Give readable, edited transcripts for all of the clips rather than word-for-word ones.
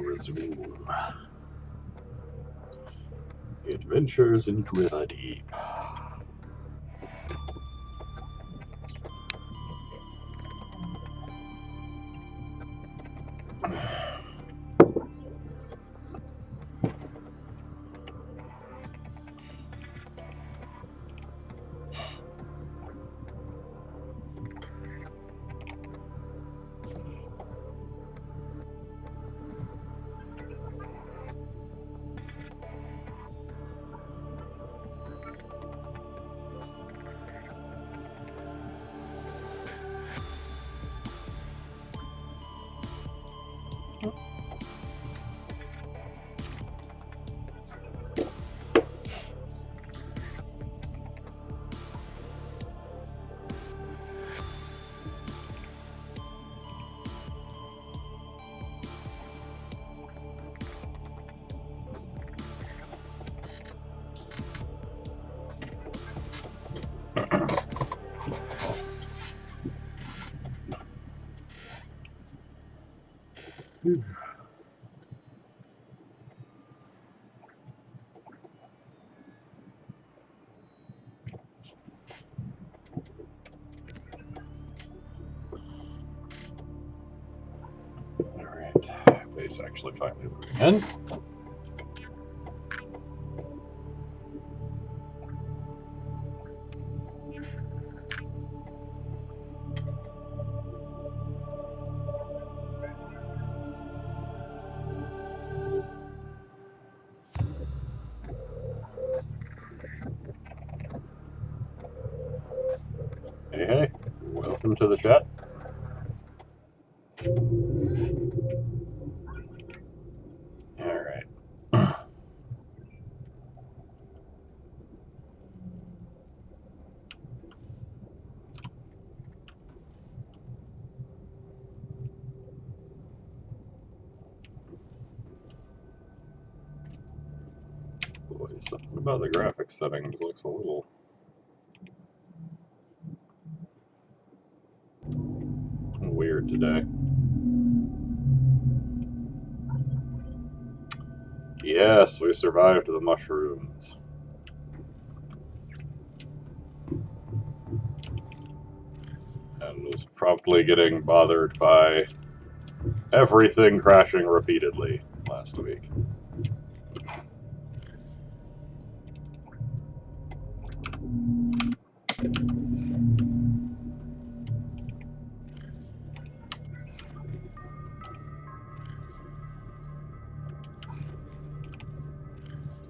resume. Adventures into the deep. Alright, base actually finally moving in. Hey, hey, welcome to the chat. Alright. Boy, something about the graphics settings looks a little weird today. Yes, we survived the mushrooms. And was promptly getting bothered by everything crashing repeatedly last week.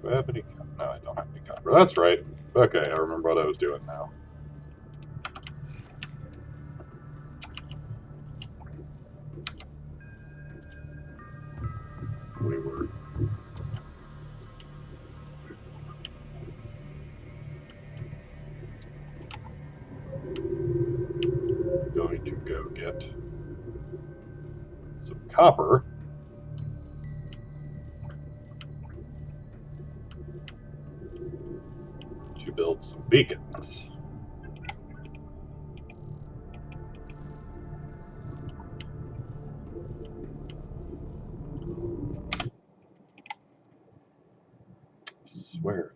Do I have any? No, I don't have any copper. That's right. Okay, I remember what I was doing now. We were going to go get some copper to build some beacons. I swear,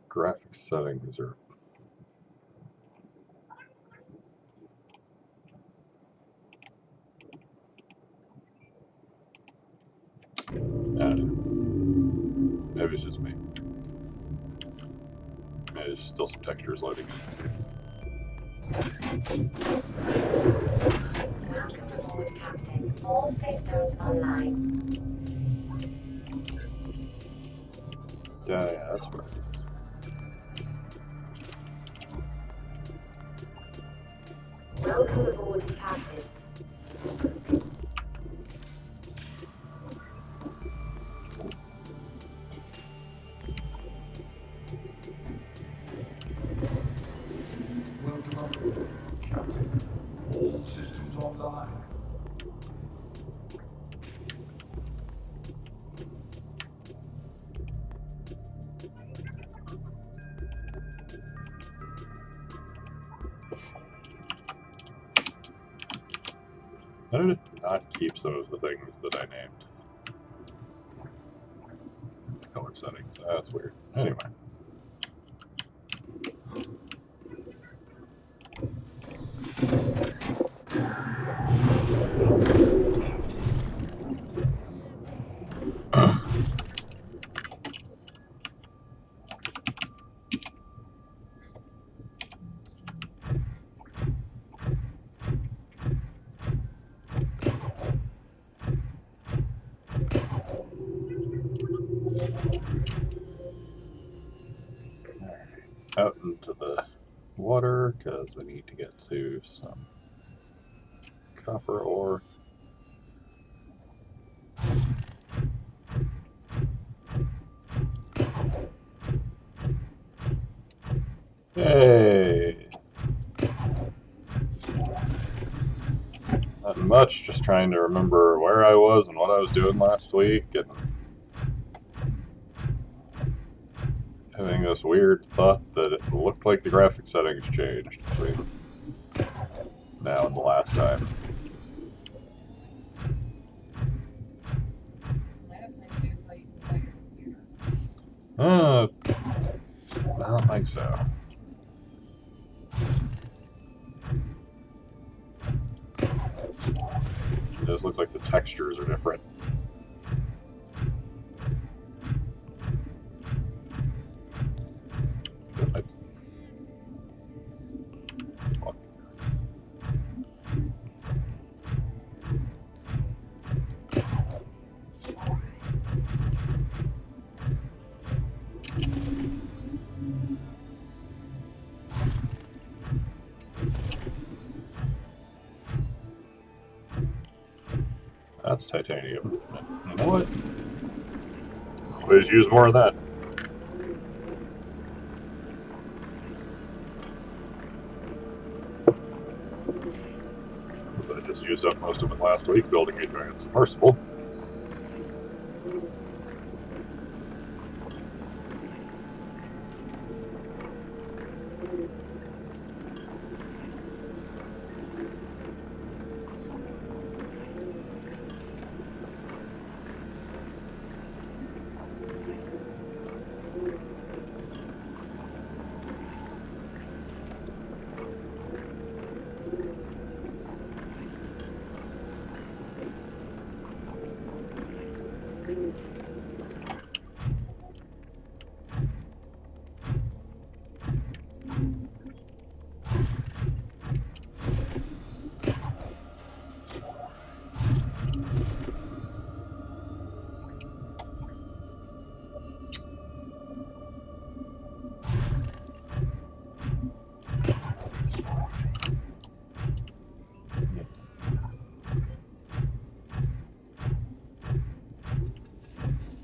graphics settings are I don't know. Maybe it's just me. Maybe there's still some textures loading. Welcome aboard, Captain. All systems online. Yeah, that's right. Welcome aboard, Captain. Welcome aboard, Captain. All systems online. How did it not keep some of the things that I named. Color settings. That's weird. Anyway. Out into the water because I need to get to some copper ore. Hey! Nothing much, just trying to remember where I was and what I was doing last week, and having this weird thought that it looked like the graphic settings changed between now and the last time. I don't think so. It does look like the textures are different. That's titanium. You know what? Always use more of that. I just used up most of it last week building a giant submersible.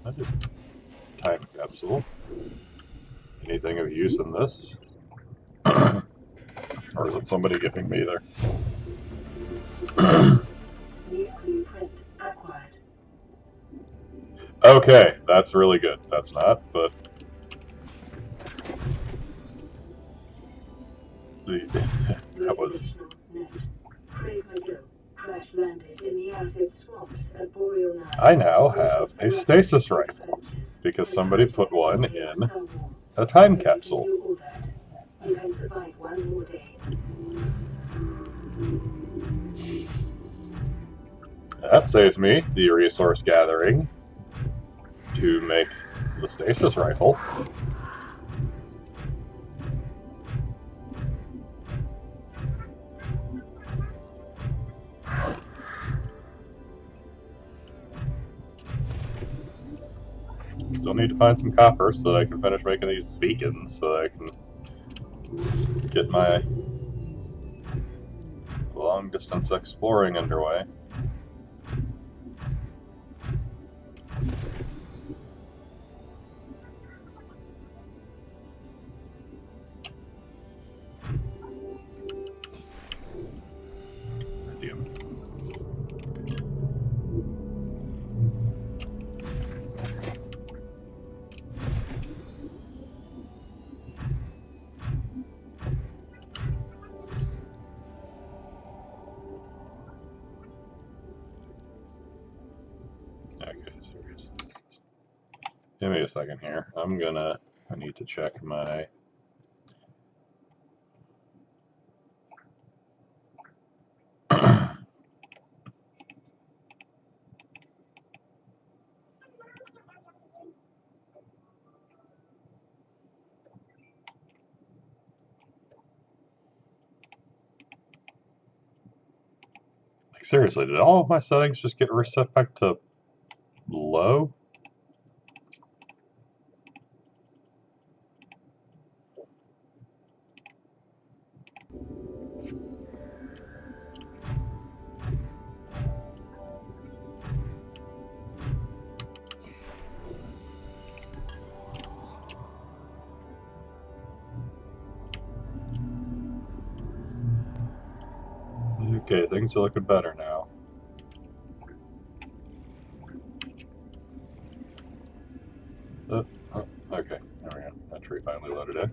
That is time capsule. Anything of use in this? Or is it somebody giving me there? New blueprint acquired. Okay, that's really good. That's not, but that was. Navigational note. Craig McGill crash landed in the acid swamps of Boreal 9. I now have a stasis rifle because somebody put one in a time capsule. Do all that. You can survive one more day. That saves me the resource gathering to make the stasis rifle. Still need to find some copper so that I can finish making these beacons so that I can get my long distance exploring underway. Lithium. Okay, seriously. Give me a second here. I need to check my. Like, seriously, did all of my settings just get reset back to low? Okay, things are looking better now. Okay, there we go. That tree finally loaded in.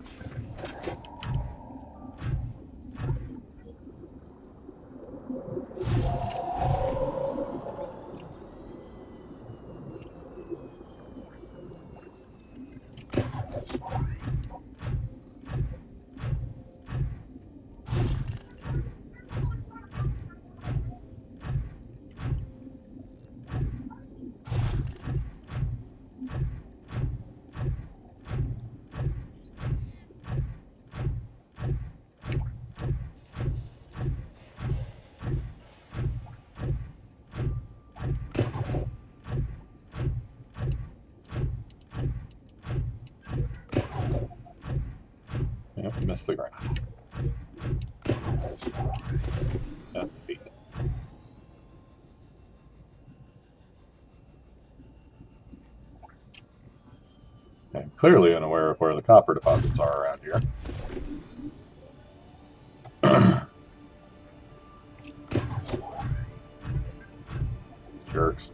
Yep, missed the ground. That's a beat. I'm clearly unaware of where the copper deposits are around here. Jerks.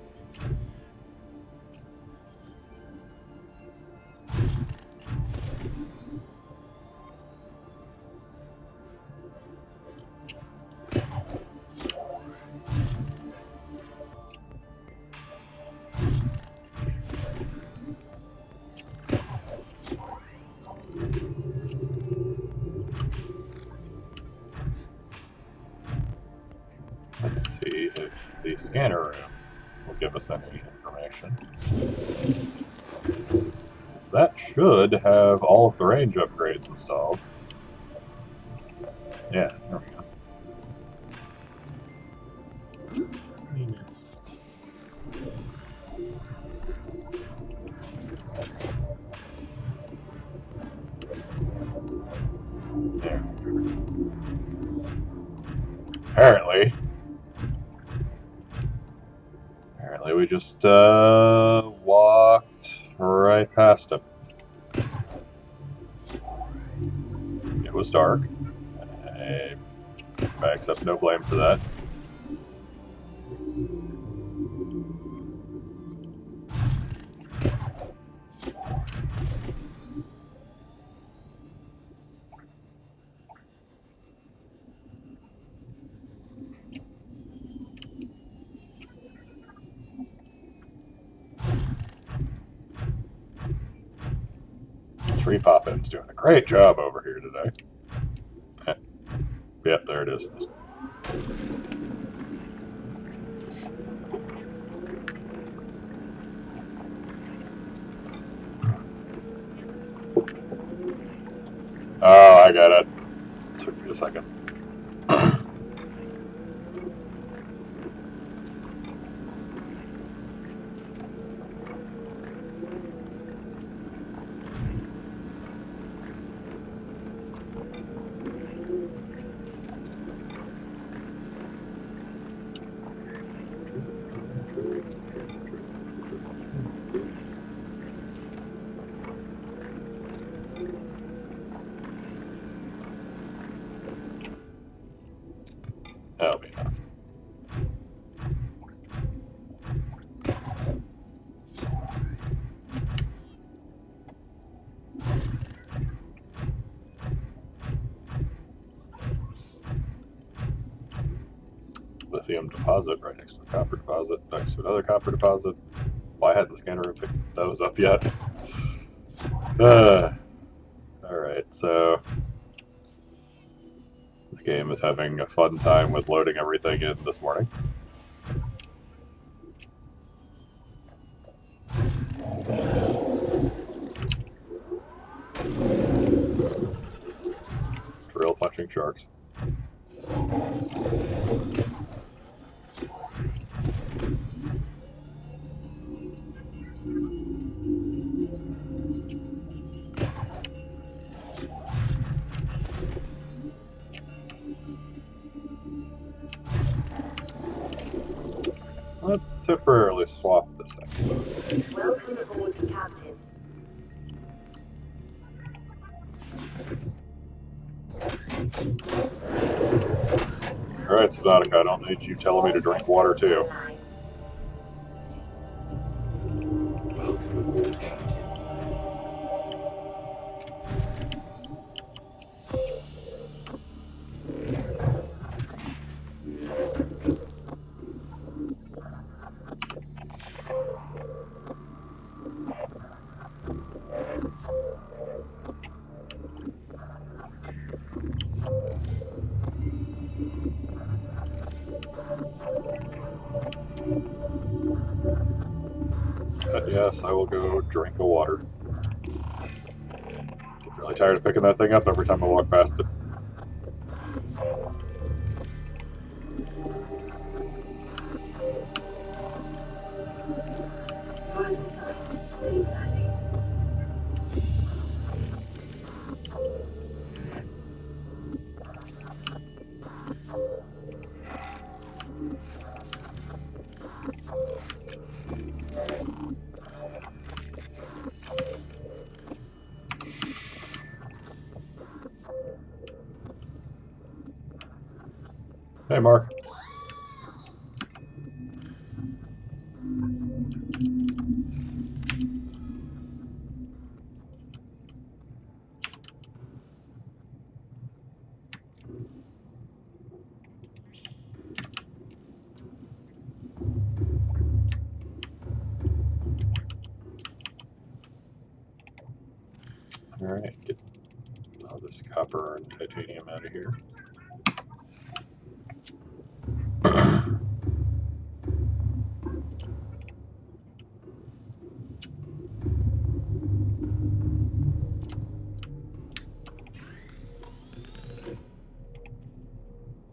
Let's see if the scanner room will give us any information. Because that should have all of the range upgrades installed. Yeah, there we go. Yeah. Apparently we just walked right past him. It was dark. I accept no blame for that. Tree Poppin's doing a great job over here today. Yep, there it is. Oh, I got it. Took me a second. That'll be enough. Lithium deposit right next to a copper deposit, next to another copper deposit. Why hadn't the scanner picked those up yet? Alright, so the game is having a fun time with loading everything in this morning. Drill punching sharks. Let's temporarily swap this out. Welcome aboard, Captain. Alright, Subnautica, I don't need you telling me to drink water too. Yes, I will go drink a water. Get really tired of picking that thing up every time I walk past it. Vital signs stabilizing. Hey, Mark. Alright, get all this copper and titanium out of here.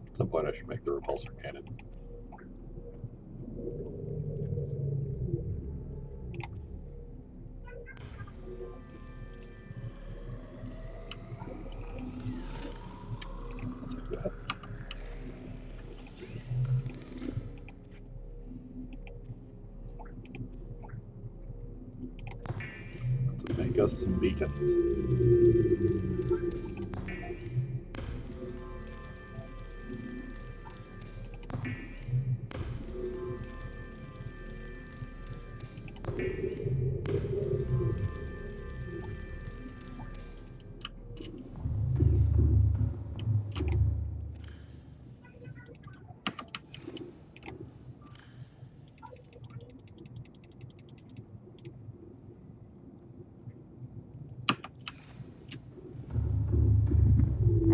At some point I should make the repulsor cannon. Take that. To make us some beacons.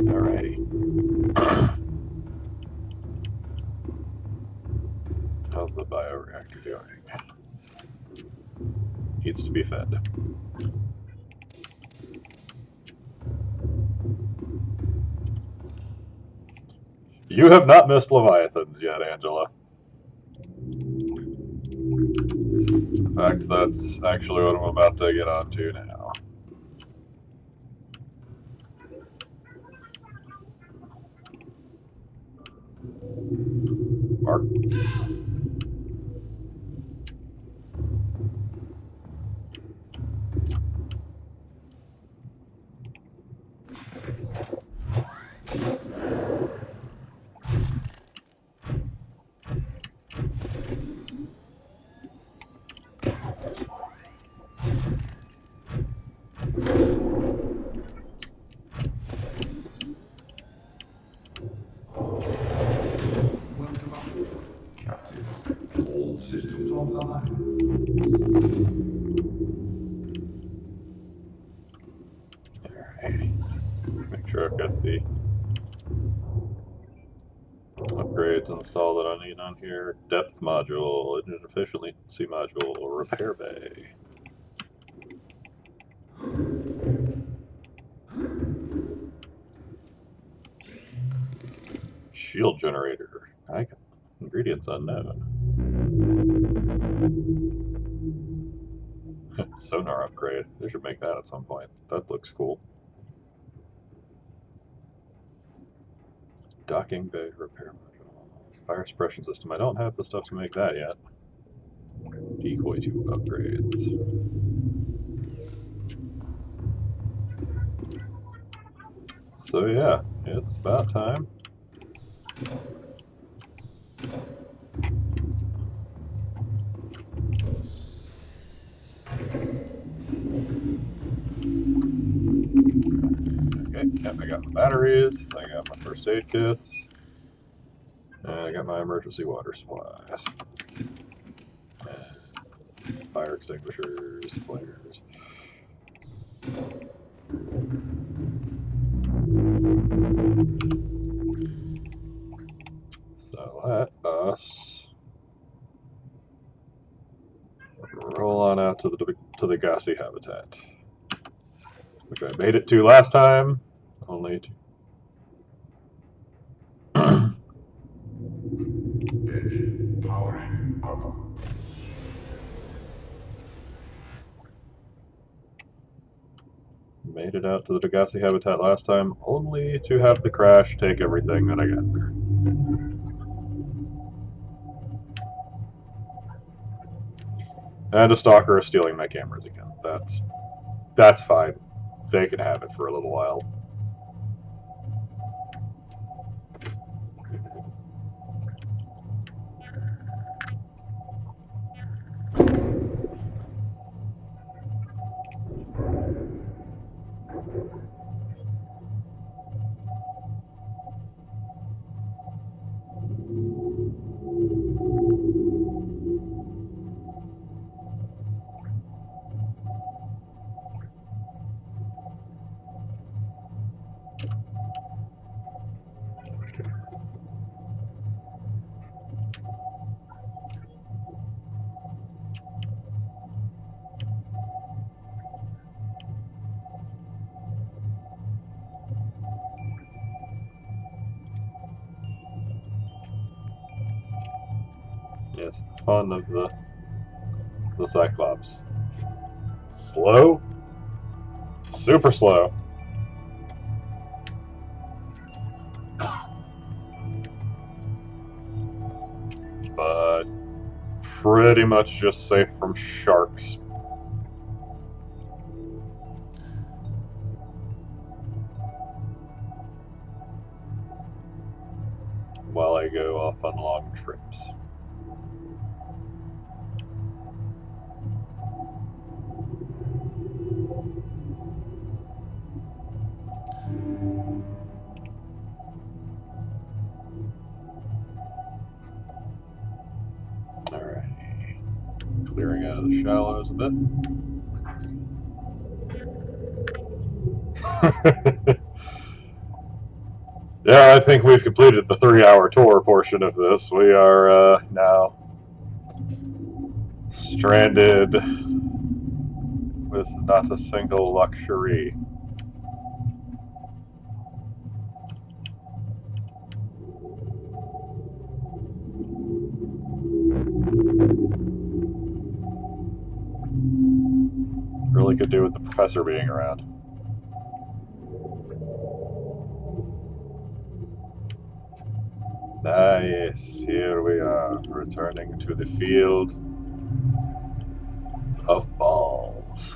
Alrighty. How's the bioreactor doing? Needs to be fed. You have not missed Leviathans yet, Angela. In fact, that's actually what I'm about to get onto now. Mark? Welcome aboard, Captain. All systems online. Alright. Make sure I've got the upgrades installed that I need on here. Depth module, engine efficiency module, repair bay. Shield generator. I got ingredients unknown. Sonar upgrade. They should make that at some point. That looks cool. Docking bay repair module. Fire suppression system. I don't have the stuff to make that yet. Decoy tube upgrades. So yeah, it's about time. Okay, yep, I got my batteries, I got my first aid kits, and I got my emergency water supplies. And fire extinguishers, flares. So let us roll on out to the gassy habitat, which I made it to last time, only to Engine powering up. made it out to the Degassi habitat last time, only to have the crash take everything that I got there. And a stalker is stealing my cameras again. That's fine. They can have it for a little while. Yes, the fun of the Cyclops. Slow? Super slow. But pretty much just safe from sharks. While I go off on long trips. Alright. Clearing out of the shallows a bit. Yeah, I think we've completed the 3-hour tour portion of this. We are now stranded with not a single luxury. Really could do with the professor being around. Ah, yes, here we are, returning to the field of balls.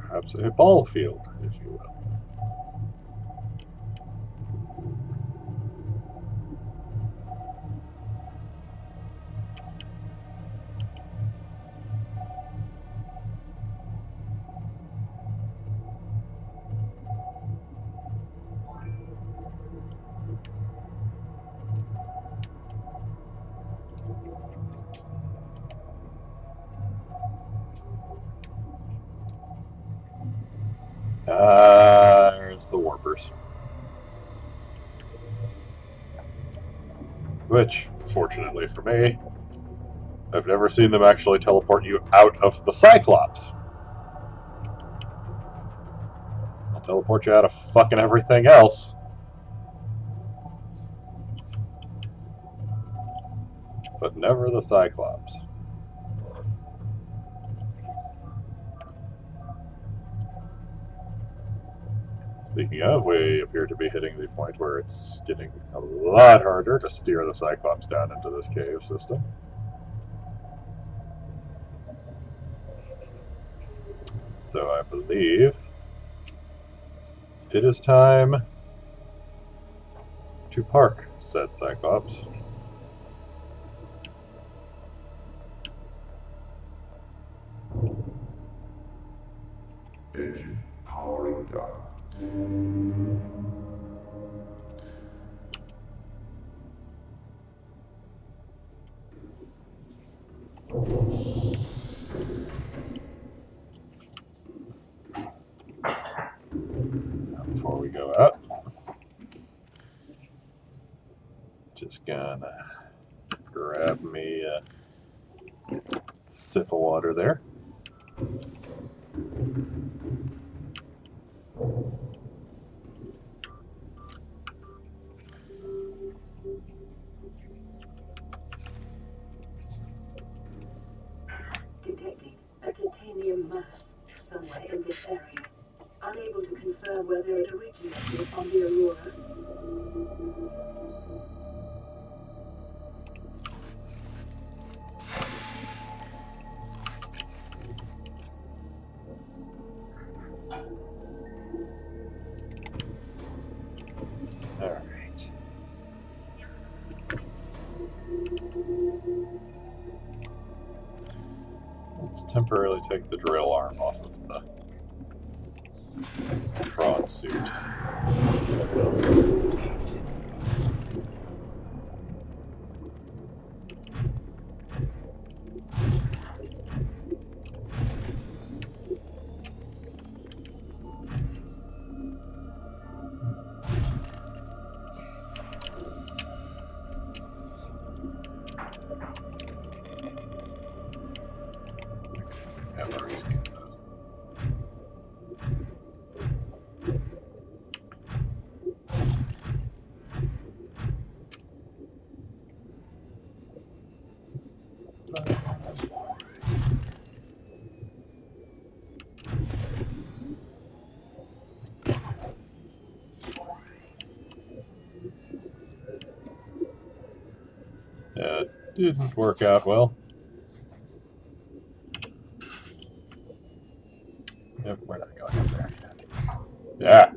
Perhaps a ball field, if you will. There's the warpers. Which, fortunately for me, I've never seen them actually teleport you out of the Cyclops. I'll teleport you out of fucking everything else. But never the Cyclops. Speaking of, we appear to be hitting the point where it's getting a lot harder to steer the Cyclops down into this cave system. So I believe it is time to park said Cyclops. Engine powering down. Before we go out, just gonna grab me a sip of water there. Detecting a titanium mass somewhere in this area. Unable to confirm whether it originated on the Aurora. Alright. Let's temporarily take the drill arm off of the Tron suit. Memories get those. Didn't work out well. Yep, we're not going up there. Yeah.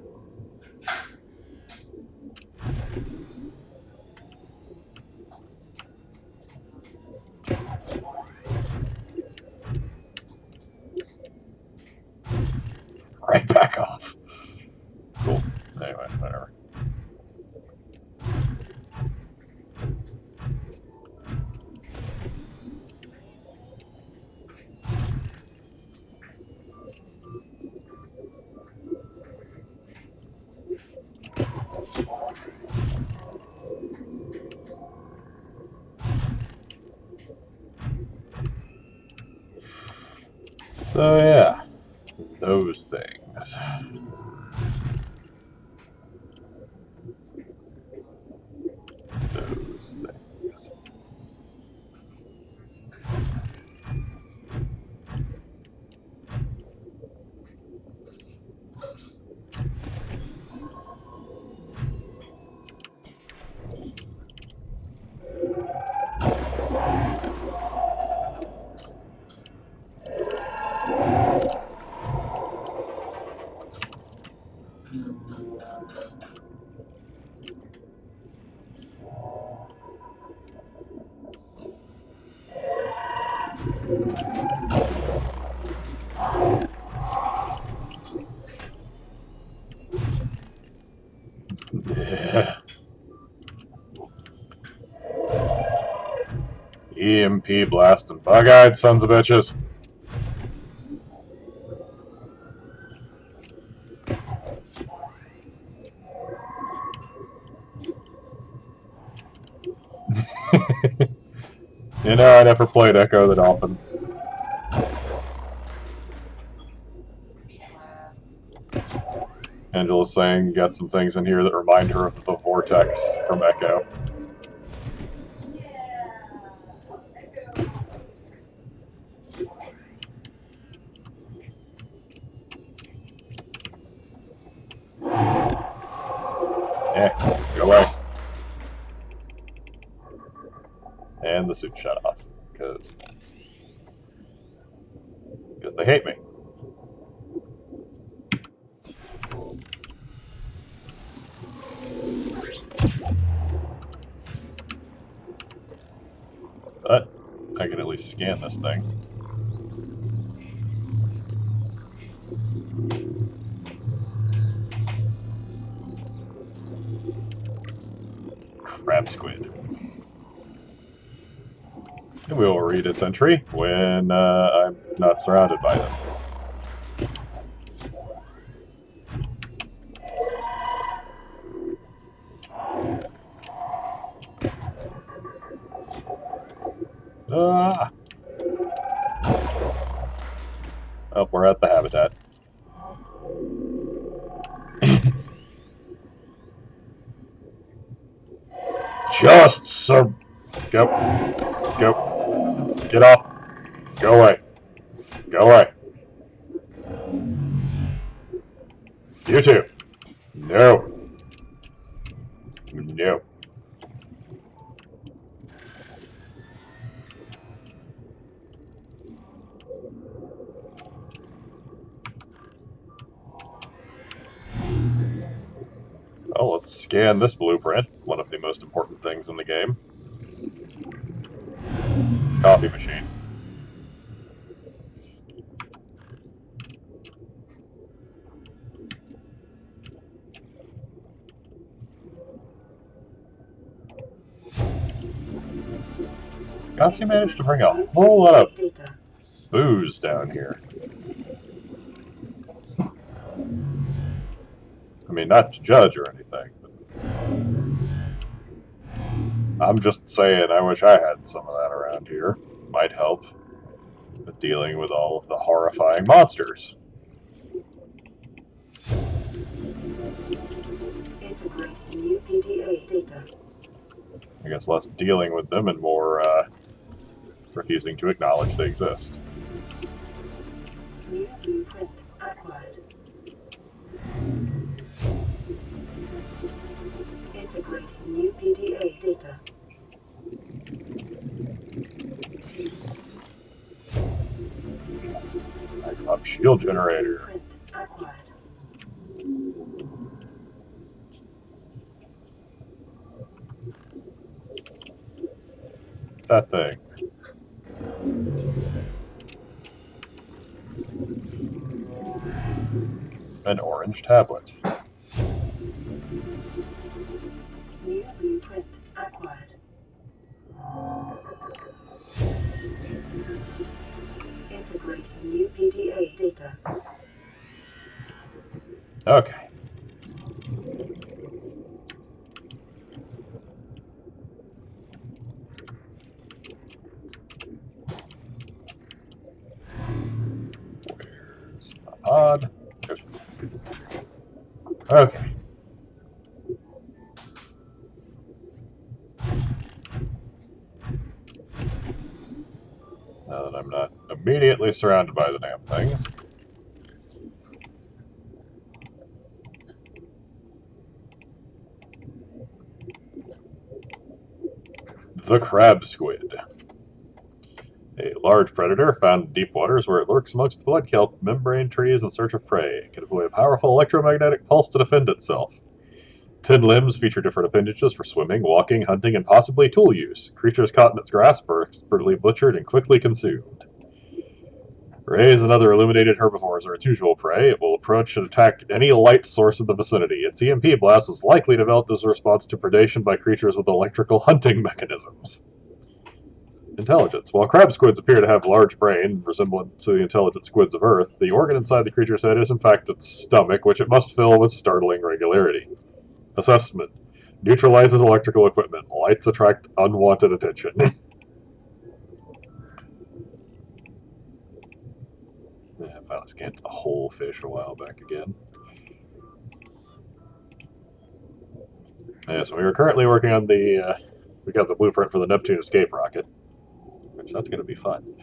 Right back off. Cool. Anyway, whatever. So yeah, those things. Those things. Yeah. EMP blasting bug-eyed sons of bitches. You know, I never played Echo the Dolphin. Angela's saying got some things in here that remind her of the vortex from Echo. Go away. And the suit shut off, because they hate me. But I can at least scan this thing. Crab squid. And we will read its entry when I'm not surrounded by them. Ah! Oh, we're at the habitat. Just so. Go. Go. Get off. Go away. Go away. You too. No. No. Oh, let's scan this blueprint, one of the most important things in the game. Coffee machine. Gossi managed to bring a whole lot of booze down here. I mean, not to judge or anything, but I'm just saying I wish I had some of that around here. Might help with dealing with all of the horrifying monsters. Integrating new PDA data. I guess less dealing with them and more refusing to acknowledge they exist. New blueprint acquired. Integrating new PDA data. Cyclops shield generator. Blueprint acquired. That thing. An orange tablet. New blueprint acquired. Integrating new PDA data. Okay. Where's my pod? Okay. Now that I'm not immediately surrounded by the damn things. The crab squid. A large predator found in deep waters where it lurks amongst the blood kelp membrane trees in search of prey. It can employ a powerful electromagnetic pulse to defend itself. 10 limbs feature different appendages for swimming, walking, hunting, and possibly tool use. Creatures caught in its grasp are expertly butchered and quickly consumed. Rays and other illuminated herbivores are its usual prey. It will approach and attack any light source in the vicinity. Its EMP blast was likely developed as a response to predation by creatures with electrical hunting mechanisms. Intelligence. While crab squids appear to have large brain, resemblant to the intelligent squids of Earth, the organ inside the creature's head is in fact its stomach, which it must fill with startling regularity. Assessment. Neutralizes electrical equipment. Lights attract unwanted attention. finally scanned the whole fish a while back again. Yeah, so we were currently working on the, we got the blueprint for the Neptune escape rocket, which that's going to be fun.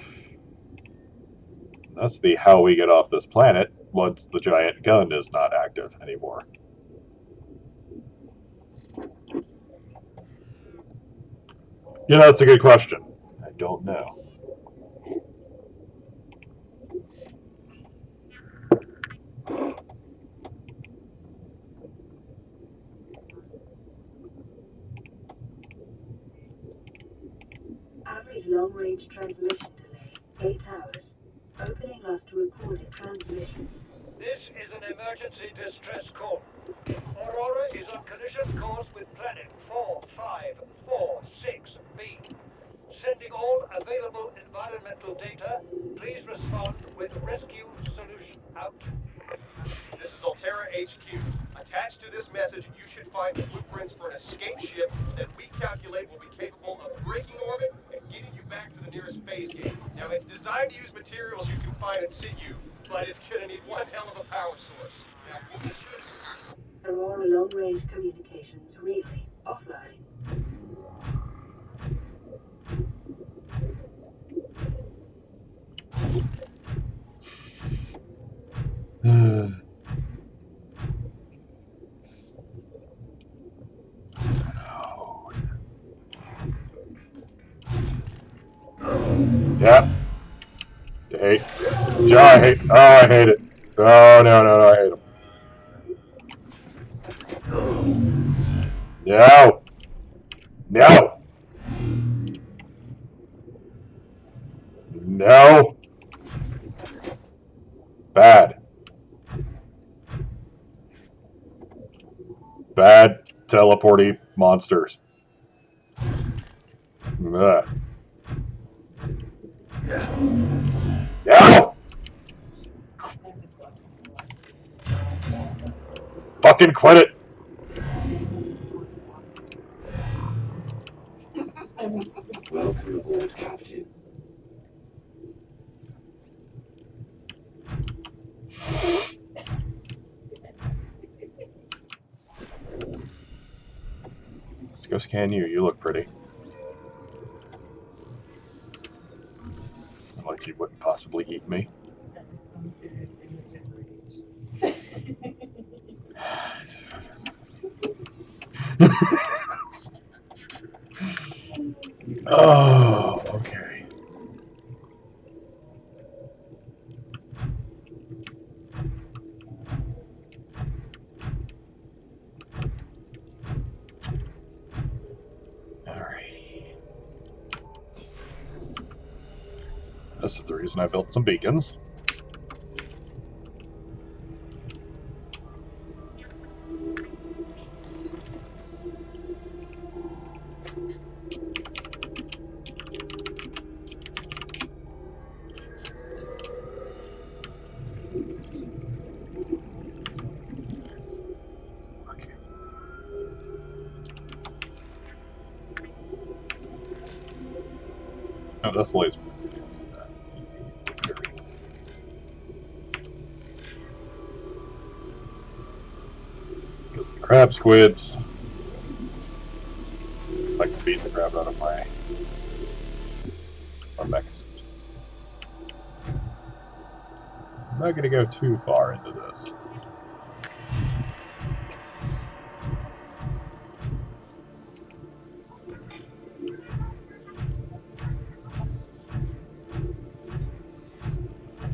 That's the how we get off this planet once the giant gun is not active anymore. You know, that's a good question. I don't know. Average long-range transmission delay, 8 hours. Opening last recorded transmissions. This is an emergency distress call. Aurora is on collision course with planet 4546b. Sending all available environmental data. Please respond with rescue solution out. This is Altera HQ. Attached to this message, you should find the blueprints for an escape ship that we calculate will be capable of breaking orbit and getting you back to the nearest phase gate. Now, it's designed to use materials you can find in situ, but it's gonna need one hell of a power source. Now, we'll be sure to... Aurora long-range communications really offline. Yeah. Hate. I hate. Oh, I hate it. Oh, no, I hate him. No. No. No. Bad. Bad teleporty monsters. Ugh. No! Fucking quit it! Welcome aboard, Captain. Let's go scan you. You look pretty. Like you wouldn't possibly eat me. That is some serious image Oh, okay. Alrighty. This is the reason I built some beacons. Oh, that's the laser. Because the crab squids like to beat the crap out of my mech suit. I'm not going to go too far into this.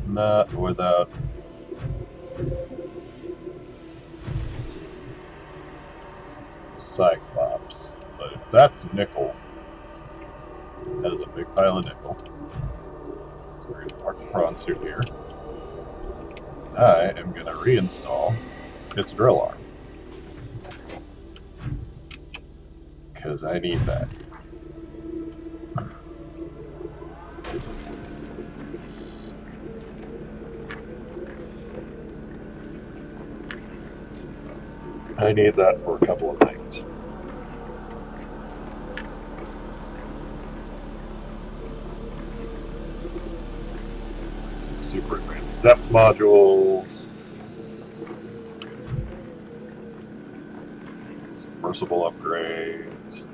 Not without Cyclops. But if that's nickel, that is a big pile of nickel. So we're going to park the prawn suit here. I am going to reinstall its drill arm. Because I need that. I need that for a couple of things. Some super advanced depth modules, submersible upgrades.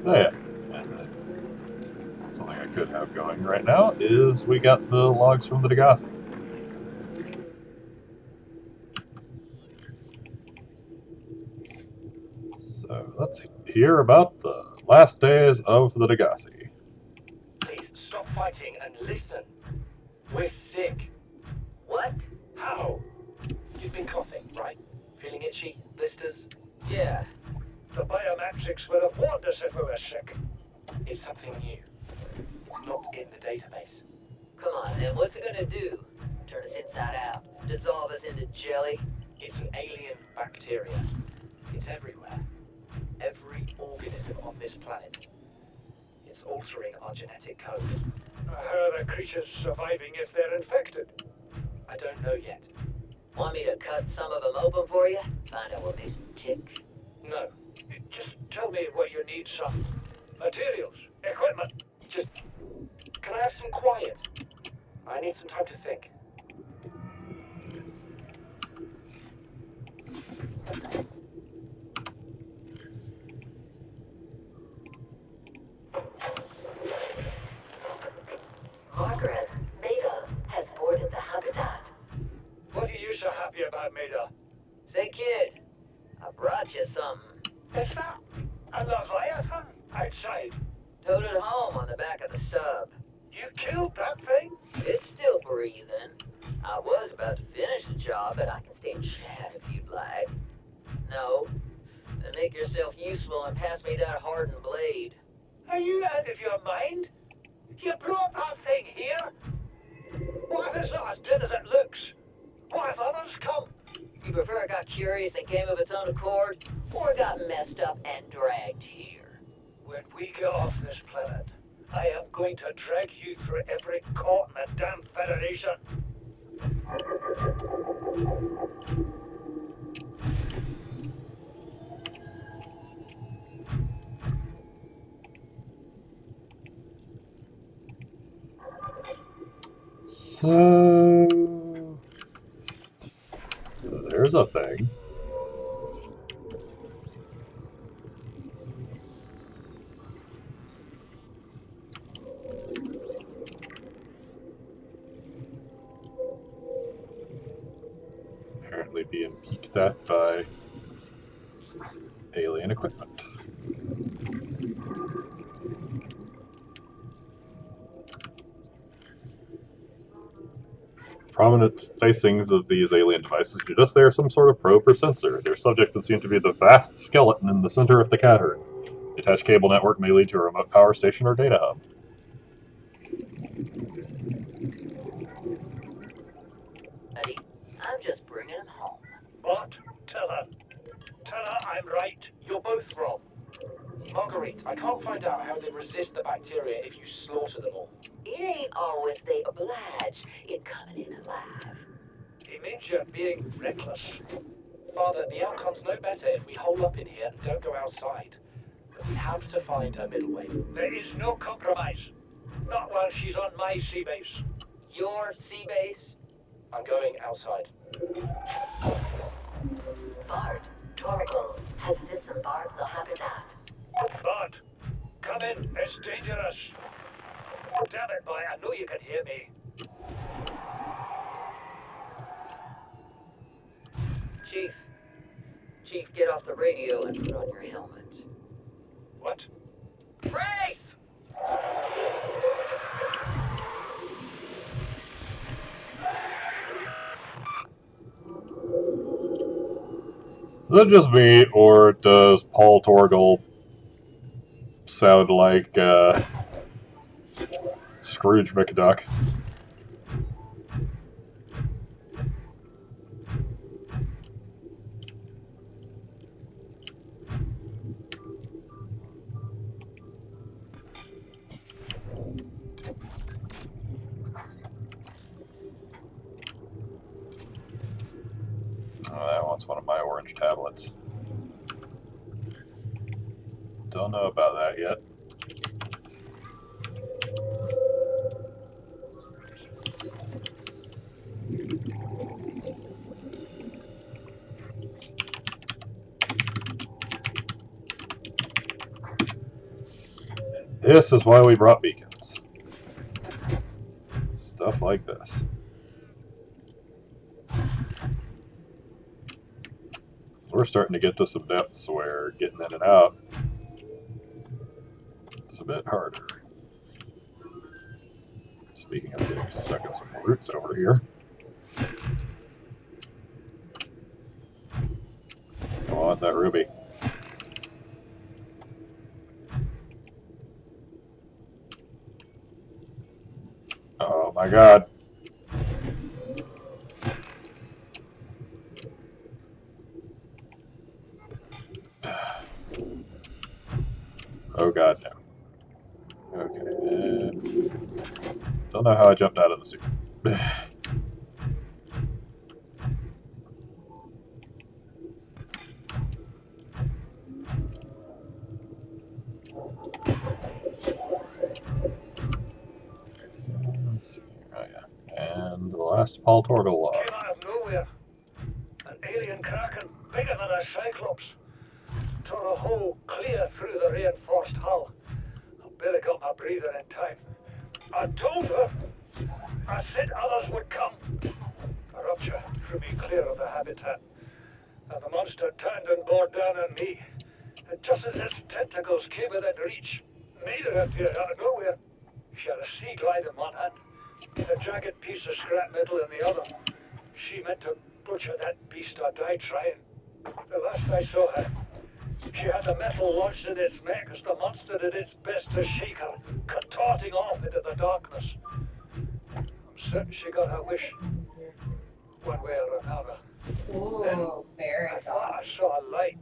Oh yeah, and then something I could have going right now is we got the logs from the Degassi. So let's hear about the last days of the Degassi. Please stop fighting and listen. We're sick. What? How? You've been coughing, right? Feeling itchy? Blisters? Yeah. The biometrics would have warned us if we were sick. It's something new. It's not in the database. Come on, then. What's it gonna do? Turn us inside out? Dissolve us into jelly? It's an alien bacteria. It's everywhere. Every organism on this planet. It's altering our genetic code. How are the creatures surviving if they're infected? I don't know yet. Want me to cut some of them open for you? Find out what makes them tick? No. Just tell me what you need, some materials, equipment. Just... Can I have some quiet? I need some time to think. Margaret, Beta has boarded the habitat. What are you so happy about, Maida? Say, kid, I brought you something. Is that a Leviathan outside? Towed it home on the back of the sub. You killed that thing? It's still breathing. I was about to finish the job, but I can stay and chat if you'd like. No? Then make yourself useful and pass me that hardened blade. Are you out of your mind? You brought that thing here? What if it's not as dead as it looks? What if others come? You prefer it got curious and came of its own accord, or it got messed up and dragged here? When we get off this planet, I am going to drag you through every court in the damn Federation. So there's a thing. Apparently being peeked at by alien equipment. Prominent facings of these alien devices suggest they are some sort of probe or sensor. Their subject would seem to be the vast skeleton in the center of the cavern. The attached cable network may lead to a remote power station or data hub. Eddie, I'm just bringing him home. What? Tell her. Tell her I'm right. You're both wrong. Marguerite, I can't find out how they resist the bacteria if you slaughter them all. It ain't always they oblige in coming in alive. He means you're being reckless. Father, the outcome's no better if we hold up in here and don't go outside. But we have to find a middle way. There is no compromise. Not while she's on my sea base. Your sea base? I'm going outside. Bart, Torgal has disembarked the habitat. Bart, come in. It's dangerous. Damn it, boy. I know you can hear me. Chief, get off the radio and put on your helmet. What? Brace! Is that just me, or does Paul Torgal sound like Scrooge McDuck? pellets. Don't know about that yet. This is why we brought beacons. Stuff like this. We're starting to get to some depths where getting in and out is a bit harder. Speaking of getting stuck in some roots over here. Come on, that ruby. Oh my god. Oh god, no. Okay. Don't know how I jumped out of the suit. Let's see. Oh yeah. And the last Paul Torgal log. Came out of nowhere. An alien kraken, bigger than a cyclops. Tore a hole clear through the reinforced hull. I barely got my breather in time. I told her. I said others would come. The rupture threw me clear of the habitat. And the monster turned and bore down on me. And just as its tentacles came within reach, neither appeared out of nowhere. She had a sea glide in one hand, a jagged piece of scrap metal in the other. She meant to butcher that beast or die trying. The last I saw her, she had the metal launched in its neck as the monster did its best to shake her, contorting off into the darkness. I'm certain she got her wish, one way or another. Ooh, very I thought I saw a light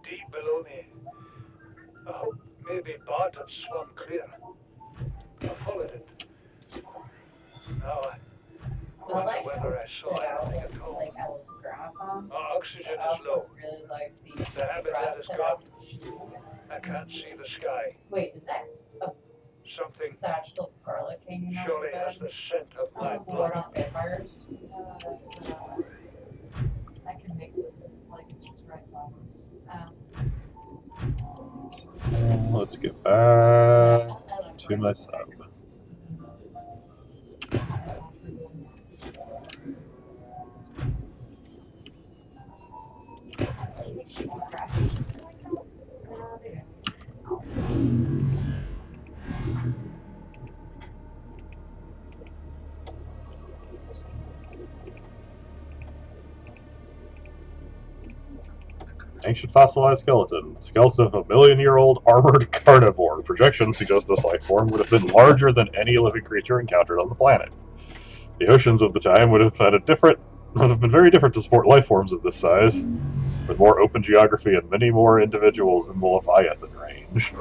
deep below me. I hope maybe Bart had swum clear. I followed it. Now I I wonder like whether how I it saw stood out, anything at all. like I was grandpa. My oxygen I is also low. really like The habitat dress is set gone. out shoes. I can't see the sky. Wait, is that Something satchel of garlic hanging out surely the has bed? the scent of my Oh, blood. not vampires. That's I can make those. It's like it's just red flowers. Let's get back I like to my rice. sub. Ancient fossilized skeleton. The skeleton of a million-year-old armored carnivore. Projections suggest this life form would have been larger than any living creature encountered on the planet. The oceans of the time would have been very different to support life forms of this size, with more open geography and many more individuals in the Leviathan range.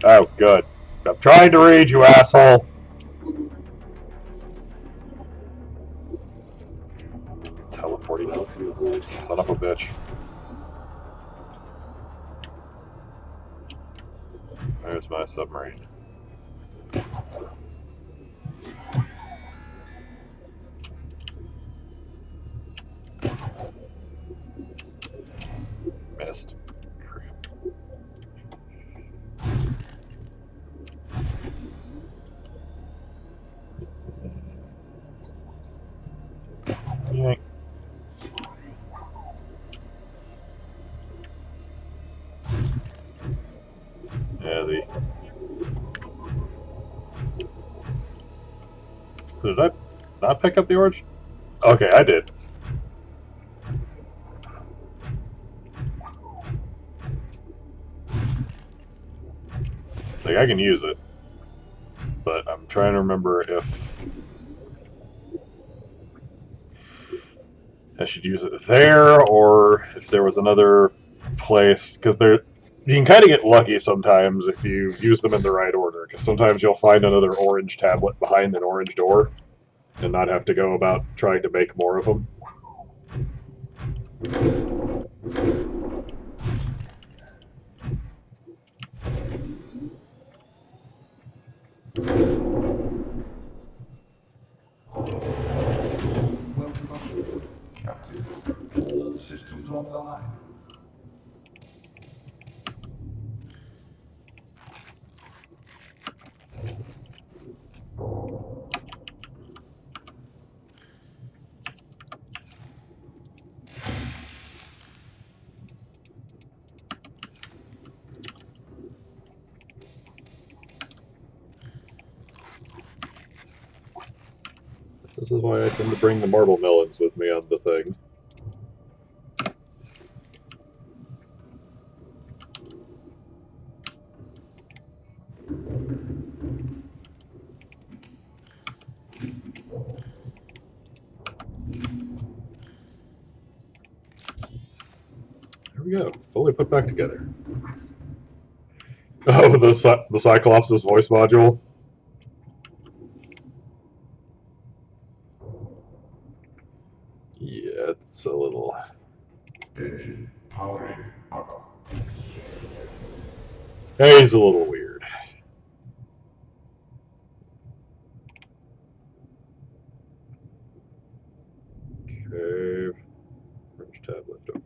Oh, good. I'm trying to read, you asshole! Teleporting out. Son of a bitch. There's my submarine. Missed. Crap. Yank. Yeah, Did I not pick up the orange? Okay, I did. Like, I can use it, but I'm trying to remember if I should use it there or if there was another place, because you can kind of get lucky sometimes if you use them in the right order, because sometimes you'll find another orange tablet behind an orange door and not have to go about trying to make more of them. Welcome aboard, Captain. All systems online. This is why I tend to bring the marble melons with me on the thing. There we go, fully put back together. Oh, the Cyclops' voice module. Yeah, it's a little... Engine powering up. He's a little weird. Okay, French tab left over.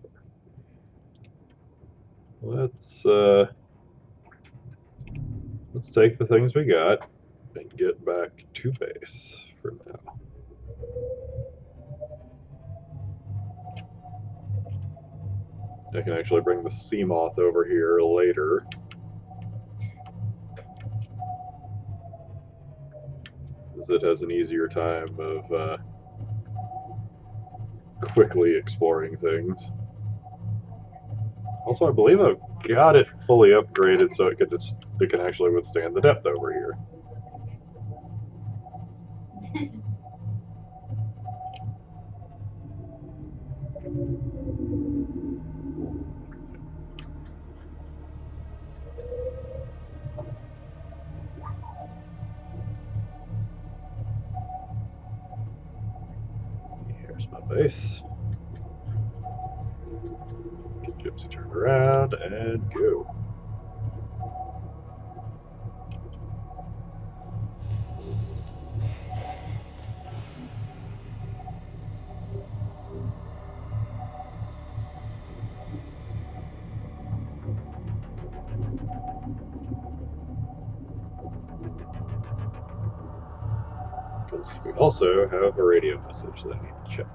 Let's take the things we got and get back to base for now. I can actually bring the Seamoth over here later. As it has an easier time of quickly exploring things. Also, I believe I've got it fully upgraded so it can actually withstand the depth over here. Here's my base. Get Gypsy turned around and go. Because we also have a radio message that I need to check.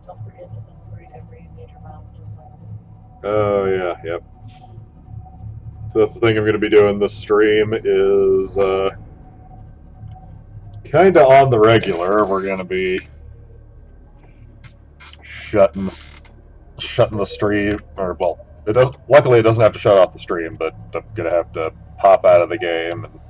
Don't forget to celebrate every major milestone by saying. Oh, yeah, yep. So that's the thing I'm going to be doing this stream is kind of on the regular. We're going to be shutting the stream, or well, it does. Luckily, it doesn't have to shut off the stream, but I'm going to have to pop out of the game and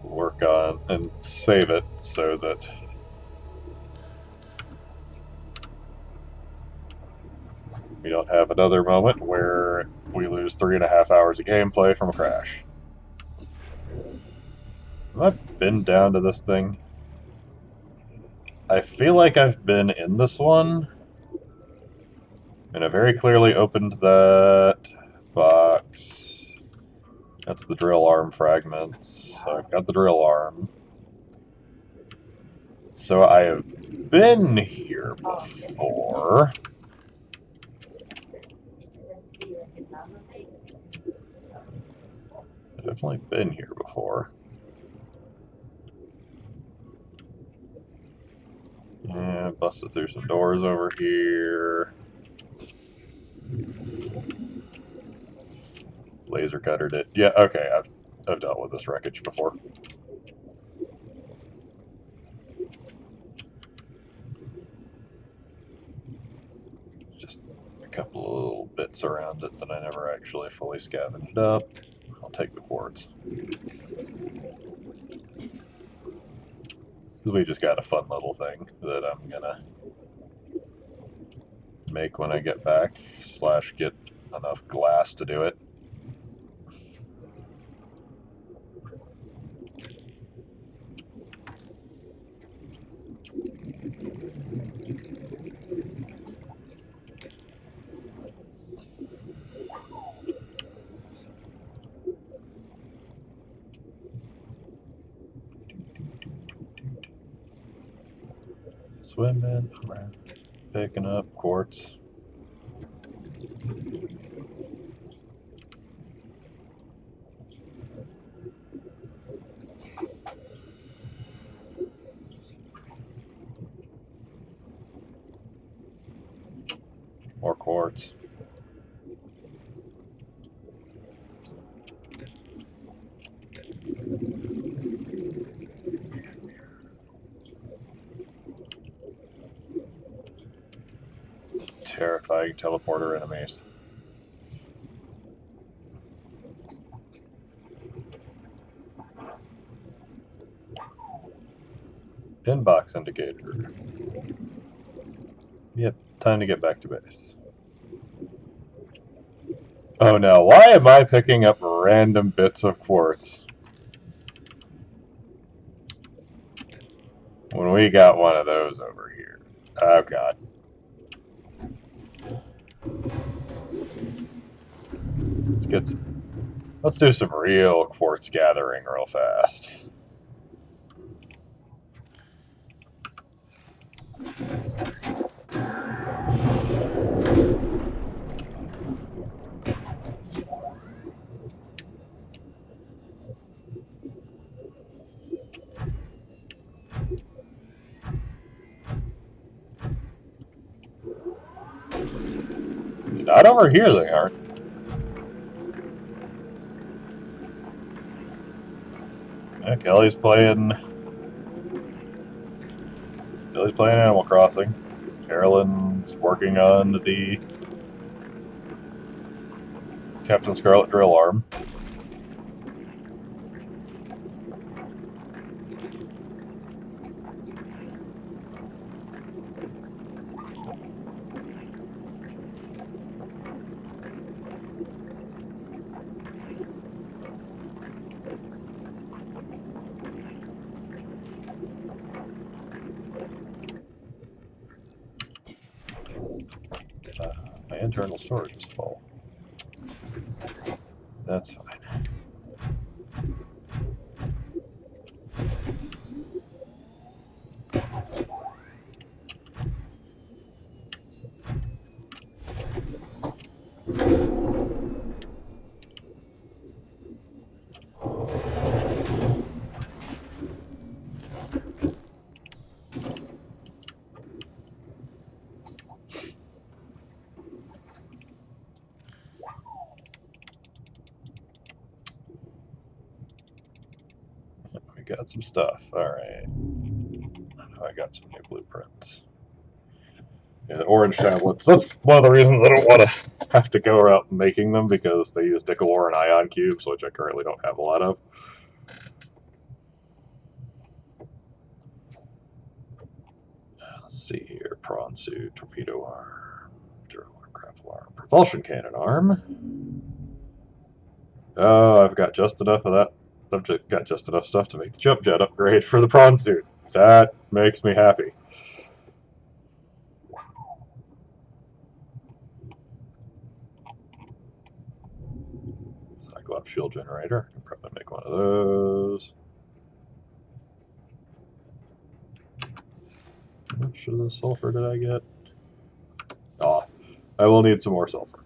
work on and save it so that we don't have another moment where we lose 3.5 hours of gameplay from a crash. Have I been down to this thing? I feel like I've been in this one, and I very clearly opened that box. That's the drill arm fragments. So I've got the drill arm. So I have been here before. I've definitely been here before. Yeah, busted through some doors over here. Laser cuttered it. Yeah, okay, I've dealt with this wreckage before. Just a couple of little bits around it that I never actually fully scavenged up. I'll take the quartz. We just got a fun little thing that I'm gonna make when I get back, / get enough glass to do it. Swimming around, picking up quartz. More quartz. Terrifying teleporter enemies. Inbox indicator. Yep, time to get back to base. Oh no, why am I picking up random bits of quartz? When we got one of those over here. Oh god. Let's do some real quartz gathering real fast. Not over here, they aren't. Yeah, Kelly's playing Animal Crossing. Carolyn's working on the Captain Scarlet drill arm. My internal storage is full. That's fine. We got some stuff. Alright. I got some new blueprints. Yeah, the orange tablets. That's one of the reasons I don't want to have to go out making them, because they use nickel ore and ion cubes, which I currently don't have a lot of. Let's see here. Prawn suit, torpedo arm, drill arm, grapple arm, propulsion cannon arm. Oh, I've got just enough of that. I've got just enough stuff to make the jump jet upgrade for the prawn suit. That makes me happy. Cyclops shield generator. I can probably make one of those. How much of the sulfur did I get? Ah, I will need some more sulfur.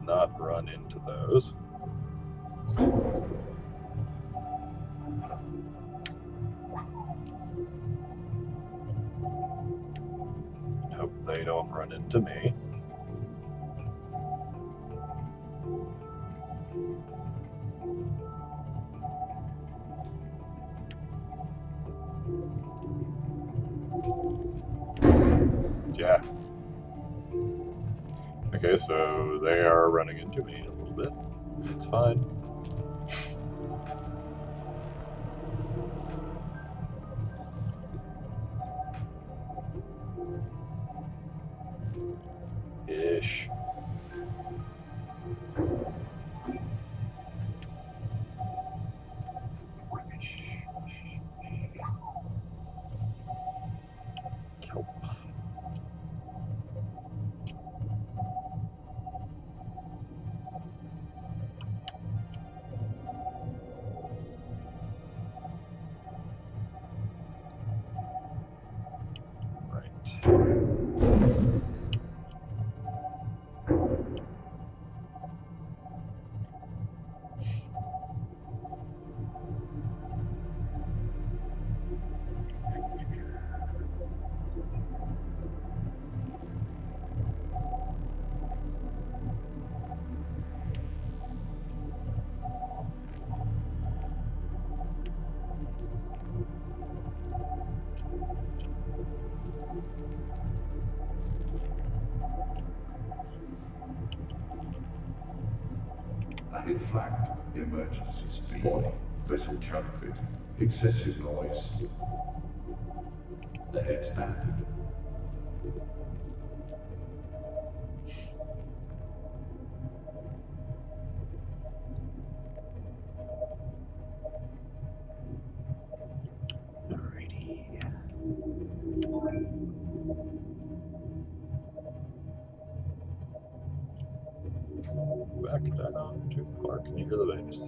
Not run into those. Hope they don't run into me. Yeah. Okay, so they are running into me a little bit. It's fine. Ish. Kelp. Added flagged. Emergency speed. Vessel counted. Excessive noise. Ahead standard. Alrighty. Back down to park near the base.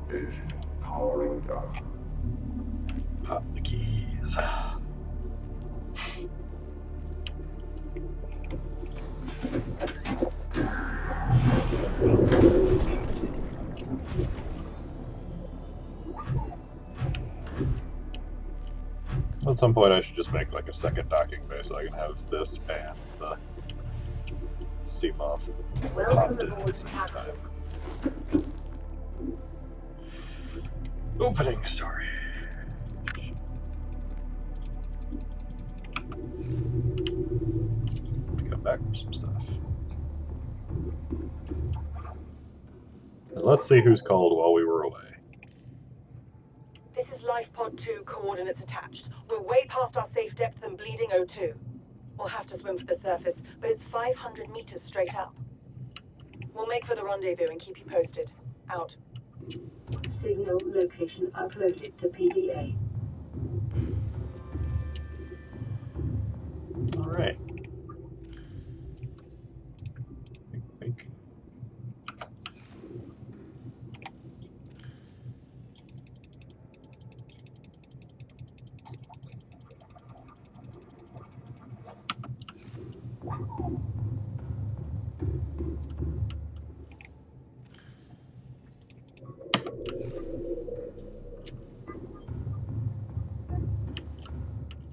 Engine powering down. Pop the keys. At some point I should just make like a second docking bay so I can have this and the Seamoth Welcome popped in at aboard, the same Captain. time. Opening story. Come back for some stuff. And let's see who's called while we were away. This is Life Pod 2, coordinates attached. We're way past our safe depth and bleeding O2. We'll have to swim for the surface, but it's 500 meters straight up. We'll make for the rendezvous and keep you posted. Out. Signal location uploaded to PDA. All right. Think.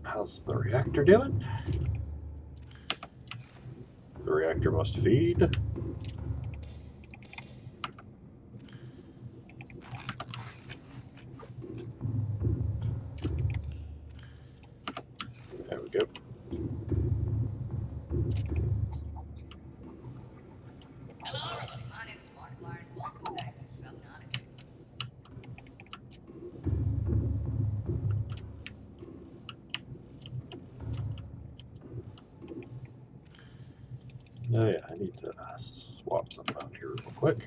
How's the reactor doing? The reactor must feed. There we go. Hello, everybody. My name is Mark Lyon. Welcome back to Subnautica. Oh yeah, I need to swap something out here real quick.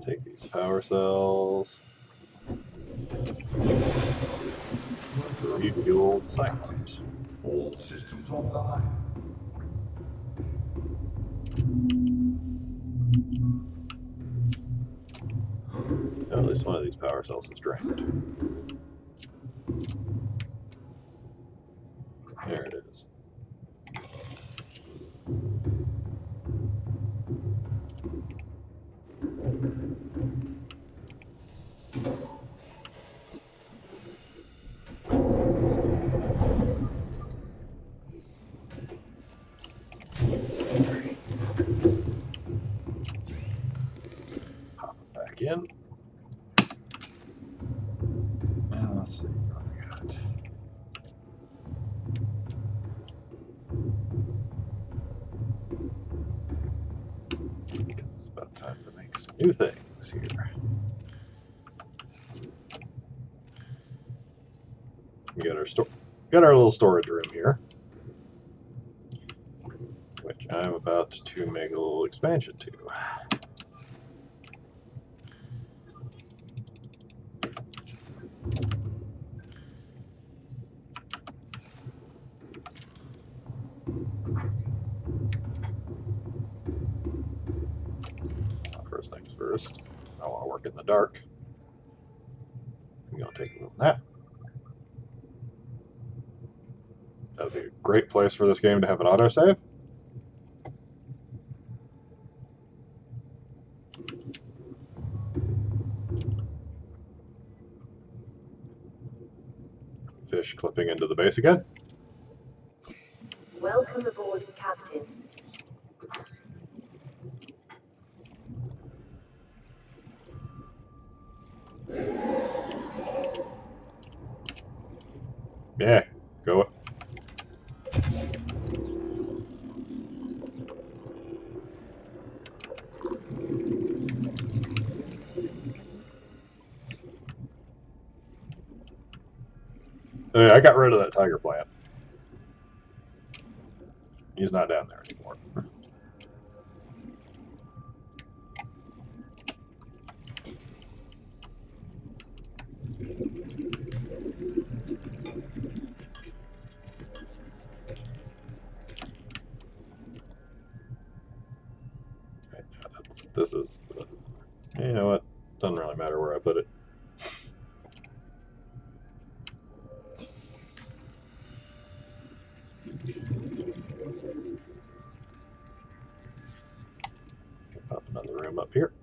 Take these power cells. Refuel the Cyclops. All systems online. least one of these power cells is drained. There it is. Pop it back in. Now let's see what we got. Because it's about time to make some new things here. We got our little storage room here, which I'm about to make a little expansion to. First things first, I want to work in the dark. I'm going to take a little nap. That would be a great place for this game to have an autosave. Fish clipping into the base again. Welcome aboard, Captain. Yeah, go. Hey, I got rid of that tiger plant. He's not down there anymore. This is the, you know what? Doesn't really matter where I put it. Pop another room up here.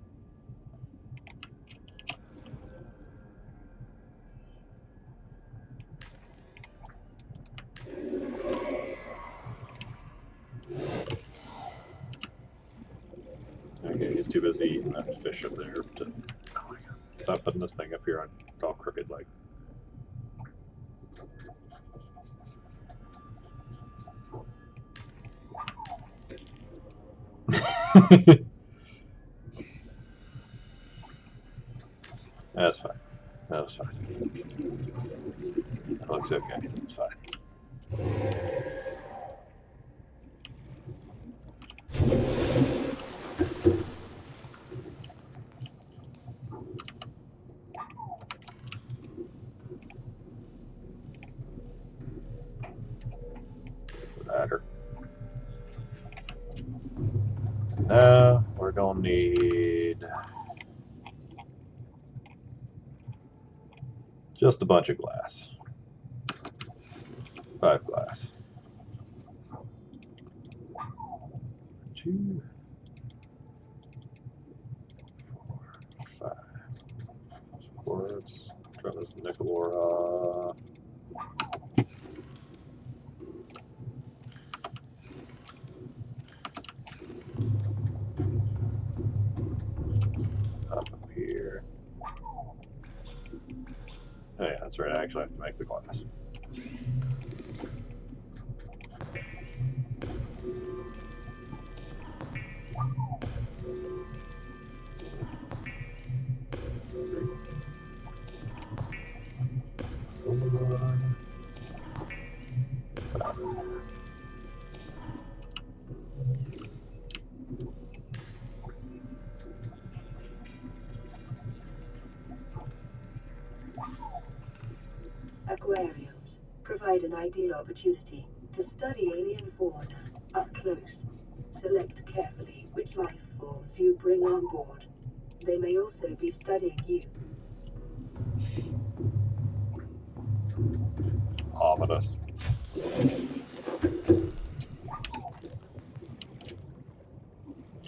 Okay, he's too busy eating that fish up there to. Oh my god! Stop putting this thing up here on all crooked like. That's fine. That was fine. That looks okay. It's fine. Ladder. Now we're gonna need just a bunch of glass. 5 glass. 2, 4, 5. Quartz. Turn this nickel ore off. Up here. Oh yeah, that's right. I actually have to make the glass. Aquariums provide an ideal opportunity to study alien fauna up close. Select carefully which life forms you bring on board. They may also be studying you, Ominous.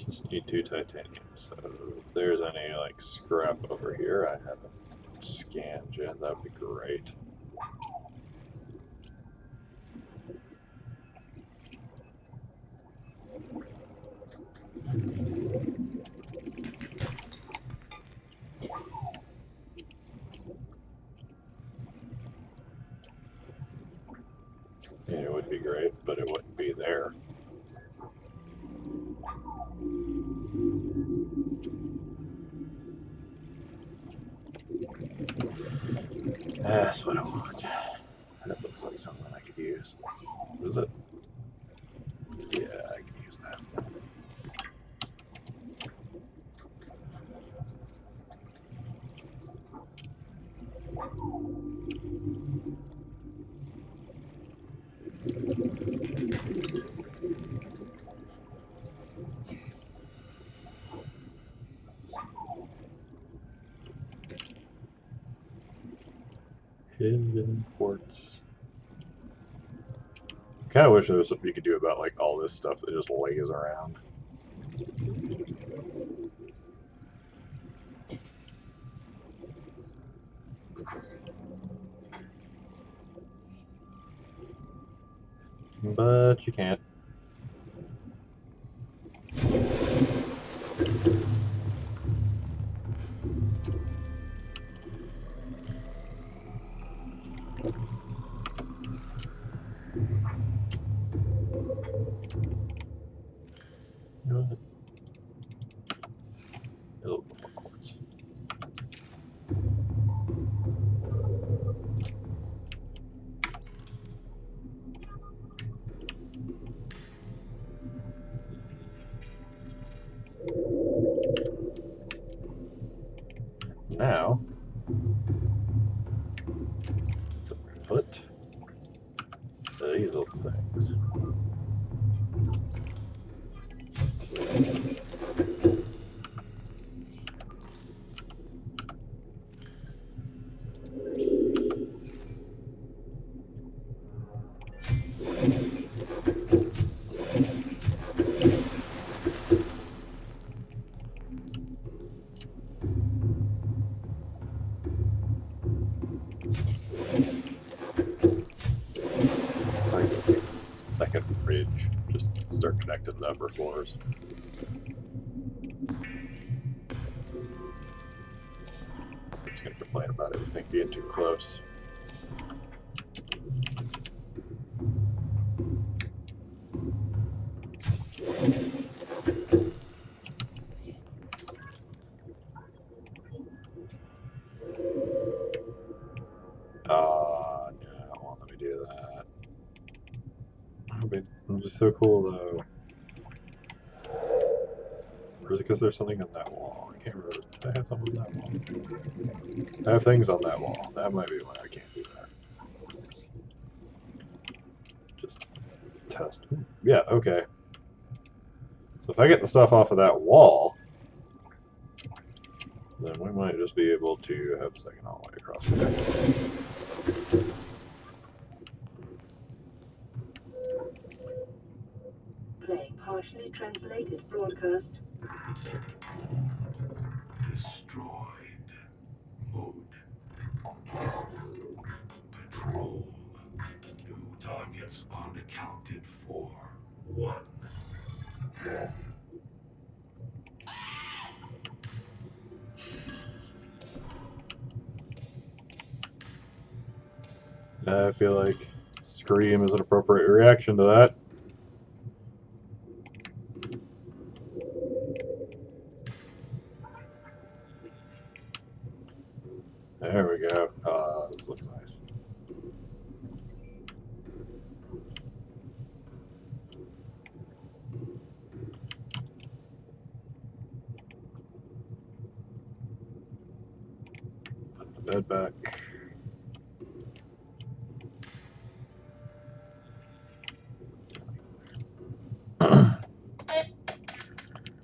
Just need 2 titanium. So if there's any like scrap over here, I haven't scanned yet. That'd be great. Yeah, it would be great, but it wouldn't be there. That's what I want. That looks like something I could use. What is it? Yeah, I can use that. Hidden quartz. Kind of wish there was something you could do about like all this stuff that just lays around. But you can't. You know what? A little bit more quartz. Now, so we're gonna put these little things. Second bridge, just start connecting the upper floors. It's gonna complain about everything being too close. No, it won't let me do that. I'm just so cool though. Or is it because there's something on that wall? I can't remember. Did I have something on that wall? I have things on that wall. That might be why I can't do that. Just test. Yeah, okay. So if I get the stuff off of that wall, then we might just be able to have a second hallway across there. Playing partially translated broadcast. Destroyed. Mode. Patrol. New targets unaccounted for. 1. I feel like scream is an appropriate reaction to that. There we go. This looks nice. Put the bed back.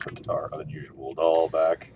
Put our unusual doll back.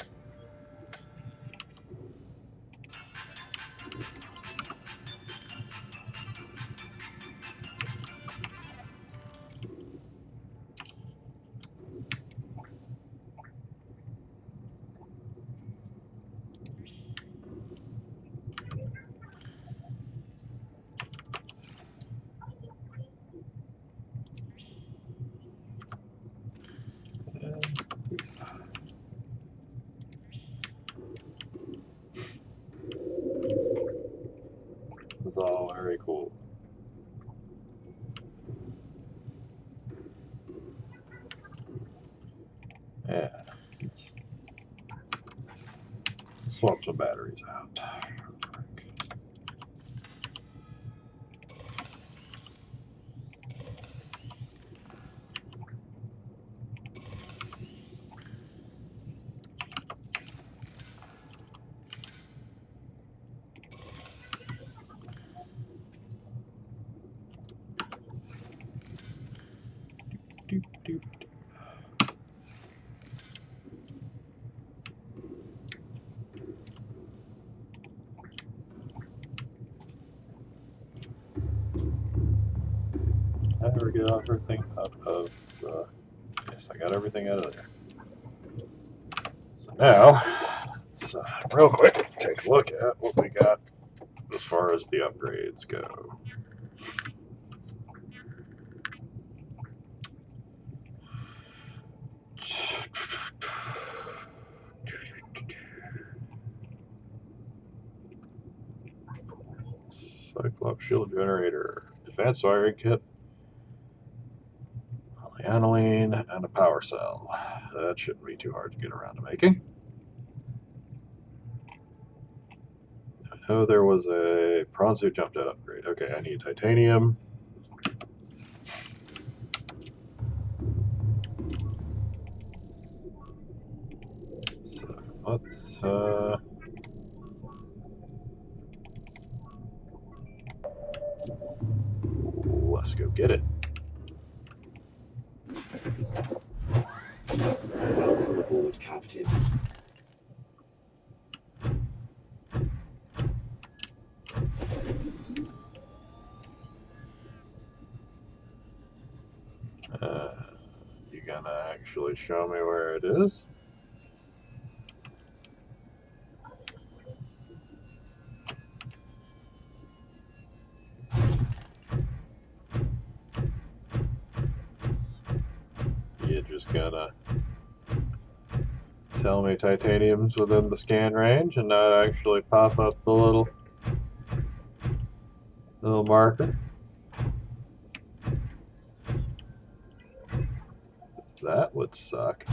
Very cool. Yeah, let's swap some batteries out. Doop, doop. I ever get everything out of the... Yes, I got everything out of there. So now, let's real quick take a look at what we got as far as the upgrades go. Cyclops shield generator, advanced wiring kit, polyaniline, and a power cell. That shouldn't be too hard to get around to making. I know there was a prawn suit jump jet upgrade. Okay, I need titanium. So let's go get it. Welcome aboard, Captain. You gonna actually show me where it is? You're just gonna tell me titanium's within the scan range and not actually pop up the little marker? That would suck.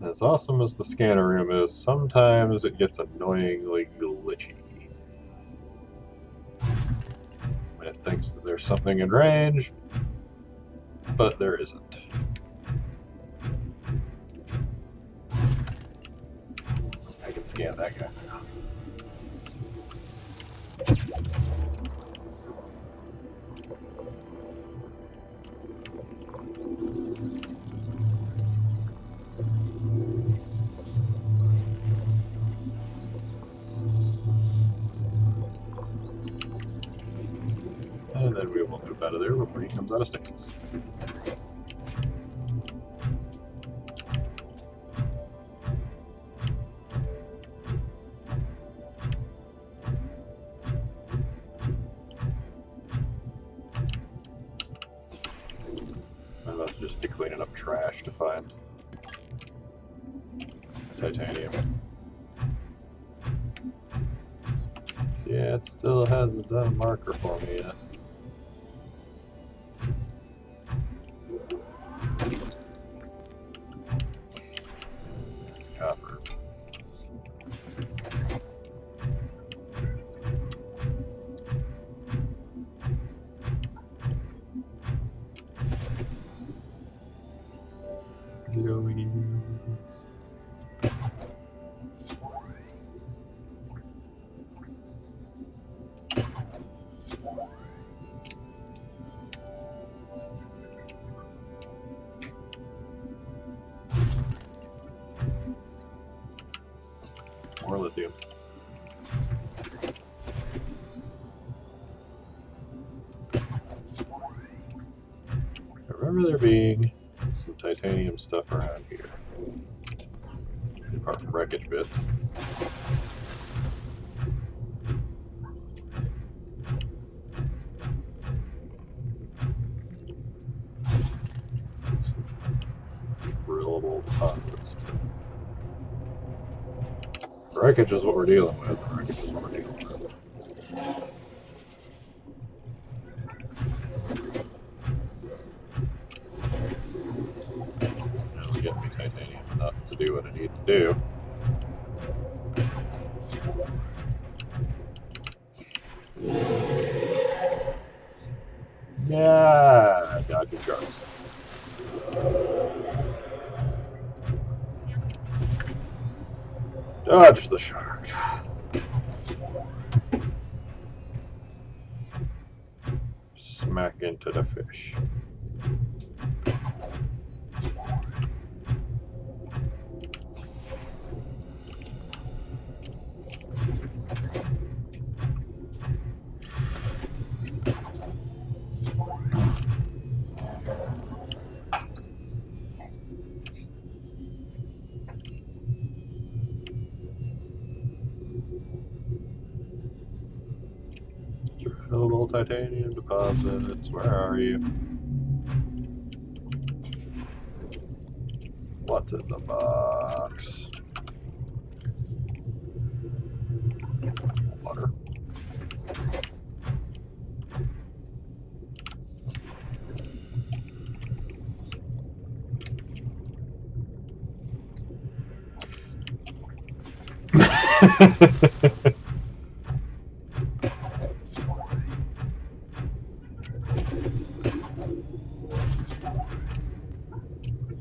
As awesome as the scanner room is, sometimes it gets annoyingly glitchy. When it thinks that there's something in range, but there isn't. I can scan that guy now. And then we will move out of there before he comes out of stasis. I'm about to just be cleaning up trash to find titanium. So yeah, it still hasn't done a marker for me yet. It's copper. Louise. remember there being some titanium stuff around here. Apart from wreckage bits. Drillable deposits. Wreckage is what we're dealing with. Wreckage is what we're dealing with. It'll get me titanium enough to do what I need to do. Yeah, dodge your sharks. Dodge the shark. Smack into the fish. Drillable titanium deposits. Where are you? What's in the box? Water.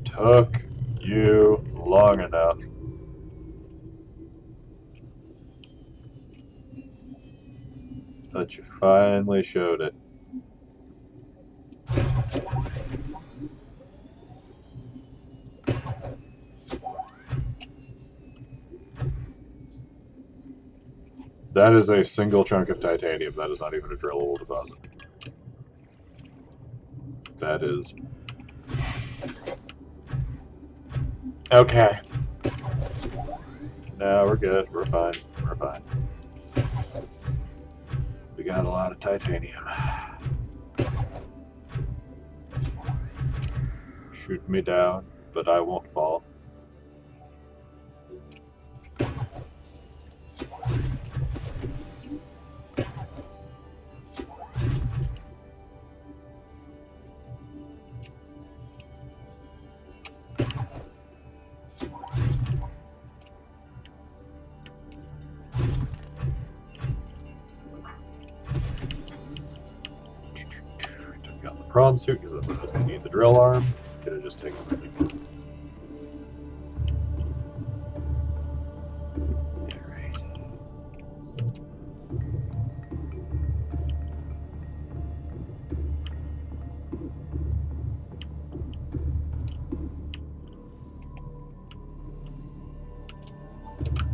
Took you long enough. But you finally showed it. That is a single chunk of titanium. That is not even a drillable deposit. That is... Okay. No, we're good. We're fine. We're fine. We got a lot of titanium. Shoot me down, but I won't fall. Took out the prawn suit because I was going to need the drill arm. Could have just taken the single. Alright.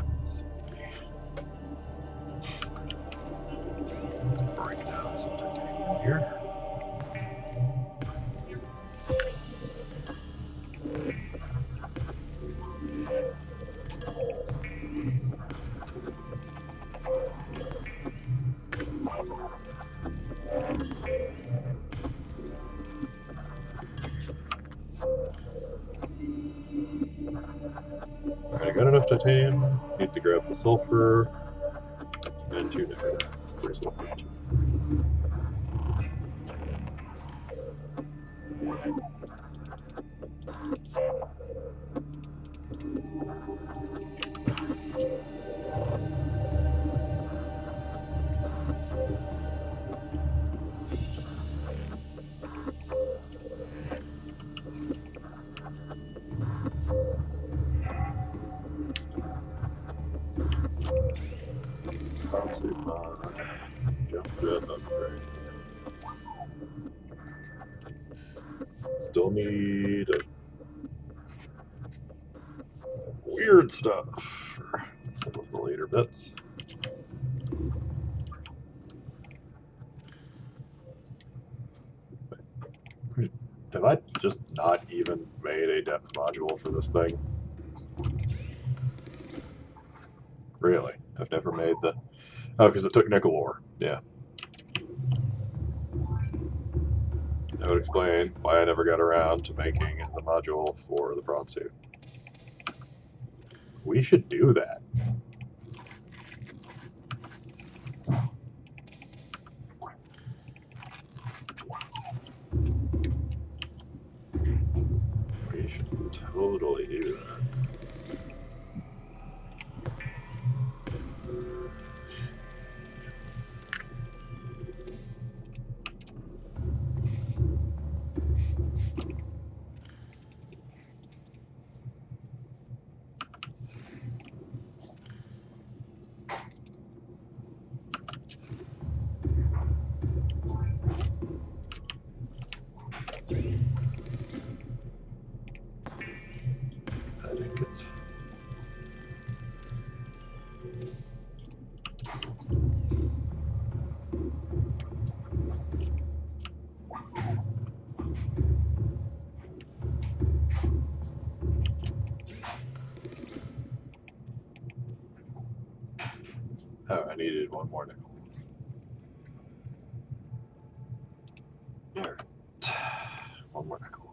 Let's see. Break down some titanium here. Alright, I got enough titanium. Need to grab the sulfur and 2 nickel. Where's one? Concert mod. Jump jet upgrade. Still need some weird stuff for some of the later bits. Have I just not even made a depth module for this thing? Really? I've never made the... Oh, because it took nickel ore. Yeah. That would explain why I never got around to making the module for the prawn suit. We should do that. We should totally do that. I think it's... Oh, I needed one more nickel. Alright. One more nickel.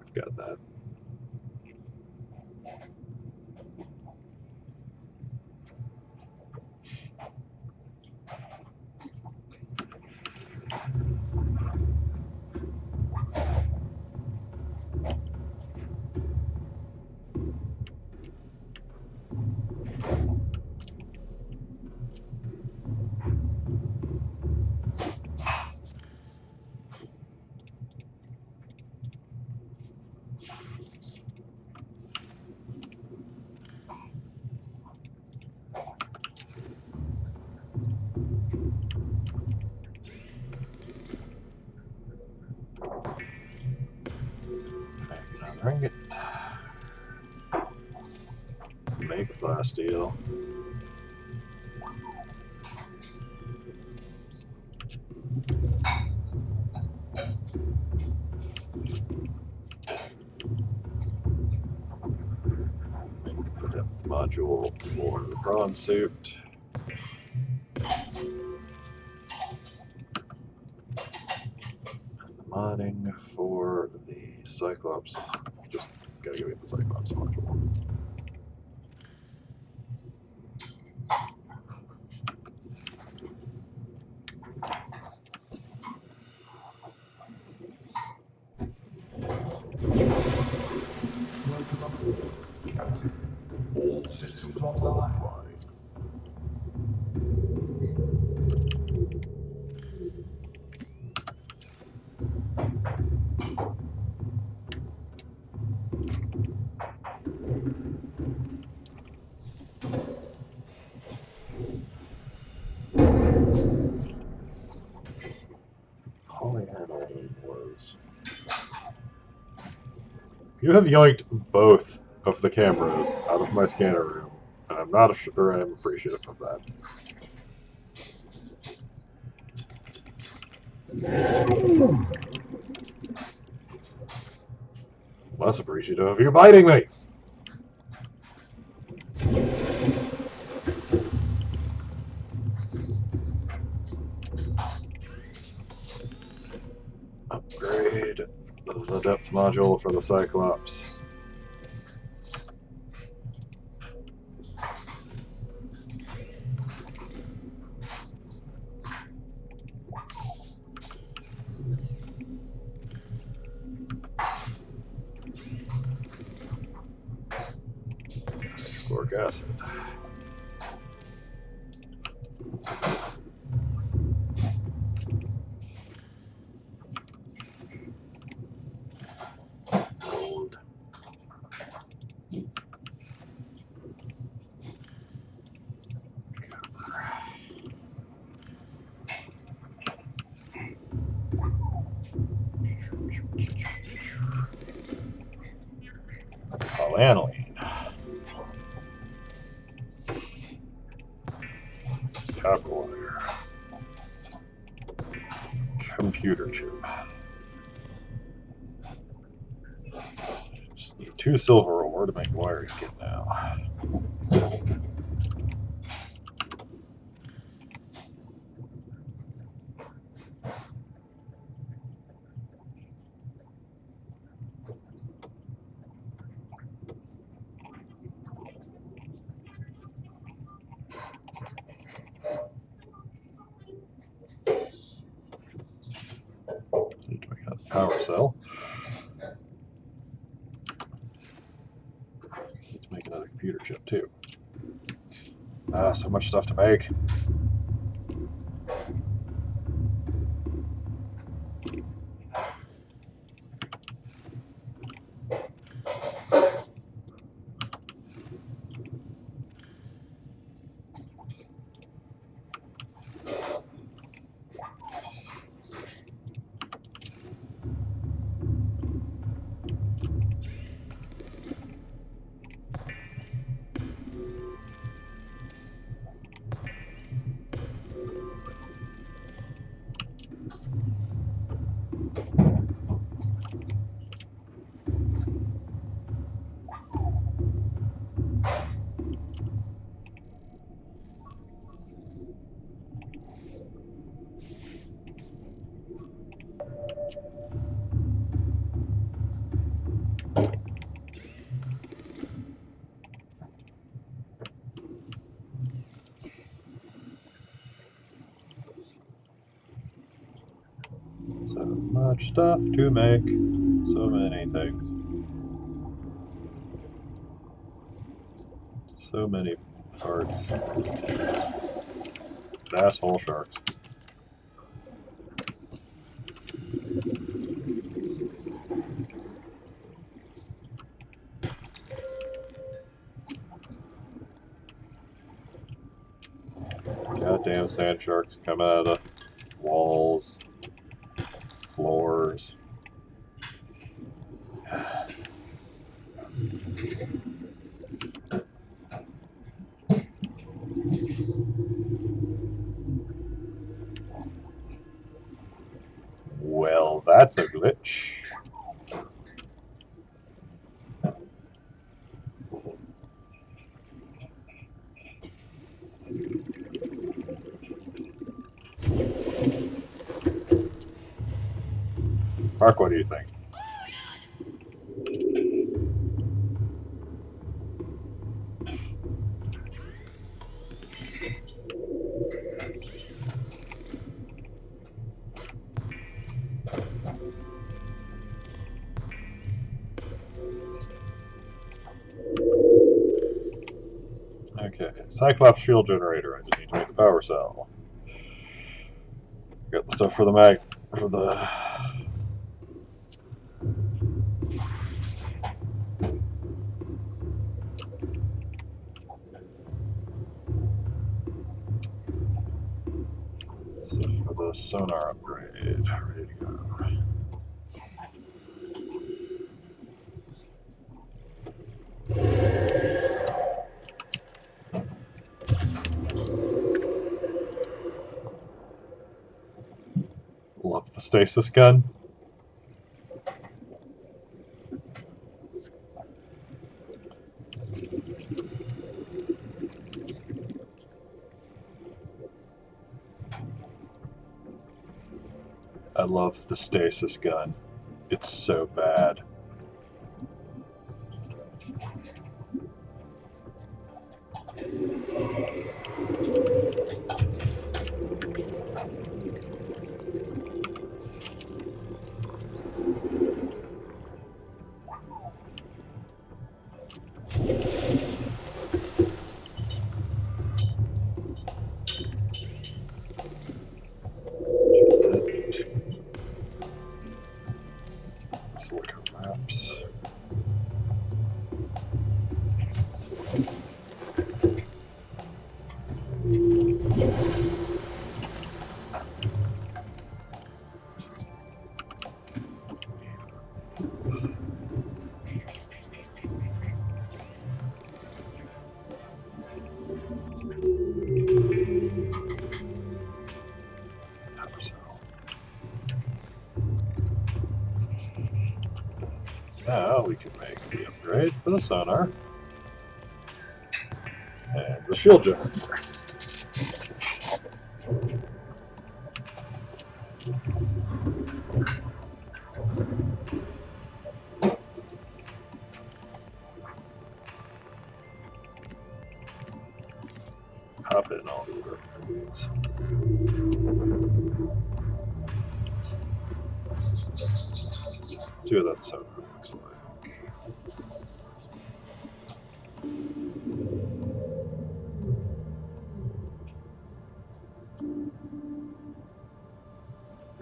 I've got that. Bring it. Make glass steel. Make the depth module for the prawn suit. And the modding for the Cyclops. Just gotta give me the Cyclops module. Captain, all systems online. Polyaniline was... You have yoinked both of the cameras out of my scanner room, and I'm not sure I am appreciative of that. Less appreciative of you biting me! Upgrade the depth module for the Cyclops. Hydrochloric acid. Gold. Polyaniline. Copper wire. Computer chip. 2 silver ore to make wiring kit now. Need to make another power cell. Need to make another computer chip too. Ah, so much stuff to make. So much stuff to make. So many things. So many parts. Asshole sharks. Goddamn sand sharks come out of the walls, floors. Well, that's a glitch. Mark, what do you think? Okay, Cyclops fuel generator. I just need to make a power cell. Got the stuff for the mag for the sonar upgrade. Ready to go. Love the stasis gun. I love the stasis gun. It's so bad. Let's look around. Now we can make the upgrade for the sonar and the shield generator. Hop in all these upgrades. See what that sonar looks like.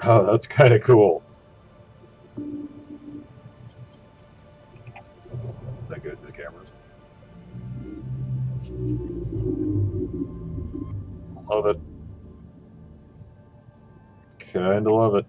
Oh, that's kind of cool. Is that good to the cameras? Love it. Kinda love it.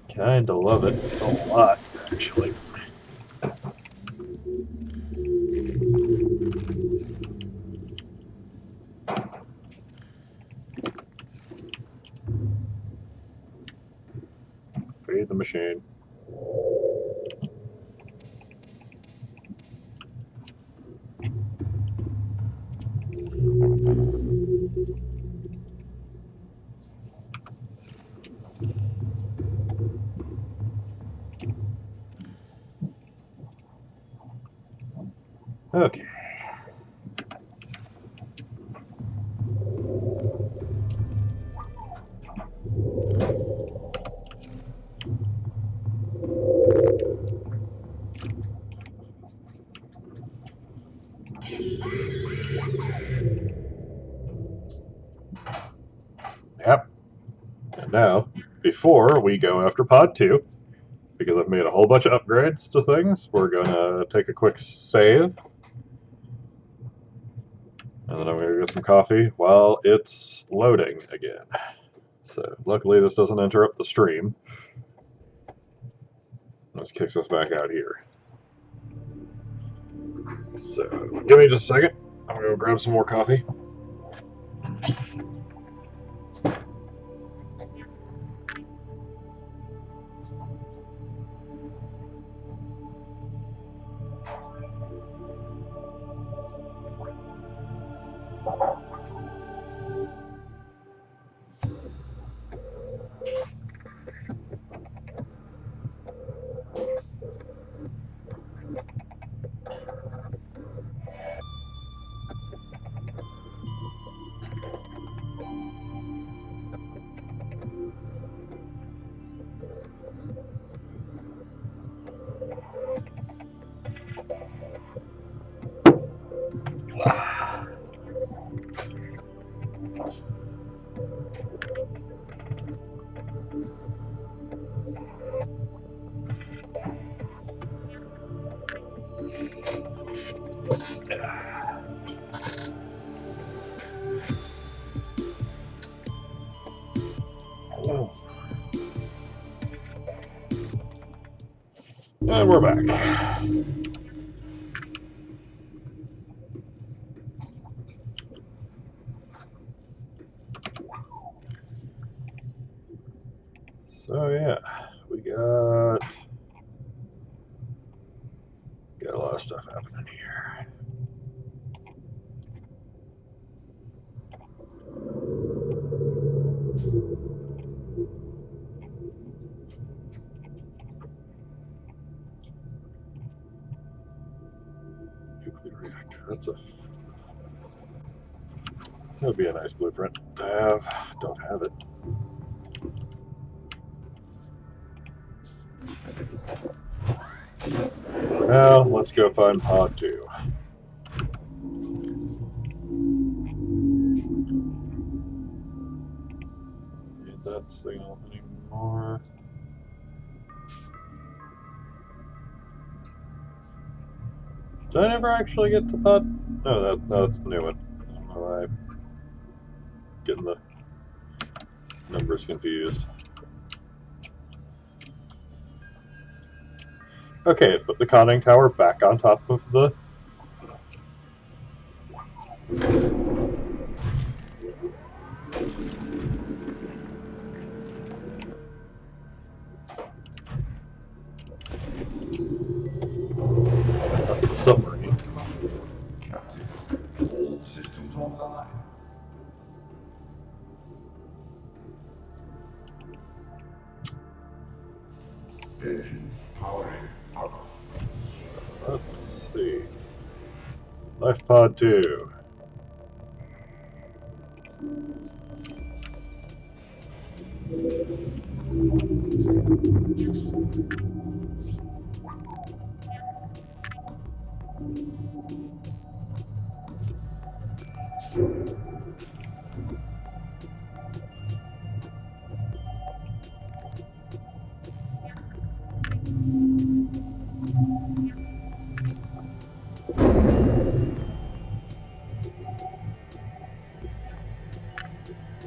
Kinda love it a lot, actually. Feed the machine. Okay. Yep. And now, before we go after Pod 2, because I've made a whole bunch of upgrades to things, we're going to take a quick save. And then I'm going to get some coffee while it's loading again. So, luckily this doesn't interrupt the stream. This kicks us back out here. So, give me just a second. I'm going to go grab some more coffee. And we're back. So yeah, we got a lot of stuff happening here. Nuclear reactor. That would be a nice blueprint to have. Don't have it. Now let's go find Pod 2. Need that signal anymore. Did I never actually get to Pod No, that's the new one. I don't know why I'm getting the numbers confused. Okay, put the conning tower back on top of the... submarine. Captain, all systems online. Engine powering up. Let's see. Life pod 2.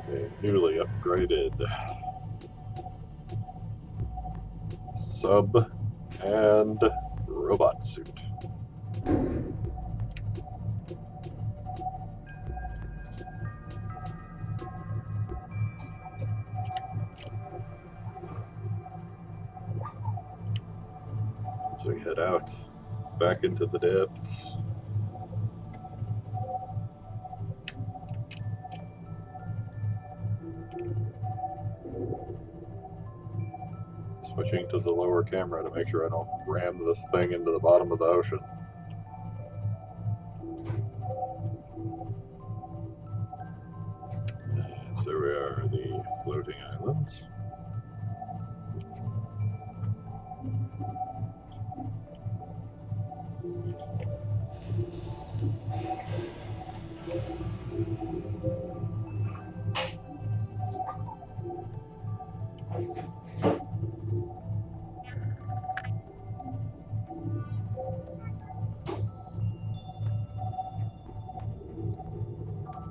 A newly upgraded sub and robot suit. So we head out back into the depths. Switching to the lower camera to make sure I don't ram this thing into the bottom of the ocean. So we are the floating islands.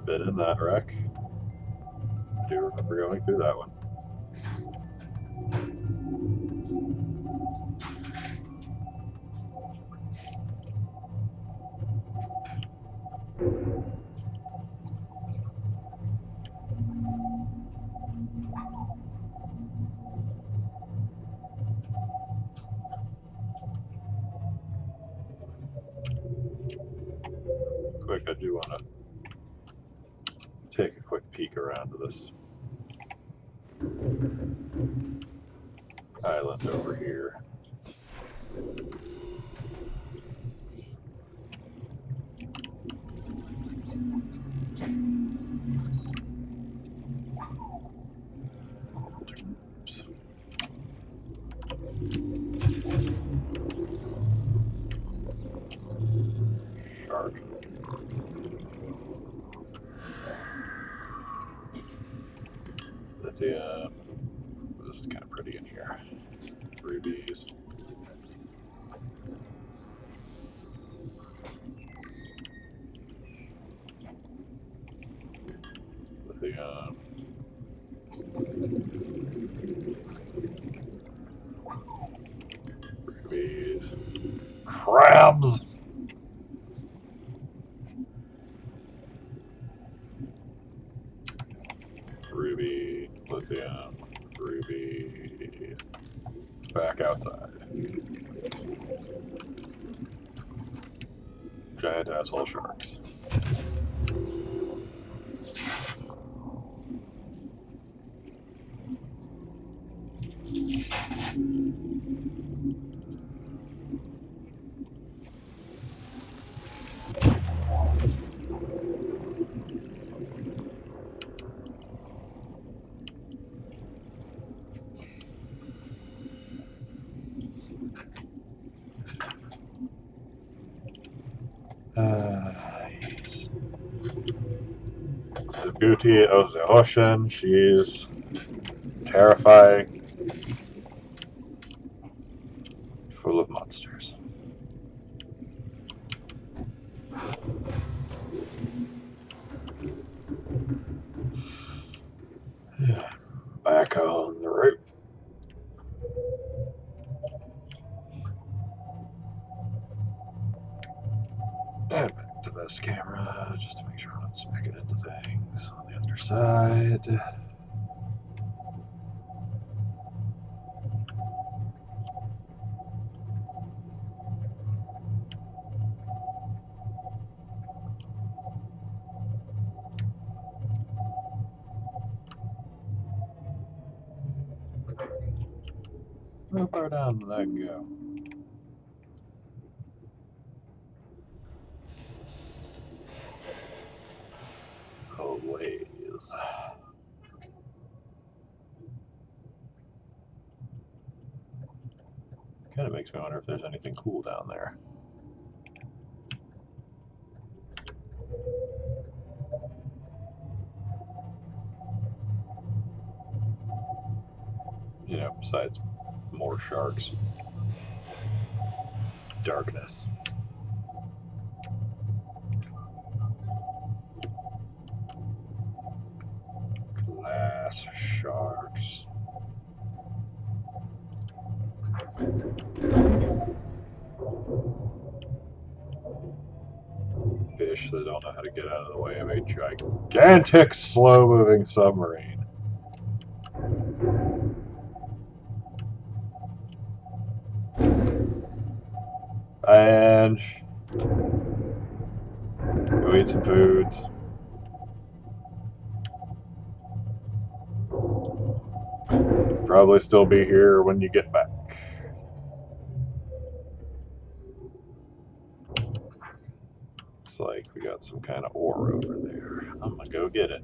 Been in that wreck. I do remember going through that one. Quick, I do want to take a quick peek around to this island over here. Oops. Shark. Lithium. This is kind of pretty in here. Rubies. Lithium. Rubies. Crabs! Ruby, lithium, ruby. Back outside. Giant asshole sharks. Yes. The beauty of the ocean, she's terrifying, full of monsters. And back to this camera, just to make sure I'm not smacking into things on the underside. How far down did that go? Oh, ways. Kind of makes me wonder if there's anything cool down there. You know, besides more sharks. Darkness. Glass sharks. Fish that don't know how to get out of the way of a gigantic, slow-moving submarine. And go eat some foods. Probably still be here when you get back. Looks like we got some kind of ore over there. I'm gonna go get it.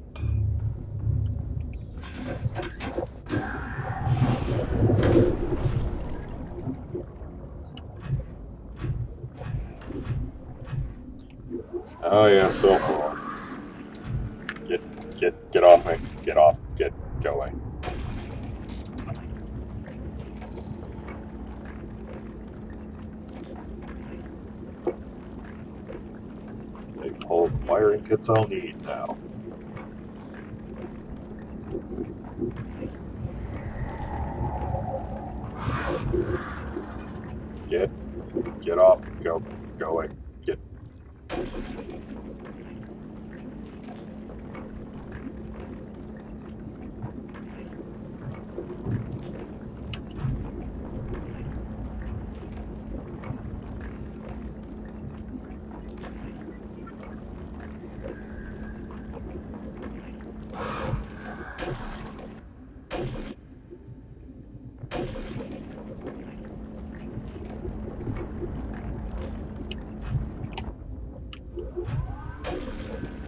Oh yeah, silk ore. Get off me. Get off. Go away. Big whole wiring kits I'll need now. Get off. Go away. Get.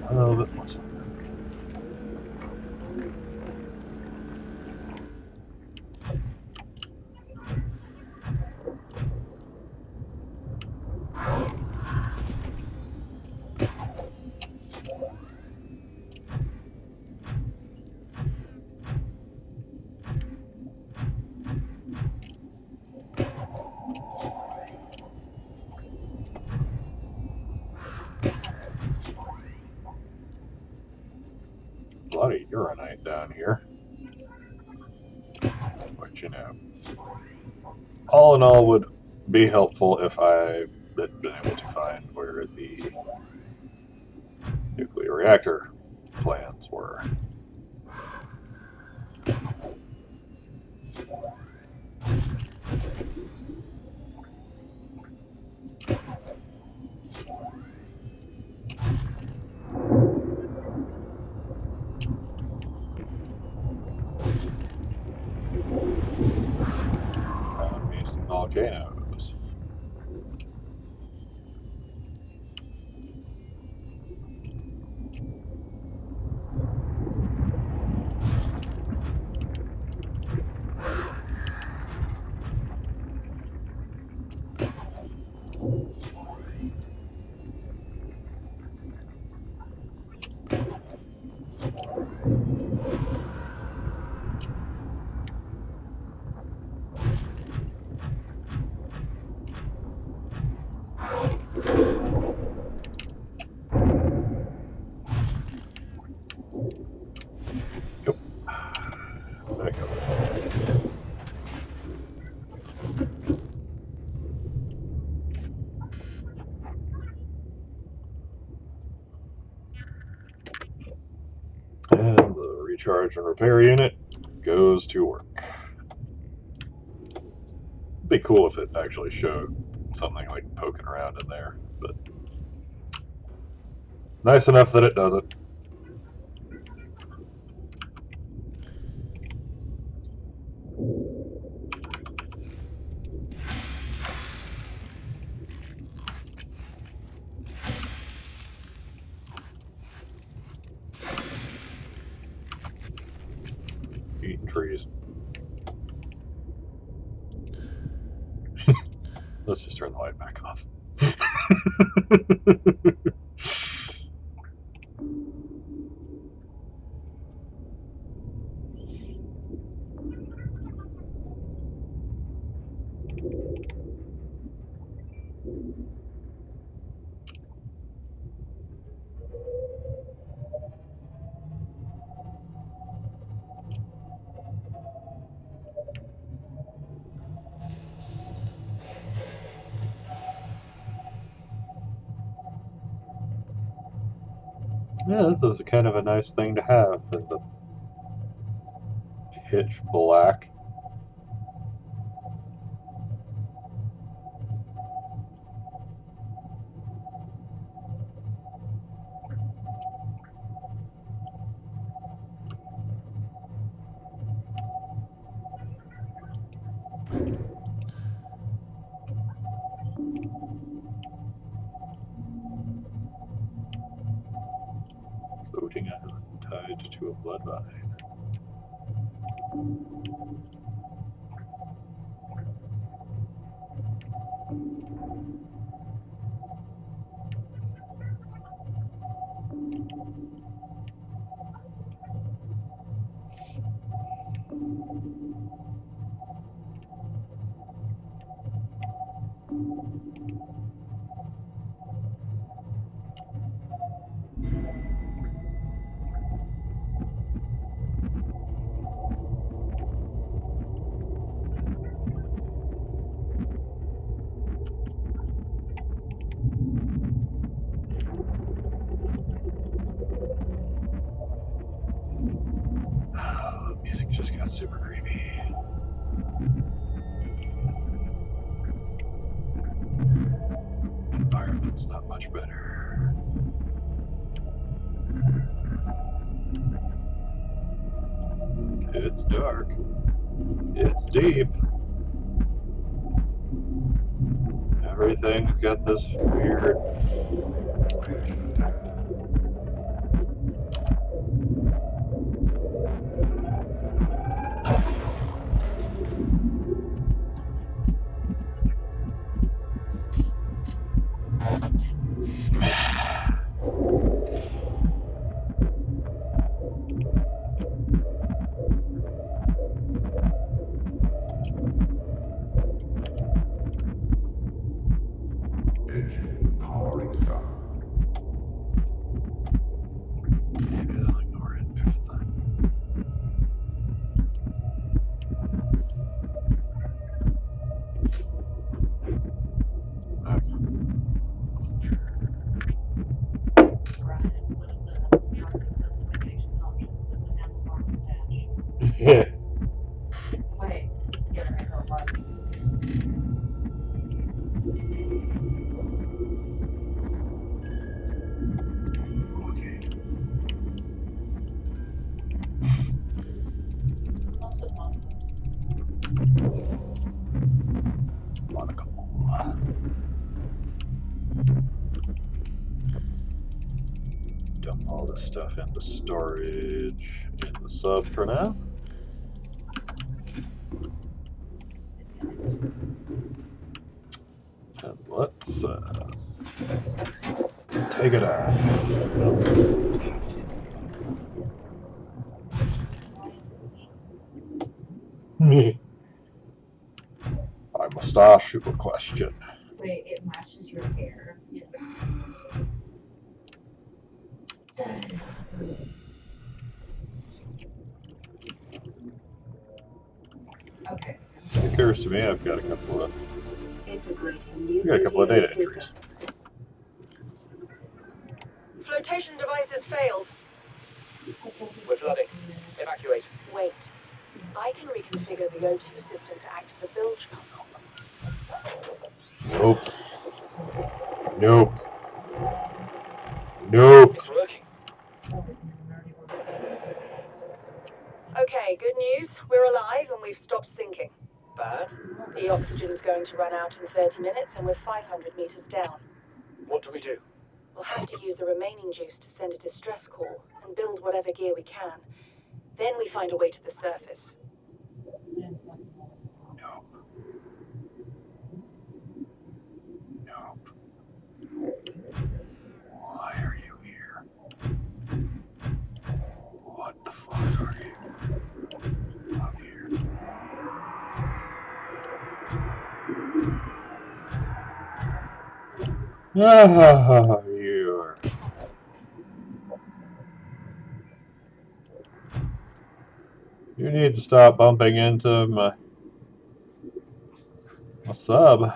A little bit more. A lot of uranite down here. But you know, all in all, would be helpful if I had been able to find where the nuclear reactor plans were. Found me some volcanoes. Charge and repair unit goes to work. It'd be cool if it actually showed something like poking around in there, but nice enough that it doesn't. Eating trees. Let's just turn the light back off. Yeah, this is kind of a nice thing to have in the pitch black. Floating island tied to a bloodline. Music just got super creepy. Environment's not much better. It's dark. It's deep. Everything's got this weird. Engine powering down. Maybe they'll ignore it if the. Brian, one of the housing customization options is a handlebar mustache. Yeah. Wait, get a handlebar. Okay. Also, monocles. Monocle. Dump all this stuff into storage in the sub for now. And let's take it out. I must ask you a question. Wait, it matches your hair. Yes. That is awesome. Okay. It occurs to me I've got a couple of Integrating new data entries. Flotation devices failed. We're flooding. Evacuate. Wait. I can reconfigure the O2 system to act as a bilge pump. Nope. Nope. Nope. It's working. Okay, good news. We're alive and we've stopped sinking. Bad? The oxygen's going to run out in 30 minutes and we're 500 meters down. What do we do? We'll have to use the remaining juice to send a distress call and build whatever gear we can. Then we find a way to the surface. Nope. Nope. Why are you here? What the fuck are you? Up here. Ah, you're. You need to stop bumping into my sub.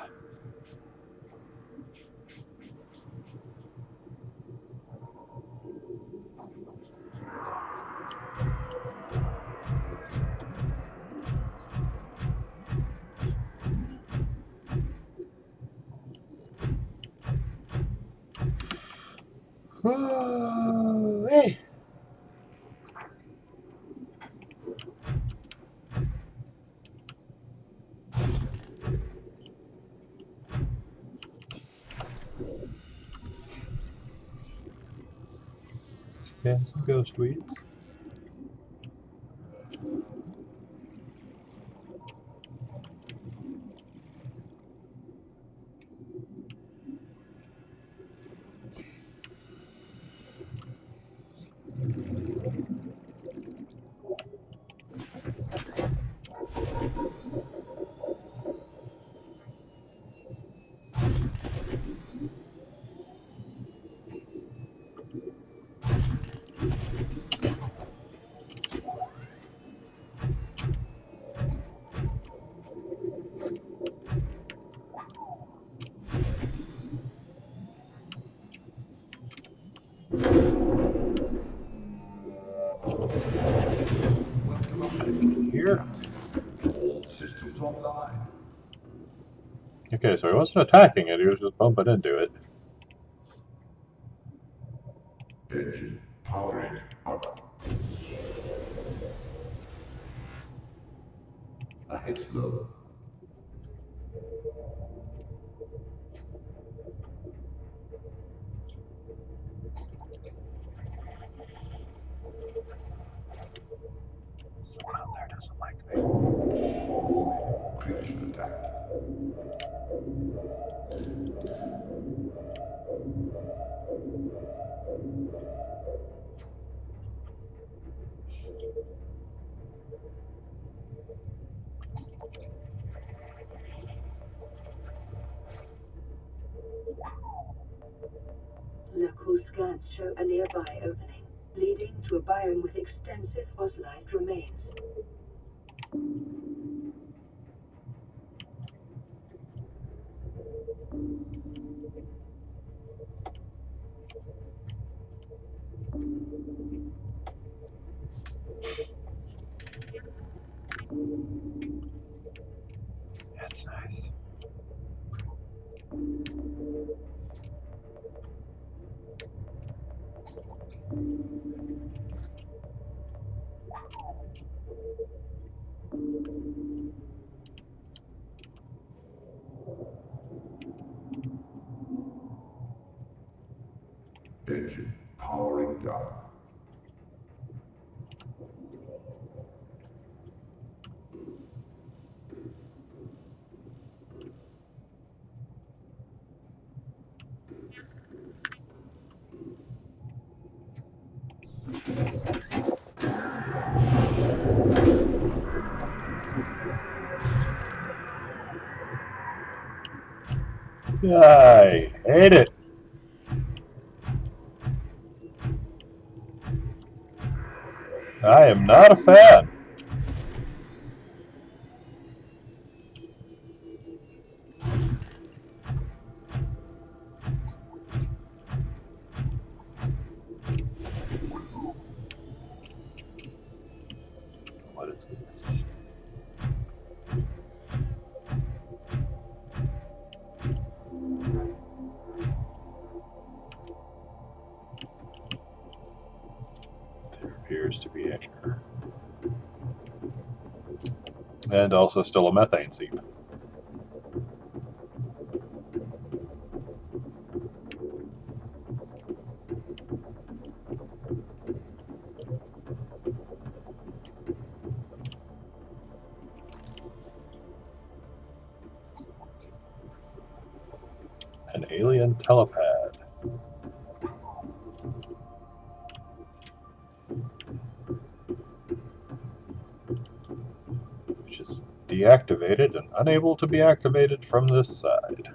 Hey. Scan some ghost tweets. Here. All systems online. Okay, so he wasn't attacking it, he was just bumping into it. Engine powering up. Ahead slow. Someone out there doesn't like me. Warning, creature attack. Local scans show a nearby opening, leading to a biome with extensive fossilized remains. That's nice. Engine powering down. I hate it. I am not a fan. appears to be air. And also still a methane seep. An alien telepad. Which is deactivated and unable to be activated from this side.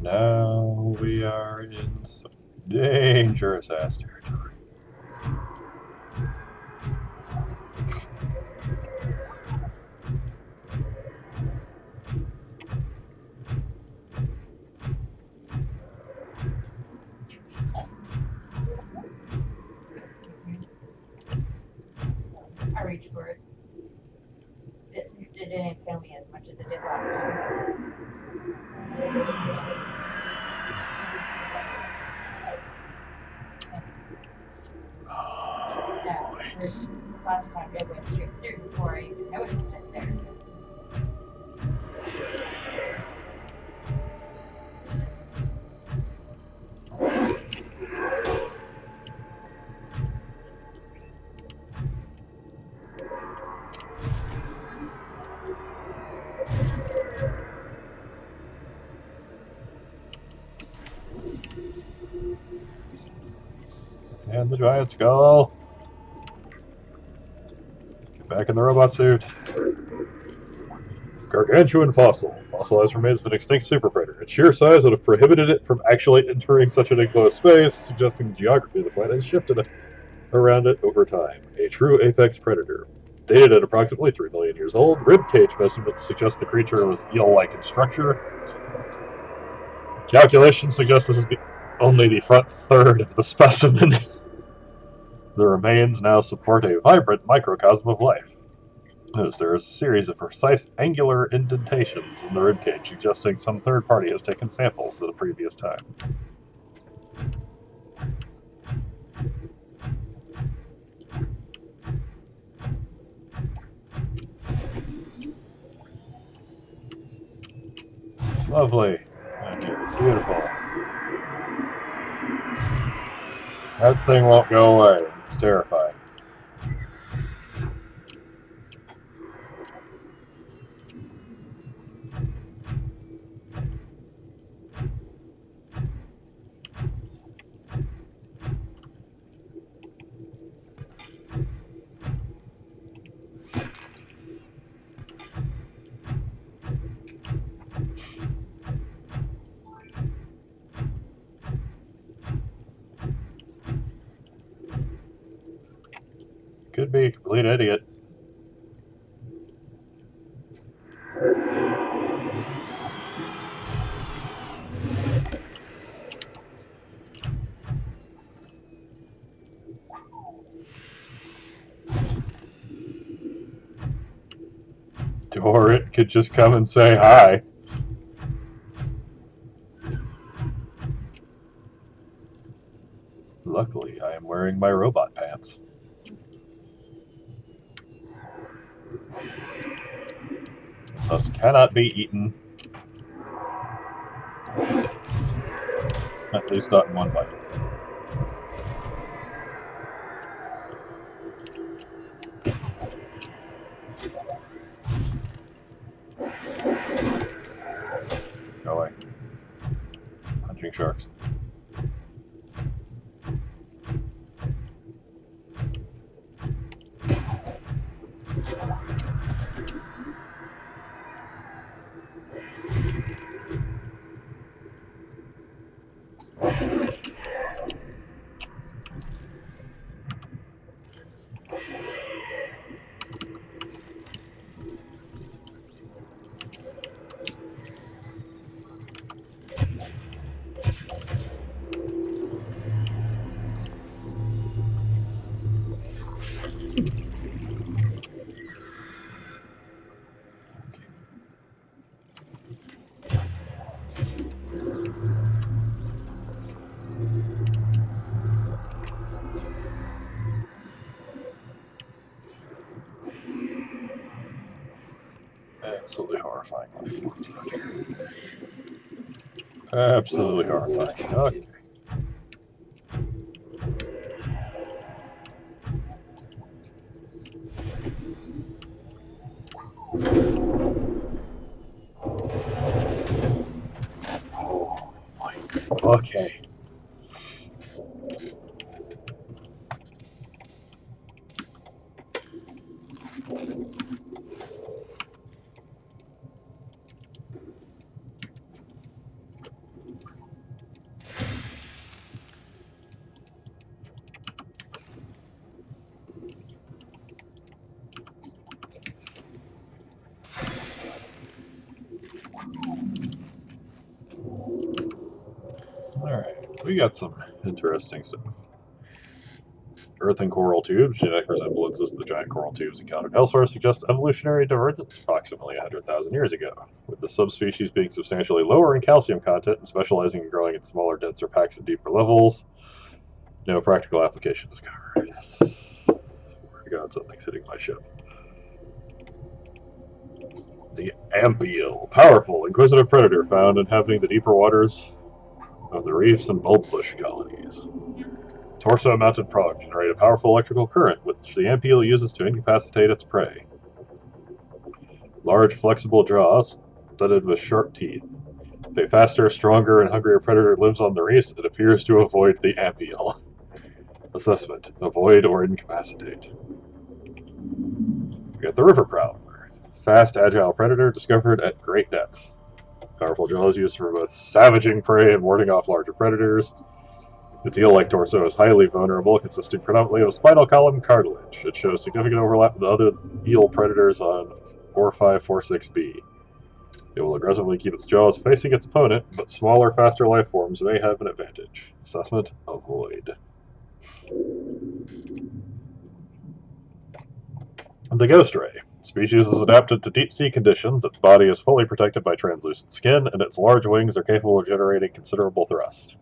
Now we are in some dangerous ass territory. I reached for it. At least it didn't kill me as much as it did last time. Last time it went straight through before I even noticed it there. And the giant skull. Get back in the robot suit. Gargantuan fossil. Fossilized remains of an extinct super predator. Its sheer size would have prohibited it from actually entering such an enclosed space, suggesting the geography of the planet has shifted around it over time. A true apex predator. Dated at approximately 3 million years old, ribcage measurements suggest the creature was eel-like in structure. Calculations suggest this is only the front third of the specimen. The remains now support a vibrant microcosm of life. There is a series of precise angular indentations in the ribcage, suggesting some third party has taken samples at a previous time. Lovely. It's beautiful. That thing won't go away. It's terrifying. Could be a complete idiot. Or it could just come and say hi. Luckily, I am wearing my robot pants. Thus cannot be eaten. At least not in one bite. sharks. Absolutely horrifying life forms out here. Absolutely horrifying. Okay. Oh my. Okay. Alright, we got some interesting stuff. Earth and coral tubes. Genetic resemblances to the giant coral tubes encountered elsewhere suggest evolutionary divergence approximately 100,000 years ago, with the subspecies being substantially lower in calcium content and specializing in growing in smaller, denser packs at deeper levels. No practical application discovered. Swear to God, something's hitting my ship. The ampiel, powerful, inquisitive predator found inhabiting the deeper waters of the reefs and bulbbush colonies. Torso-mounted prong generate a powerful electrical current, which the ampiel uses to incapacitate its prey. Large, flexible jaws, studded with sharp teeth. If a faster, stronger, and hungrier predator lives on the reefs, it appears to avoid the ampiel. Assessment: avoid or incapacitate. We got the river prowler, fast, agile predator discovered at great depth. Powerful jaws used for both savaging prey and warding off larger predators. Its eel-like torso is highly vulnerable, consisting predominantly of spinal column cartilage. It shows significant overlap with other eel predators on 4546b. It will aggressively keep its jaws facing its opponent, but smaller, faster life forms may have an advantage. Assessment: avoid. The ghost ray. Species is adapted to deep-sea conditions. Its body is fully protected by translucent skin, and its large wings are capable of generating considerable thrust.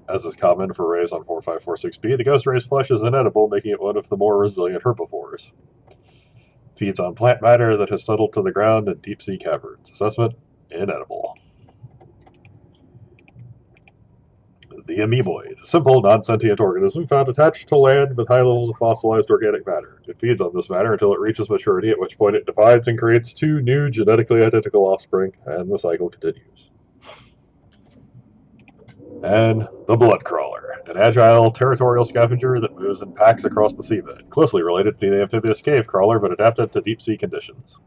As is common for rays on 4546b, the ghost ray's flesh is inedible, making it one of the more resilient herbivores. Feeds on plant matter that has settled to the ground in deep-sea caverns. Assessment: inedible. The amoeboid, simple, non-sentient organism found attached to land with high levels of fossilized organic matter. It feeds on this matter until it reaches maturity, at which point it divides and creates two new genetically identical offspring, and the cycle continues. And the blood crawler, an agile, territorial scavenger that moves in packs across the seabed, closely related to the amphibious cave crawler but adapted to deep-sea conditions.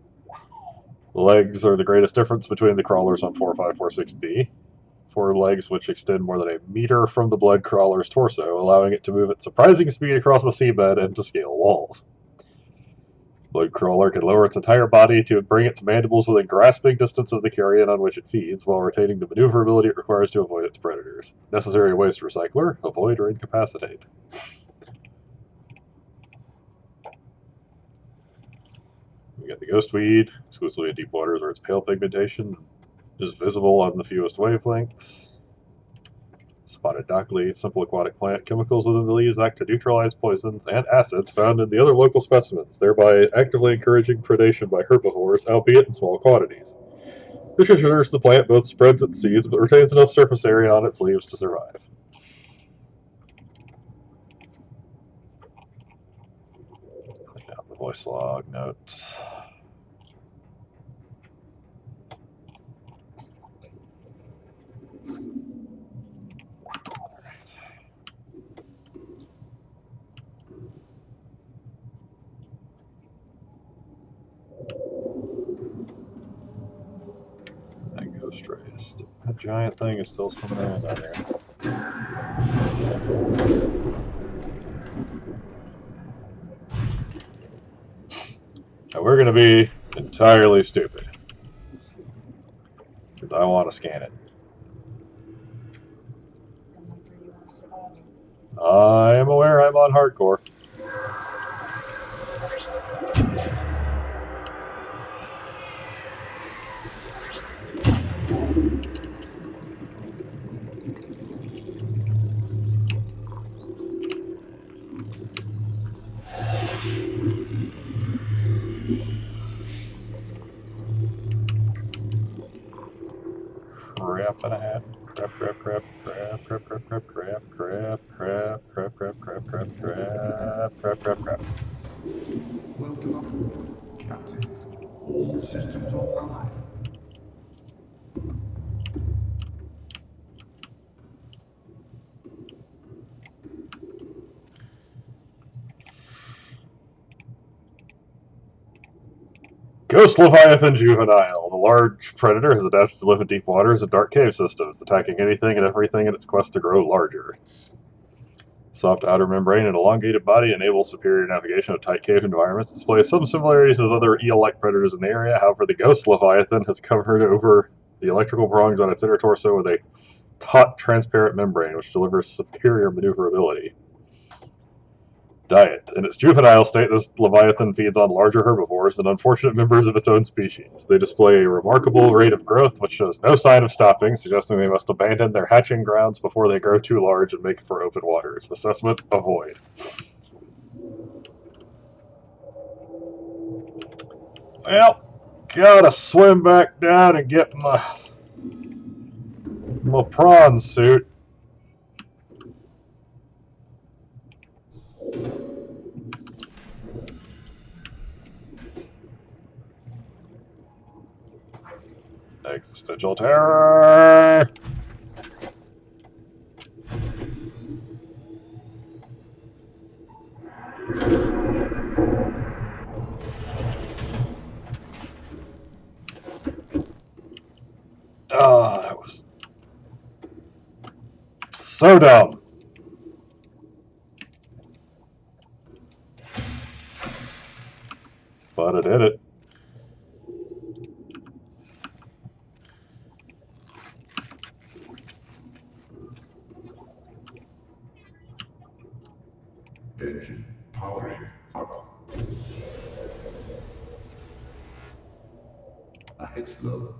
The legs are the greatest difference between the crawlers on 4546b. 4 legs which extend more than a meter from the blood crawler's torso, allowing it to move at surprising speed across the seabed and to scale walls. Blood crawler can lower its entire body to bring its mandibles within grasping distance of the carrion on which it feeds, while retaining the maneuverability it requires to avoid its predators. Necessary waste recycler: avoid or incapacitate. We got the ghostweed, exclusively in deep waters where its pale pigmentation is visible on the fewest wavelengths. Spotted dockleaf, simple aquatic plant. Chemicals within the leaves act to neutralize poisons and acids found in the other local specimens, thereby actively encouraging predation by herbivores, albeit in small quantities. This ensures the plant both spreads its seeds but retains enough surface area on its leaves to survive. Clean out the voice log notes. traced. That giant thing is still swimming around down there. Now we're going to be entirely stupid. Because I want to scan it. I'm like, where you want to survive. I am aware I'm on hardcore. Crap and a hat. Crap, crap, crap, crap, crap, crap, crap, crap, crap, crap, crap, crap, crap, crap, crap, crap, crap, crap. Welcome aboard, Captain. All systems online. Ghost Leviathan Juvenile. The large predator has adapted to live in deep waters and dark cave systems, attacking anything and everything in its quest to grow larger. Soft outer membrane and elongated body enable superior navigation of tight cave environments, displays some similarities with other eel-like predators in the area. However, the Ghost Leviathan has covered over the electrical prongs on its inner torso with a taut, transparent membrane, which delivers superior maneuverability. Diet. In its juvenile state, this leviathan feeds on larger herbivores and unfortunate members of its own species. They display a remarkable rate of growth, which shows no sign of stopping, suggesting they must abandon their hatching grounds before they grow too large and make for open waters. Assessment: avoid. Well, gotta swim back down and get my prawn suit. Existential terror! Oh, that was so dumb. But I did it. Engine powering up. Ahead slow.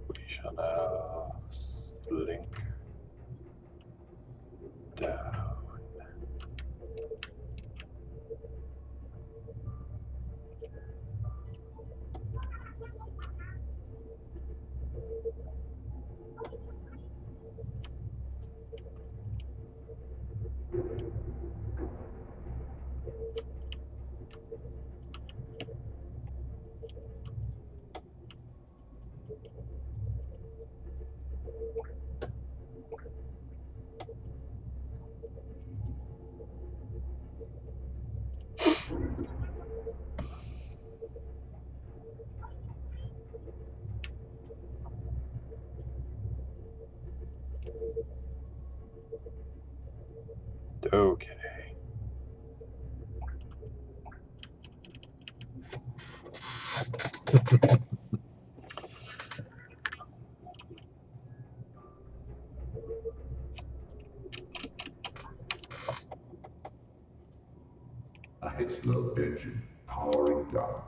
We shall now slink down. A Hitzler engine powering down.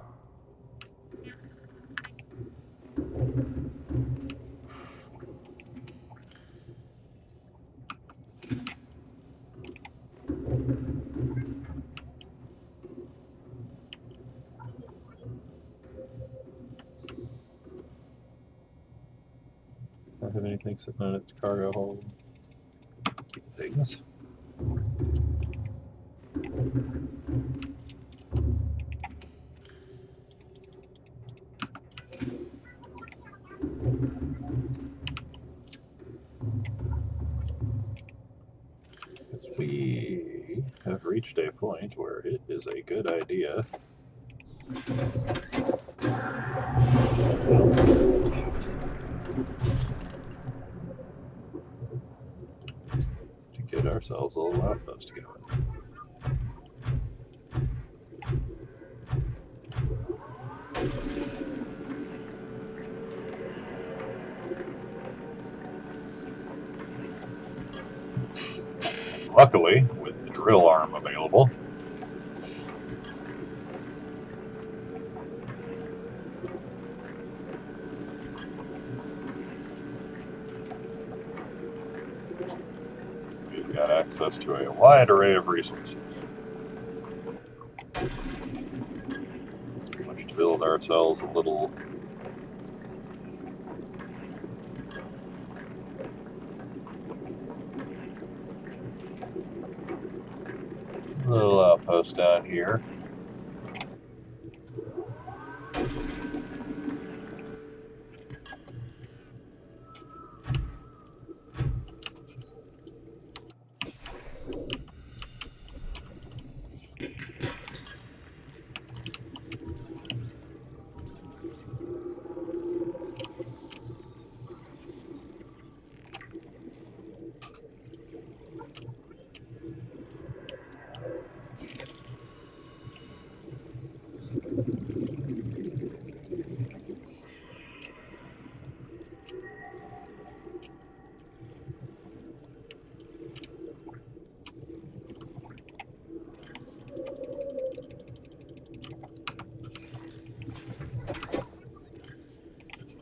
Don't have anything sitting in its cargo hold. Things. Because we have reached a point where it is a good idea to get ourselves a little outpost going. Luckily, with the drill arm available, we've got access to a wide array of resources. Much to build ourselves a little outpost down here.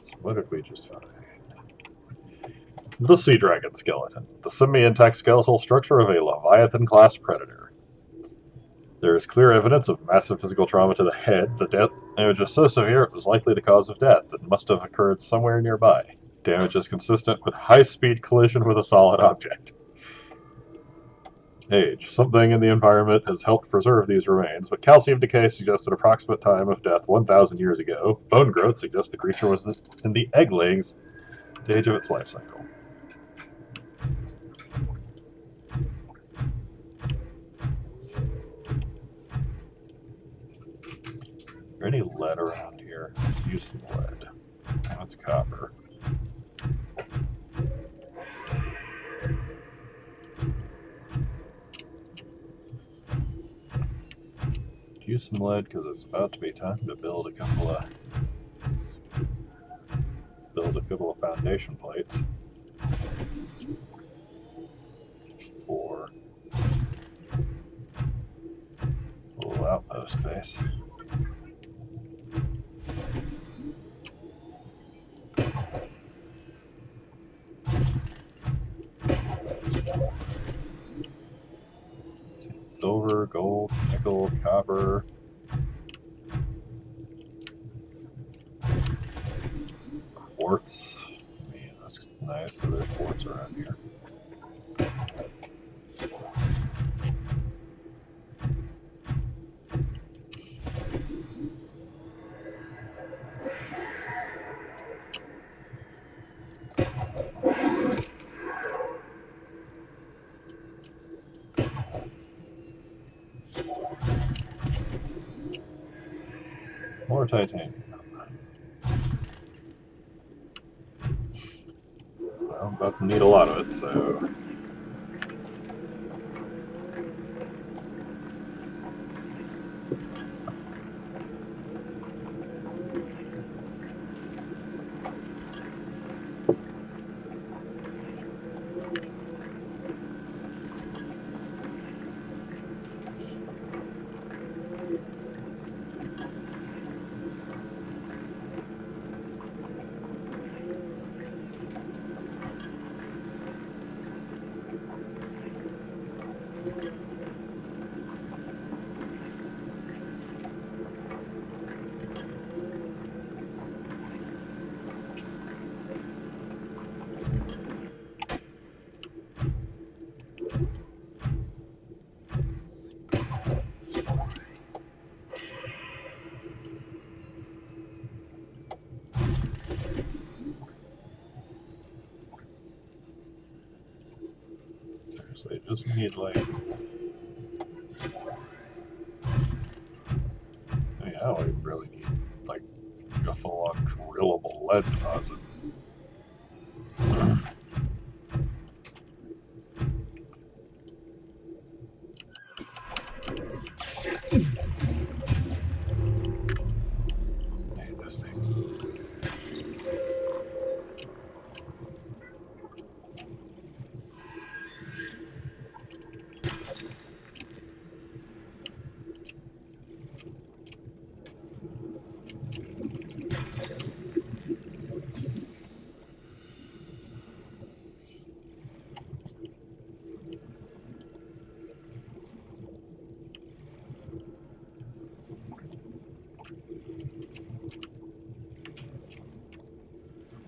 So what did we just find? The sea dragon skeleton, the semi-intact skeletal structure of a Leviathan-class predator. There is clear evidence of massive physical trauma to the head. The damage is so severe it was likely the cause of death and must have occurred somewhere nearby. Damage is consistent with high-speed collision with a solid object. Age. Something in the environment has helped preserve these remains, but calcium decay suggests an approximate time of death 1,000 years ago. Bone growth suggests the creature was in the egg-laying stage of its life cycle. Is there any lead around here? Use some lead. That's copper. Use some lead because it's about to be time to build a couple of foundation plates for a little outpost base. Silver, gold, nickel, copper. Quartz. Man, that's nice. So there's quartz around here. More titanium. Well, I'm about to need a lot of it, so. just need like... I mean, I don't even really need like a full-on drillable lead deposit. I hate those things.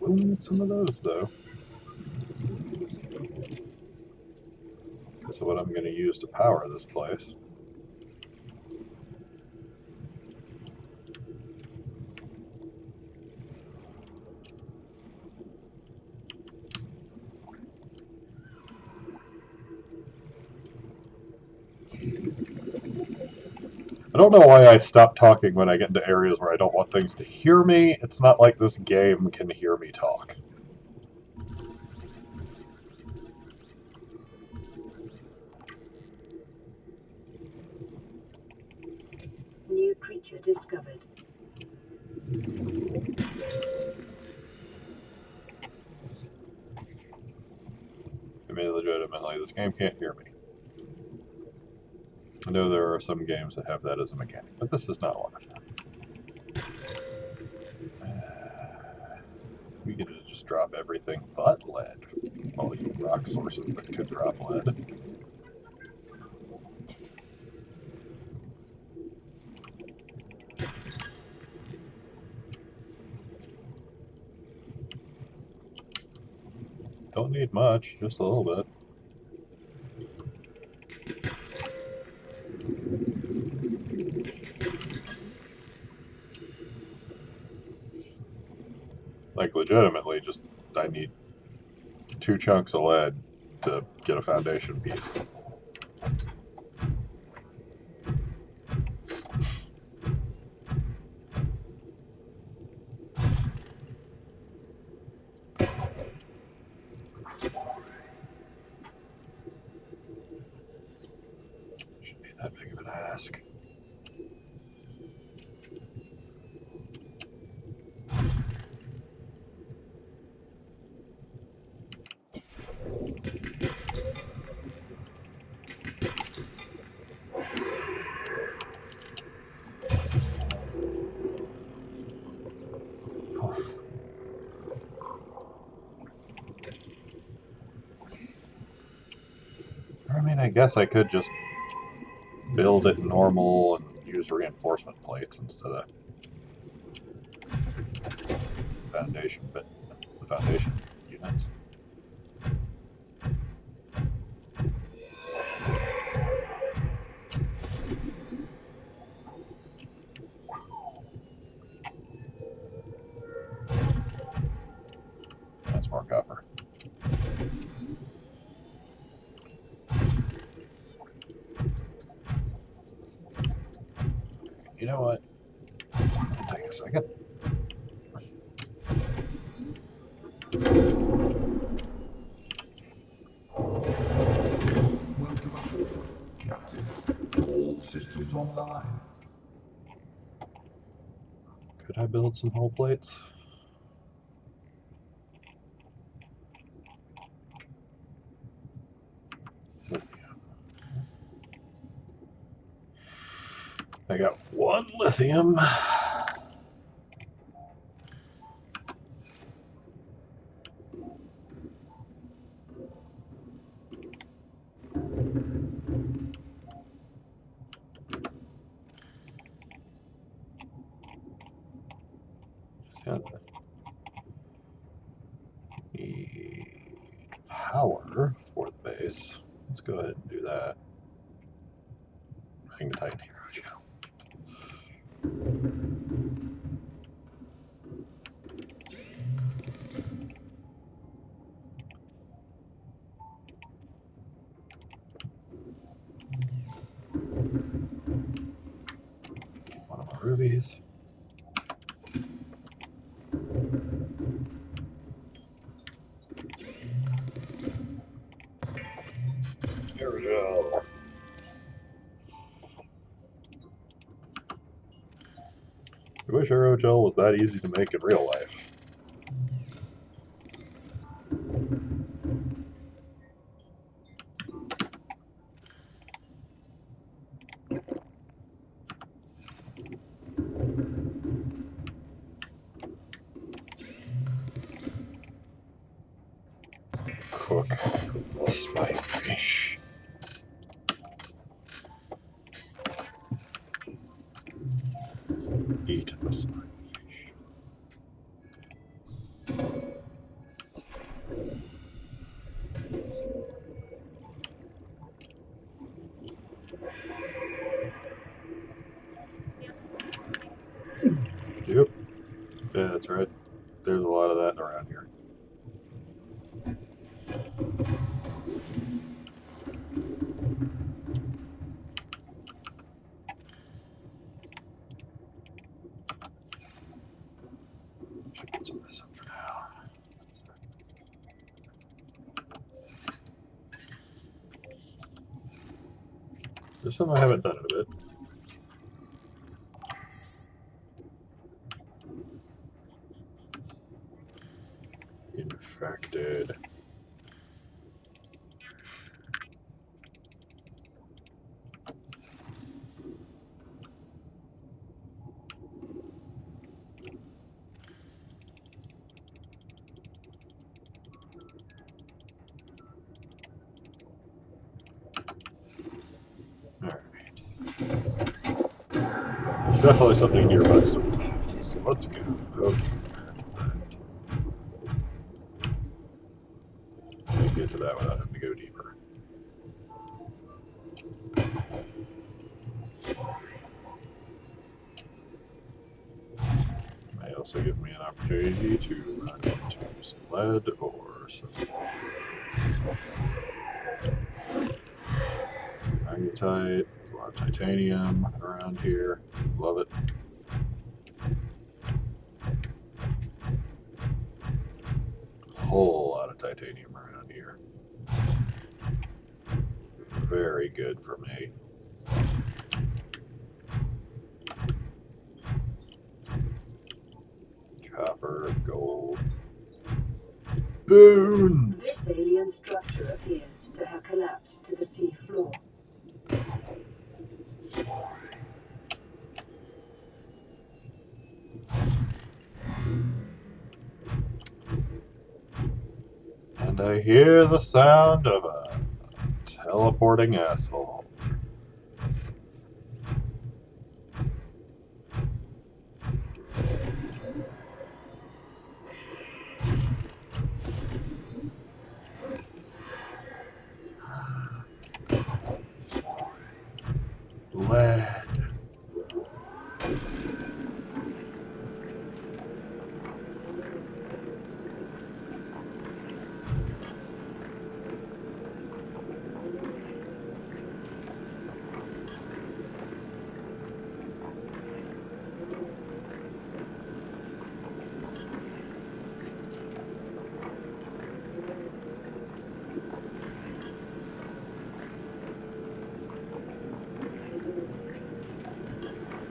We'll need some of those though. Because of what I'm going to use to power this place. I don't know why I stop talking when I get into areas where I don't want things to hear me. It's not like this game can hear me talk. New creature discovered. I mean, legitimately, this game can't hear me. I know there are some games that have that as a mechanic, but this is not one of them. We get to just drop everything but lead. All you rock sources that could drop lead. Don't need much, just a little bit. Like, legitimately, just, I need 2 chunks of lead to get a foundation piece. Shouldn't be that big of an ask. I mean, I guess I could just build it normal and use reinforcement plates instead of the foundation units. That's more copper. You know what? It'll take a second. Welcome aboard, Captain. All systems online. Could I build some hull plates? I got 1 lithium. Got the power for the base. Let's go ahead and do that. Hang tight here, would you? aerogel. I wish aerogel was that easy to make in real life. Cook the spike fish. Eat the spike fish. Yep. Yeah, that's right. There's a lot of that around here. Should put some of this up for now. There's something I haven't done in a bit. Infected. Alright. There's definitely something nearby still. So let's go. Okay. Can't get to that without having to go deeper. May also give me an opportunity to run into some lead or some magnetite. A lot of titanium around here. Love it. A whole lot of titanium around here. Very good for me. Copper, gold, boons! This alien structure appears to have collapsed to the sea floor. And I hear the sound of a teleporting asshole. Lead.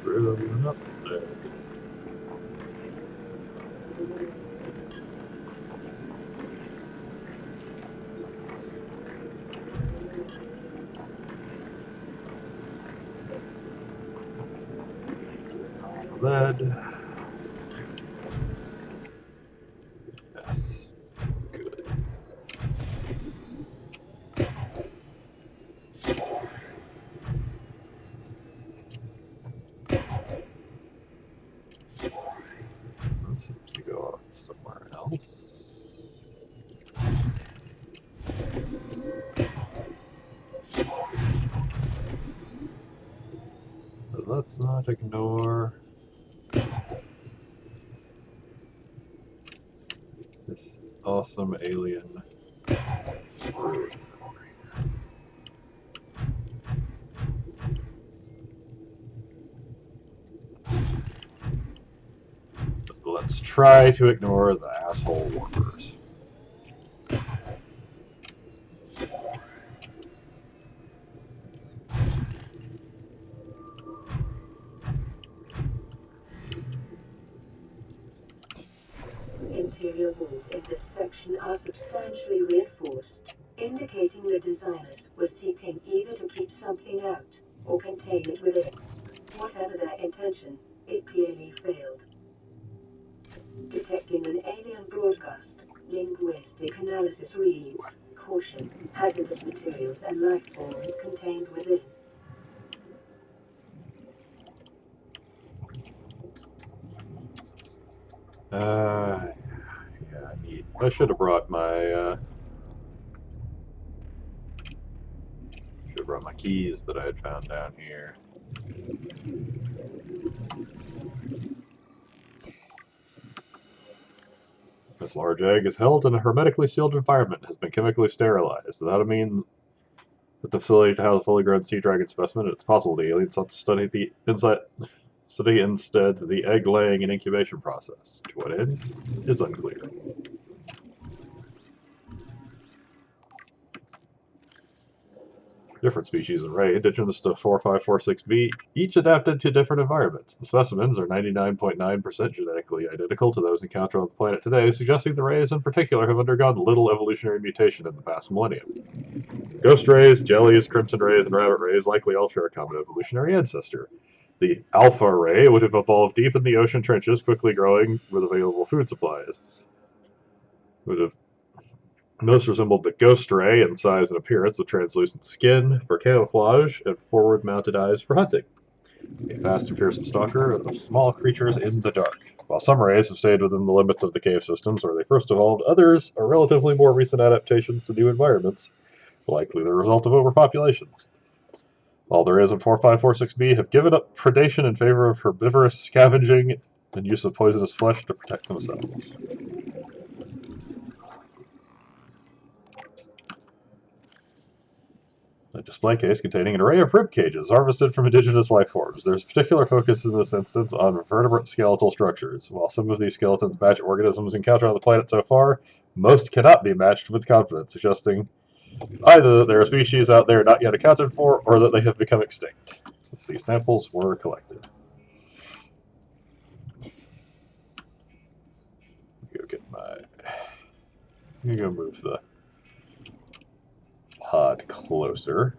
Thrown up there. Lead. Yes. Good. That seems to go off somewhere else. But let's not ignore this awesome alien ruin. Let's try to ignore the asshole warpers. Interior walls in this section are substantially reinforced, indicating the designers were seeking either to keep something out or contain it within. Whatever their intention, it clearly failed. Detecting an alien broadcast, linguistic analysis reads, "Caution, hazardous materials and life forms contained within." Yeah, I should have brought my keys that I had found down here. This large egg is held in a hermetically sealed environment and has been chemically sterilized. That means that the facility to house a fully grown sea dragon specimen, it's possible the aliens sought to study instead the egg laying and incubation process. To what end is unclear. Different species and array, indigenous to 4546b, each adapted to different environments. The specimens are 99.9% genetically identical to those encountered on the planet today, suggesting the rays in particular have undergone little evolutionary mutation in the past millennium. Ghost rays, jellies, crimson rays, and rabbit rays likely all share a common evolutionary ancestor. The alpha ray would have evolved deep in the ocean trenches, quickly growing with available food supplies. Would have most resembled the ghost ray in size and appearance, with translucent skin for camouflage and forward-mounted eyes for hunting. A fast and fearsome stalker of small creatures in the dark. While some rays have stayed within the limits of the cave systems where they first evolved, others are relatively more recent adaptations to new environments, likely the result of overpopulations. All the rays in 4546b have given up predation in favor of herbivorous scavenging and use of poisonous flesh to protect themselves. A display case containing an array of rib cages harvested from indigenous life forms. There's particular focus in this instance on vertebrate skeletal structures. While some of these skeletons match organisms encountered on the planet so far, most cannot be matched with confidence, suggesting either that there are species out there not yet accounted for, or that they have become extinct, since these samples were collected. I'm gonna move the pod closer,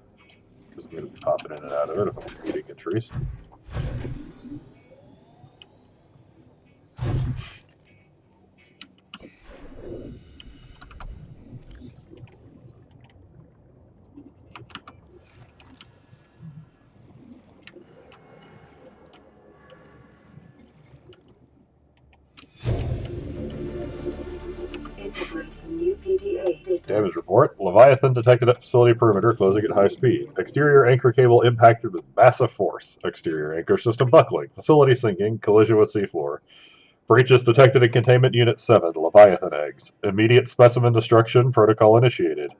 because I'm going to be popping in and out of it if I'm reading entries. Integrating new PDA data. Damage report. Leviathan detected at facility perimeter, closing at high speed. Exterior anchor cable impacted with massive force. Exterior anchor system buckling. Facility sinking. Collision with seafloor. Breaches detected in Containment Unit 7. Leviathan eggs. Immediate specimen destruction. Protocol initiated.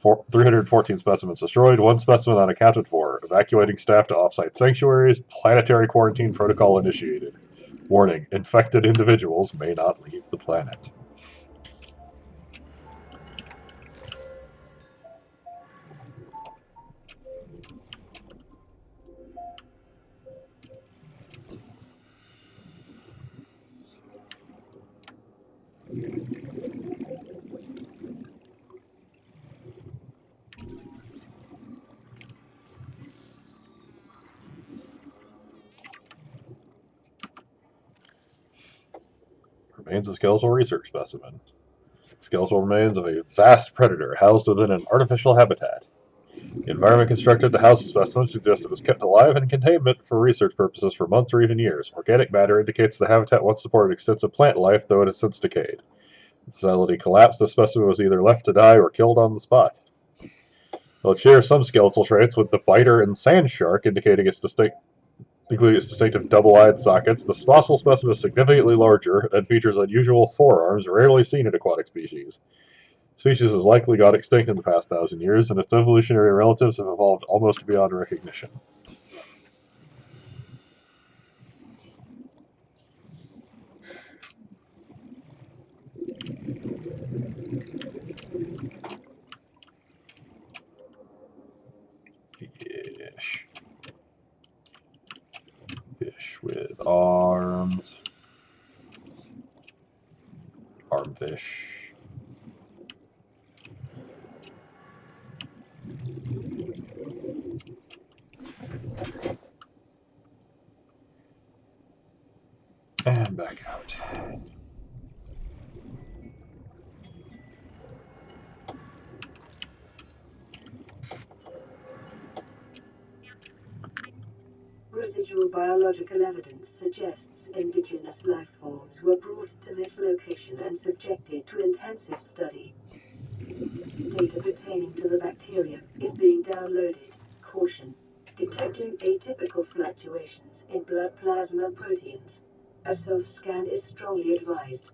314 specimens destroyed. 1 specimen unaccounted for. Evacuating staff to offsite sanctuaries. Planetary quarantine protocol initiated. Warning. Infected individuals may not leave the planet. Remains of skeletal research specimen. Skeletal remains of a vast predator housed within an artificial habitat. The environment constructed to house the specimen suggests it was kept alive in containment for research purposes for months or even years. Organic matter indicates the habitat once supported extensive plant life, though it has since decayed. The facility collapsed. The specimen was either left to die or killed on the spot. While it shares some skeletal traits with the biter and sand shark, indicating its including its distinctive double-eyed sockets, the fossil specimen is significantly larger and features unusual forearms rarely seen in aquatic species. The species has likely got extinct in the past 1,000 years, and its evolutionary relatives have evolved almost beyond recognition. Fish. Fish with arms. Armfish. And back out. Residual biological evidence suggests indigenous life forms were brought to this location and subjected to intensive study. Data pertaining to the bacterium is being downloaded. Caution. Detecting atypical fluctuations in blood plasma proteins. A self-scan is strongly advised.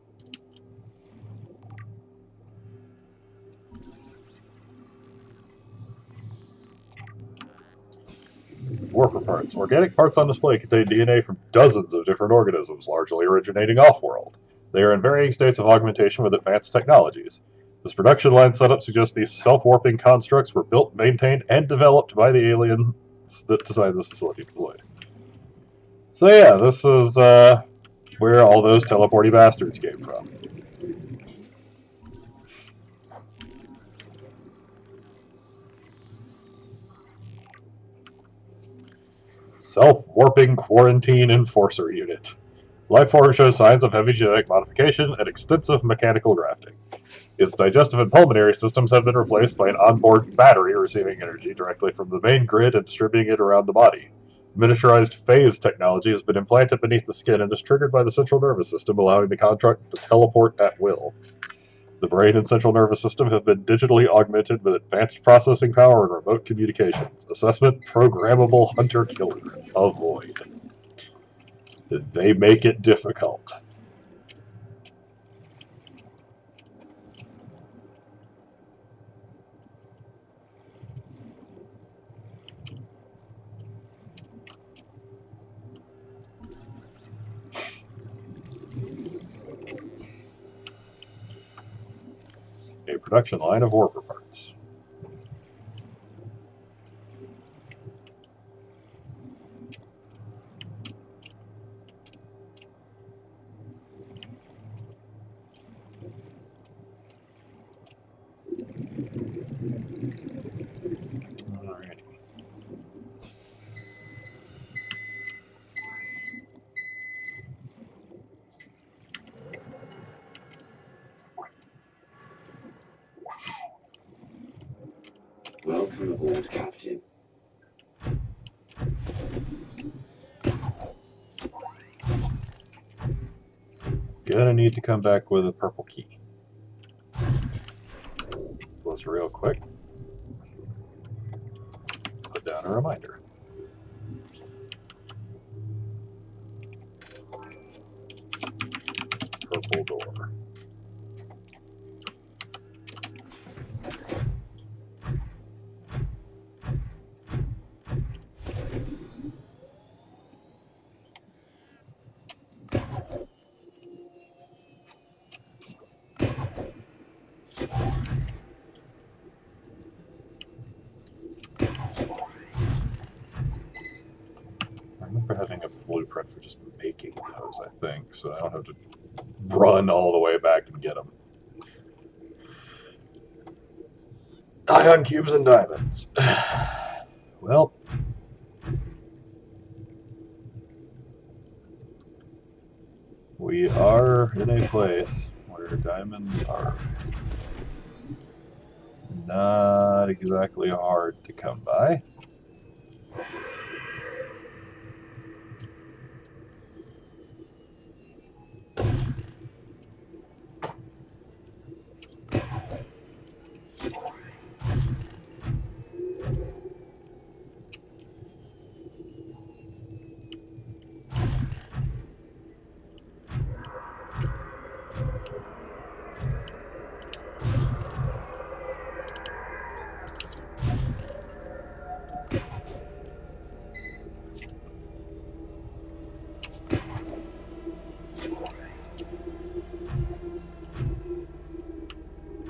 Warper parts. Organic parts on display contain DNA from dozens of different organisms, largely originating off-world. They are in varying states of augmentation with advanced technologies. This production line setup suggests these self-warping constructs were built, maintained, and developed by the aliens that designed this facility deployed. So yeah, this is where all those teleporty bastards came from. Self-warping quarantine enforcer unit. Lifeform shows signs of heavy genetic modification and extensive mechanical grafting. Its digestive and pulmonary systems have been replaced by an onboard battery receiving energy directly from the main grid and distributing it around the body. Miniaturized phase technology has been implanted beneath the skin and is triggered by the central nervous system, allowing the construct to teleport at will. The brain and central nervous system have been digitally augmented with advanced processing power and remote communications. Assessment: programmable hunter-killer. Avoid. They make it difficult. A production line of warper parts. Alrighty. Welcome aboard, Captain. Gonna need to come back with a purple key. So let's real quick put down a reminder. Purple door. I remember having a blueprint for just making those, I think, so I don't have to run all the way back and get them. Ion cubes and diamonds. Well, we are in a place where diamonds are not exactly hard to come by.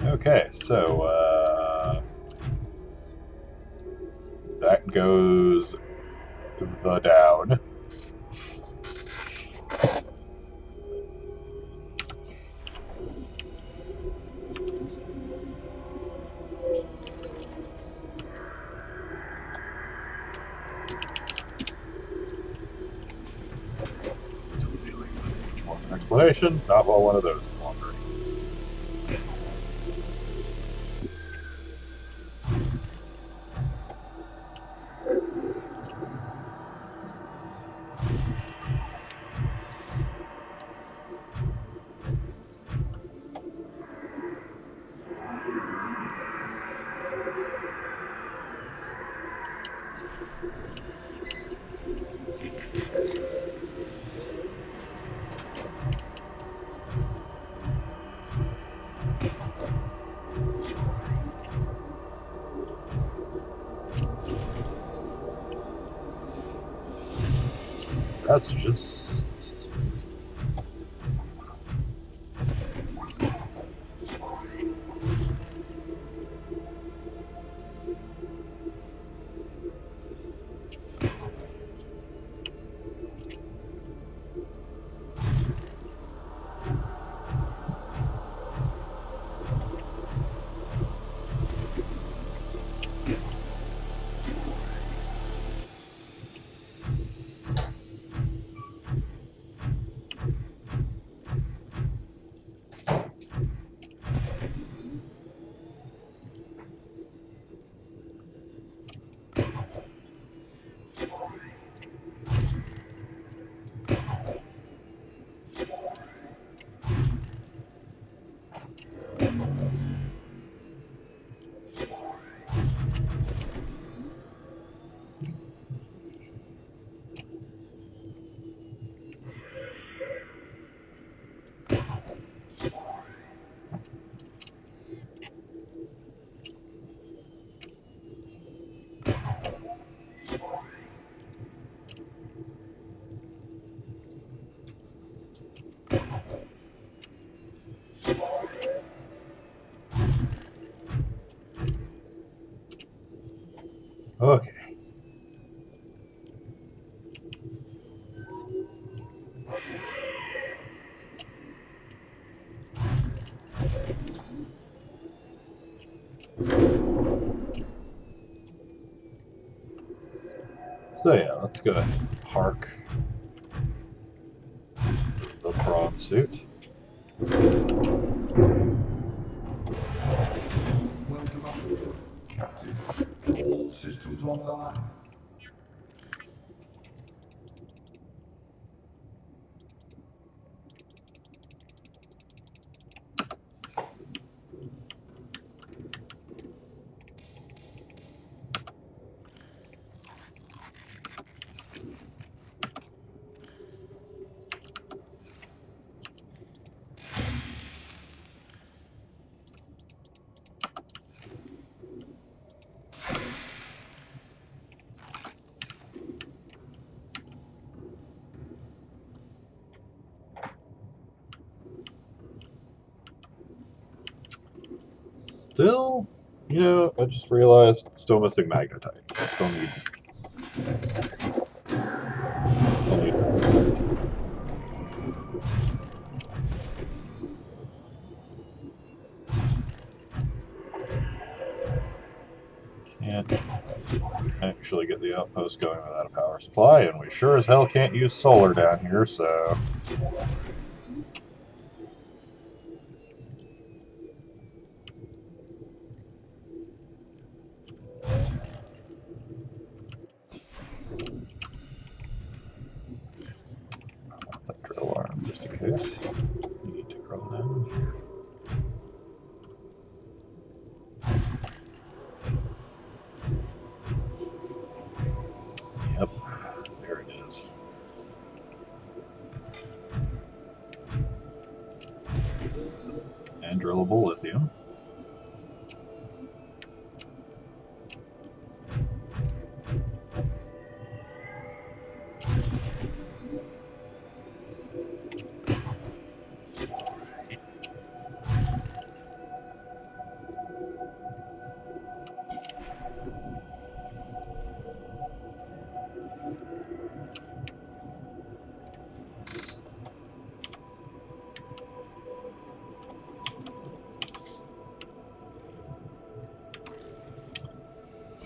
Okay, so that goes the down. Explanation, not while one of those is wandering. That's just... Okay. So yeah, let's go ahead and park the prawn suit. Welcome aboard, Captain. All systems online. Still, you know, I just realized still missing magnetite. I still need can't actually get the outpost going without a power supply, and we sure as hell can't use solar down here, so... that drill arm, just in case. You need to crawl down here. Yep, there it is. And drillable lithium.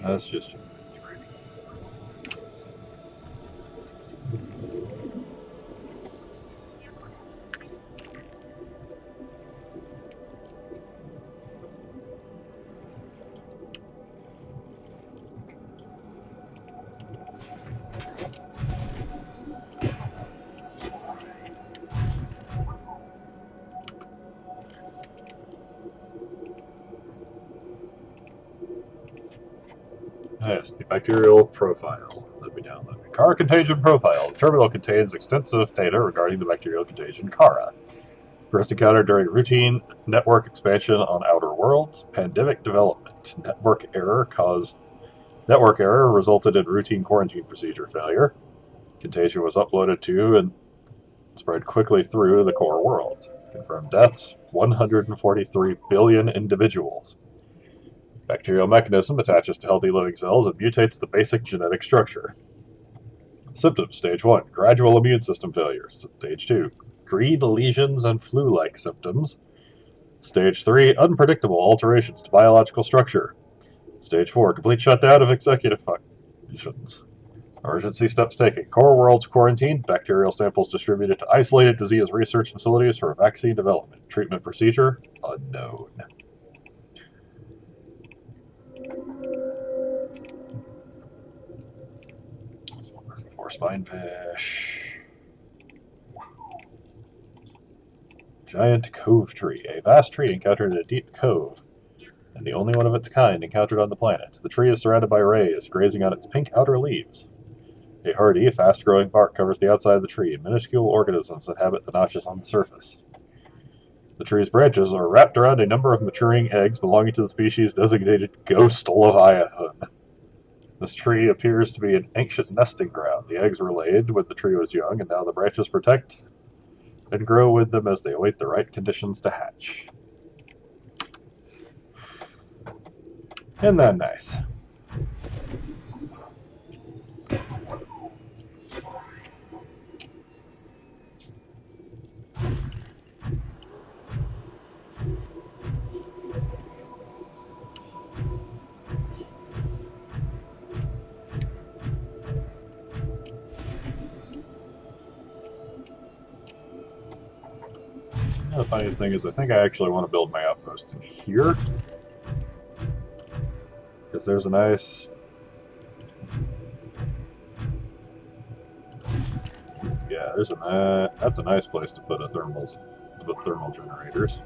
That's just... Yes, the bacterial profile that we downloaded. Kara contagion profile. The terminal contains extensive data regarding the bacterial contagion Kara. First encountered during routine network expansion on Outer Worlds. Pandemic development. Network error resulted in routine quarantine procedure failure. Contagion was uploaded to and spread quickly through the core worlds. Confirmed deaths, 143 billion individuals. Bacterial mechanism attaches to healthy living cells and mutates the basic genetic structure. Symptoms: Stage 1, gradual immune system failure. Stage 2, green lesions and flu-like symptoms. Stage 3, unpredictable alterations to biological structure. Stage 4, complete shutdown of executive functions. Emergency steps taken. Core worlds quarantined. Bacterial samples distributed to isolated disease research facilities for vaccine development. Treatment procedure unknown. For spinefish. Giant cove tree. A vast tree encountered in a deep cove, and the only one of its kind encountered on the planet. The tree is surrounded by rays, grazing on its pink outer leaves. A hardy, fast-growing bark covers the outside of the tree. Minuscule organisms inhabit the notches on the surface. The tree's branches are wrapped around a number of maturing eggs belonging to the species designated Ghost Leviathan. This tree appears to be an ancient nesting ground. The eggs were laid when the tree was young, and now the branches protect and grow with them as they await the right conditions to hatch. Isn't that nice? The funniest thing is I think I actually want to build my outpost in here. Because there's a nice... Yeah, that's a nice place to put thermal generators.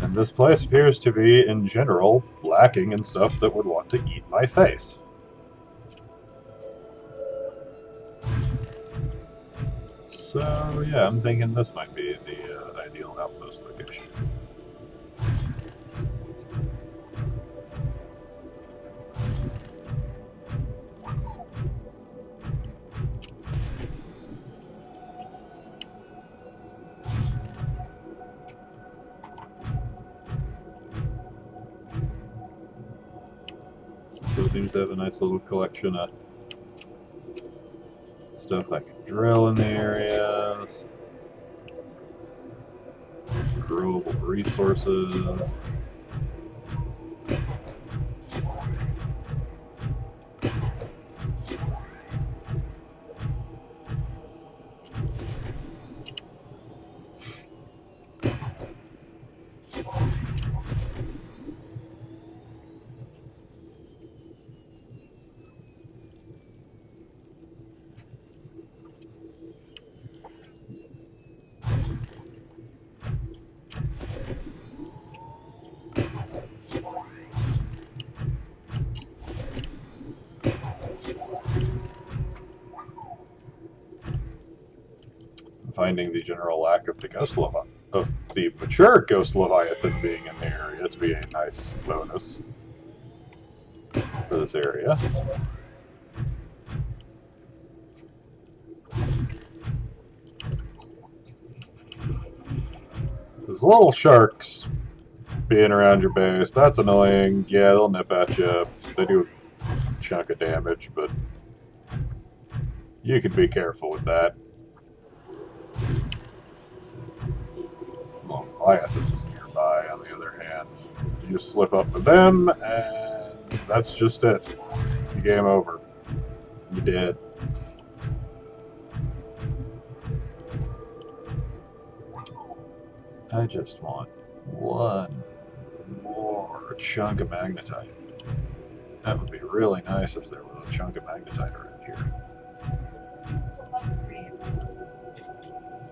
And this place appears to be, in general, lacking in stuff that would want to eat my face. So, yeah, I'm thinking this might be the ideal outpost location. So it seems to have a nice little collection of stuff I can drill in the areas. Growable resources. Finding the general lack of the mature Ghost Leviathan being in the area to be a nice bonus for this area. There's little sharks being around your base. That's annoying. Yeah, they'll nip at you. They do a chunk of damage, but you can be careful with that. Well, Leviathans nearby, on the other hand. You just slip up with them, and that's just it. Game over. You dead. I just want one more chunk of magnetite. That would be really nice if there was a chunk of magnetite around here.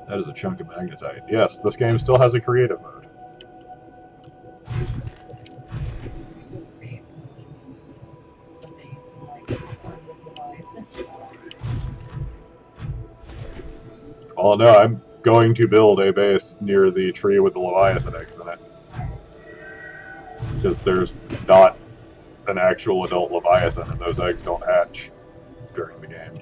That is a chunk of magnetite. Yes, this game still has a creative mode. Well, no, I'm going to build a base near the tree with the Leviathan eggs in it. Because there's not an actual adult Leviathan, and those eggs don't hatch during the game.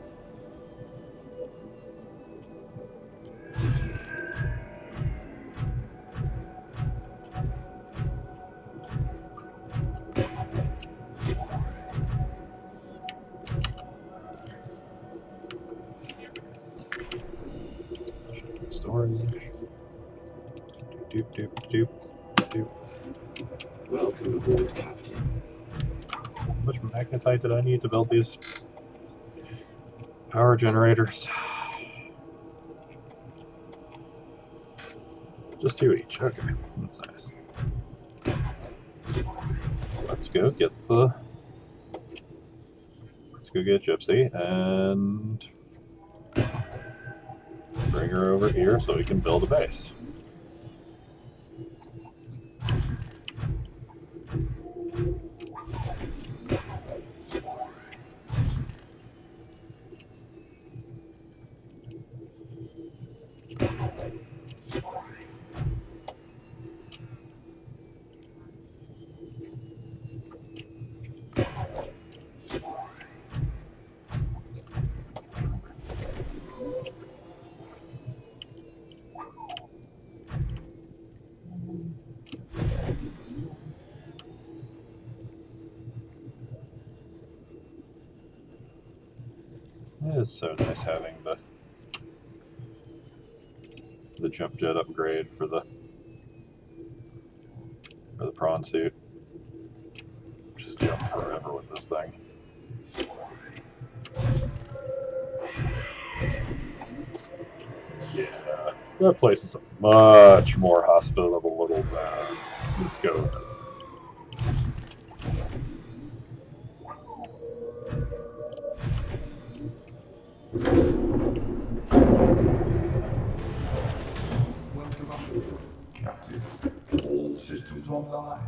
Storage. Doop, doop, doop, doop. Welcome aboard, Captain. How much magnetite did I need to build these power generators? Just 2 each. Okay, that's nice. Let's go get the. Let's go get Gypsy and bring her over here so we can build a base. It is so nice having the jump jet upgrade for the prawn suit. Just jump forever with this thing. Yeah, that place is a much more hospitable little zone. Let's go. Welcome aboard, Captain. All systems online.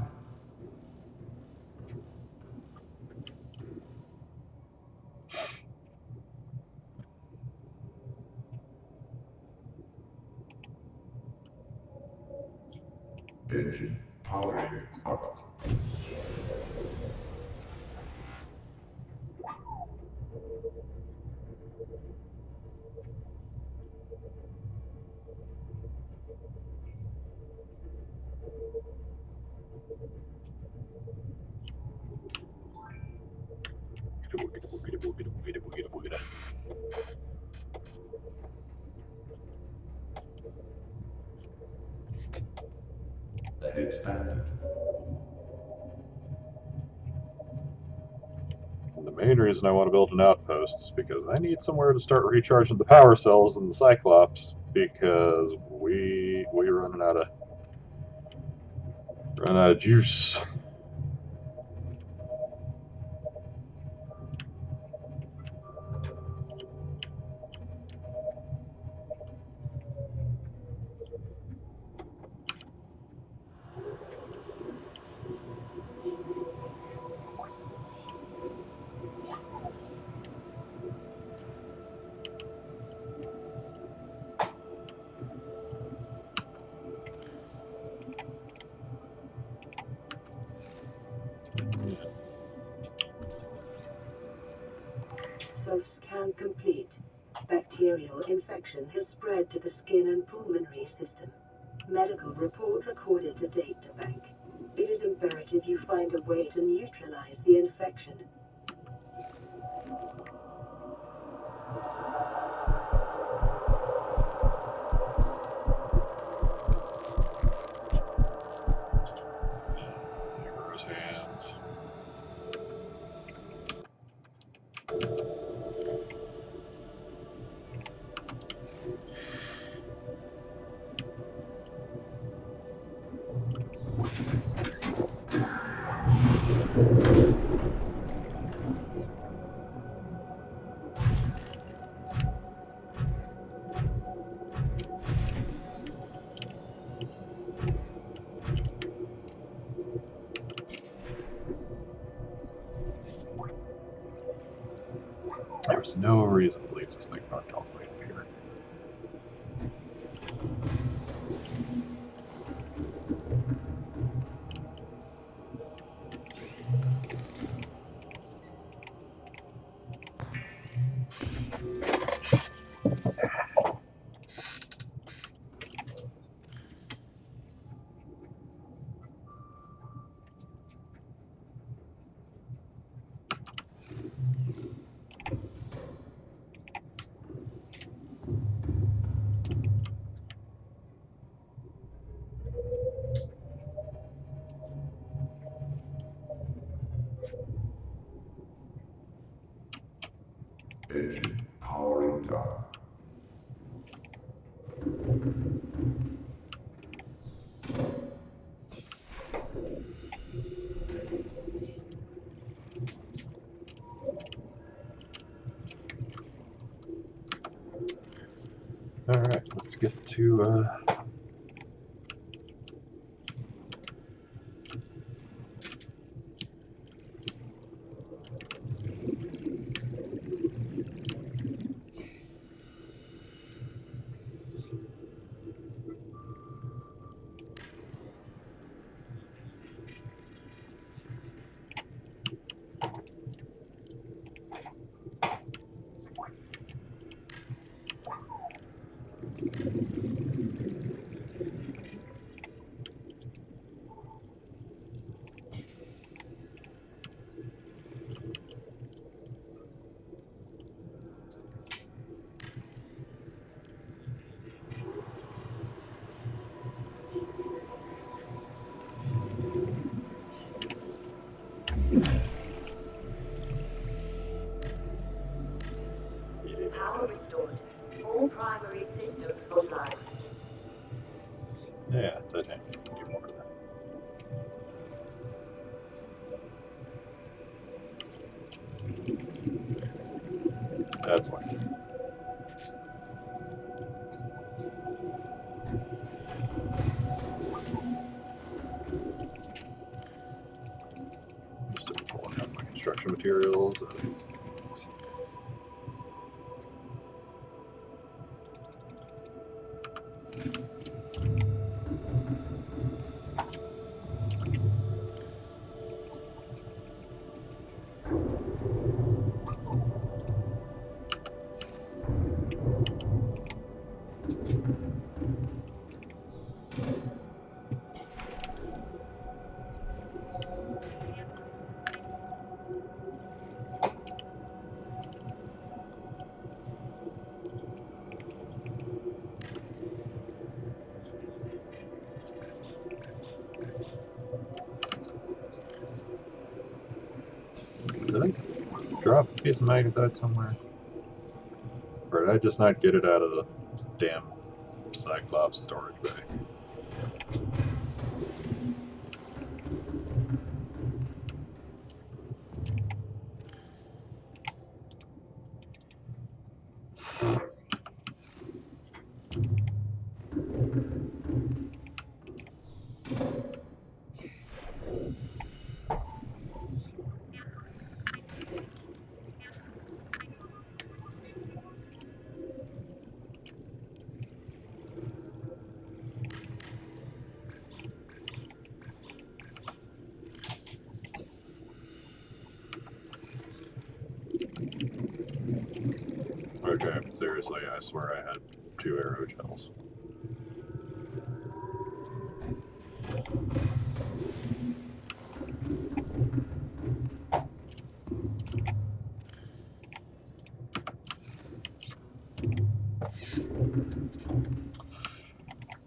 Engine powering up. Expanded. And the main reason I want to build an outpost is because I need somewhere to start recharging the power cells in the Cyclops, because we running out of juice. Self-scan complete. Bacterial infection has spread to the skin and pulmonary system. Medical report recorded to data bank. It is imperative you find a way to neutralize the infection. Gross hands. There's no reason to leave this thing parked all the way up here. Engine powering down. Alright, let's get to Power restored. All primary systems online. yeah, titanium. Do more of that. That's like just pulling out my construction materials and these things. Did I drop a piece of magnetite somewhere? Or did I just not get it out of the damn Cyclops storage bay? Okay, seriously, I swear I had 2 aerogels.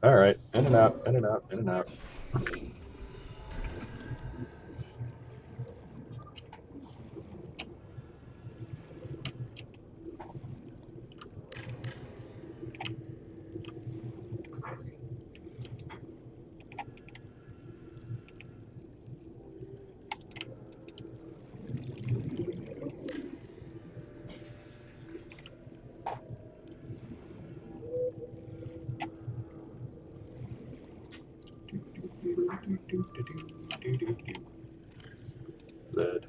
Alright, in and out, in and out, in and out. Lead.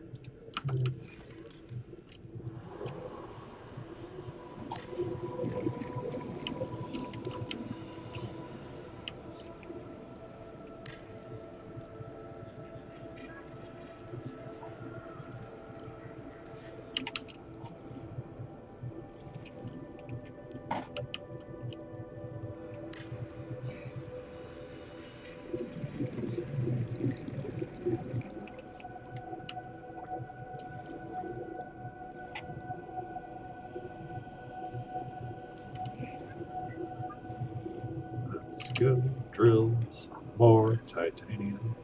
Let's go drill some more titanium.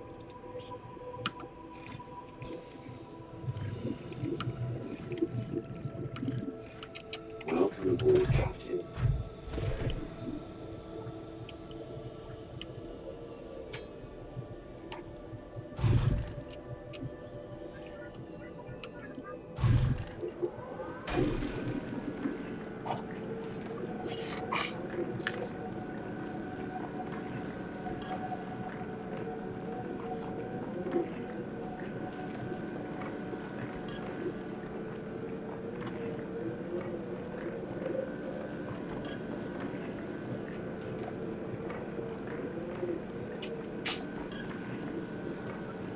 aboard, Captain.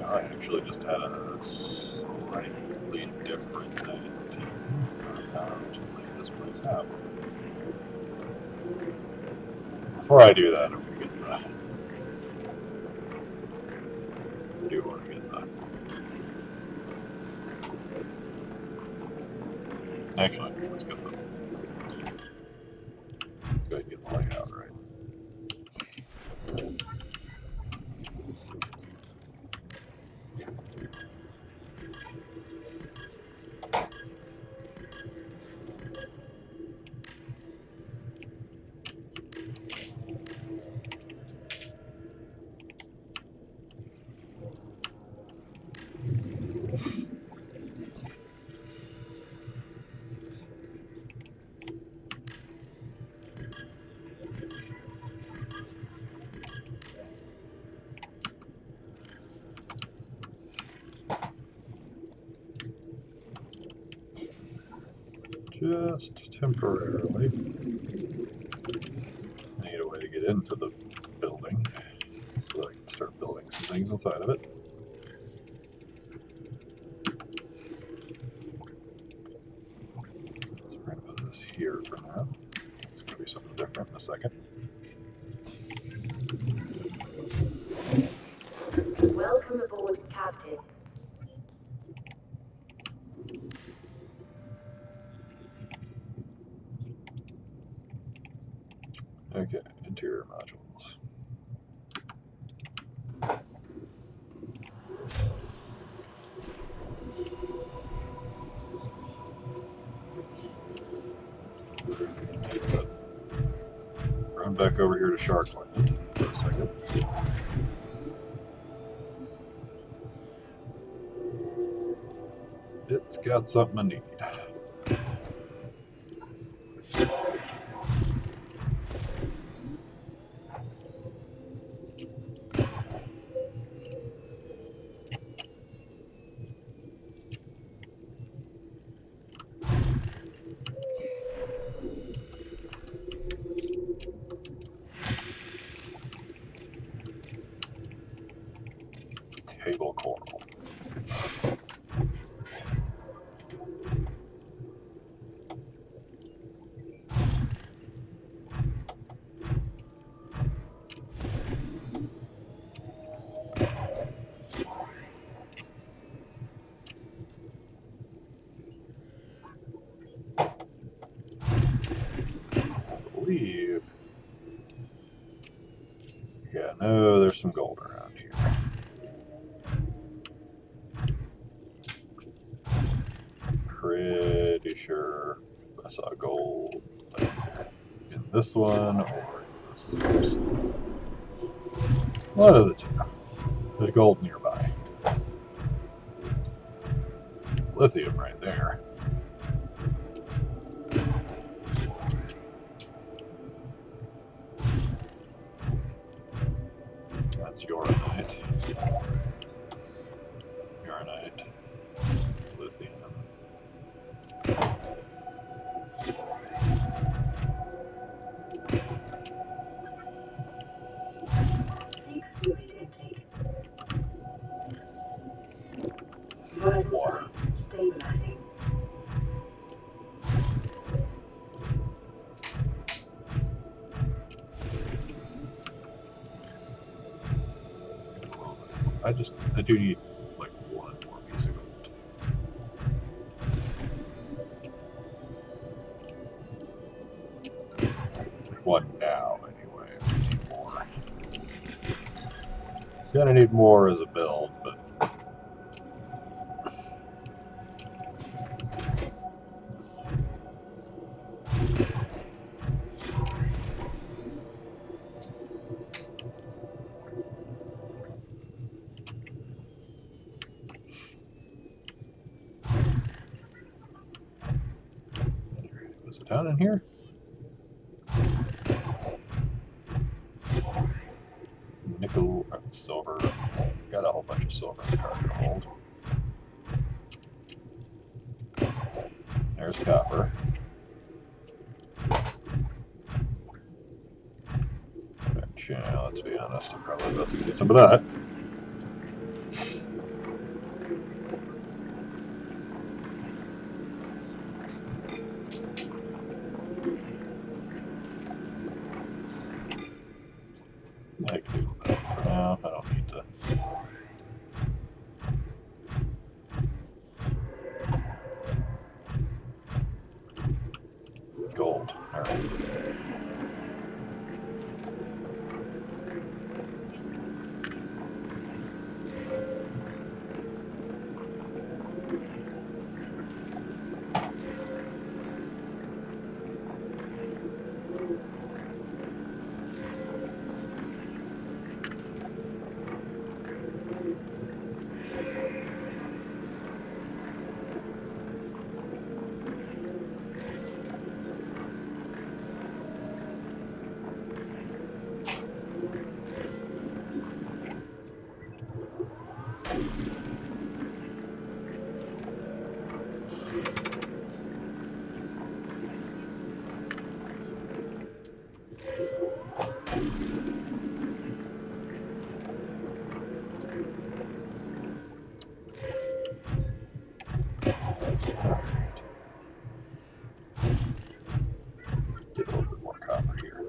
I actually just had a slightly different idea on how to lay this place out. Before I do that, I'm going to get the... I do want to get the... Actually, let's get the... Let's go ahead and get the layout right. Just temporarily. I need a way to get into the building so that I can start building some things inside of it. Let's bring this here for now. It's going to be something different in a second. Welcome aboard, Captain. Okay, interior modules. Run back over here to Sharkland for a second. It's got something I need. Table coral. Believe. Yeah, no, there's some gold around here. Pretty sure I saw gold in this one or in this source. One of the two. There's gold nearby. Lithium right there. That's uranite. Uranite. Lithium. Seek fluid intake. Vital Water. signs stabilizing. I do need like one more piece of gold. One now, anyway. I need more. Gonna need more as a build, but Was it down in here? Nickel, silver. Got a whole bunch of silver in the cargo hold. There's copper. Which, yeah, let's be honest, I'm probably about to get some of that. I can do that for now. I don't need to. Gold. Alright. Get a little bit more copper here.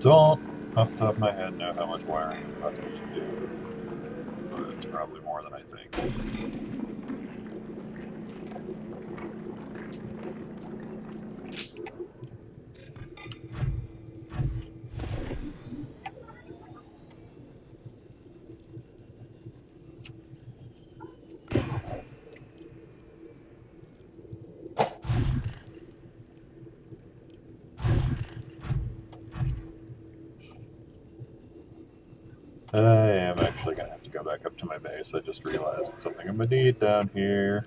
Don't, off the top of my head, know how much wiring I'm about to need to do, but it's probably more than I think. I am actually going to have to go back up to my base. I just realized something I'm going to need down here.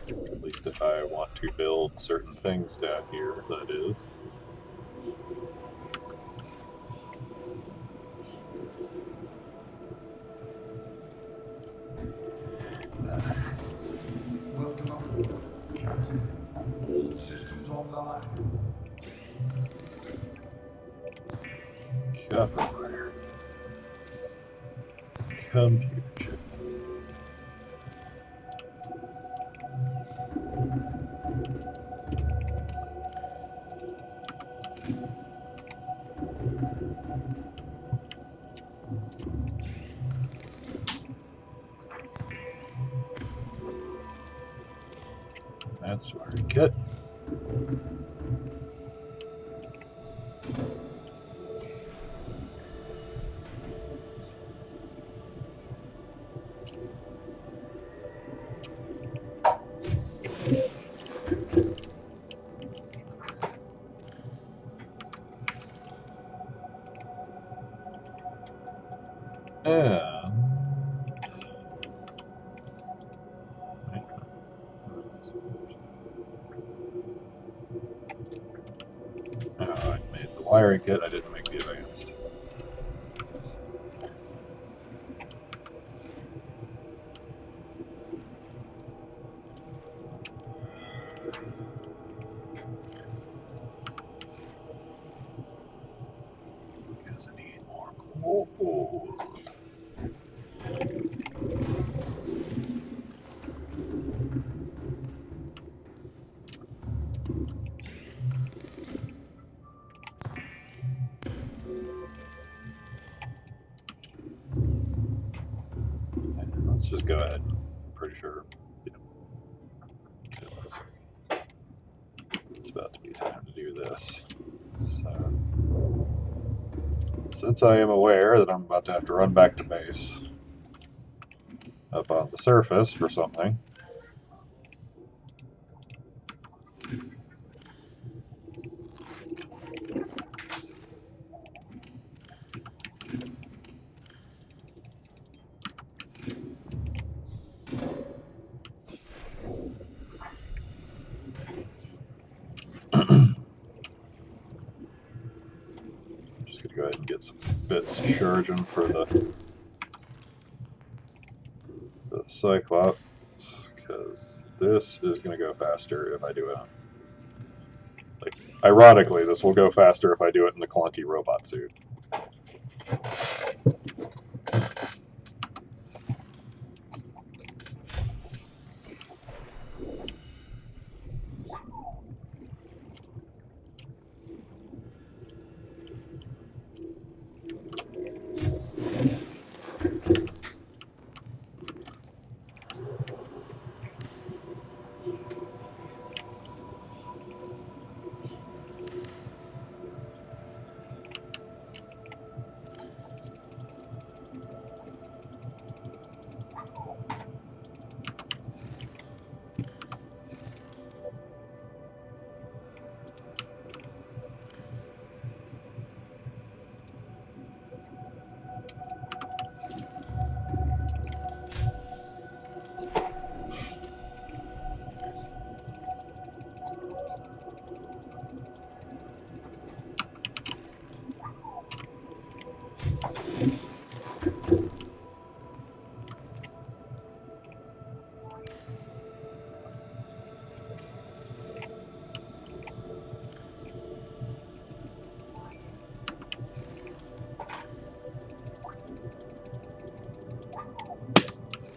At least if I want to build certain things down here, that is. Welcome aboard, Captain. All systems online. Copper wire. Computer chip. That's where I get. And I made the wiring kit, I didn't make the advanced. Because I need more coal. And let's just go ahead. I'm pretty sure it's about to be time to do this. So Since I am aware that I'm about to have to run back to base up on the surface for something, just gonna go ahead and get some bits charging for the Cyclops, because this is gonna go faster if I do it on. Like, ironically, this will go faster if I do it in the clunky robot suit.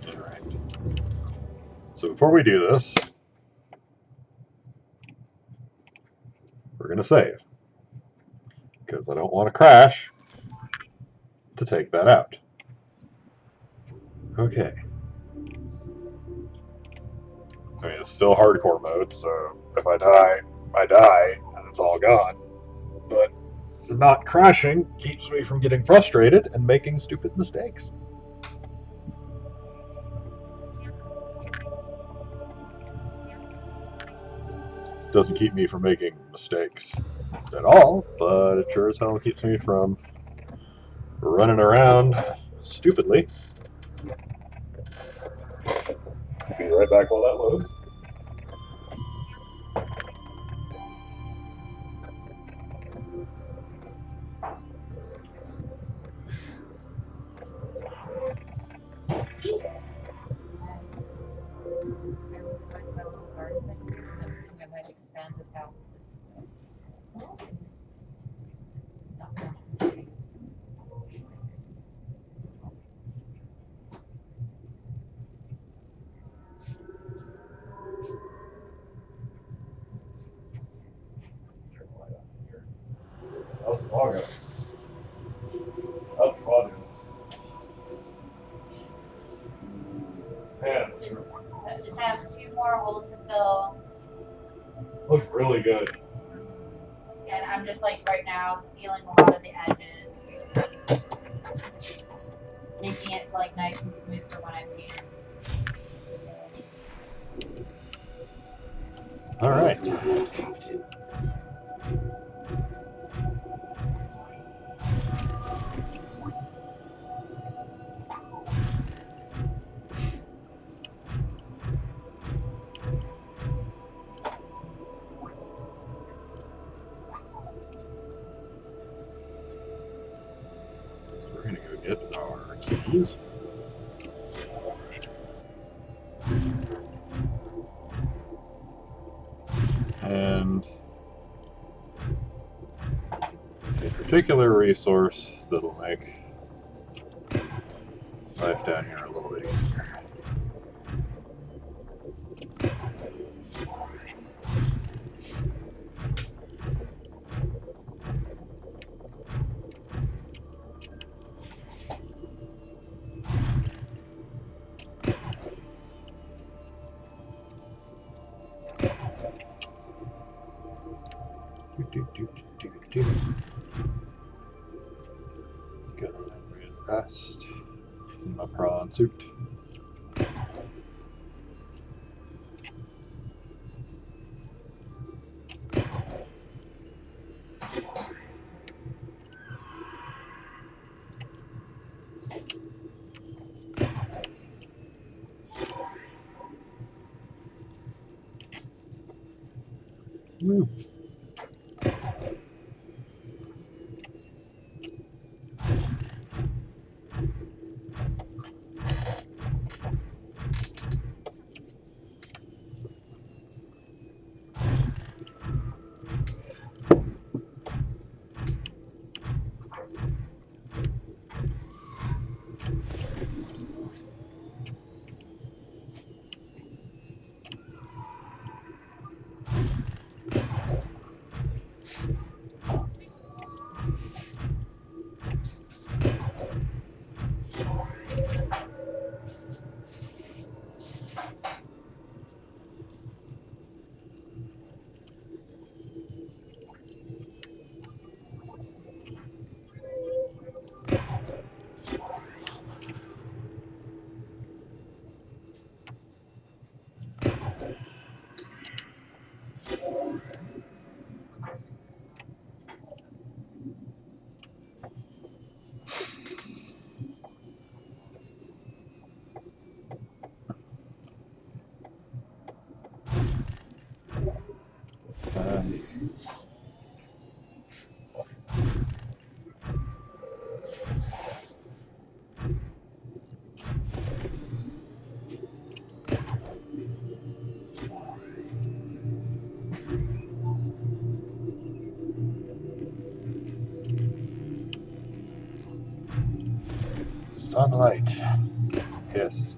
Alright. So before we do this, we're going to save, because I don't want to crash to take that out. Okay. I mean, it's still hardcore mode, so if I die, I die, and it's all gone. But not crashing keeps me from getting frustrated and making stupid mistakes. Doesn't keep me from making mistakes at all, but it sure as hell keeps me from running around stupidly. Be right back while that loads. I really like my little garden thing. I think I might expand it out this way. Knock down some trees. How's the log? How's the log? Man, this room I just have 2 more holes to fill. looks really good. And I'm just like right now sealing a lot of the edges. Making it like nice and smooth for when I paint it. All right. So we're gonna go get our keys. And a particular resource that'll make life down here a little bit easier. Do, do, do, do, do, do. A prawn suit. Woo. Nice. Sunlight. Yes.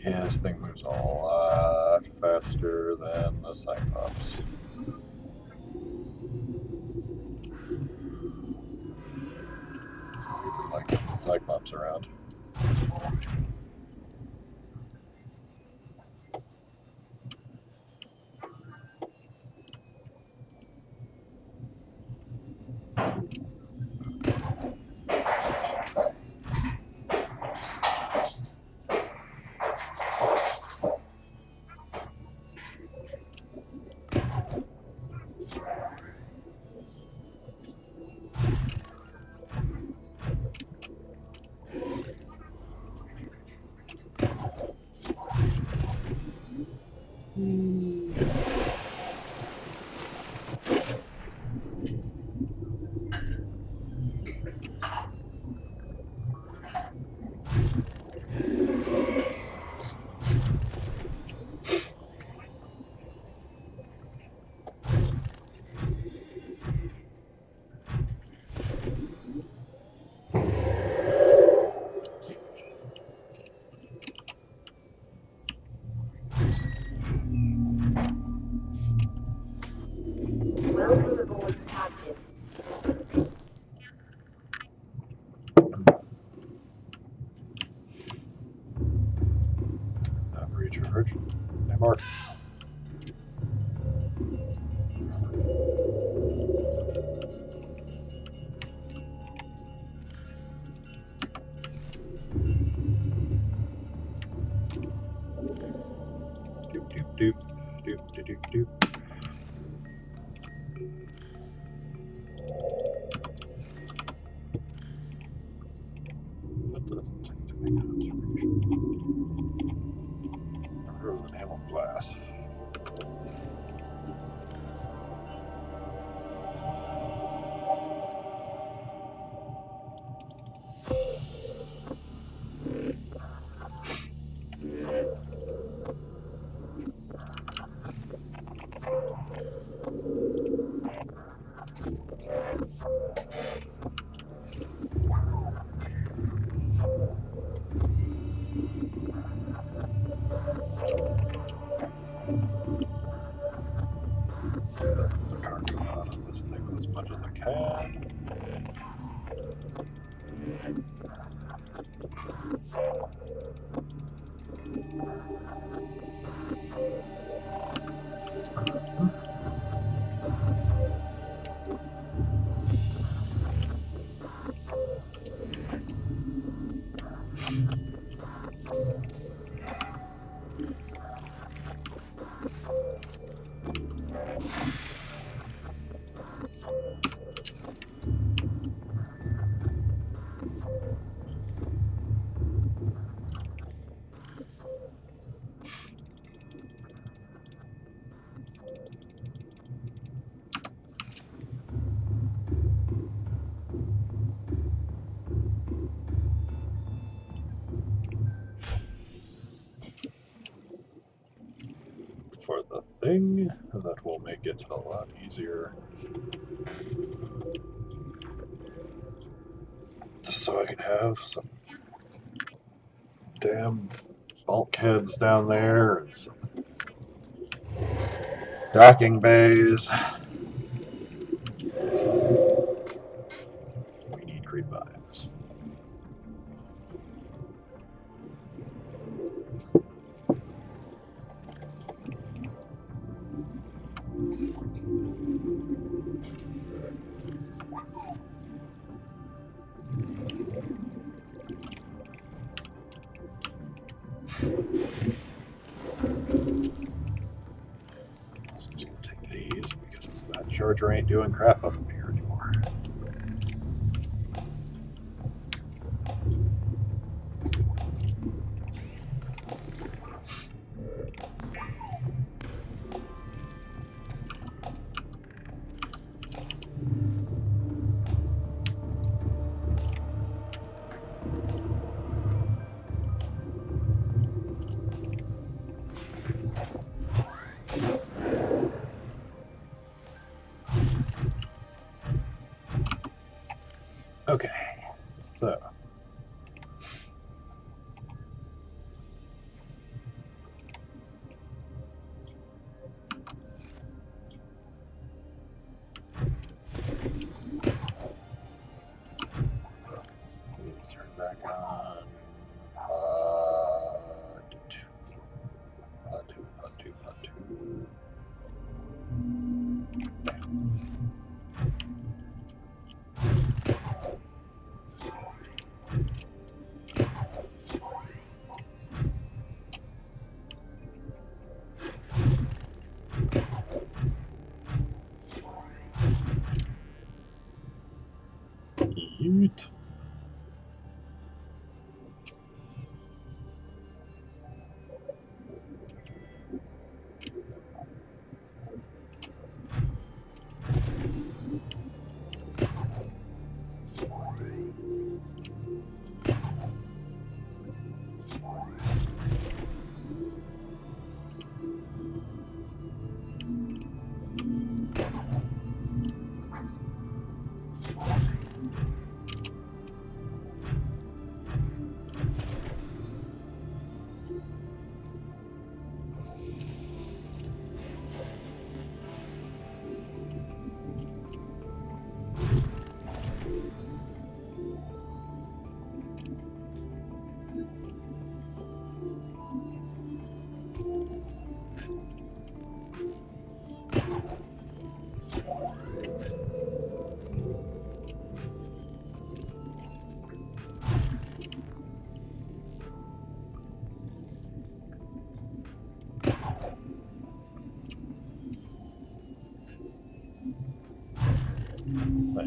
Yeah, this thing moves a lot faster than the Cyclops. Really like having the Cyclops around. much as I can. For the thing that will make it a lot easier. Just so I can have some damn bulkheads down there and some docking bays. We need creep vines. So I'm just gonna take these because that charger ain't doing crap up in here anymore. Okay, so let's turn back on pod 2. Yeet.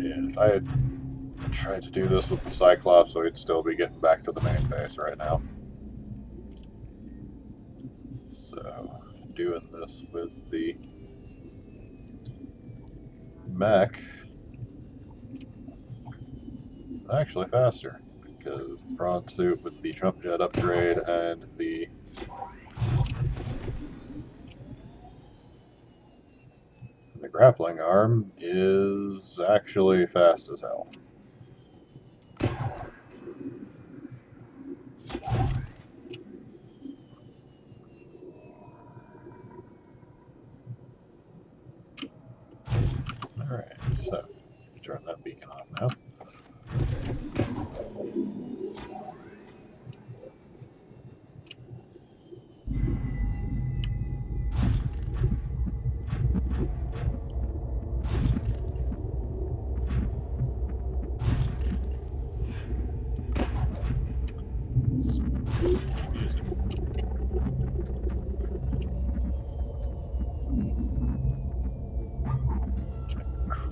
Yeah, if I had tried to do this with the Cyclops, we'd still be getting back to the main base right now. So, doing this with the mech, actually faster, because the prawn suit with the jump jet upgrade and the grappling arm is actually fast as hell. Alright, so turn that beacon off now.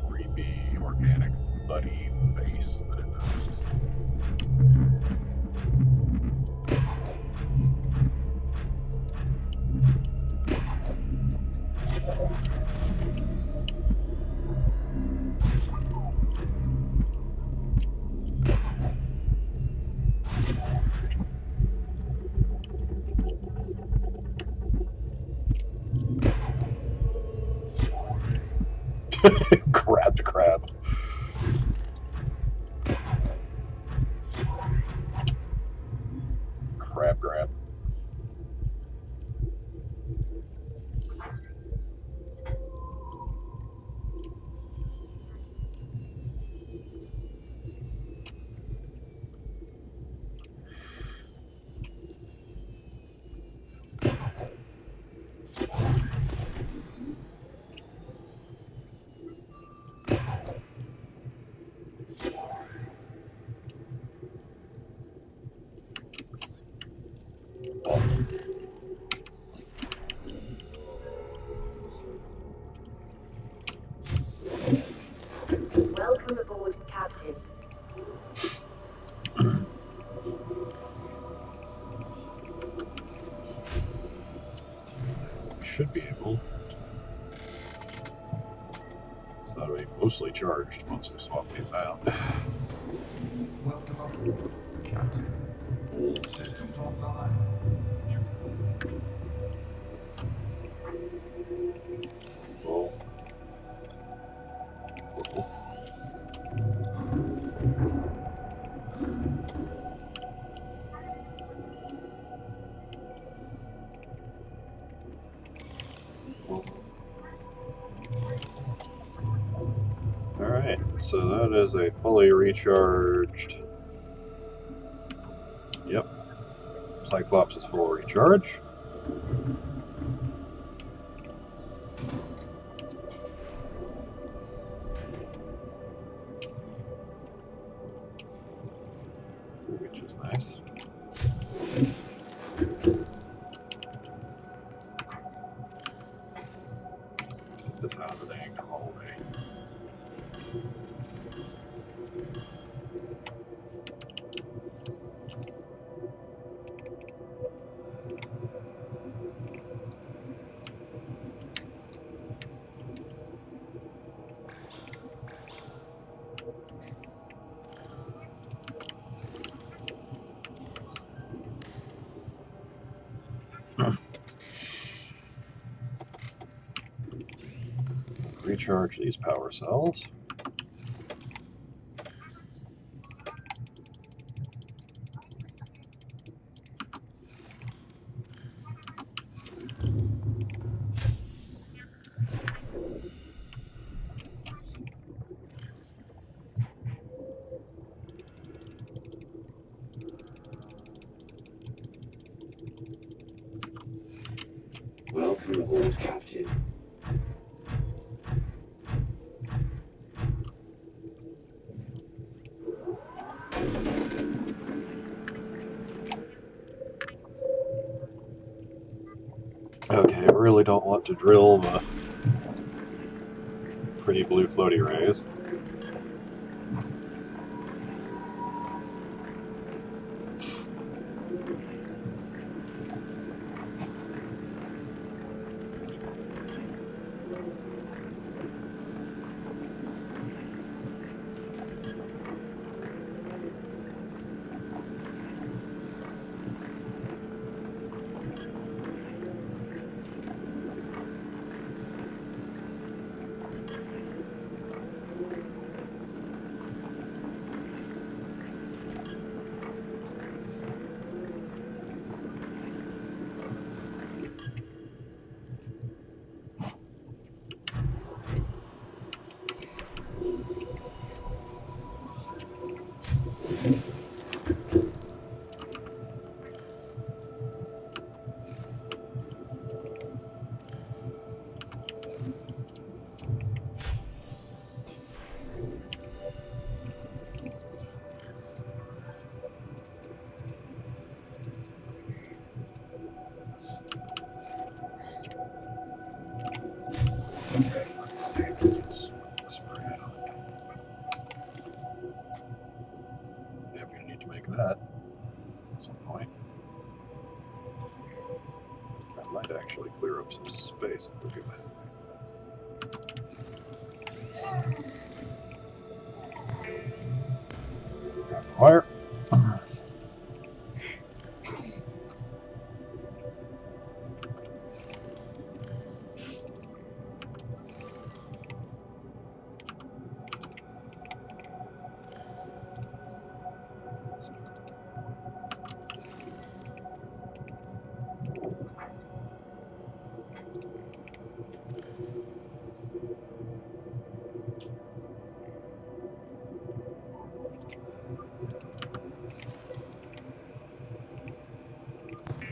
Creepy organic buddy face that it does. Grabbed a crab. Crab grab. Welcome aboard, Captain. We should be able. So that'll be mostly charged once we swap these out. Welcome aboard, Captain. All systems online. Well, alright, so that is a fully recharged. Yep. Cyclops is full recharge. Which is nice. Let's get this out of the dang hallway. Recharge these power cells. Welcome aboard, Captain. Okay, I really don't want to drill the pretty blue floaty rays. base of the tube. Wire.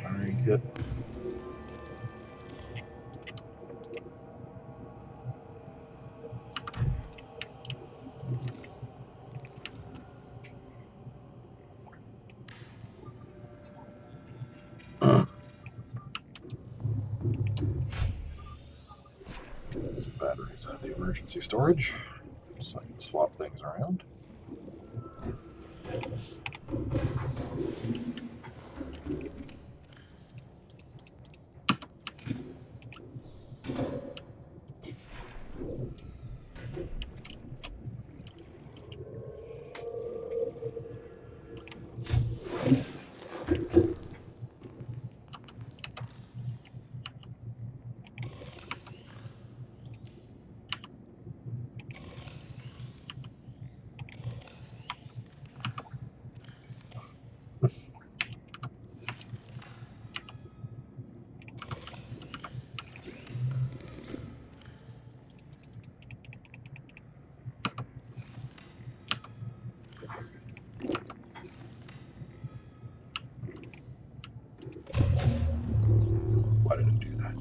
Wiring kit. Some batteries out of the emergency storage, so I can swap things around. Why did it do that?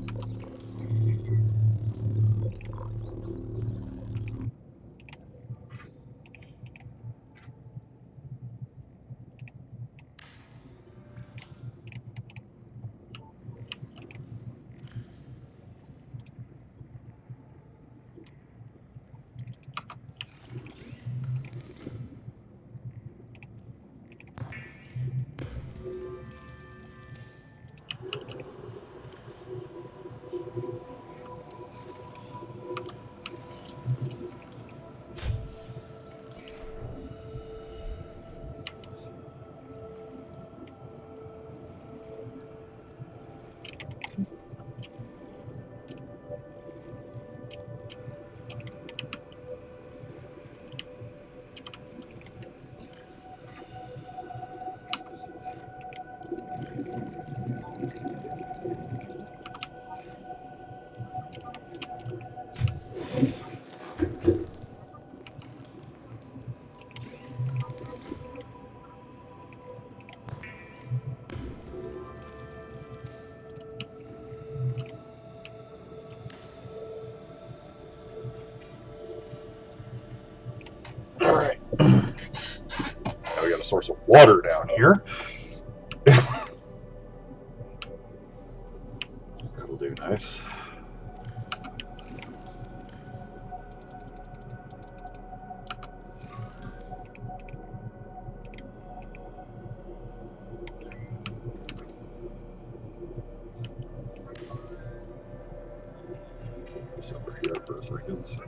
Alright. Now we got a source of water down here. That'll do nice. Put this over here for a second. So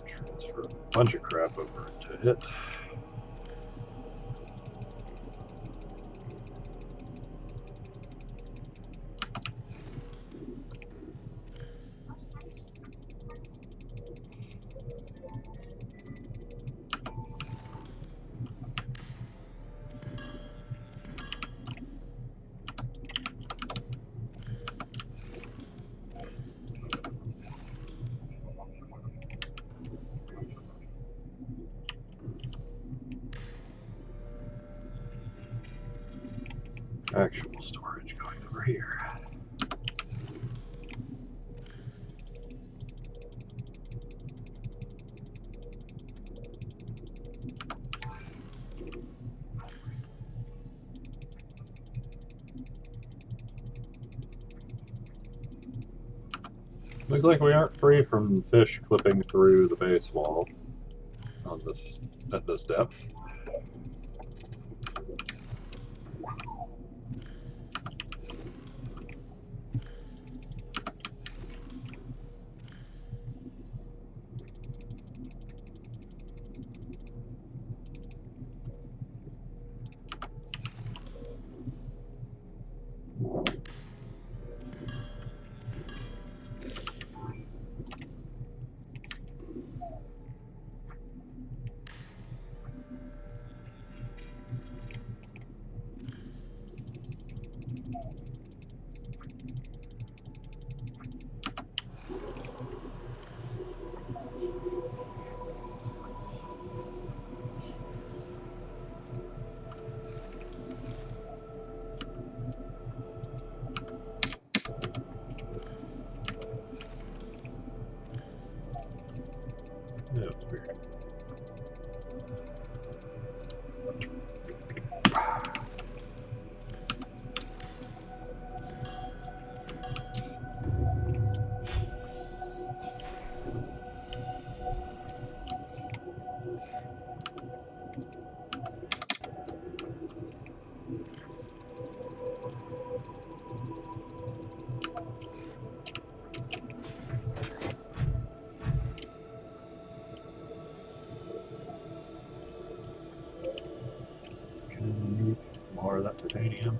transfer a bunch of crap over to it. Actual storage going over here. Looks like we aren't free from fish clipping through the base wall on this at this depth. Titanium.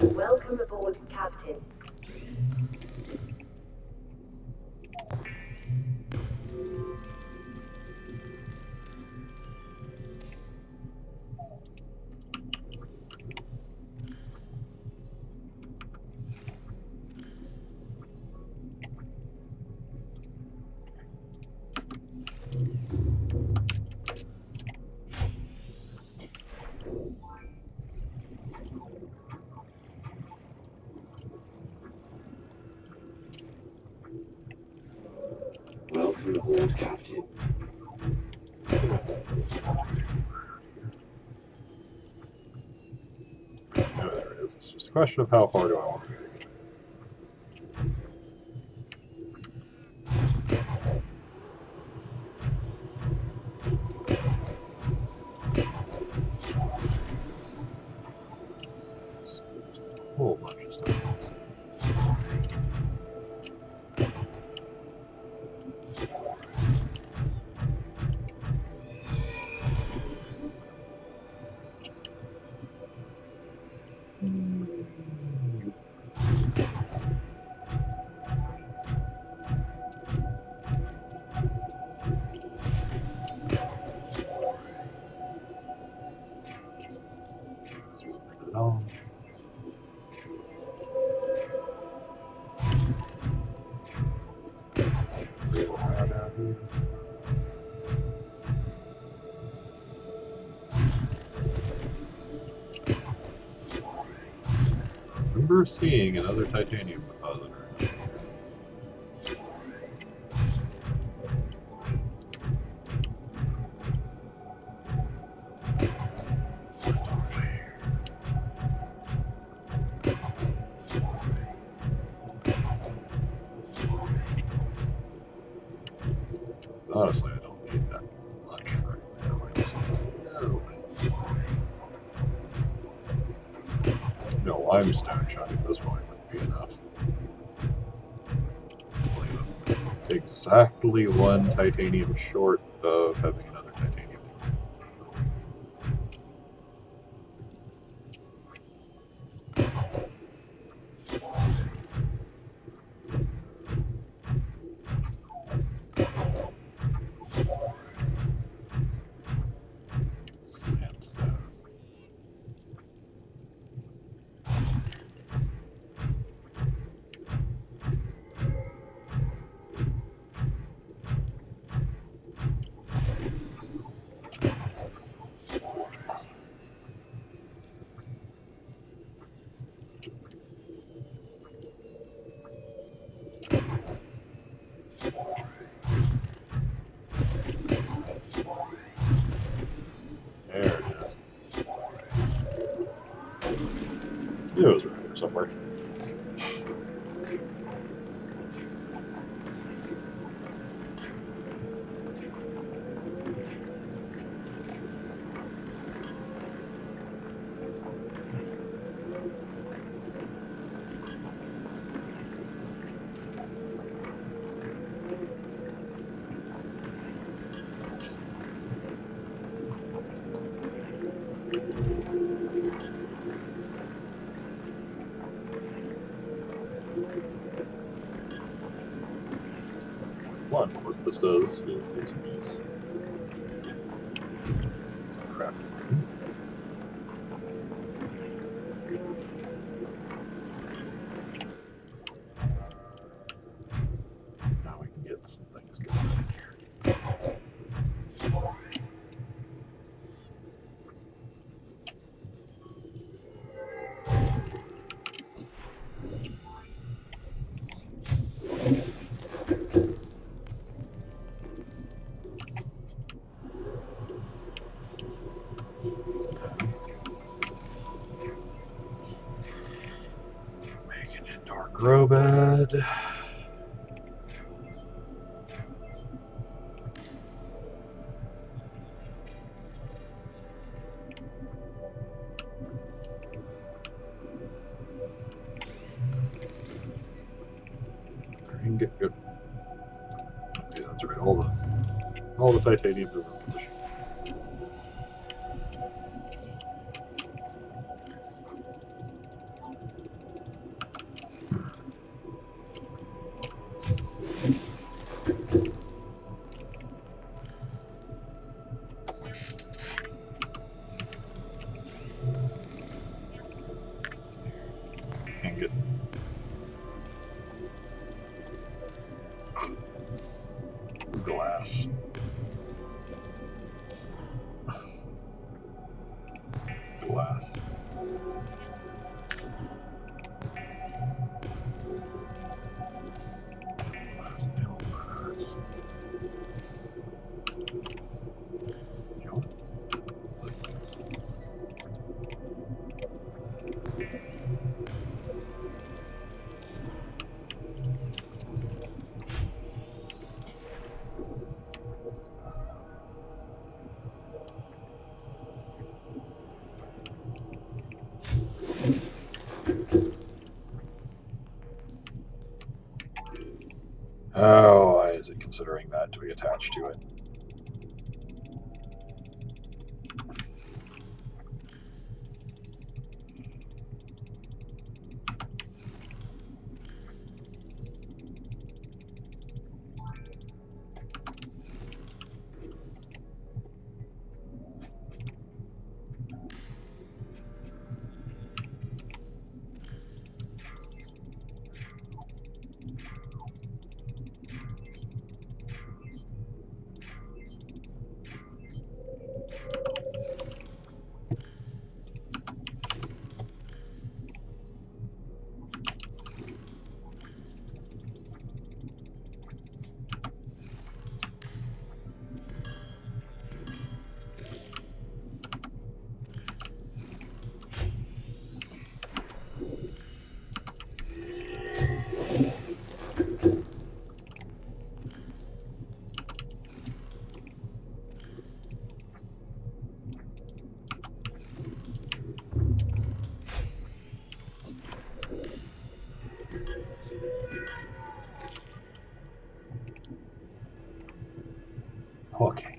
Welcome aboard, Captain. Welcome aboard, Captain. Oh, there it is. It's just a question of how far do I want to go. There's a whole bunch of stuff. Put it on. Rail around out here. Remember seeing another titanium deposit around. Honestly, I don't need that much right now. I just need a little bit. No, limestone shot at this point would be enough. Exactly one titanium short of having another titanium. Sandstone. There it is. It was right here somewhere. this does is gives me some crafting room. Now we can get some things going in here. Make an indoor grow bed. Good. Okay, that's right. All the titanium is in position. And get glass. Glass. Oh, why is it considering that to be attached to it? Okay.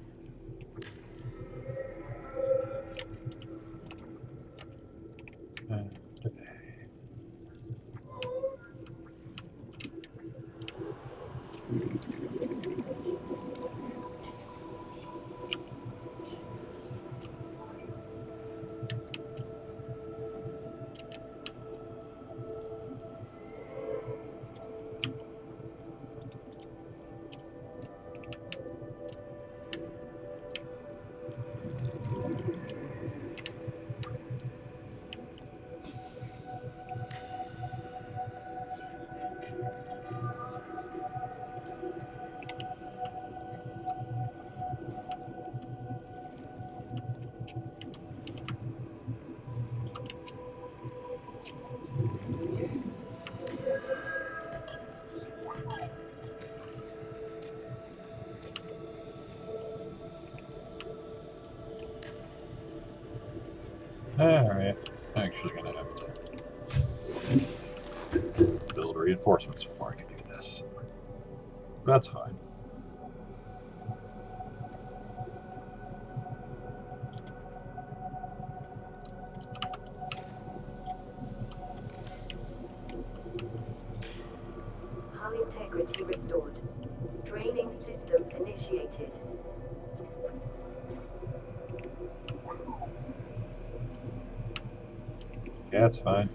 Alright. I'm actually going to have to build reinforcements before I can do this. That's fine. Hull integrity restored. Draining system completed. Yeah, it's fine.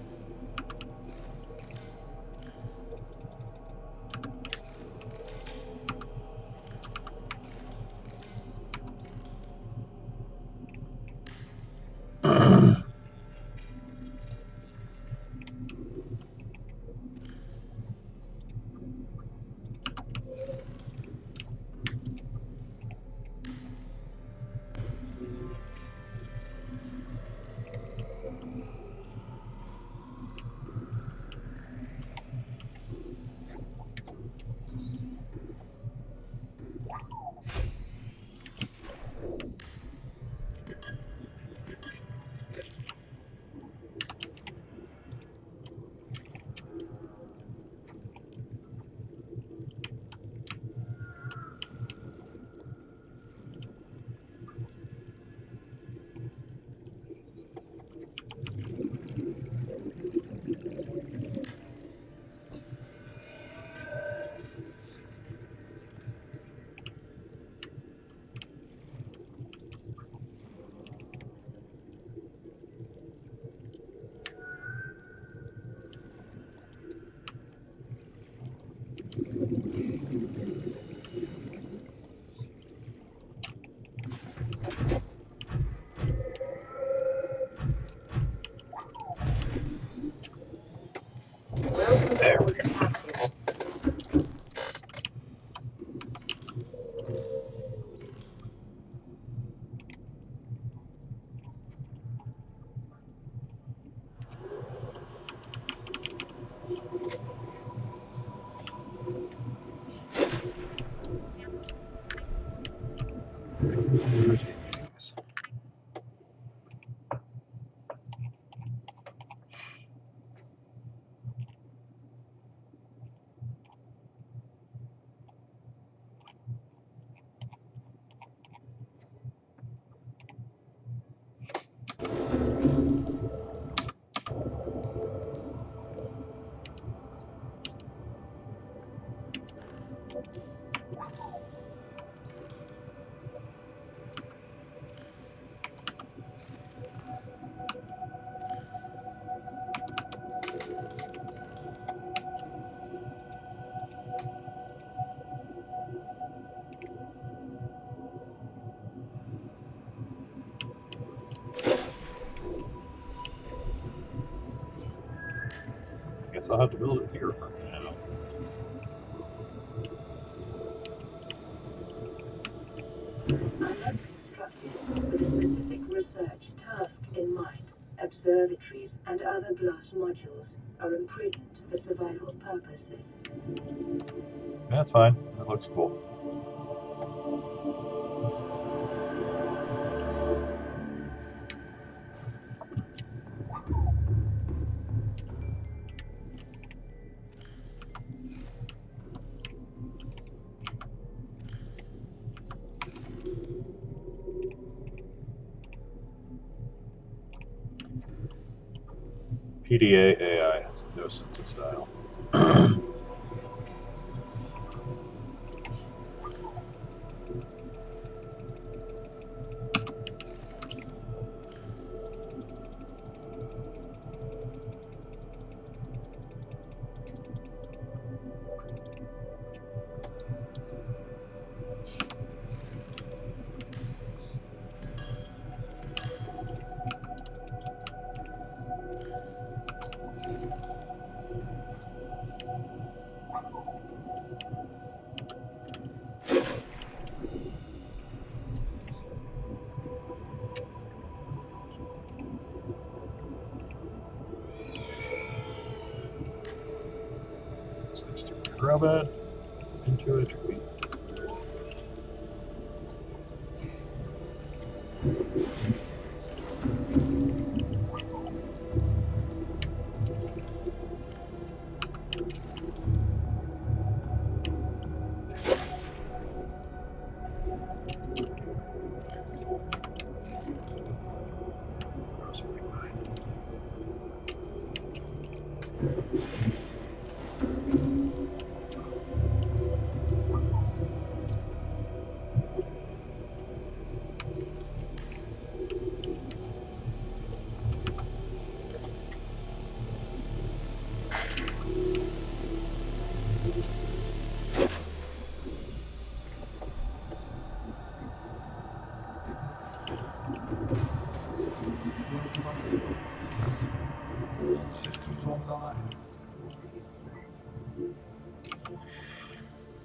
Welcome There we aboard, go. Captain. I guess I'll have to build it here for now. Unless constructed with a specific research task in mind, observatories and other glass modules are imprudent for survival purposes. That's fine. That looks cool. PDA AI has no sense of style. So just do a robot into it.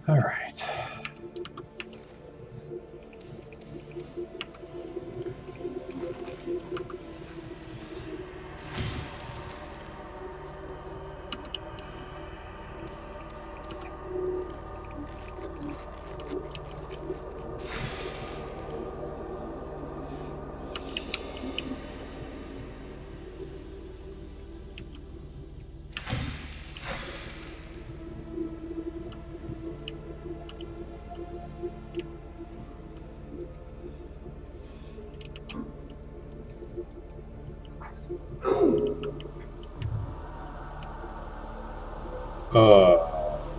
All right.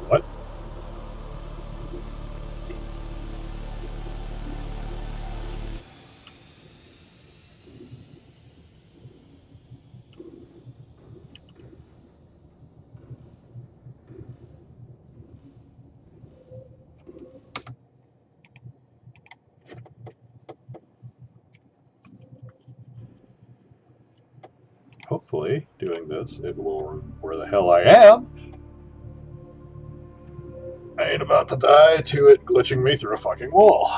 What? Hopefully, doing this, it will remember where the hell I am. I ain't about to die to it glitching me through a fucking wall.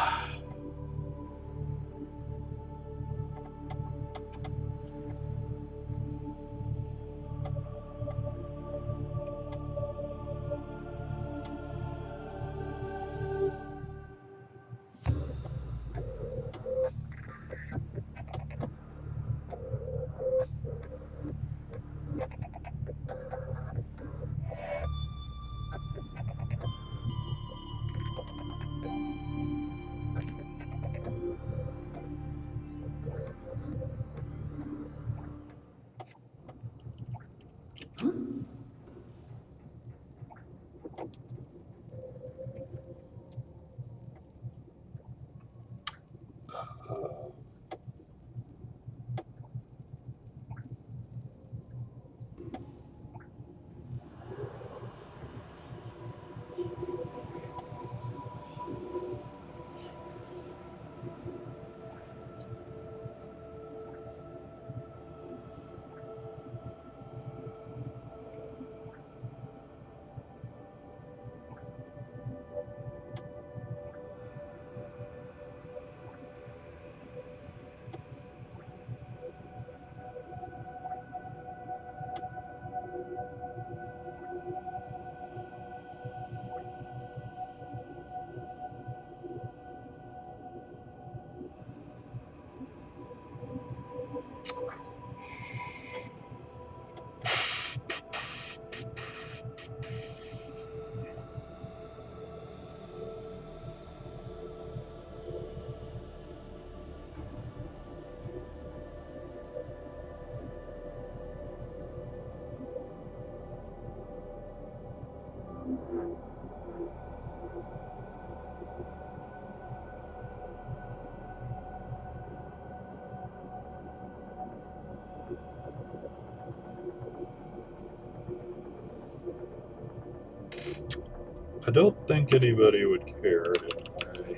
I don't think anybody would care if I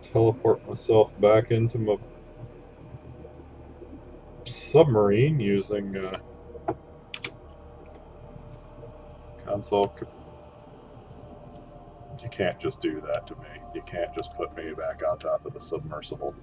teleport myself back into my submarine using console. You can't just do that to me. You can't just put me back on top of the submersible.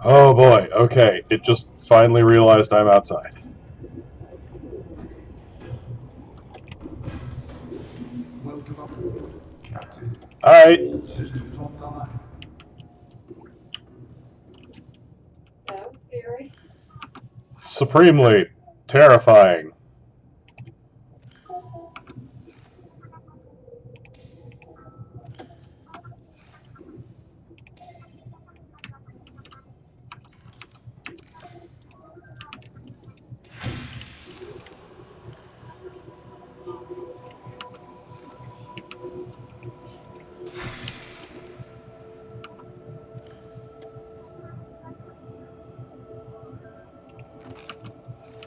Oh boy, okay. It just finally realized I'm outside. Welcome aboard, Captain. Alright. All systems online. supremely terrifying.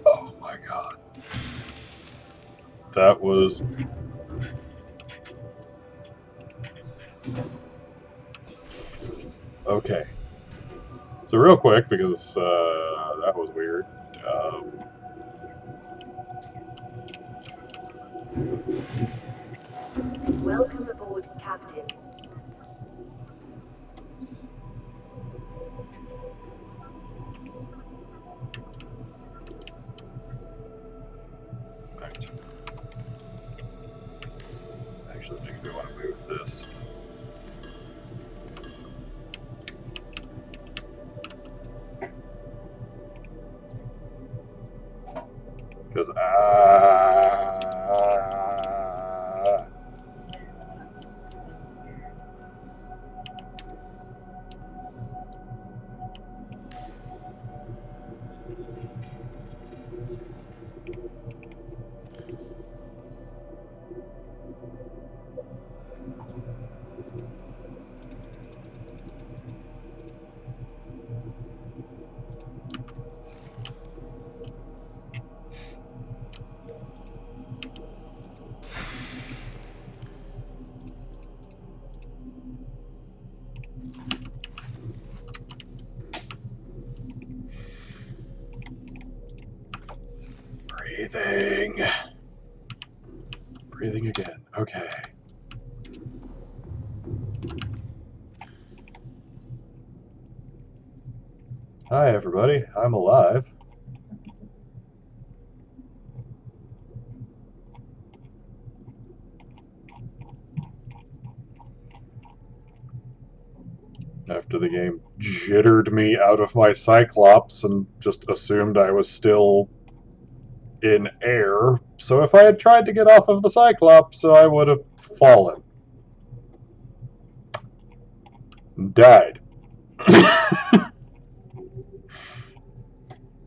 Oh my god. That was... Okay. So real quick, because that was weird. Welcome aboard, Captain. Right. Actually, it makes me want to move this. Because breathing. Breathing again. Okay. Hi, everybody. I'm alive. After the game jittered me out of my Cyclops and just assumed I was still in air. So if I had tried to get off of the Cyclops, I would have fallen. And died.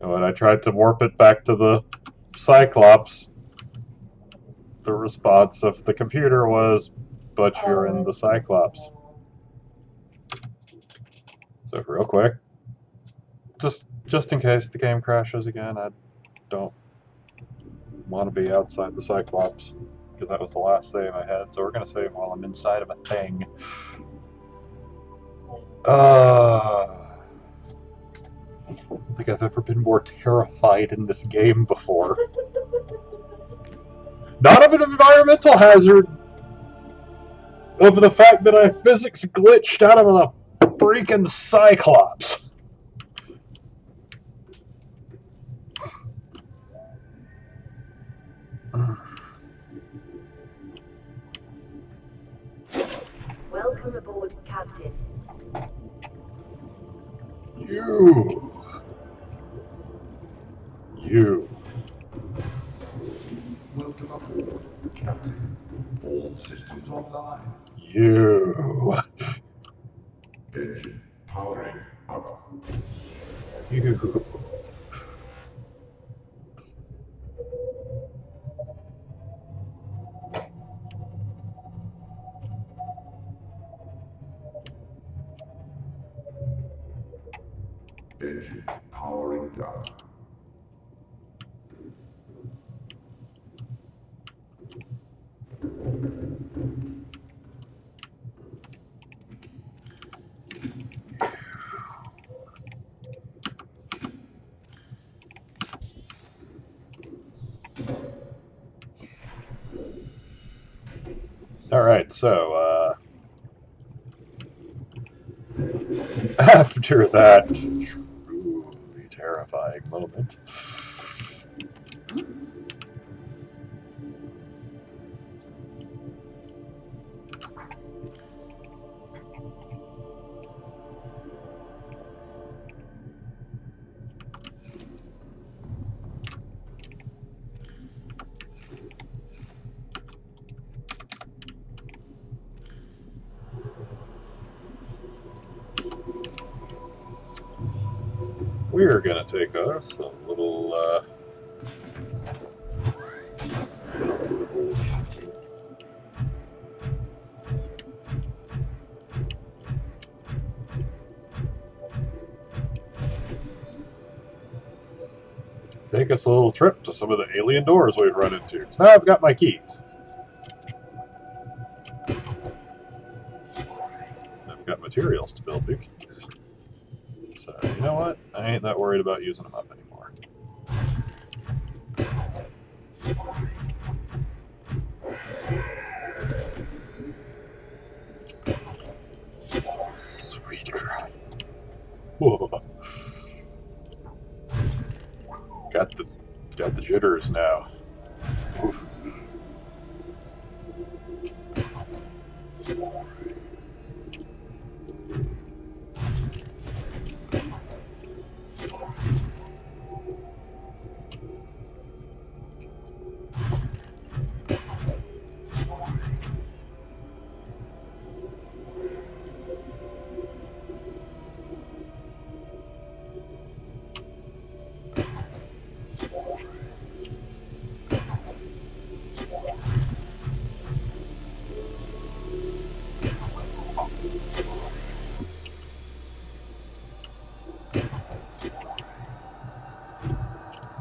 And when I tried to warp it back to the Cyclops, the response of the computer was, but you're in the Cyclops. So real quick, just in case the game crashes again, I don't want to be outside the Cyclops, because that was the last save I had. So we're going to save while I'm inside of a thing. I don't think I've ever been more terrified in this game before. Not of an environmental hazard, of the fact that I physics glitched out of a freaking Cyclops. Welcome aboard, Captain. You. Welcome aboard, Captain. All systems online. You. Engine powering up. You. Engine powering down. Alright, so, after that truly terrifying moment, we're gonna take us a little Welcome aboard, Captain. take us a little trip to some of the alien doors we've run into. 'Cause now I've got my keys. I've got materials to build new keys. So you know what? I ain't that worried about using them up anymore. Sweet crap. Whoa. Got the jitters now. Oof.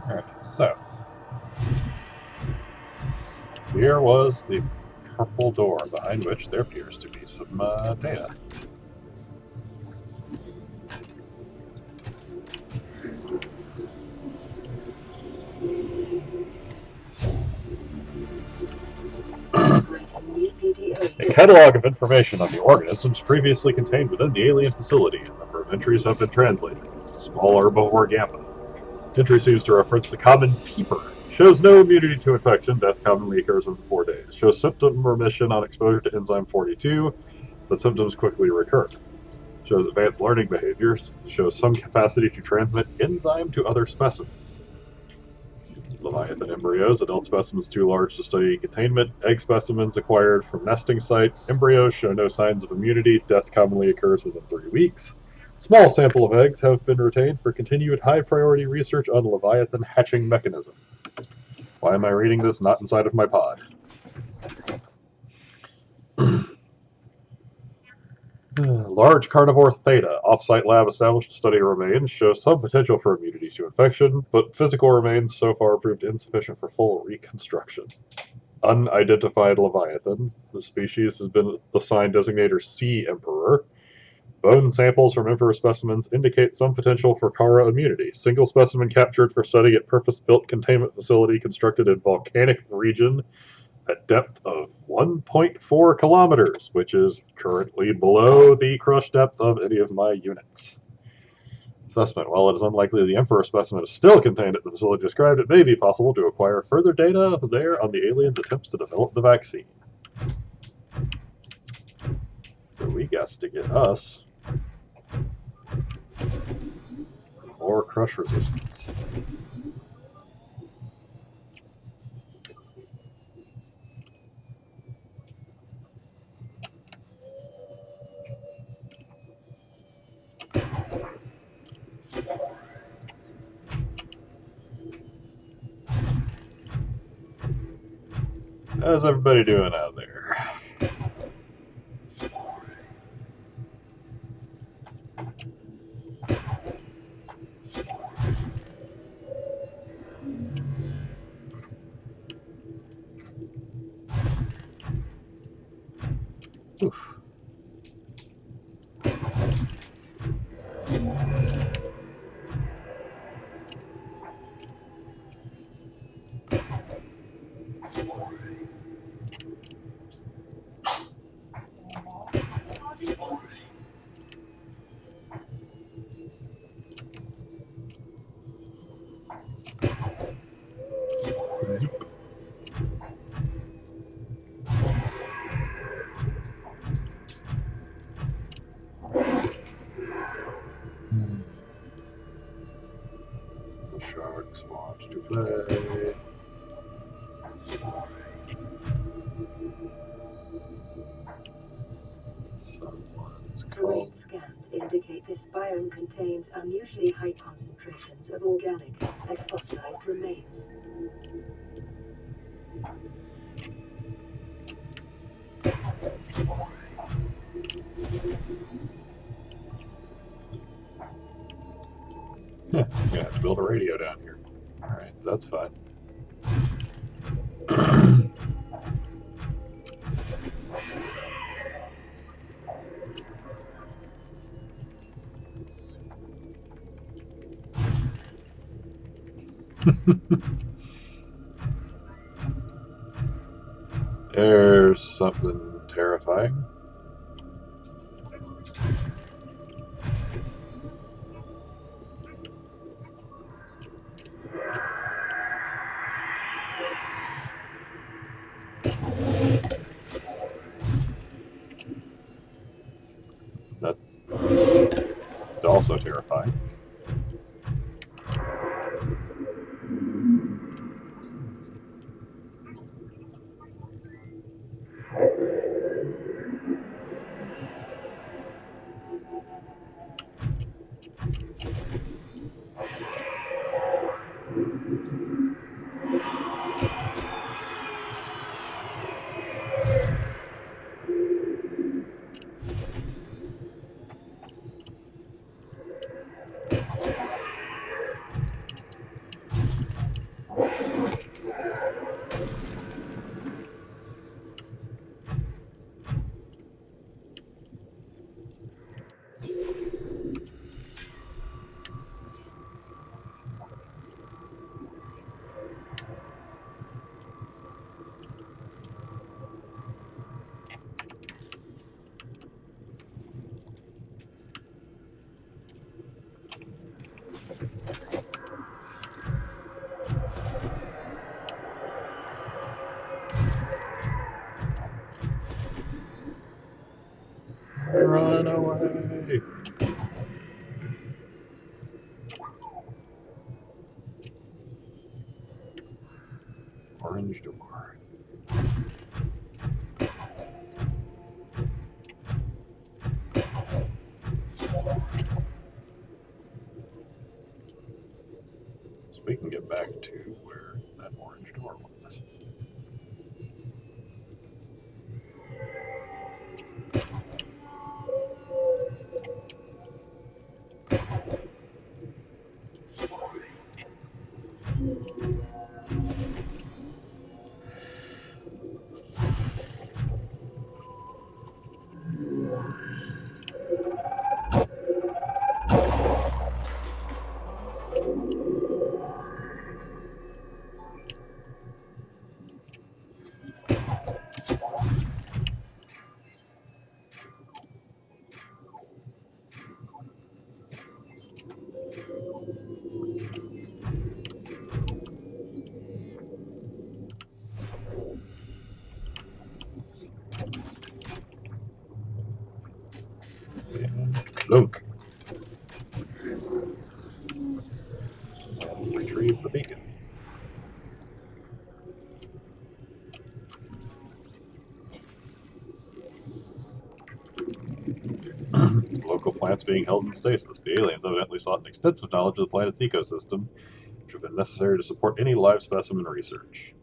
Alright, so here was the purple door behind which there appears to be some data. A catalog of information on the organisms previously contained within the alien facility. A number of entries have been translated. Small herbivore gamma. Entry seems to reference the common peeper. Shows no immunity to infection. Death commonly occurs within 4 days. Shows symptom remission on exposure to enzyme 42, but symptoms quickly recur. Shows advanced learning behaviors. Shows some capacity to transmit enzyme to other specimens. Leviathan embryos, adult specimens too large to study containment, egg specimens acquired from nesting site, embryos show no signs of immunity, death commonly occurs within 3 weeks. Small sample of eggs have been retained for continued high-priority research on Leviathan hatching mechanism. Why am I reading this not inside of my pod? Large carnivore theta, off-site lab established to study remains, shows some potential for immunity to infection, but physical remains so far proved insufficient for full reconstruction. Unidentified leviathans. The species has been assigned designator Sea Emperor. Bone samples from emperor specimens indicate some potential for Kara immunity. Single specimen captured for study at purpose-built containment facility constructed in volcanic region at depth of 1.4 kilometers, which is currently below the crush depth of any of my units. Assessment. While it is unlikely the Emperor specimen is still contained at the facility described, it may be possible to acquire further data there on the aliens' attempts to develop the vaccine. So we guess to get us more crush resistance. How's everybody doing out there? Oof. The sharks want to play. Someone's Terrain called. scans indicate this biome contains unusually high concentrations of organic and fossilized remains. Yeah, I'm gonna have to build a radio down here. Alright, that's fine. There's something terrifying. That's also terrifying. Run away! Orange door. So we can get back to where that orange door was. And clunk. And retrieve the beacon. Local plants being held in stasis. The aliens evidently sought an extensive knowledge of the planet's ecosystem, which would have been necessary to support any live specimen research.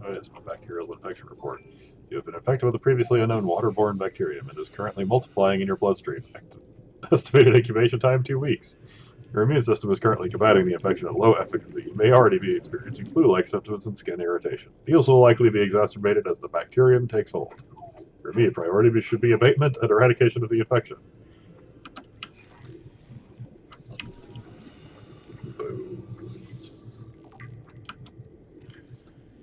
Oh yes, my bacterial infection report. You have been infected with a previously unknown waterborne bacterium and is currently multiplying in your bloodstream. Estimated incubation time 2 weeks. Your immune system is currently combating the infection at low efficacy. You may already be experiencing flu-like symptoms and skin irritation. These will likely be exacerbated as the bacterium takes hold. Your immediate priority should be abatement and eradication of the infection. Bones.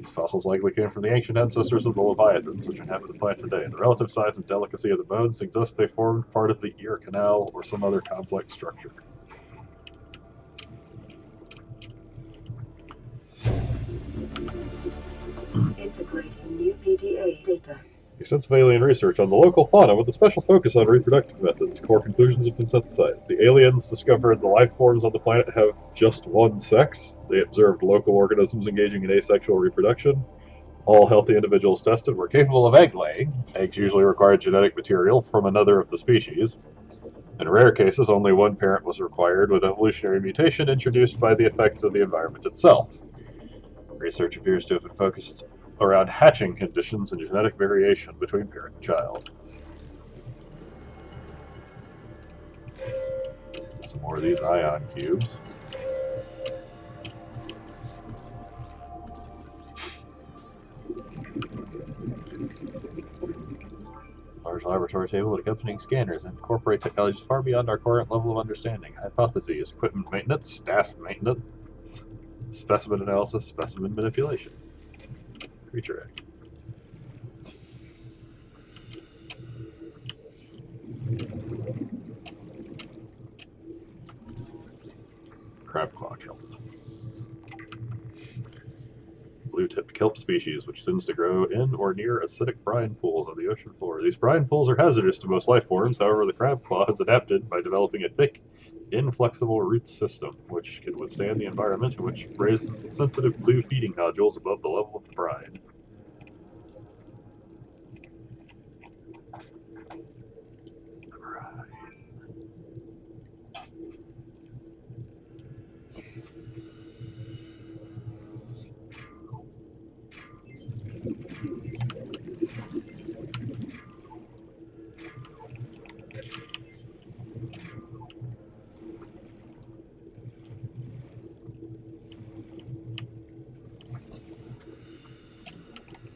These fossils likely came from the ancient ancestors of the leviathans, which inhabit the planet today. The relative size and delicacy of the bones suggests they formed part of the ear canal or some other complex structure. Integrating new PDA data. Extensive alien research on the local fauna with a special focus on reproductive methods. Core conclusions have been synthesized. The aliens discovered the life forms on the planet have just one sex. They observed local organisms engaging in asexual reproduction. All healthy individuals tested were capable of egg laying. Eggs usually require genetic material from another of the species. In rare cases, only one parent was required, with evolutionary mutation introduced by the effects of the environment itself. Research appears to have been focused around hatching conditions and genetic variation between parent and child. Some more of these ion cubes. Large laboratory table with accompanying scanners and incorporate technologies far beyond our current level of understanding. Hypotheses, equipment maintenance, staff maintenance, specimen analysis, specimen manipulation. Creature egg. Crab claw kelp. Blue-tipped kelp species, which tends to grow in or near acidic brine pools on the ocean floor. These brine pools are hazardous to most life forms. However, the crab claw has adapted by developing a thick, inflexible root system, which can withstand the environment, and which raises the sensitive blue feeding nodules above the level of the brine.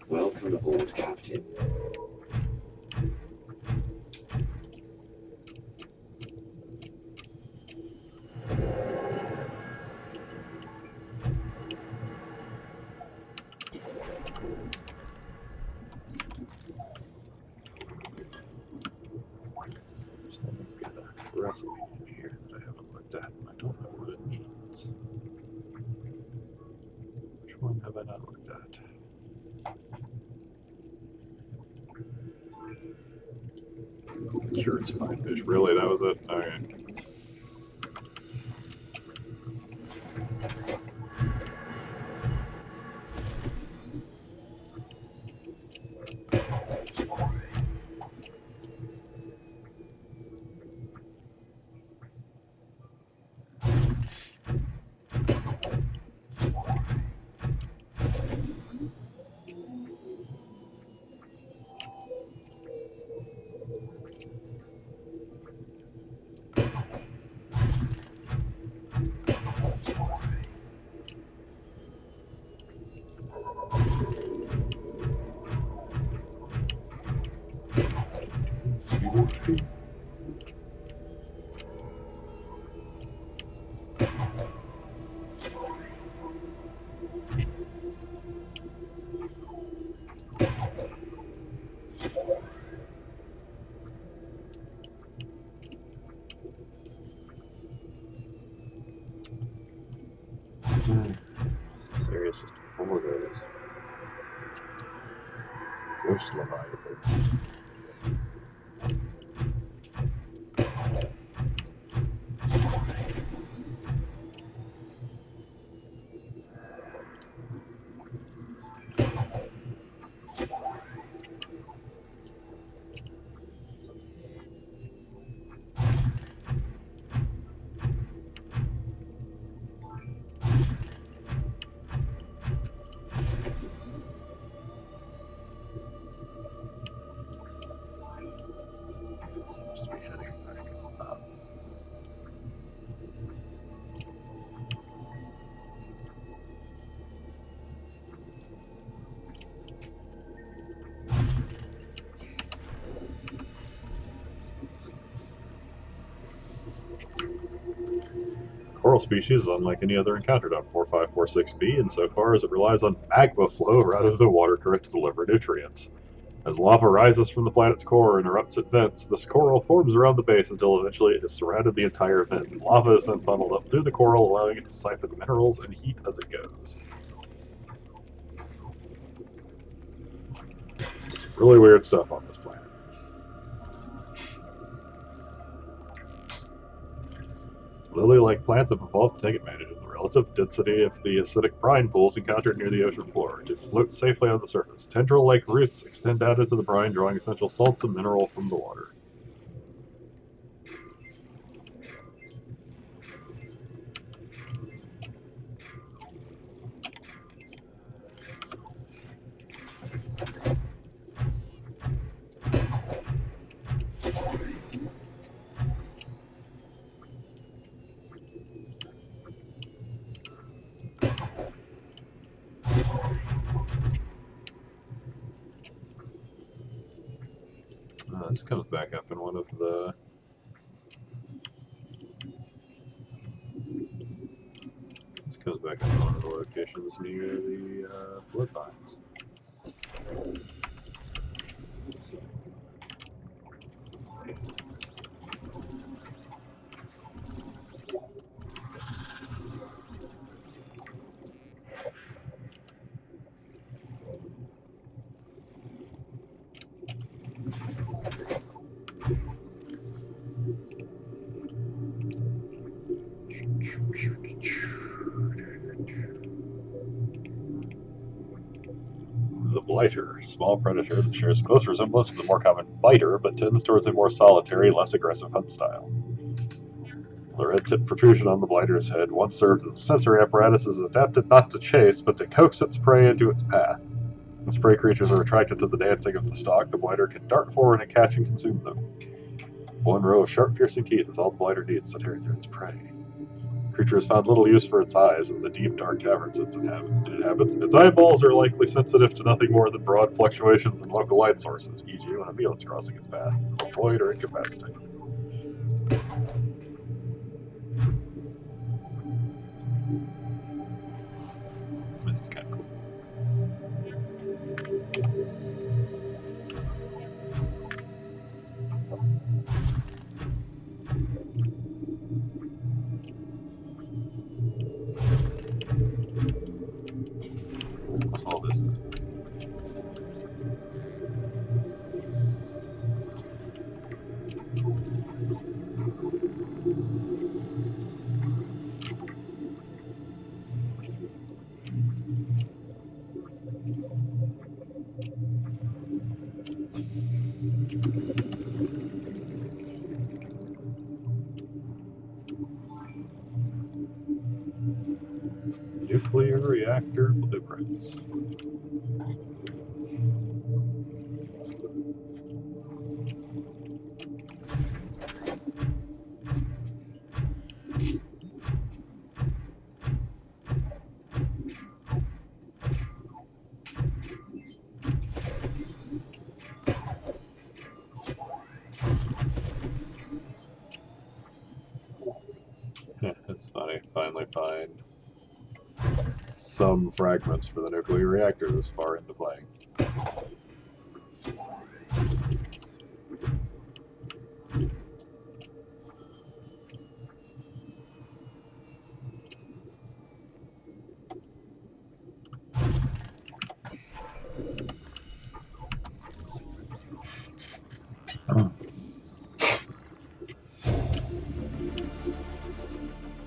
Welcome aboard, Captain. Recipe in here that I haven't looked at, and I don't know what it means. Which one have I not looked at? Sure, it's fine fish. Really, that was it? Alright. This area is just full of those ghost leviathans. Seems to be heading back up. Coral species is unlike any other encountered on 4546b insofar as it relies on magma flow rather than water current to deliver nutrients. As lava rises from the planet's core and erupts at vents, this coral forms around the base until eventually it has surrounded the entire vent. Lava is then funneled up through the coral, allowing it to siphon minerals and heat as it goes. Some really weird stuff on this planet. Lily-like plants have evolved to take advantage of the relative density of the acidic brine pools encountered near the ocean floor to float safely on the surface. Tendril-like roots extend out into the brine, drawing essential salts and mineral from the water. This comes back up in one of the... This comes back up in one of the locations near the blood mines. The blighter, small predator that shares close resemblance to the more common biter, but tends towards a more solitary, less aggressive hunt style. The red-tipped protrusion on the blighter's head once served as a sensory apparatus is adapted not to chase, but to coax its prey into its path. As prey creatures are attracted to the dancing of the stalk, the blighter can dart forward and catch and consume them. One row of sharp, piercing teeth is all the blighter needs to tear through its prey. The creature has found little use for its eyes in the deep, dark caverns it inhabits. Its eyeballs are likely sensitive to nothing more than broad fluctuations in local light sources, e.g. when a meal is crossing its path, or void or incapacitated. This is kind of cool. What's all this then? Nuclear reactor blueprints. It's funny. Finally find some fragments for the nuclear reactor this far into playing.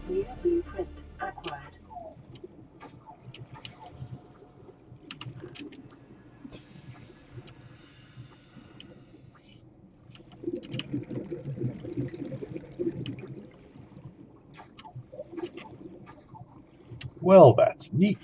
New blueprint acquired. Well, that's neat.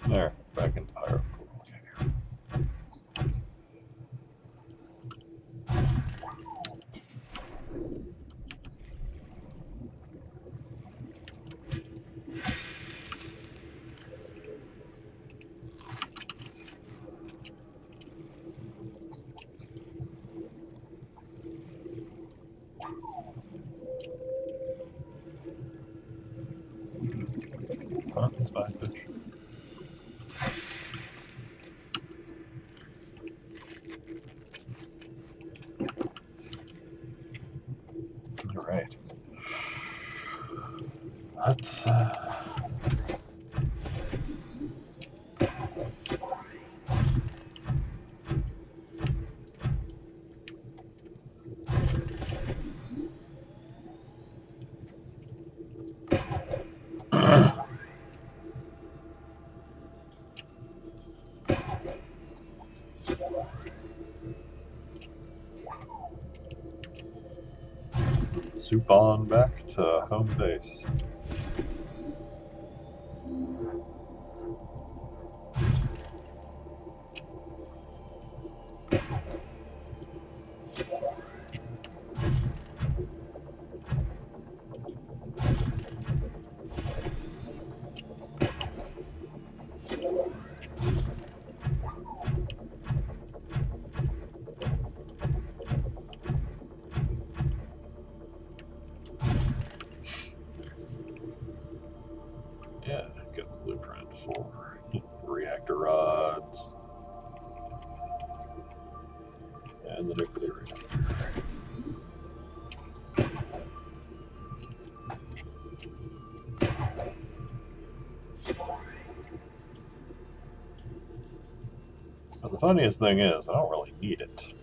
There, back into higher. Okay. Soup on back to home base. Yeah, got the blueprint for reactor rods and the nuclear reactor. But the funniest thing is, I don't really need it.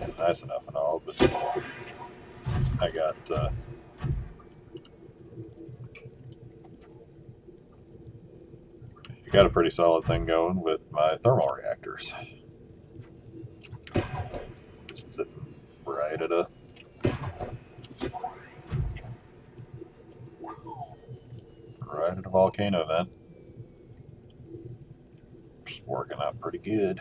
It's nice enough and all, but I got a pretty solid thing going with my thermal reactors. Just sitting right at a volcano vent. Just working out pretty good.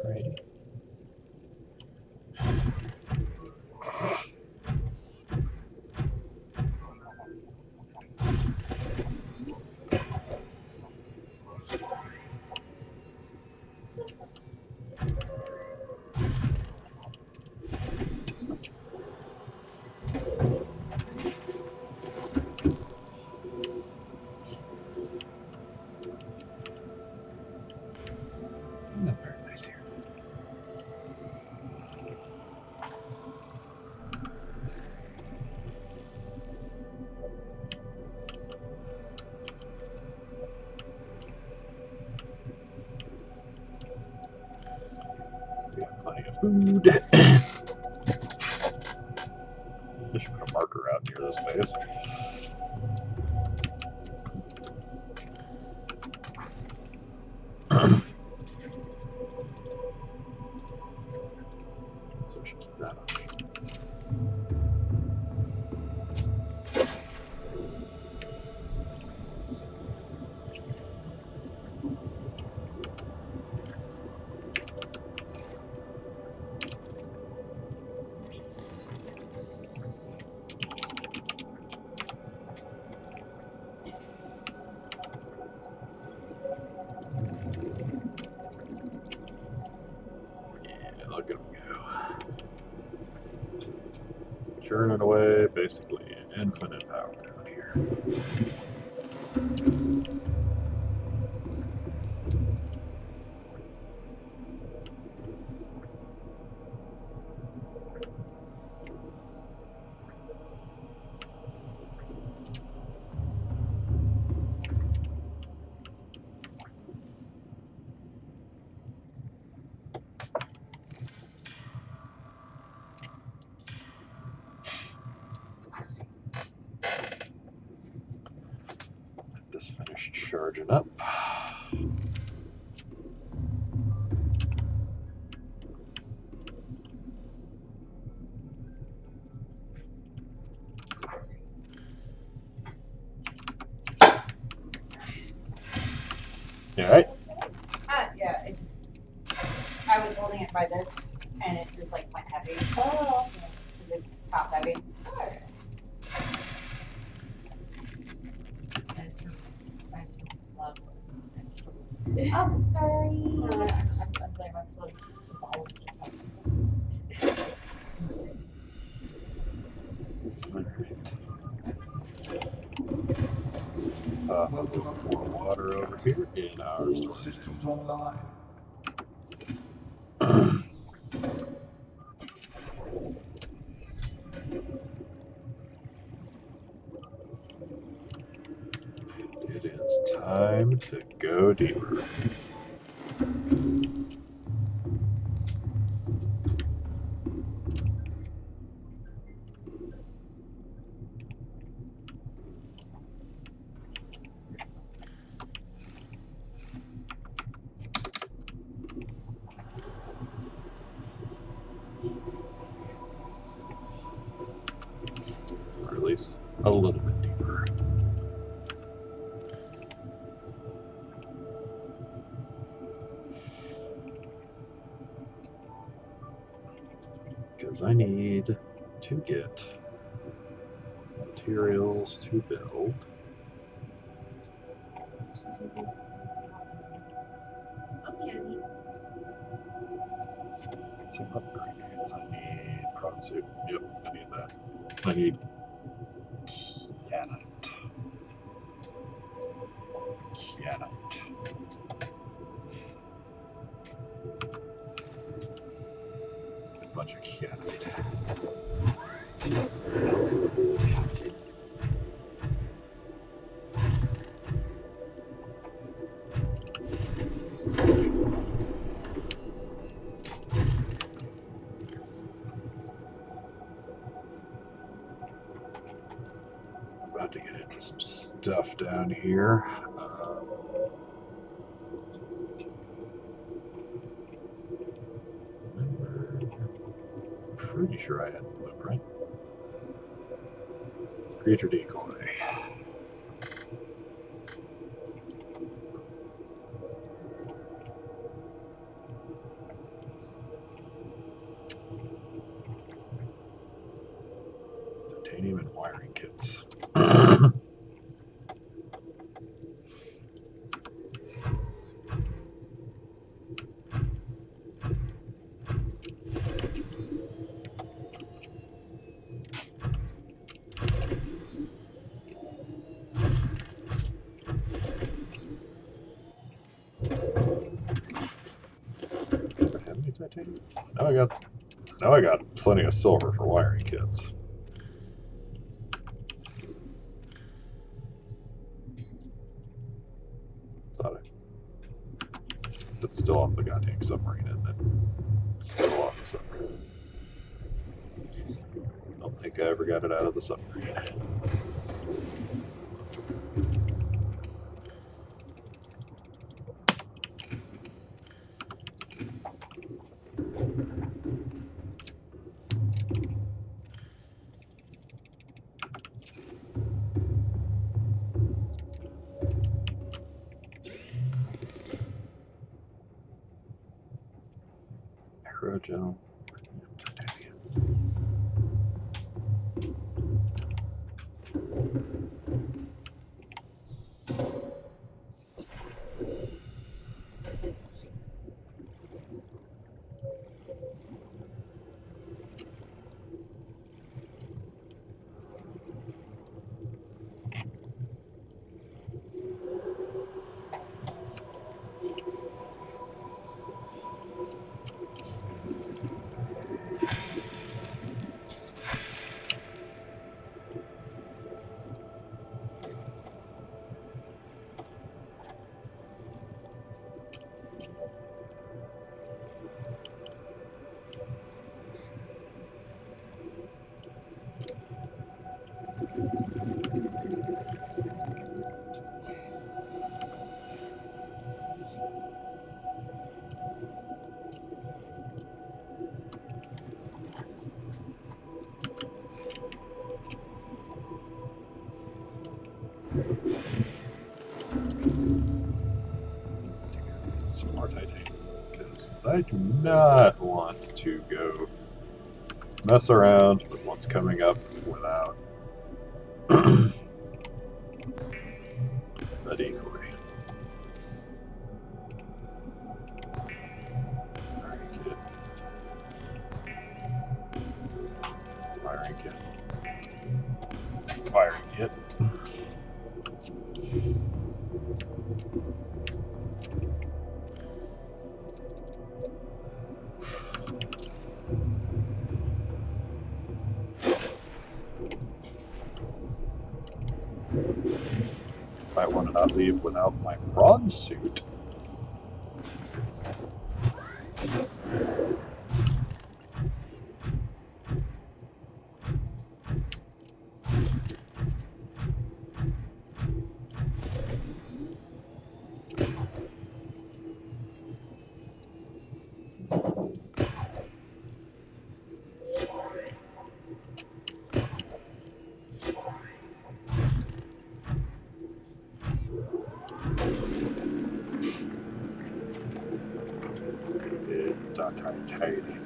Right. That's very nice here. We got plenty of food. I should put a marker out near this base. So I should keep that on. Yeah, look at them go. Churning away, basically infinite power down here. Let this finish charging up. You alright? Yeah, it just, I was holding it by this, and it just like went heavy. Oh. Because it's top heavy. Oh, sorry. I'm sorry, my episode is always just like. Pour water over here in our All storage. systems online. Time to go deeper. Or at least a little bit deeper. Because I need to get materials to build. Some upgrades. I need prod suit. Yep, I need that. I need Kianite. A bunch of Kianite. About to get into some stuff down here. I'm pretty sure I had the blueprint. Creature decoy. Titanium and wiring kits. Have any titanium? Now I got plenty of silver for wiring kits. Thought it's still off the goddamn submarine, isn't it? Still off the submarine. Don't think I ever got it out of the submarine. Aerogel. Titanium. Some more titanium, because I do not want to go mess around with what's coming up without a decoy. Firing kit. Firing kit. I want to not leave without my bronze suit. Titanium.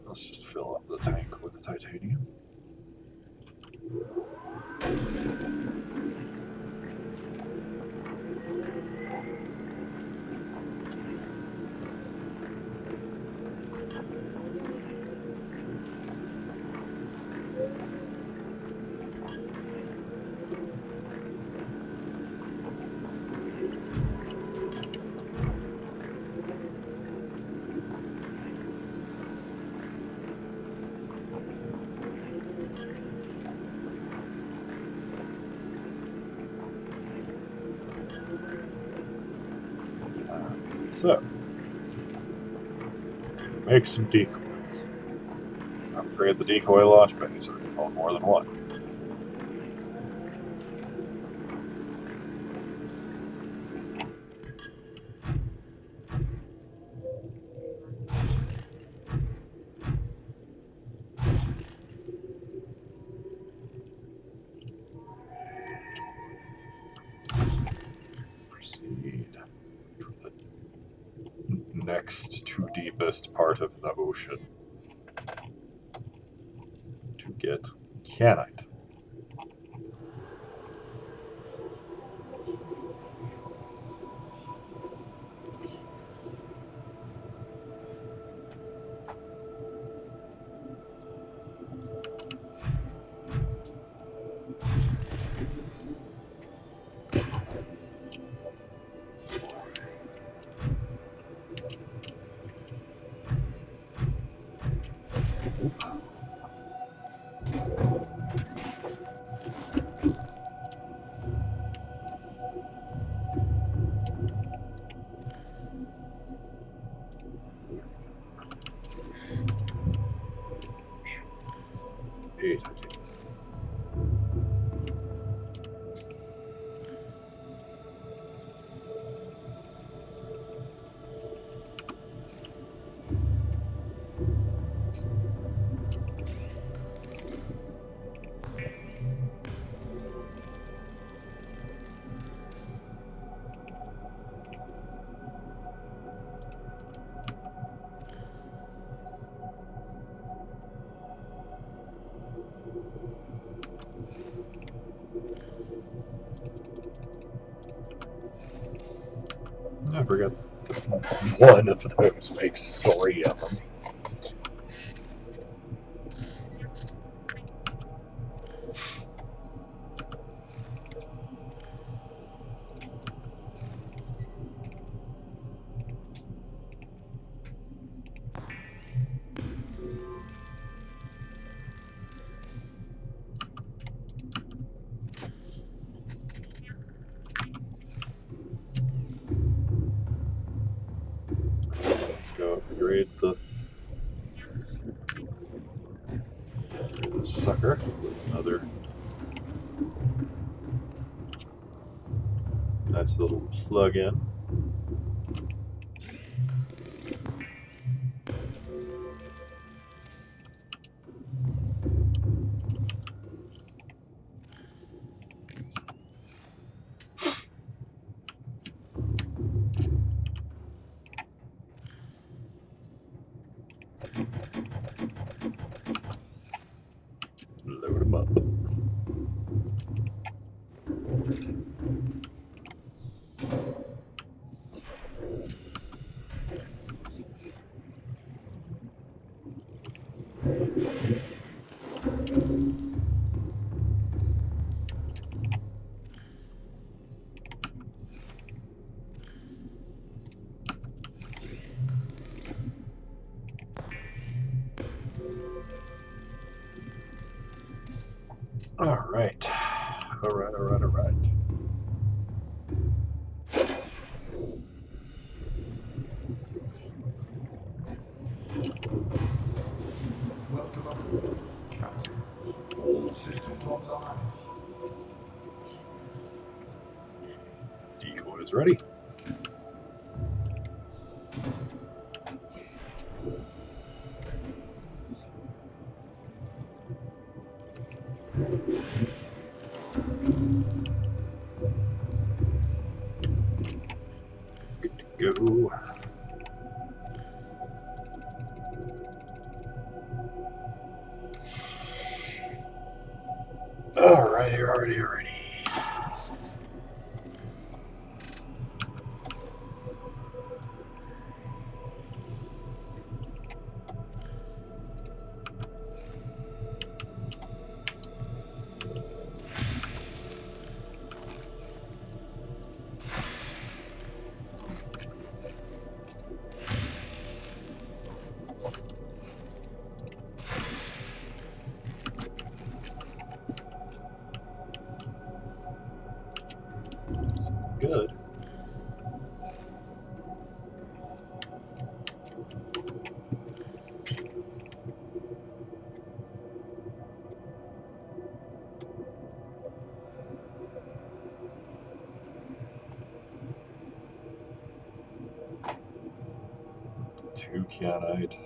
Let's just fill up the tank with titanium. So, make some decoys. Upgrade the decoy launch bay so we can hold more than one. Proceed to the next to deepest part of the ocean to get canite. I forgot one of those makes 3 of them. Let's go upgrade the sucker with another nice little plug-in. up. All right. Welcome aboard, Captain. All systems online. Decoy is ready. Good to go. Alrighty. Good. Two kyanite.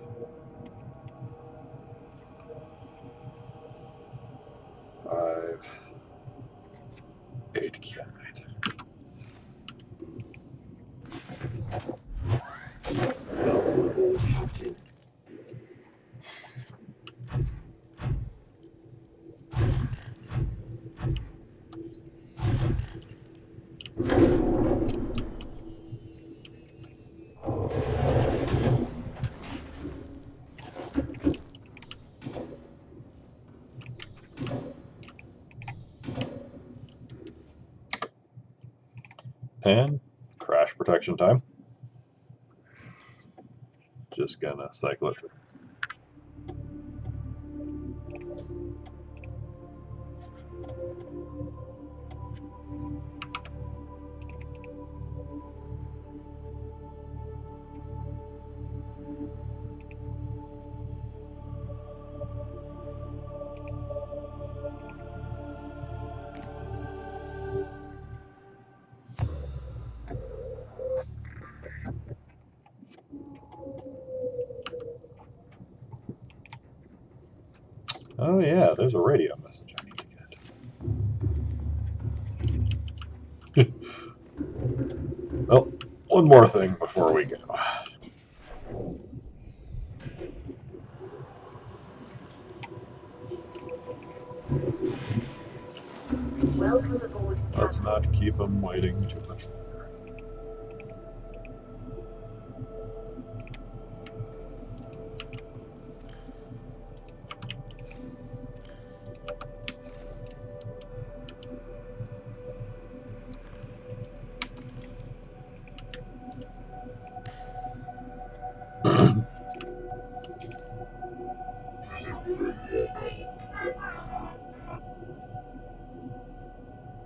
5, 8 kyanite. Welcome aboard, Captain. And crash protection time. Just gonna cycle it through. Oh yeah, there's a radio message I need to get. Well, one more thing before we go. Welcome aboard, Let's Captain. not keep them waiting too much longer.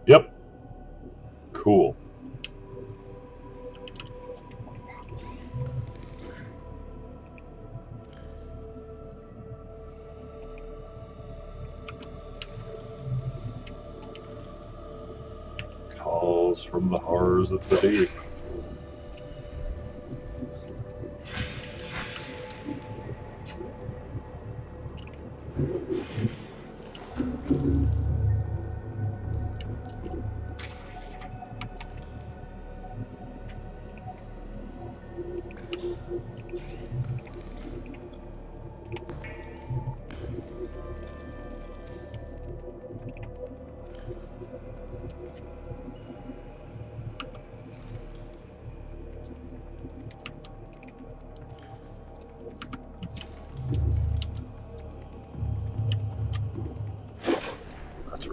Yep. Cool. Calls from the horrors of the deep.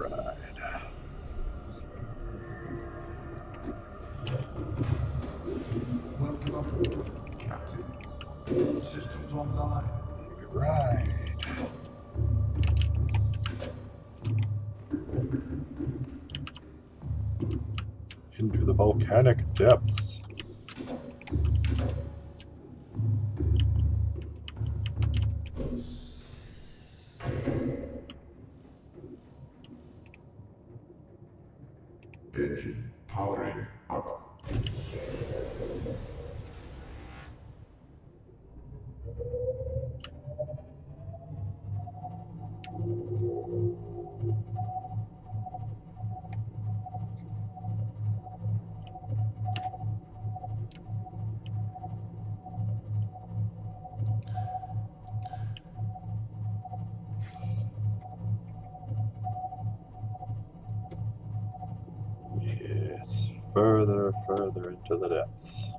ride. Welcome aboard, Captain. All systems online. Ride. Into the volcanic depths. Engine powering up. Yes, further, further into the depths.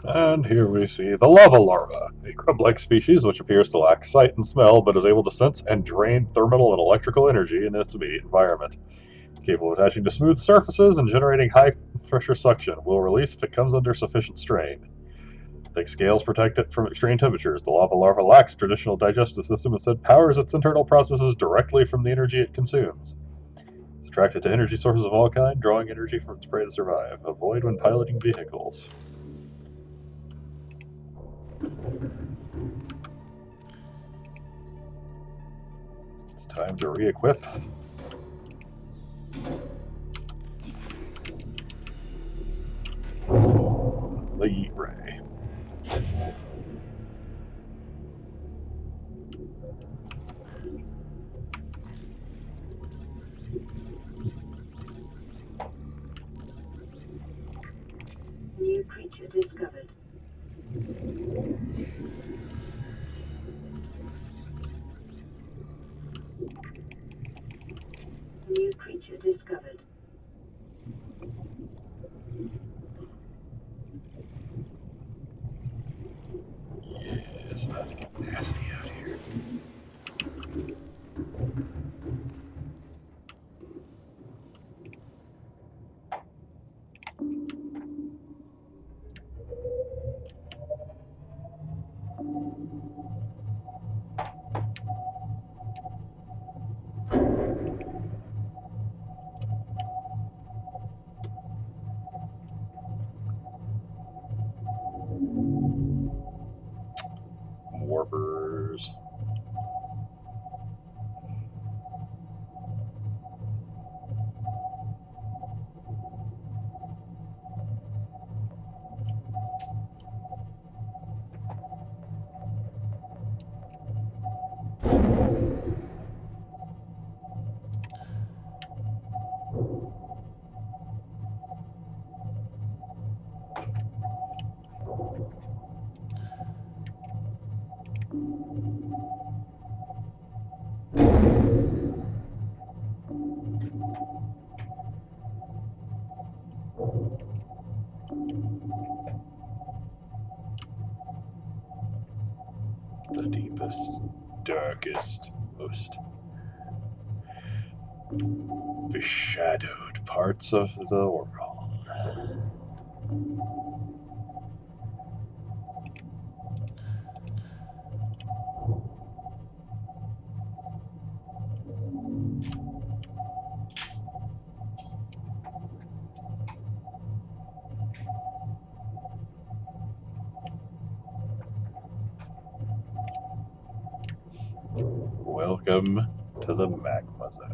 And here we see the lava larva, a crab-like species which appears to lack sight and smell, but is able to sense and drain thermal and electrical energy in its immediate environment. Capable of attaching to smooth surfaces and generating high-pressure suction, will release if it comes under sufficient strain. Thick scales protect it from extreme temperatures. The lava larva lacks traditional digestive system, instead powers its internal processes directly from the energy it consumes. It's attracted to energy sources of all kind, drawing energy from its prey to survive. Avoid when piloting vehicles. It's time to re-equip. The Yeet Ray. New creature discovered. New creature discovered. Yeah, it's about to get nasty out here. Warpers. The deepest, darkest, most beshadowed parts of the world. Welcome to the magma zone.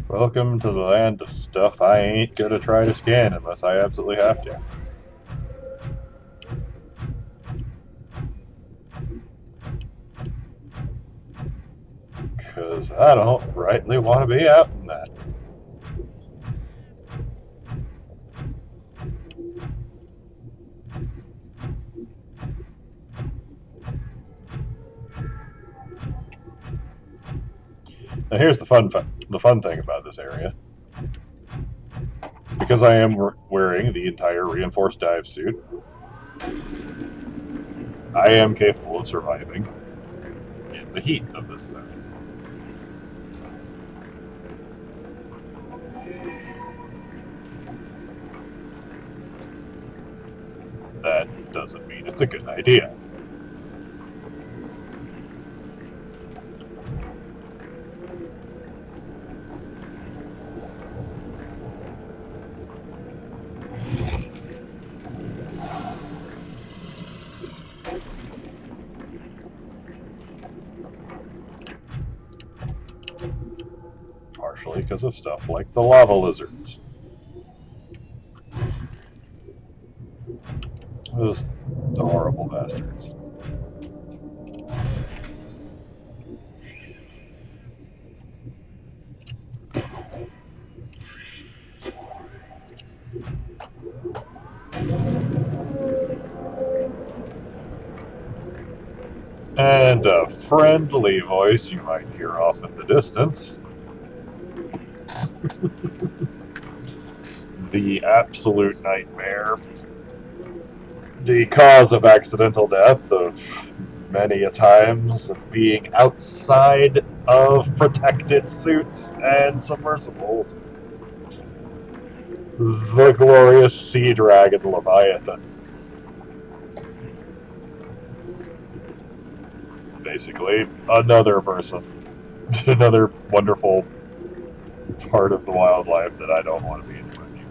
Welcome to the land of stuff I ain't gonna try to scan unless I absolutely have to. Because I don't rightly want to be out in that. Now here's the fun thing about this area. Because I am wearing the entire reinforced dive suit, I am capable of surviving in the heat of this zone. That doesn't mean it's a good idea. Partially because of stuff like the lava lizards. Those horrible bastards. And a friendly voice you might hear off in the distance. The absolute nightmare. The cause of accidental death of many a times of being outside of protected suits and submersibles. The glorious sea dragon Leviathan. Basically, another person. Another wonderful part of the wildlife that I don't want to be anywhere near.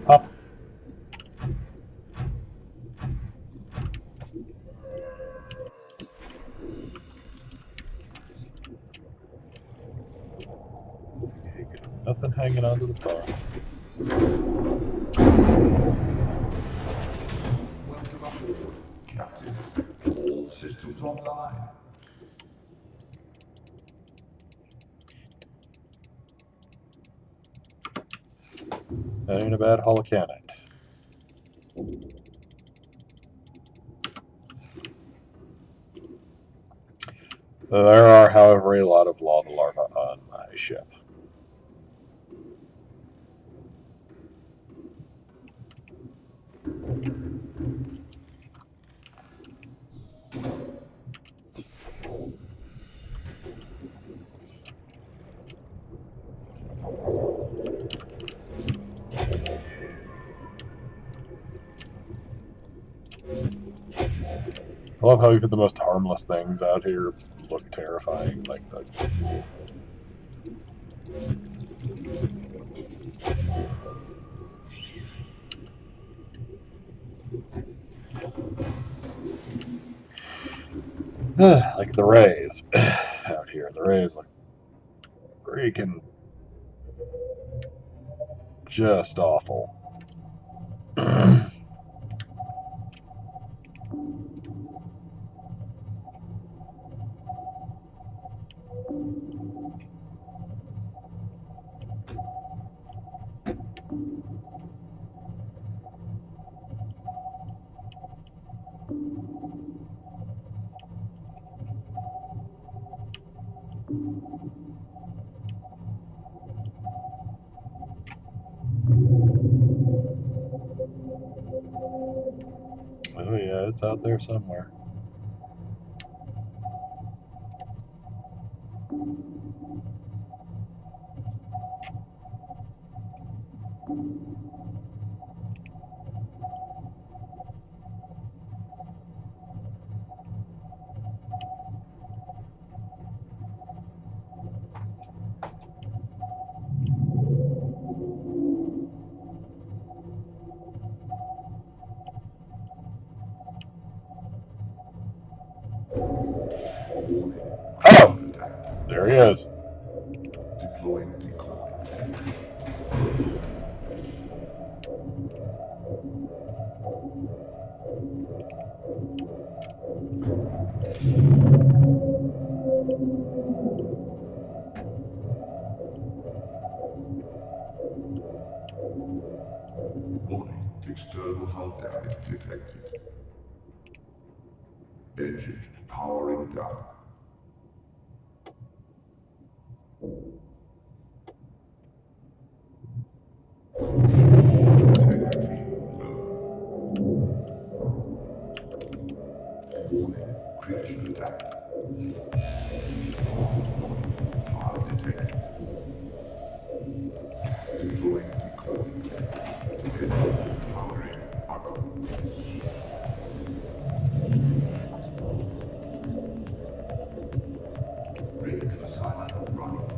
Up. Okay, good. Nothing hanging onto the bar. Welcome aboard, Captain. All systems online. That ain't a bad holocanite. There are, however, a lot of lava larvae on my ship. I love how even the most harmless things out here look terrifying, like the like the rays out here. The rays look freaking just awful. Oh yeah, it's out there somewhere. Oh! There he is. Deploying decoy. Warning, external hull damage detected. Engine powering down. Integrity low. Warning, creature attack. Fire detected. Deploying decoy. Engine powering up. Ready for silent running.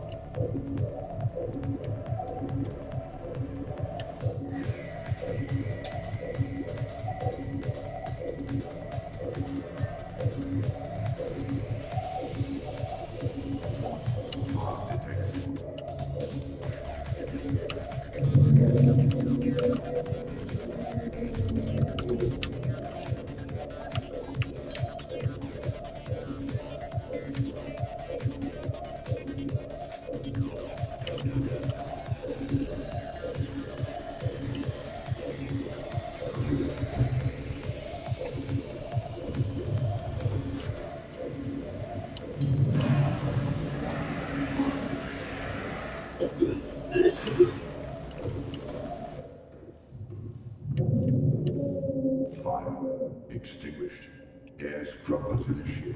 Fire detected. Fire extinguished. Air scrubbers initiated.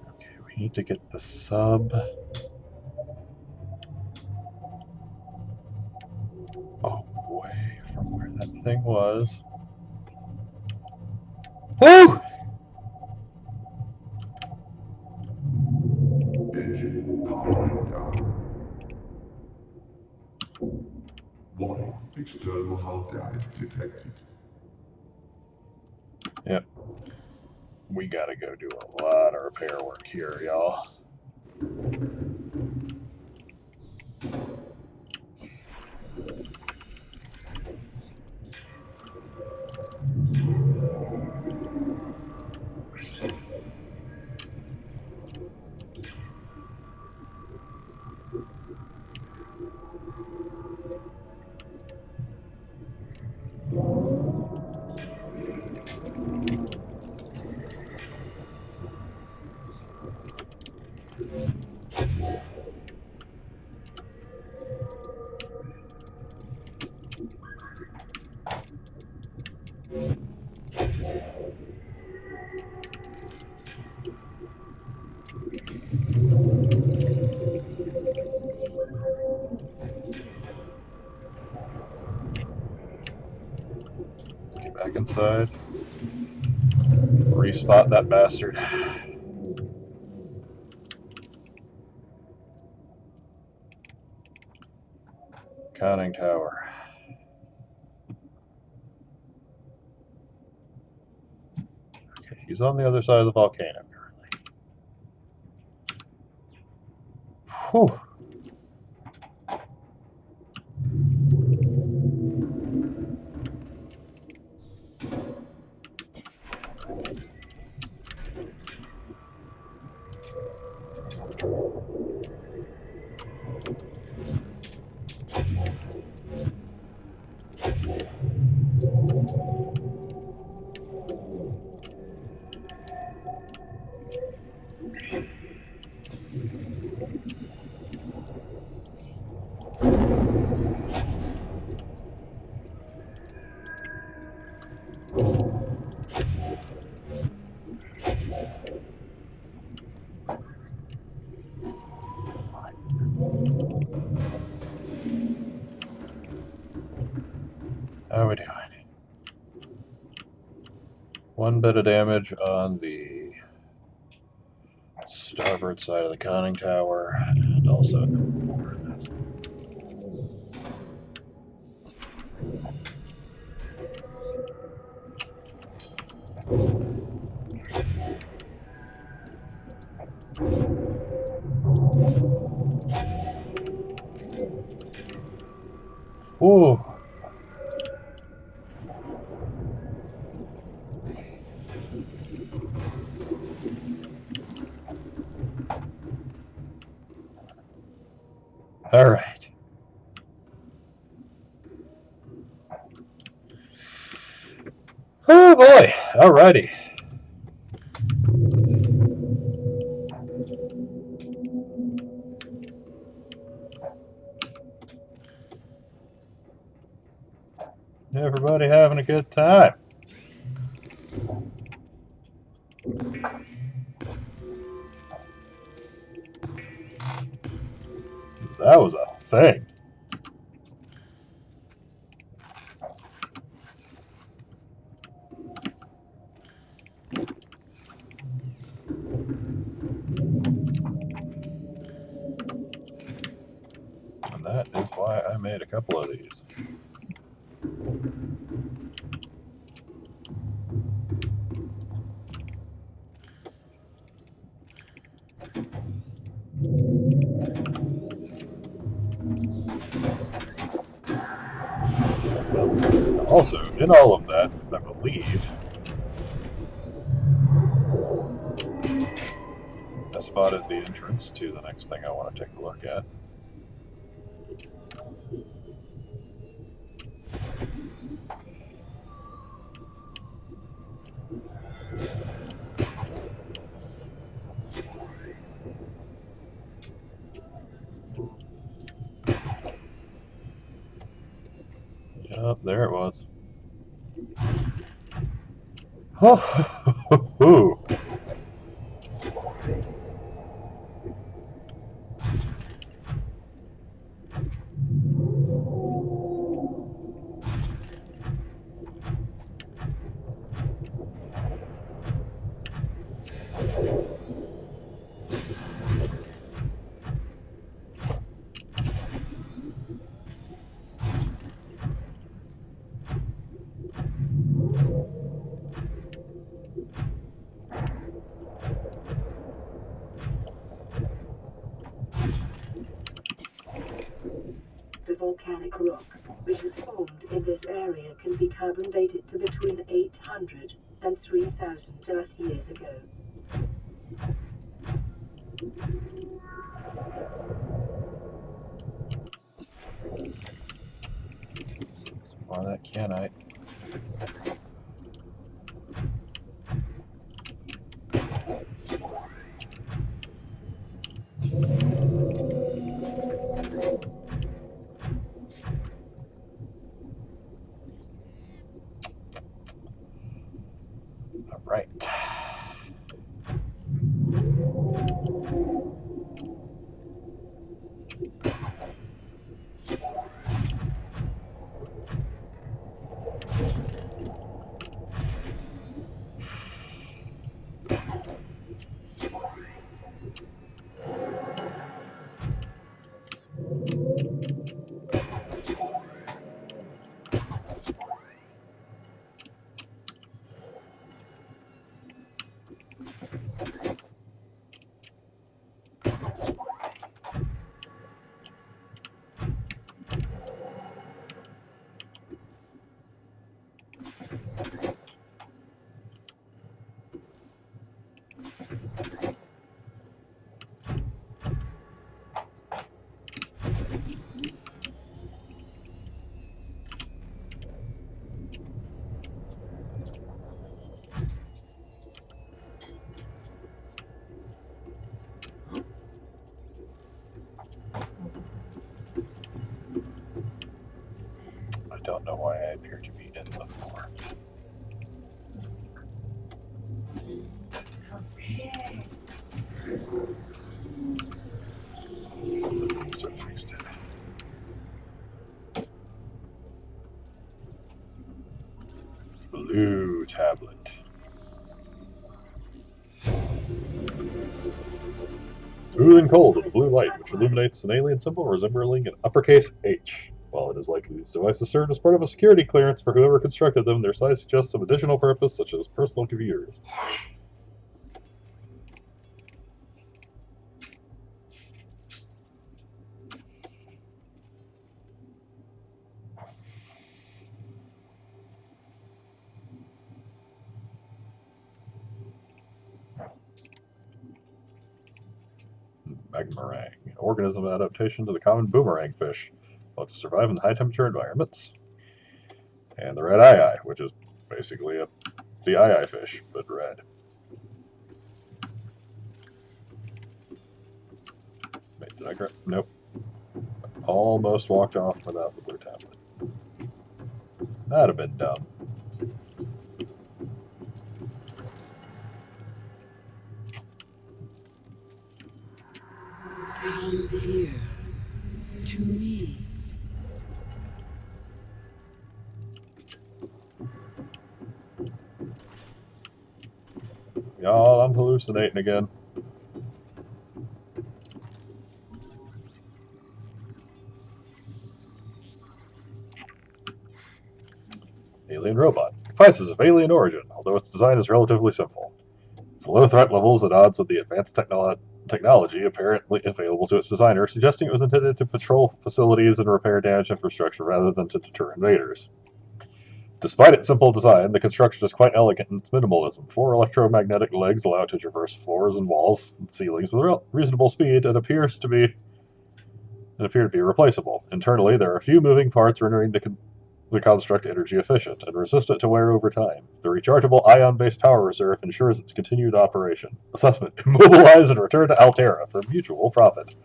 Okay, we Need to get the sub away from where that thing was. Woo! Engine powering down. Warning, external hull damage detected. Yep. We gotta go do a lot of repair work here, y'all. Get back inside. Respot that bastard. Conning tower. Okay, he's on the other side of the volcano currently. Whew. How are we doing? One bit of damage on the starboard side of the conning tower, and also where is that? Ooh. All right. Oh boy. All righty. Everybody having a good time. That was a thing. And that is why I made a couple of these. Also, in all of that, I believe I spotted the entrance to the next thing I want to take a look at. Yep, there it was. Oh, volcanic rock, which has formed in this area, can be carbon dated to between 800 and 3,000 Earth years ago. More of that canite. All right. I don't know why I appear to be in the floor. The things are fixed in. Blue tablet. Smooth and cold with a blue light, which illuminates an alien symbol resembling an uppercase H. While it is likely these devices served as part of a security clearance for whoever constructed them, their size suggests some additional purpose, such as personal computers. Magmarang, an organism adaptation to the common boomerang fish, built to survive in high temperature environments. And the red eye, which is basically the eye fish, but red. Wait, did I grab? Nope. Almost walked off without the blue tablet. That'd have been dumb. Come here. To me. Y'all, I'm hallucinating again. Alien robot. Devices of alien origin, although its design is relatively simple. Its low threat levels at odds with the advanced technology apparently available to its designer, suggesting it was intended to patrol facilities and repair damaged infrastructure rather than to deter invaders. Despite its simple design, the construction is quite elegant in its minimalism. 4 electromagnetic legs allow it to traverse floors and walls and ceilings with reasonable speed and appear to be replaceable. Internally, there are a few moving parts rendering the construct energy efficient and resistant to wear over time. The rechargeable ion-based power reserve ensures its continued operation. Assessment: immobilize and return to Altera for mutual profit.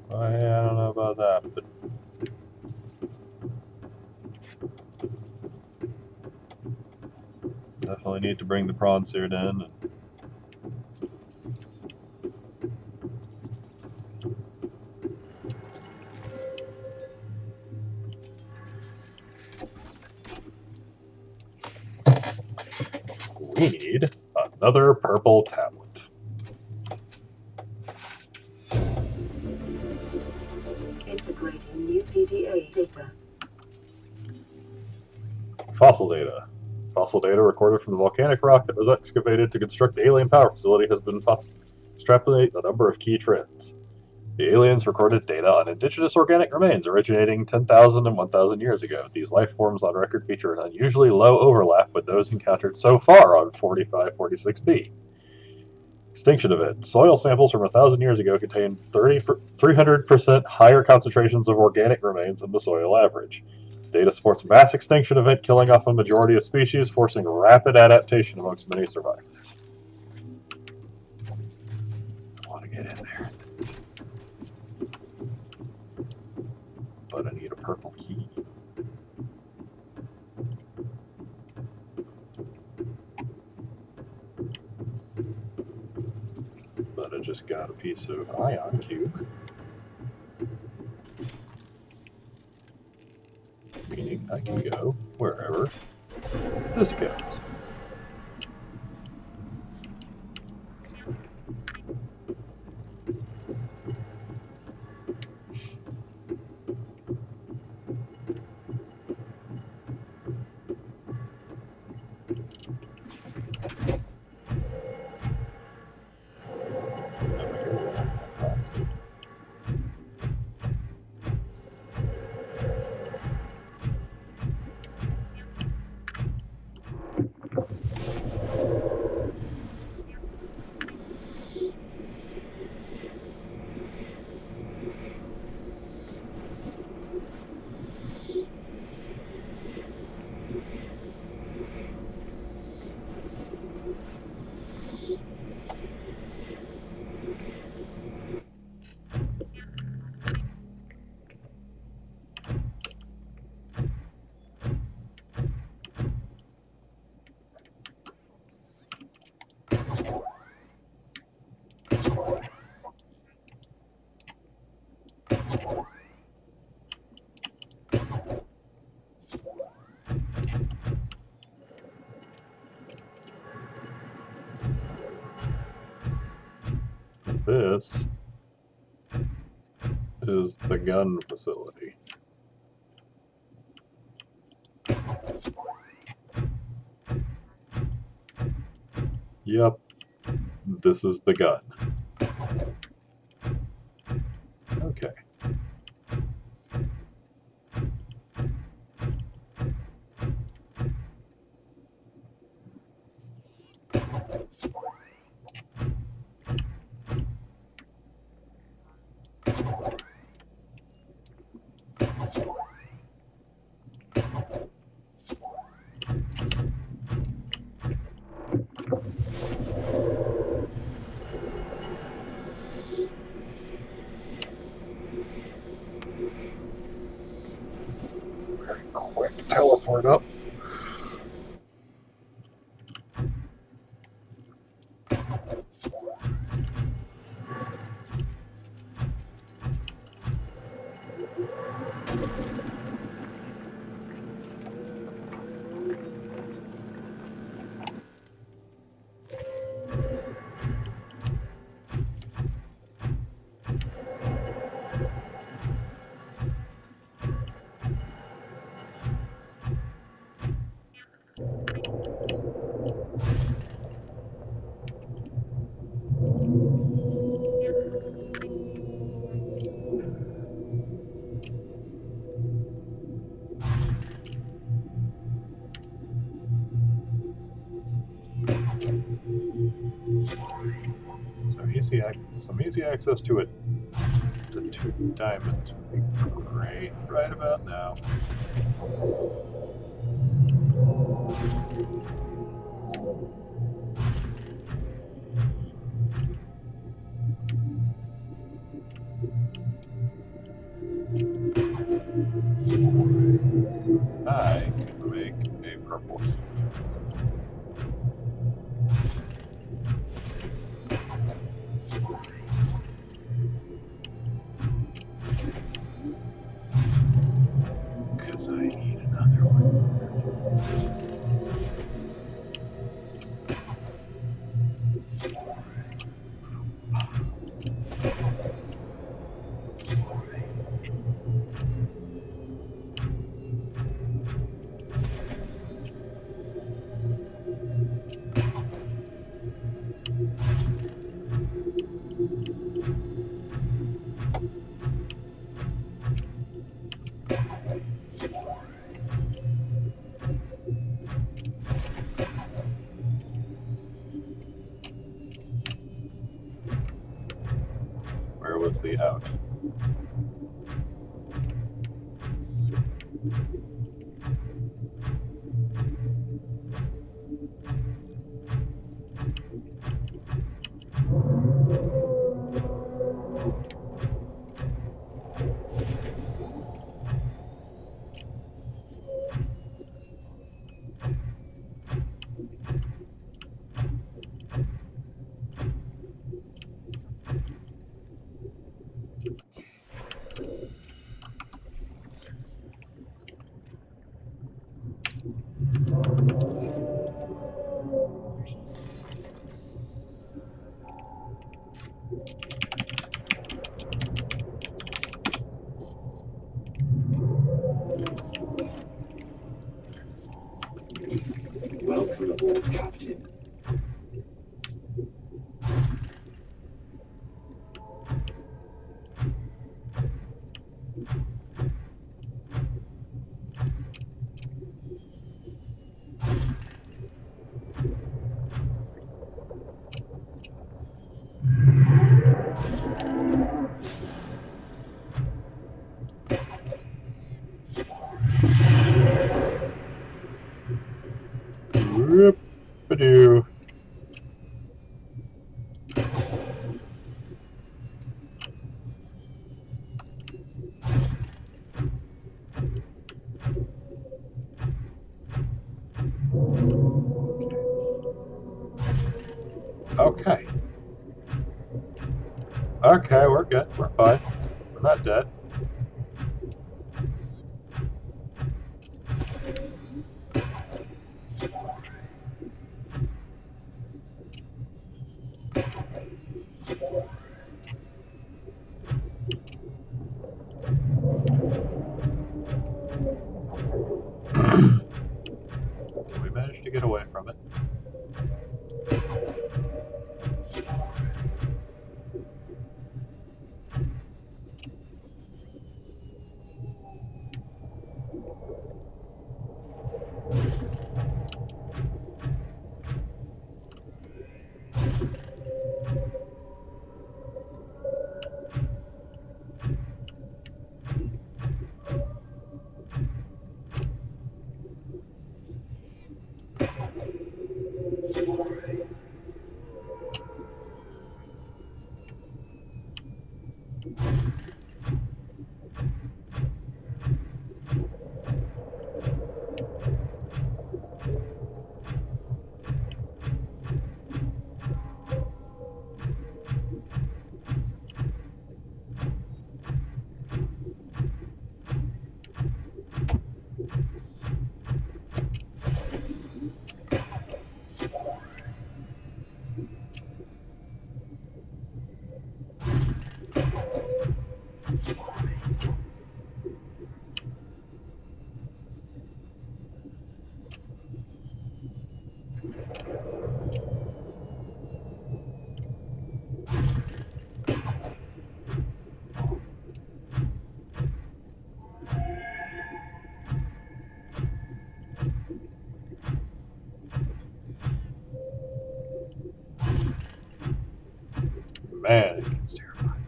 I don't know about that, but definitely need to bring the prawn suit in. We need another purple tablet. integrating new PDA data. Fossil data. Fossil data recorded from the volcanic rock that was excavated to construct the alien power facility has been extrapolate a number of key trends. The aliens recorded data on indigenous organic remains originating 10,000 and 1,000 years ago. These life forms on record feature an unusually low overlap with those encountered so far on 4546b. Extinction event. Soil samples from 1,000 years ago contain 300% higher concentrations of organic remains than the soil average. Data supports mass extinction event killing off a majority of species, forcing rapid adaptation amongst many survivors. I want to get in there. But I need a purple key. But I just got a piece of ion cube. Meaning I can go wherever this goes. This is the gun facility. Yep, this is the gun. Okay. Very quick teleport up. Some easy access to it. The 2 diamonds would be great right about now. So I can make a purple key. Because I need another one. was the out. Welcome aboard, Captain. Whoop-a-doo. Okay. Okay, we're good. We're fine. We're not dead. We managed to get away from it. Man, it gets terrifying.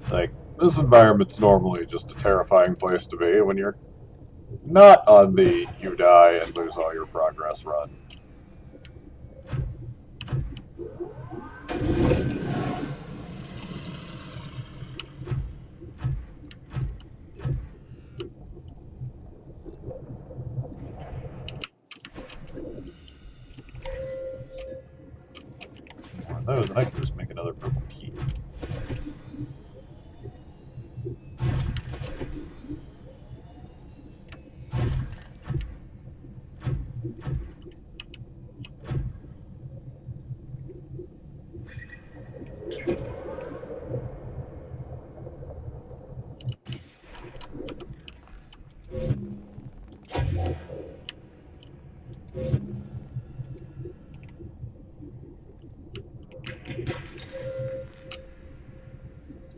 Like, this environment's normally just a terrifying place to be when you're not on the you die and lose all your progress run. More of those, I can just make another purple key.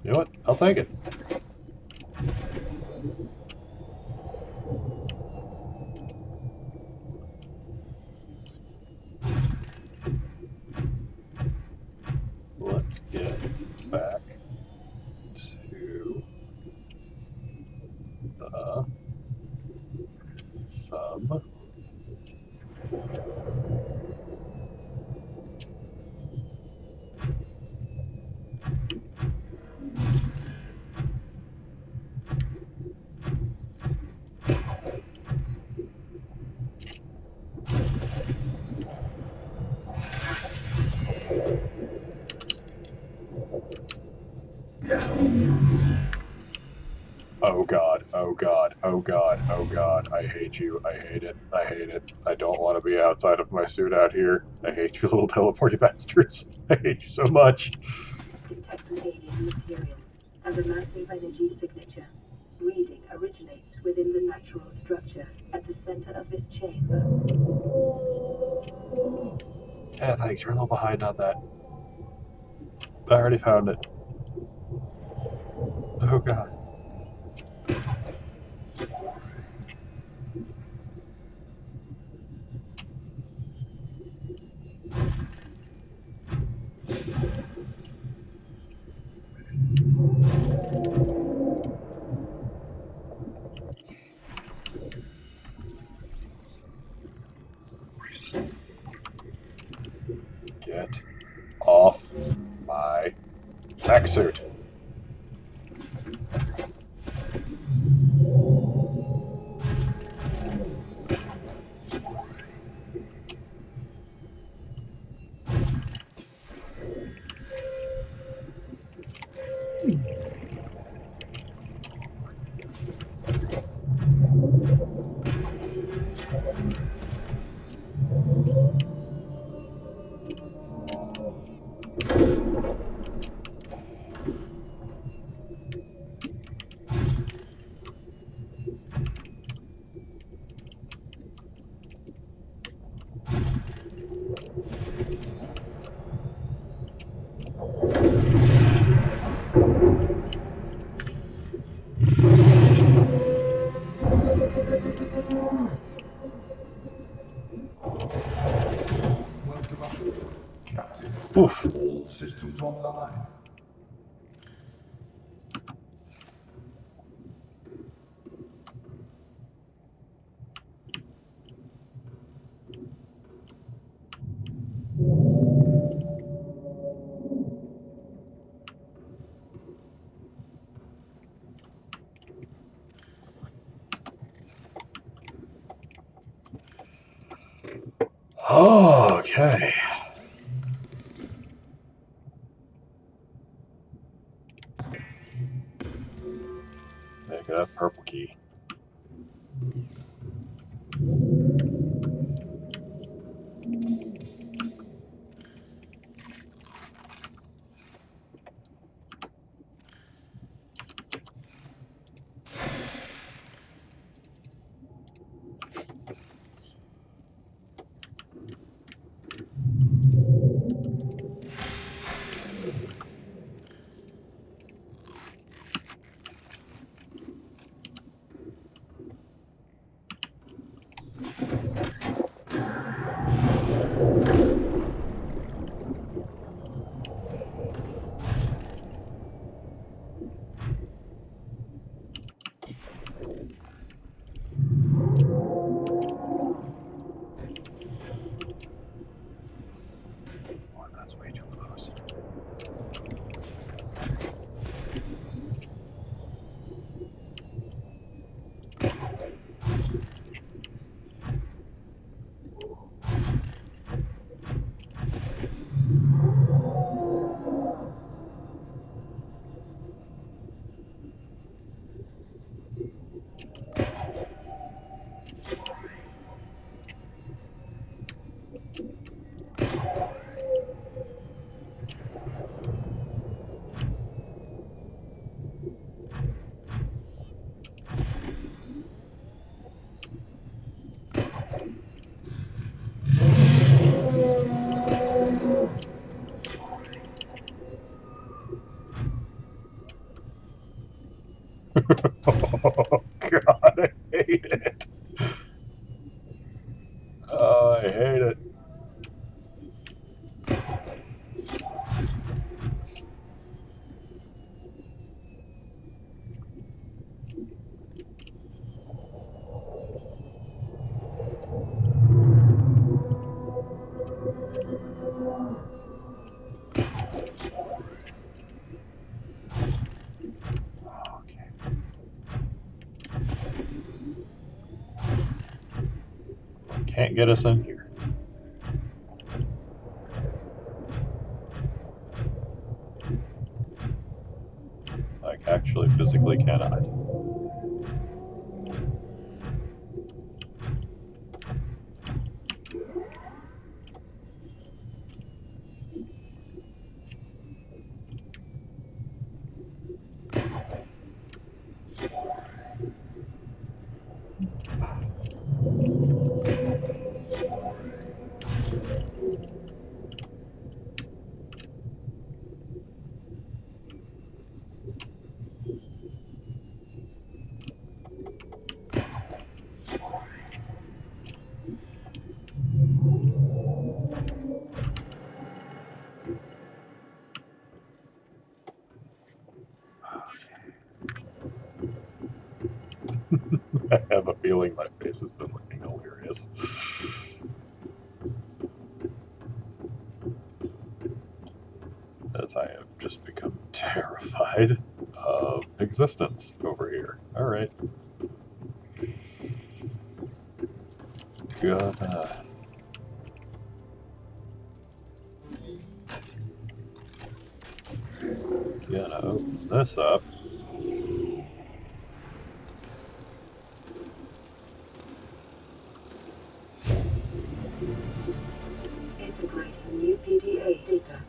You know what? I'll take it. god, oh god, oh god, I hate you, I hate it, I hate it. I don't want to be outside of my suit out here. I hate you little teleporty bastards. I hate you so much. Detecting alien materials and a massive energy signature. Reading originates within the natural structure at the center of this chamber. Yeah, thanks, you're a little behind on that. I already found it. Oh god. Get off my mech suit. Welcome up, Captain. Oof. All systems online. Okay. Make that purple key. Oh, that's way too close. Oh god, I hate it. Oh, I hate it. Okay. Can't get us in here. Like, actually, physically cannot. knowing my face has been looking hilarious. As I have just become terrified of existence over here. Alright. Gonna open this up. Integrating new PDA data.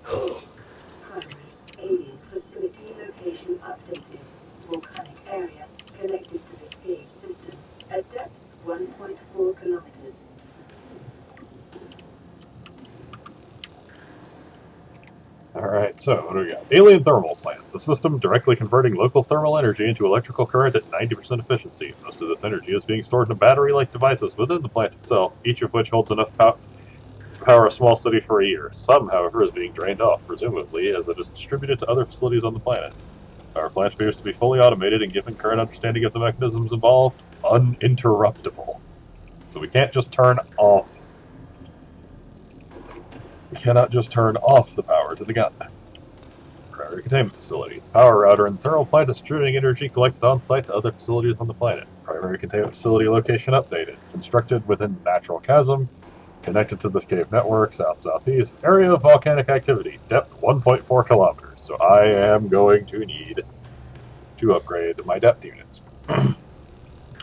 Primary alien facility location updated. Volcanic area connected to this cave system. At depth 1.4 kilometers. Alright, so what do we got? Alien thermal plant. The system directly converting local thermal energy into electrical current at 90% efficiency. Most of this energy is being stored in battery-like devices within the plant itself, each of which holds enough power to power a small city for a year. Some, however, is being drained off, presumably as it is distributed to other facilities on the planet. Our plant appears to be fully automated and, given current understanding of the mechanisms involved, uninterruptible. So we can't just turn off. We cannot just turn off the power to the gun. Primary containment facility. The power router in the thermal plant is distributing energy collected on site to other facilities on the planet. Primary containment facility location updated. Constructed within natural chasm. Connected to this cave network, south-southeast. Area of volcanic activity. Depth 1.4 kilometers. So I am going to need to upgrade my depth units.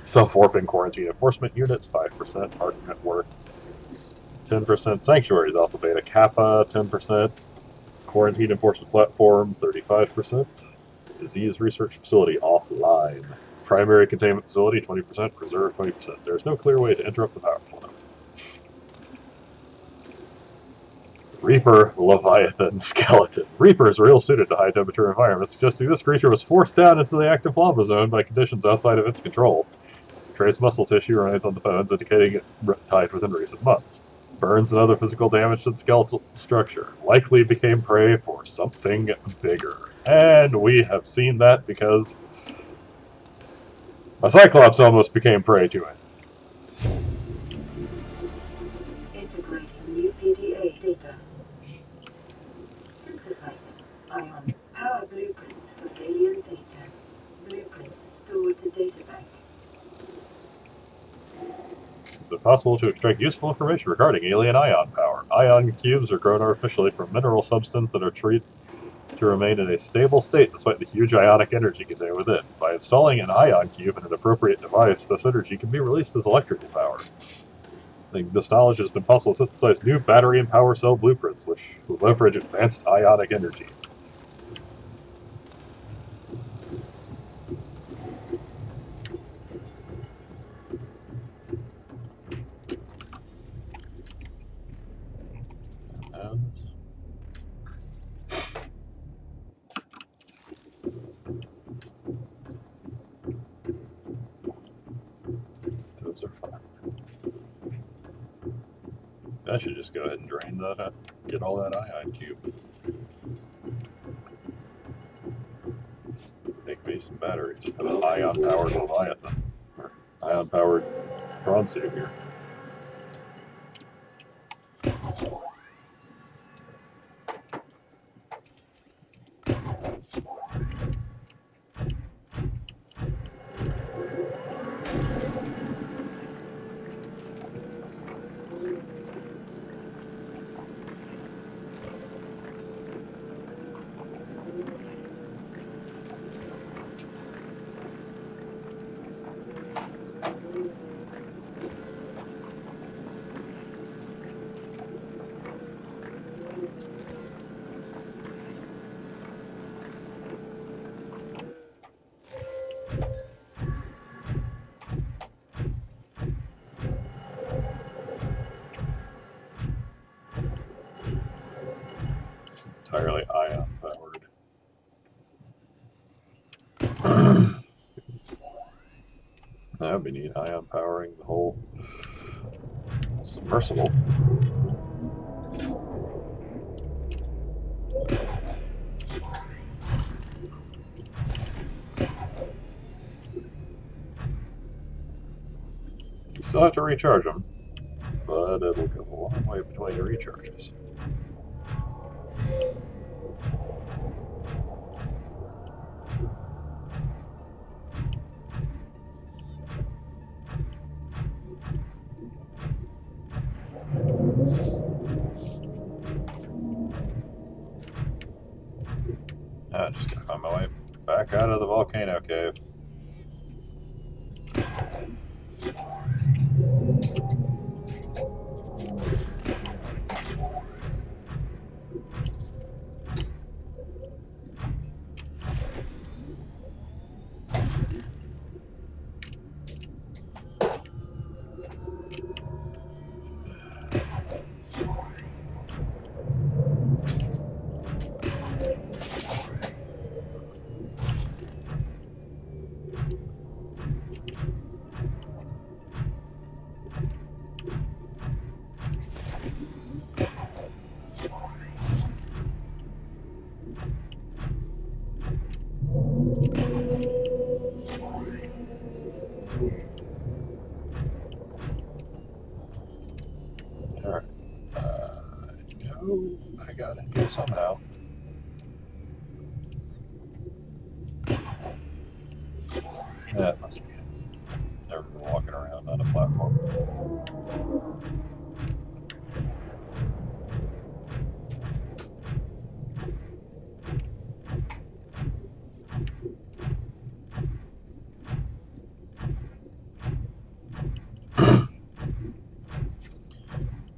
Self-warping quarantine enforcement units, 5%. Hardened network, 10%. Sanctuaries, Alpha, Beta, Kappa, 10%. Quarantine enforcement platform, 35%. Disease research facility, offline. Primary containment facility, 20%. Reserve, 20%. There's no clear way to interrupt the power flow. Reaper, Leviathan, Skeleton. Reaper is real suited to high-temperature environments, suggesting this creature was forced down into the active lava zone by conditions outside of its control. Trace muscle tissue remains on the bones, indicating it died within recent months. Burns and other physical damage to the skeletal structure. Likely became prey for something bigger. And we have seen that because a Cyclops almost became prey to it. Integrating new PDA data. Synthesizing ion power blueprints for alien data. Blueprints stored to databank. It's been possible to extract useful information regarding alien ion power. Ion cubes are grown artificially from mineral substance and are treated to remain in a stable state despite the huge ionic energy contained within. By installing an ion cube in an appropriate device, this energy can be released as electrical power. This knowledge has been possible to synthesize new battery and power cell blueprints, which will leverage advanced ionic energy. Those are fine. I should just go ahead and drain that, get all that ion cube. Make me some batteries. Have an ion-powered Leviathan. Or ion-powered Prawn Savior. Entirely ion-powered. That would be neat, ion powering the whole submersible. still have to recharge them, but it'll go a long way between your recharges. I'm just gonna find my way back out of the volcano cave. Alright. No, I got in here somehow. That must be it. They're walking around on a platform.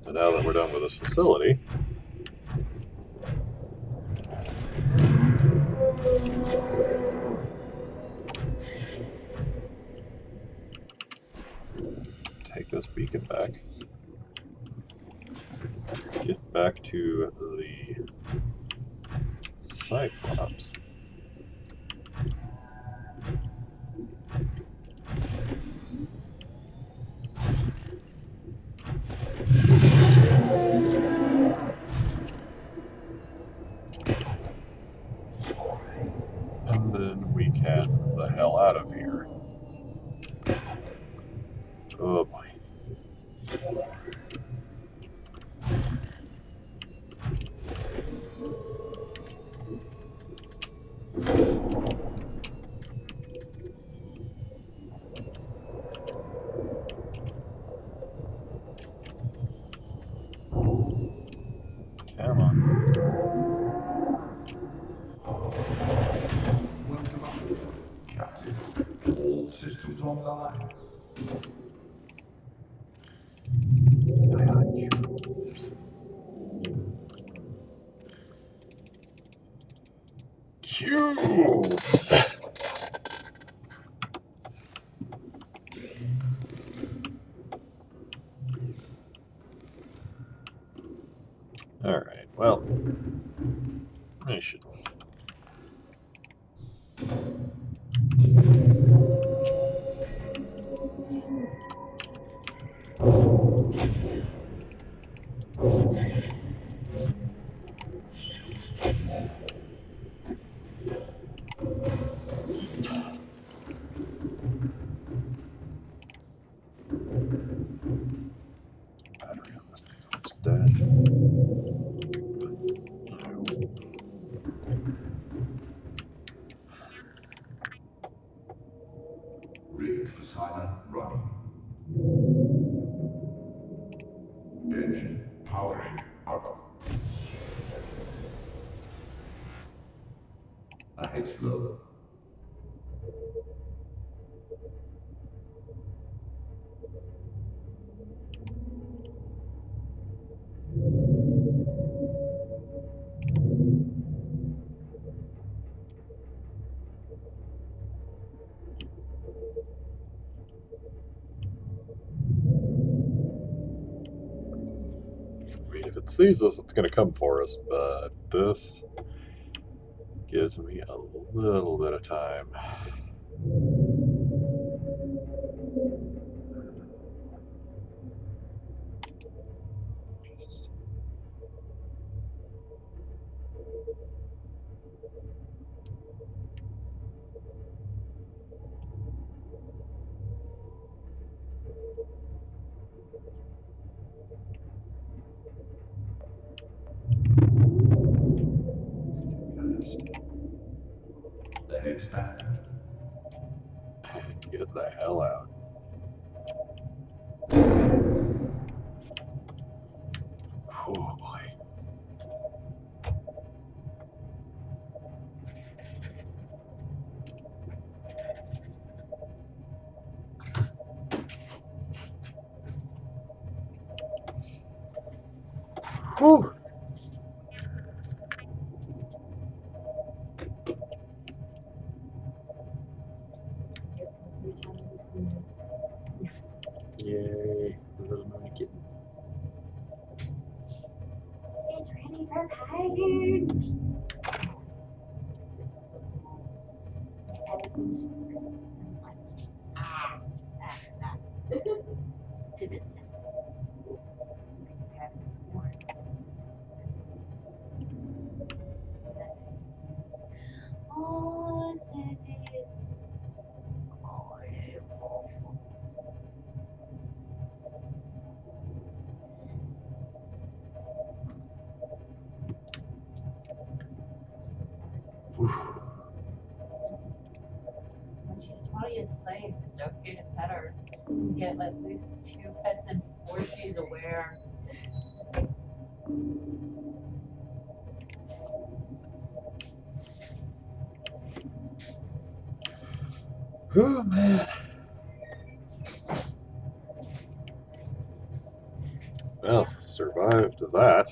So now that we're done with this facility, take this beacon back, get back to the Cyclops. And then we can the hell out of here. Oh boy. Come on. Welcome aboard, Captain. All systems online. Cubes! Alright, well, I should. Battery on this thing looks dead. Rig for silent running. Engine powering up. Ahead slow. I mean, if it sees us, it's going to come for us, but this gives me a little bit of time. hell out. Oh boy. Whew. Get some vitamins and Yay, the little moon kitten. it's ready for package. Added some sweetness and like tidbits in. To make the cabinet more. Oh, Cindy, oh, awful. When she's totally asleep, it's okay to pet her. Get at least 2 pets in before she's aware. Oh man. Well, survived that.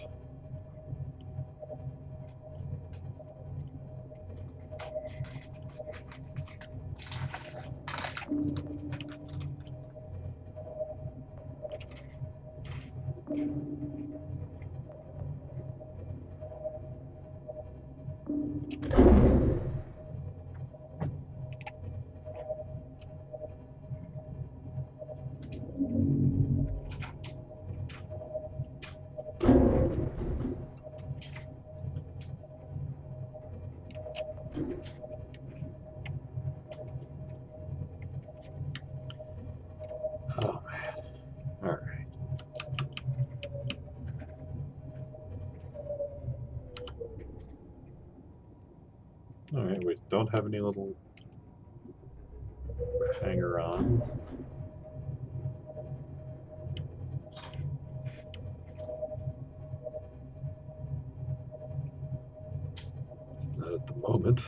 Oh man. Alright. Alright, we don't have any little hanger-ons. Not at the moment.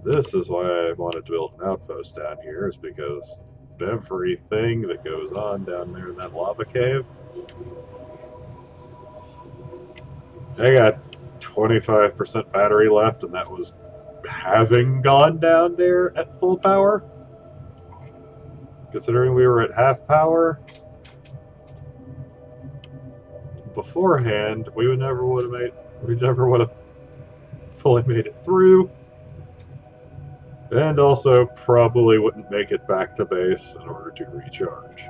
This is why I wanted to build an outpost down here, is because everything that goes on down there in that lava cave. I got 25% battery left, and that was having gone down there at full power. Considering we were at half power beforehand, we never would have fully made it through. And also probably wouldn't make it back to base in order to recharge.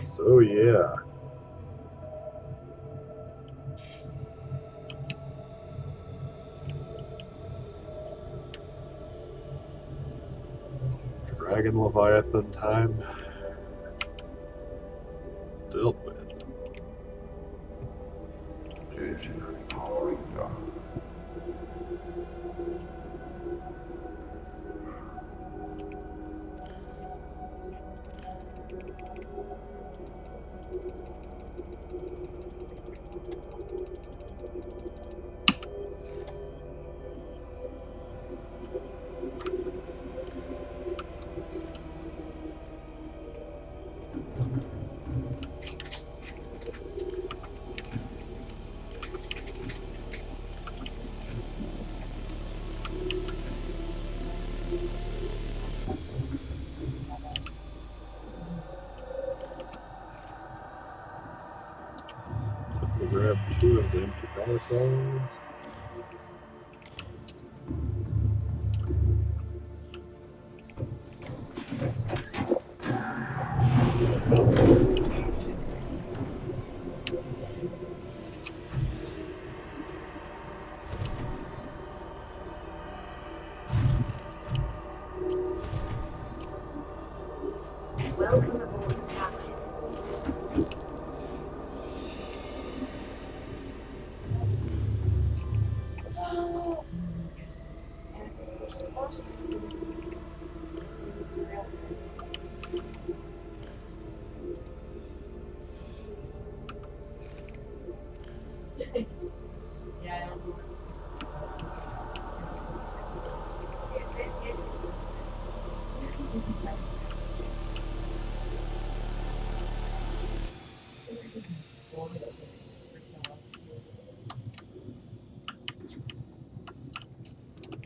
So yeah. Dragon Leviathan time. Dealt with. Engine powering down. We'll grab 2 of the empty power cells. Welcome aboard. Yeah, I don't know.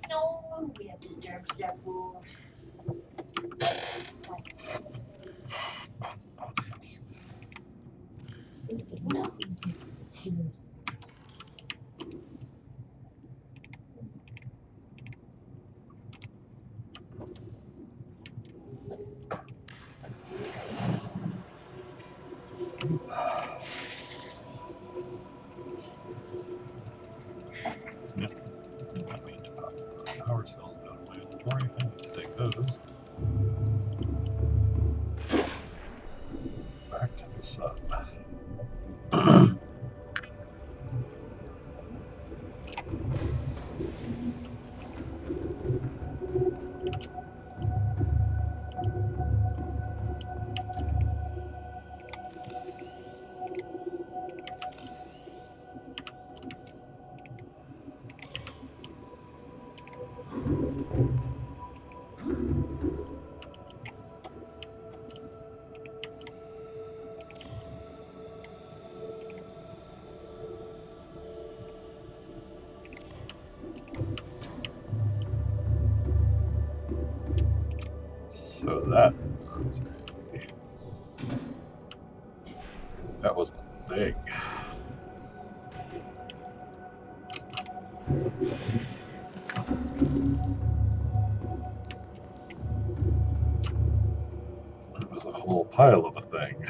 No, we have disturbed their wolves. No. Yep. I mean to pop the power cells out of my inventory. I need to take those back to the sub. So that was a thing. It was a whole pile of a thing.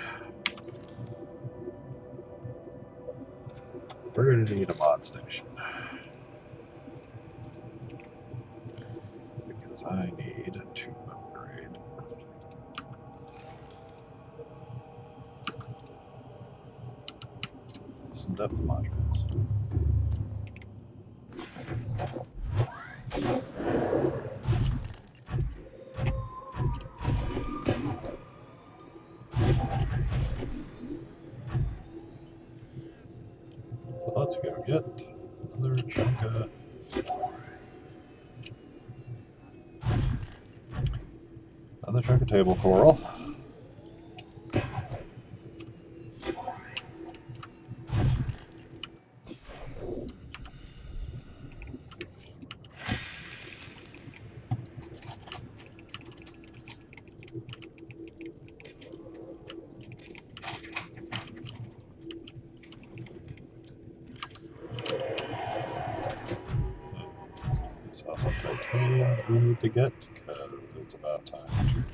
We're going to need a mod station. Because I need to upgrade some depth modules. So let's go get another chunk of table coral. Saw some titanium that we need to get because it's about time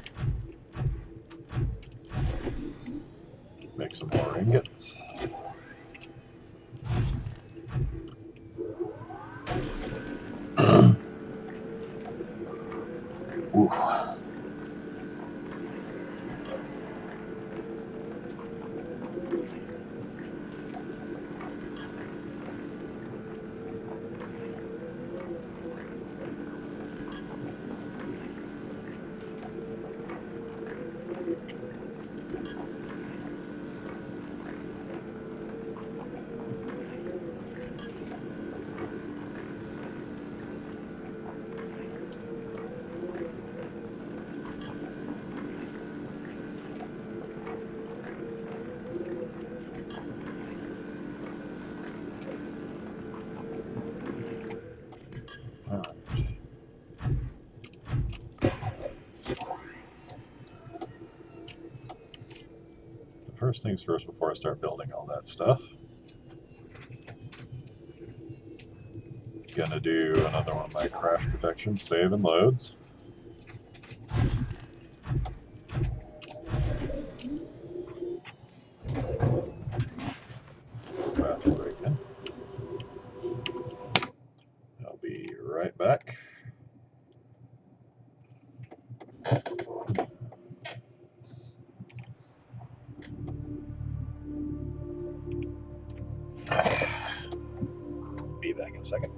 to make some more ingots. Oof. Alright. First things first before I start building all that stuff. Gonna do another one of my crash protection save and loads. Bathroom again. I'll be right back. Be back in a second.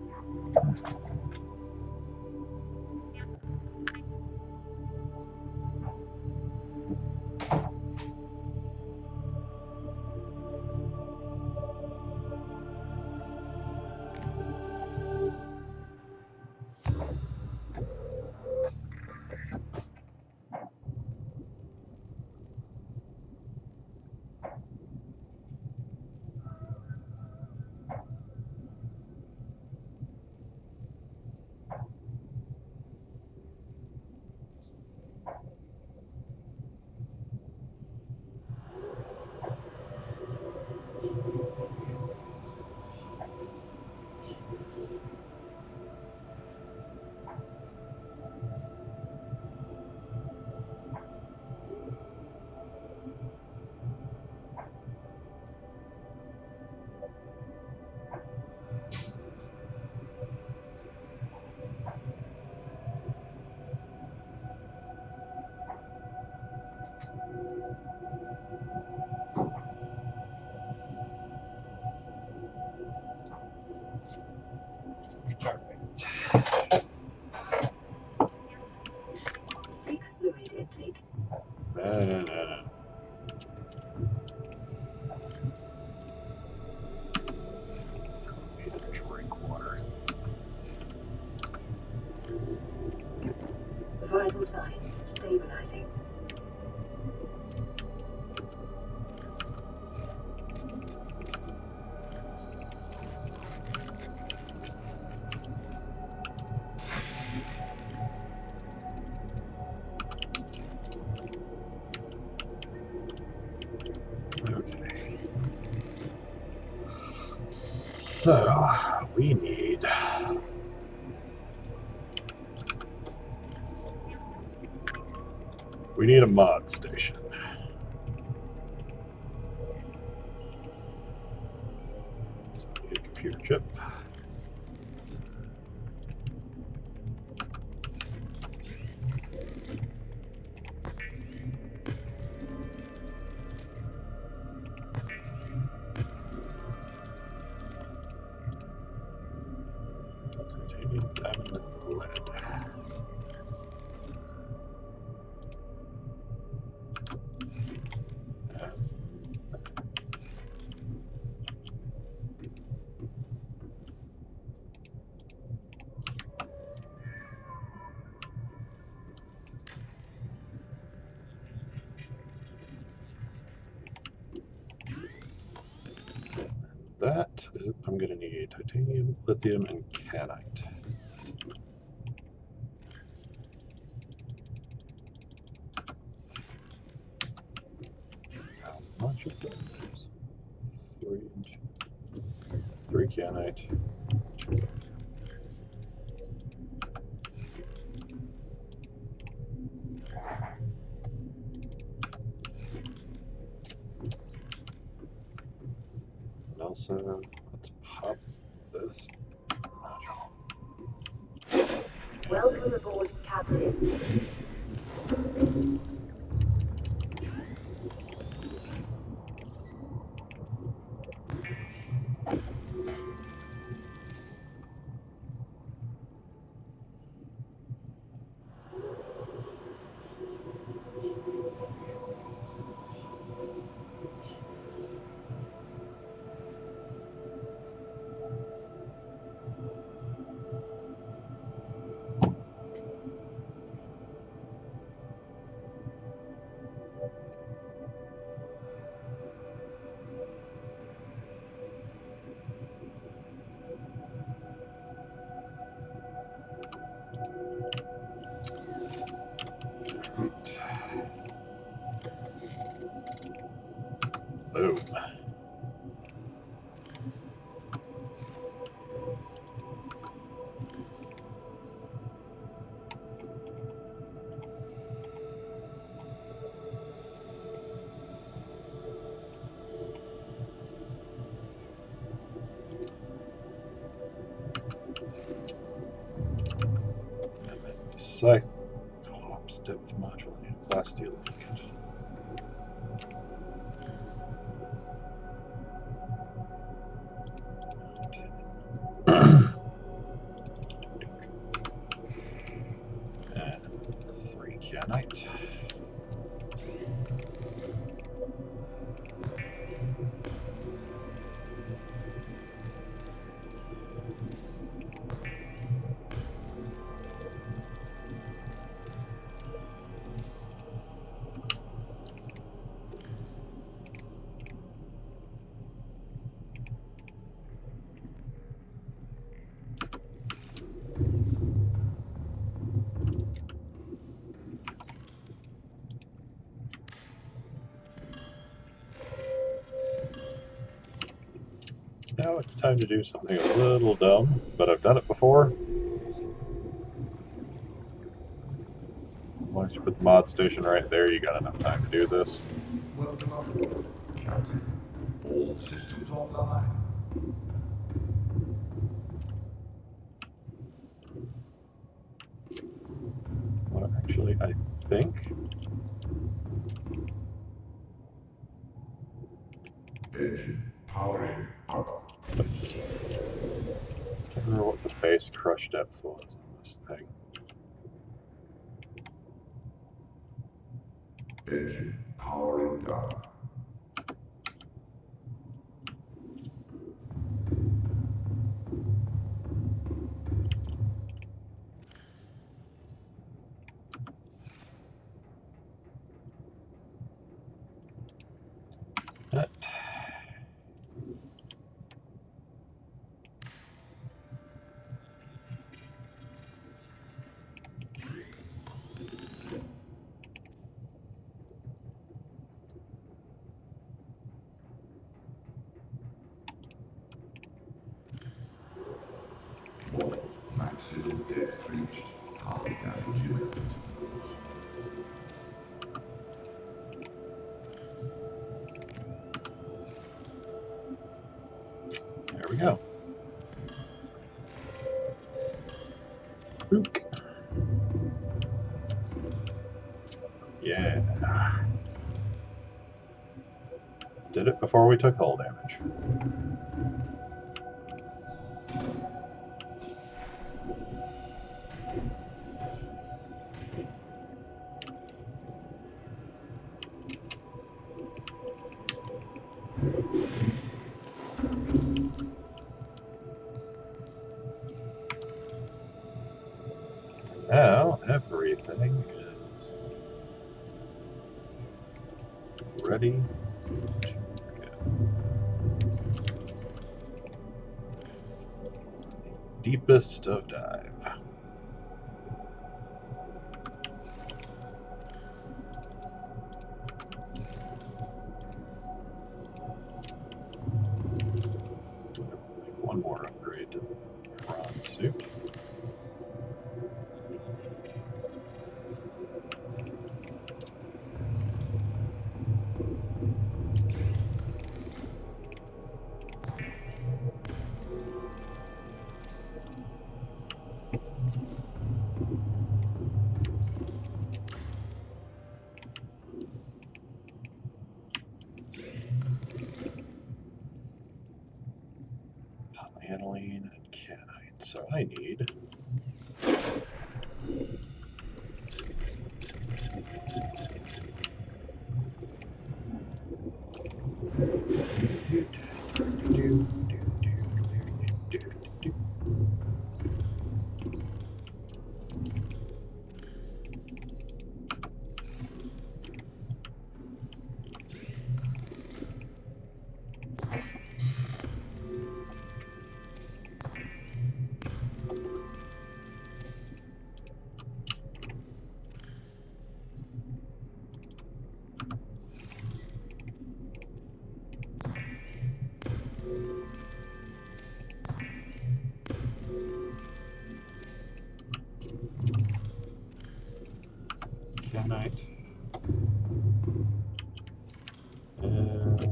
Vital signs stabilizing. Okay. So, we need... We need a mod station. So we need a computer chip. Titanium, diamond, lead. That is, I'm going to need titanium, lithium, and canite. How much of those? Three canite. 2 lithium. And also, let's pop this module. Welcome aboard, Captain. Boom. And then the Cyclops depth module and glass steel linkage. And 3 canite. Now it's time to do something a little dumb, but I've done it before. Once you put the mod station right there, you got enough time to do this. Welcome aboard, Captain. All systems online. Well, actually, I think Engine powering up. I can't remember what the base crush depth was on this thing. Engine powering down. Maximum depth reached. High damage imminent. There we go. Book. Yeah. Did it before we took hull damage. Now everything is ready to go. The deepest of dive. One more upgrade to the bronze suit. Aniline and canite. So I need canite. And there's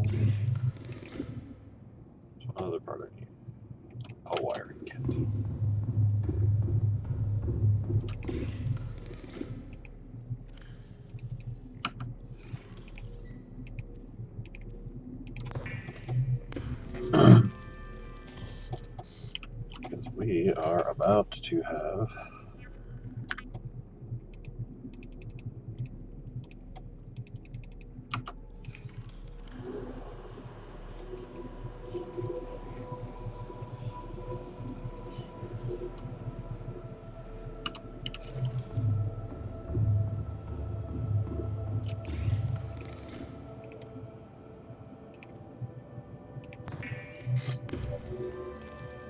one other part I need. A wiring kit. Because we are about to have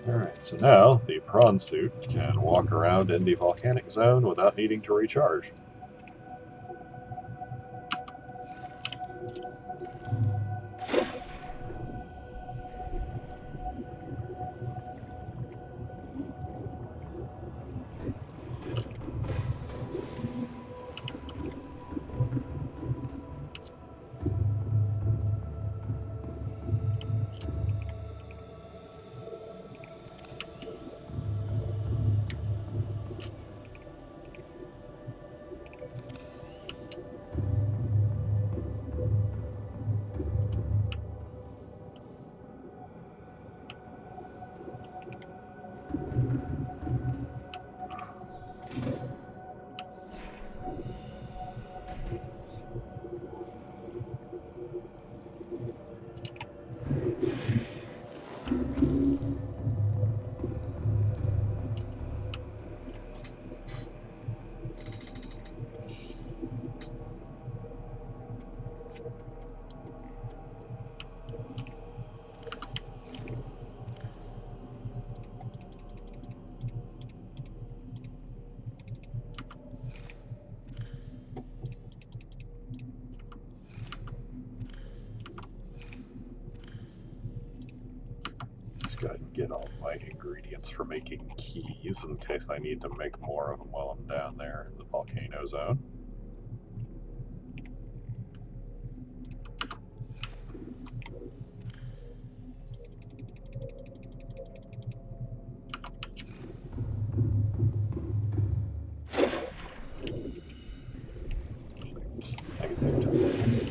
Alright, so now the prawn suit can walk around in the volcanic zone without needing to recharge. Go ahead and get all my ingredients for making keys in case I need to make more of them while I'm down there in the volcano zone. I can see it.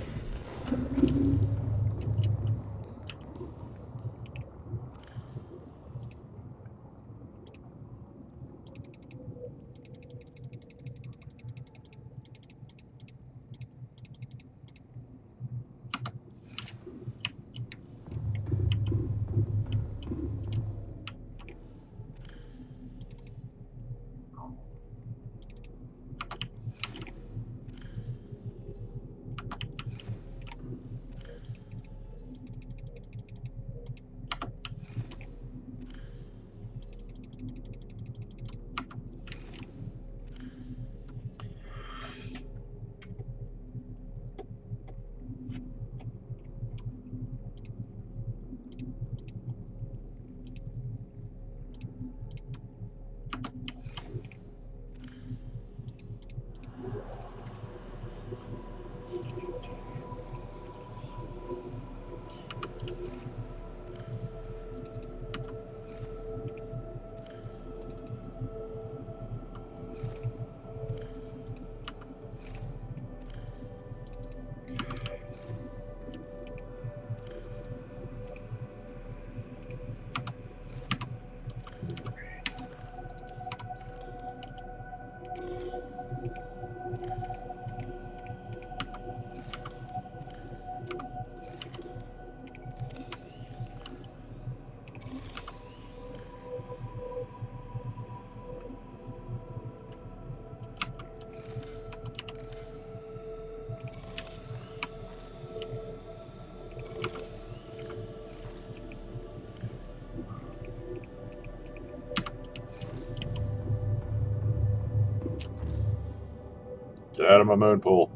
Get out of my moon pool.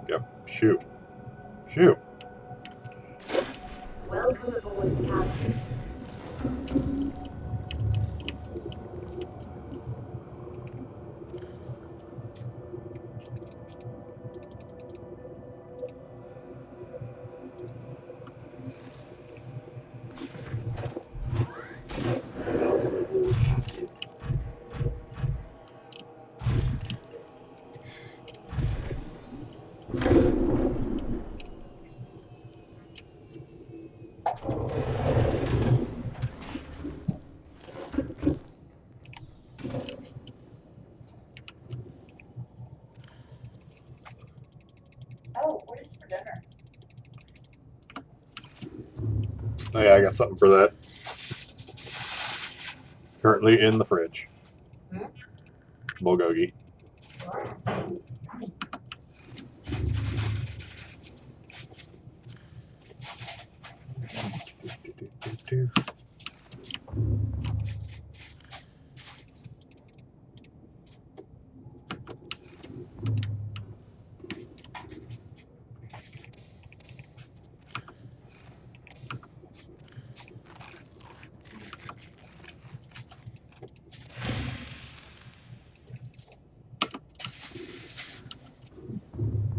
Go. Shoot. Shoot. Welcome aboard, Captain. Oh, what is for dinner? Oh yeah, I got something for that. Currently in the fridge. Bulgogi.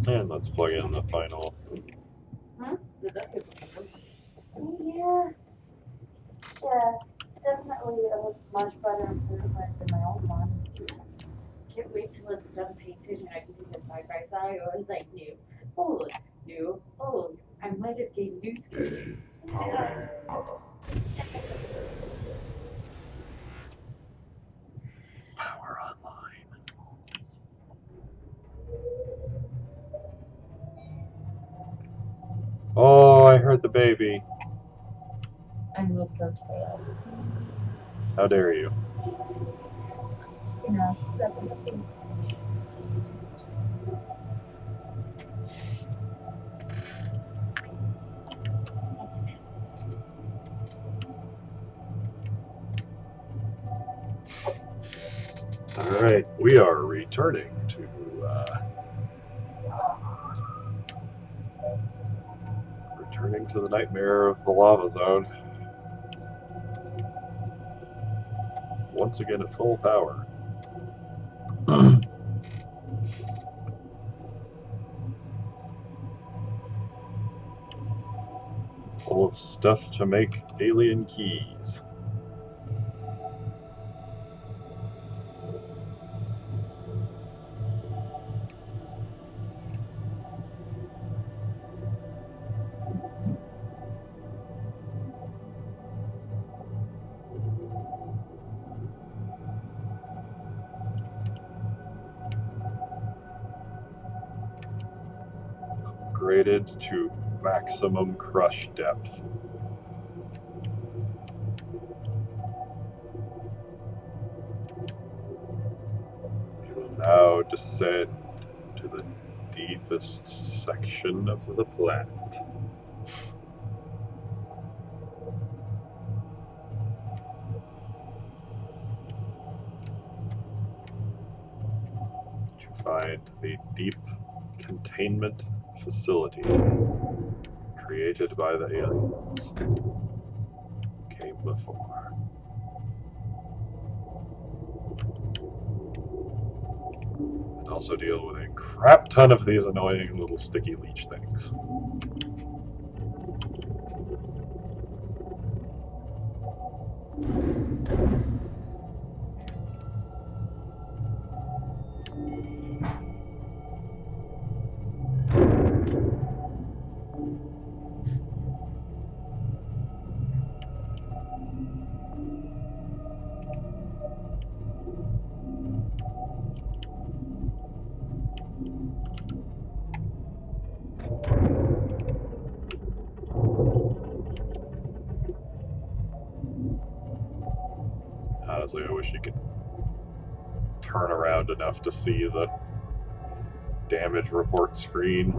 And let's plug in the final. The duck is yeah. Yeah. It's definitely a much better improvement than my old one. Can't wait till it's done painted and I can take it side by side. I was like, new. Oh, new. Oh, I might have gained new skills. Power online. Oh, I heard the baby. I moved her tail. How dare you? You know, that's the things. All right, we are returning to Returning to the nightmare of the lava zone. Once again at full power. Full of stuff to make alien keys. Upgraded to maximum crush depth. We will now descend to the deepest section of the planet. To find the deep containment facility created by the aliens who came before. And also deal with a crap ton of these annoying little sticky leech things. Honestly, I wish you could turn around enough to see the damage report screen.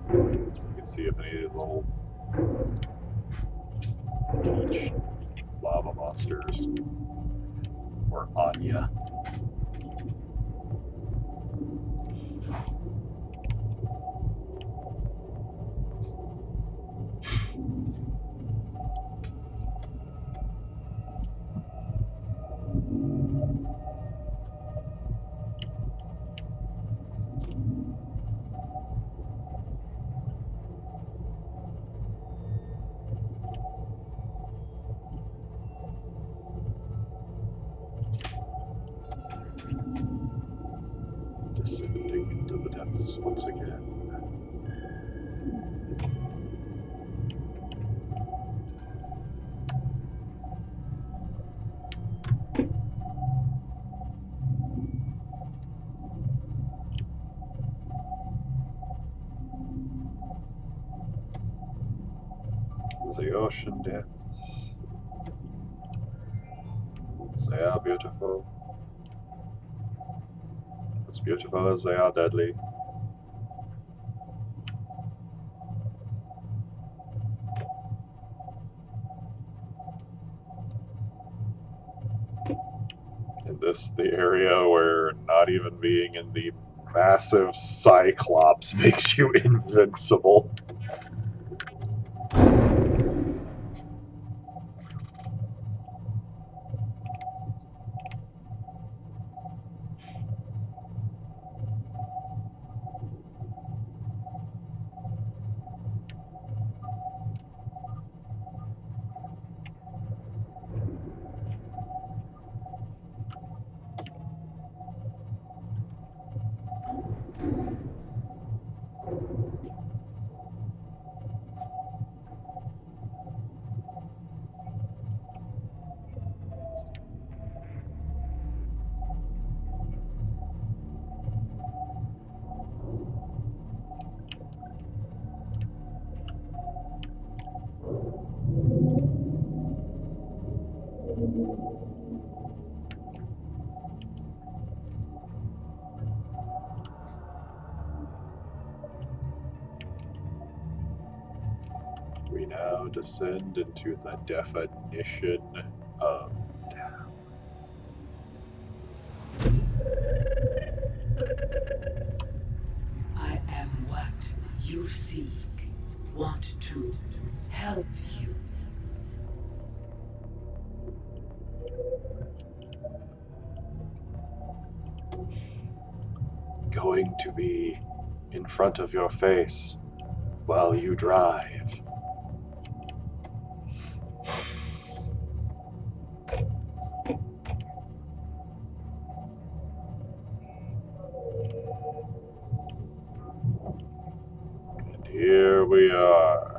So you can see if any of these little leech lava monsters were on ya. Descending into the depths once again. The ocean depths. They are beautiful. As beautiful as they are deadly. And this, the area where not even being in the massive Cyclops makes you invincible. We now descend into the definition of town. I am what you see. want to help you. Going to be in front of your face while you drive. And here we are.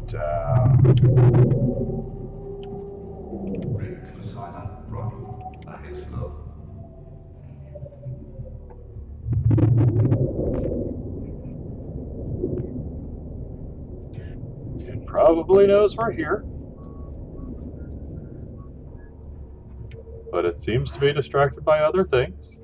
Down. Rig for sign-up running. Ahead slow. It probably knows we're here, but it seems to be distracted by other things.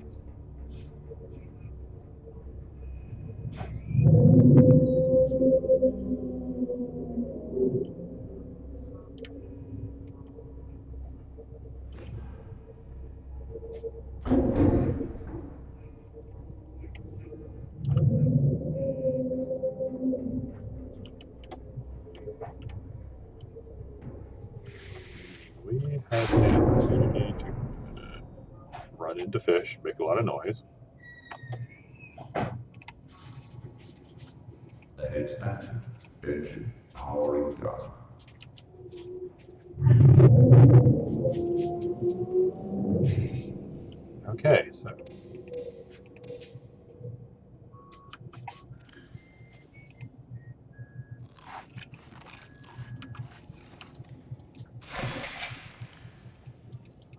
We have the opportunity to run into fish, make a lot of noise. Ahead standard. Engine powering down. Okay, so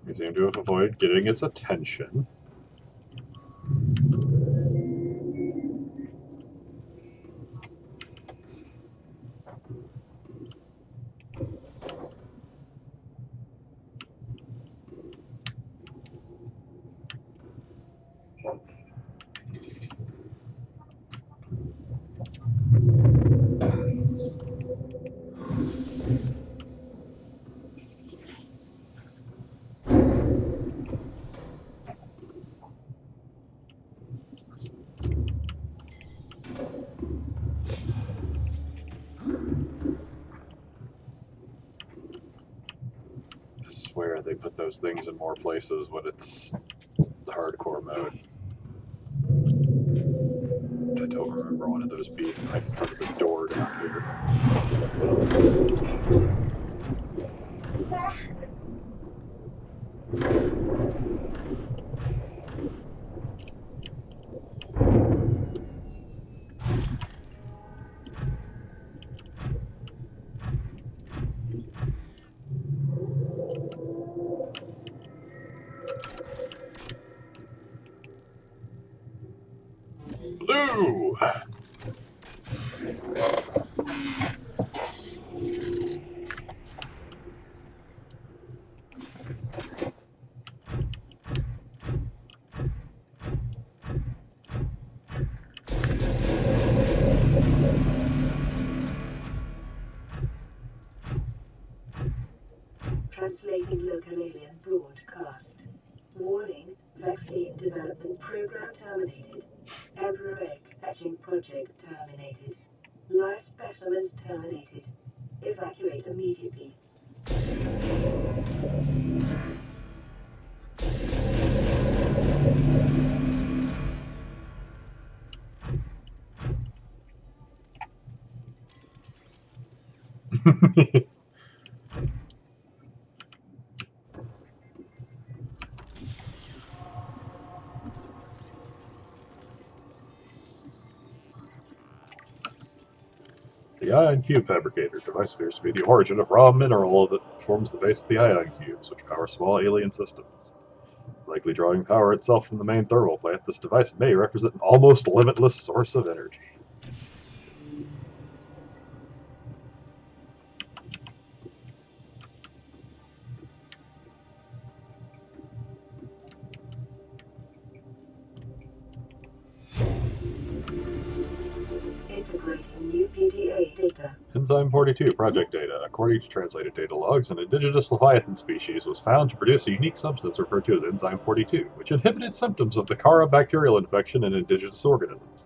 we seem to have avoided getting its attention. I swear they put those things in more places when it's the hardcore mode. I don't remember one of those being right in front of the door down here. Blue! Translating local alien broadcast. Warning, vaccine development program terminated. Emperor egg hatching project terminated. Live specimens terminated. Evacuate immediately. The ion cube fabricator device appears to be the origin of raw mineral that forms the base of the ion cubes, which power small alien systems. Likely drawing power itself from the main thermal plant, this device may represent an almost limitless source of energy. integrating new PDA data. Enzyme 42 project data. According to translated data logs, an indigenous Leviathan species was found to produce a unique substance referred to as Enzyme 42, which inhibited symptoms of the Cara bacterial infection in indigenous organisms.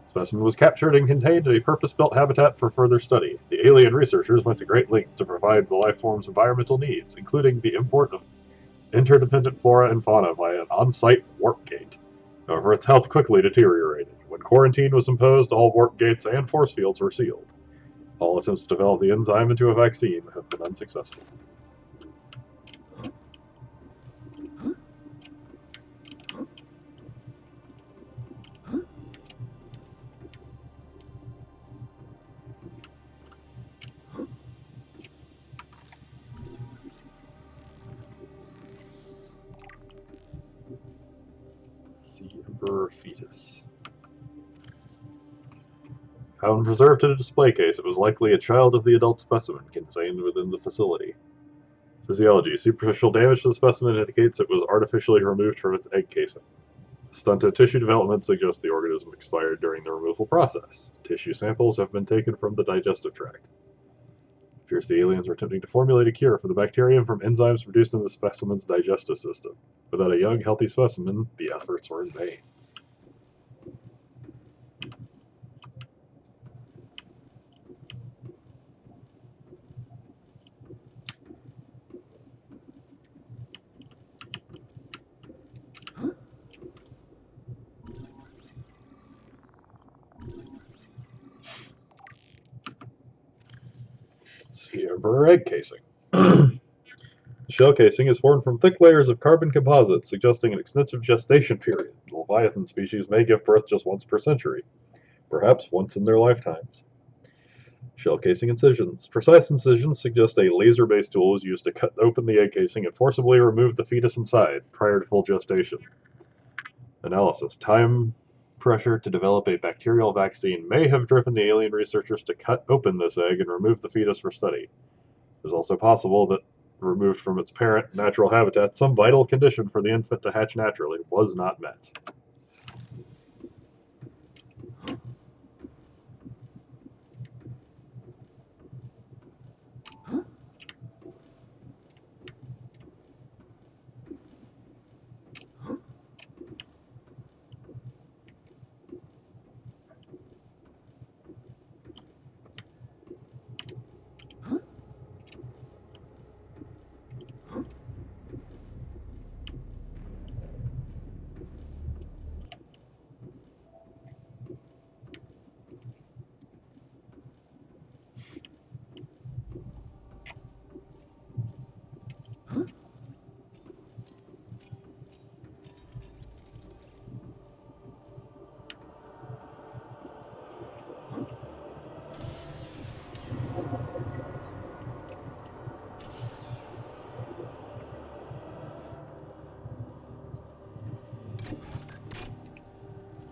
The specimen was captured and contained in a purpose-built habitat for further study. The alien researchers went to great lengths to provide the life form's environmental needs, including the import of interdependent flora and fauna via an on-site warp gate. However, its health quickly deteriorated. When quarantine was imposed, all warp gates and force fields were sealed. All attempts to develop the enzyme into a vaccine have been unsuccessful. Sea Emperor fetus. Found preserved in a display case, it was likely a child of the adult specimen contained within the facility. Physiology. Superficial damage to the specimen indicates it was artificially removed from its egg casing. Stunted tissue development suggests the organism expired during the removal process. Tissue samples have been taken from the digestive tract. It appears the aliens are attempting to formulate a cure for the bacterium from enzymes produced in the specimen's digestive system. Without a young, healthy specimen, the efforts were in vain. Sea Emperor egg casing. The shell casing is formed from thick layers of carbon composites, suggesting an extensive gestation period. The Leviathan species may give birth just once per century, perhaps once in their lifetimes. Shell casing incisions. Precise incisions suggest a laser-based tool was used to cut open the egg casing and forcibly remove the fetus inside prior to full gestation. Analysis. Time pressure to develop a bacterial vaccine may have driven the alien researchers to cut open this egg and remove the fetus for study. It is also possible that, removed from its parent natural habitat, some vital condition for the infant to hatch naturally was not met.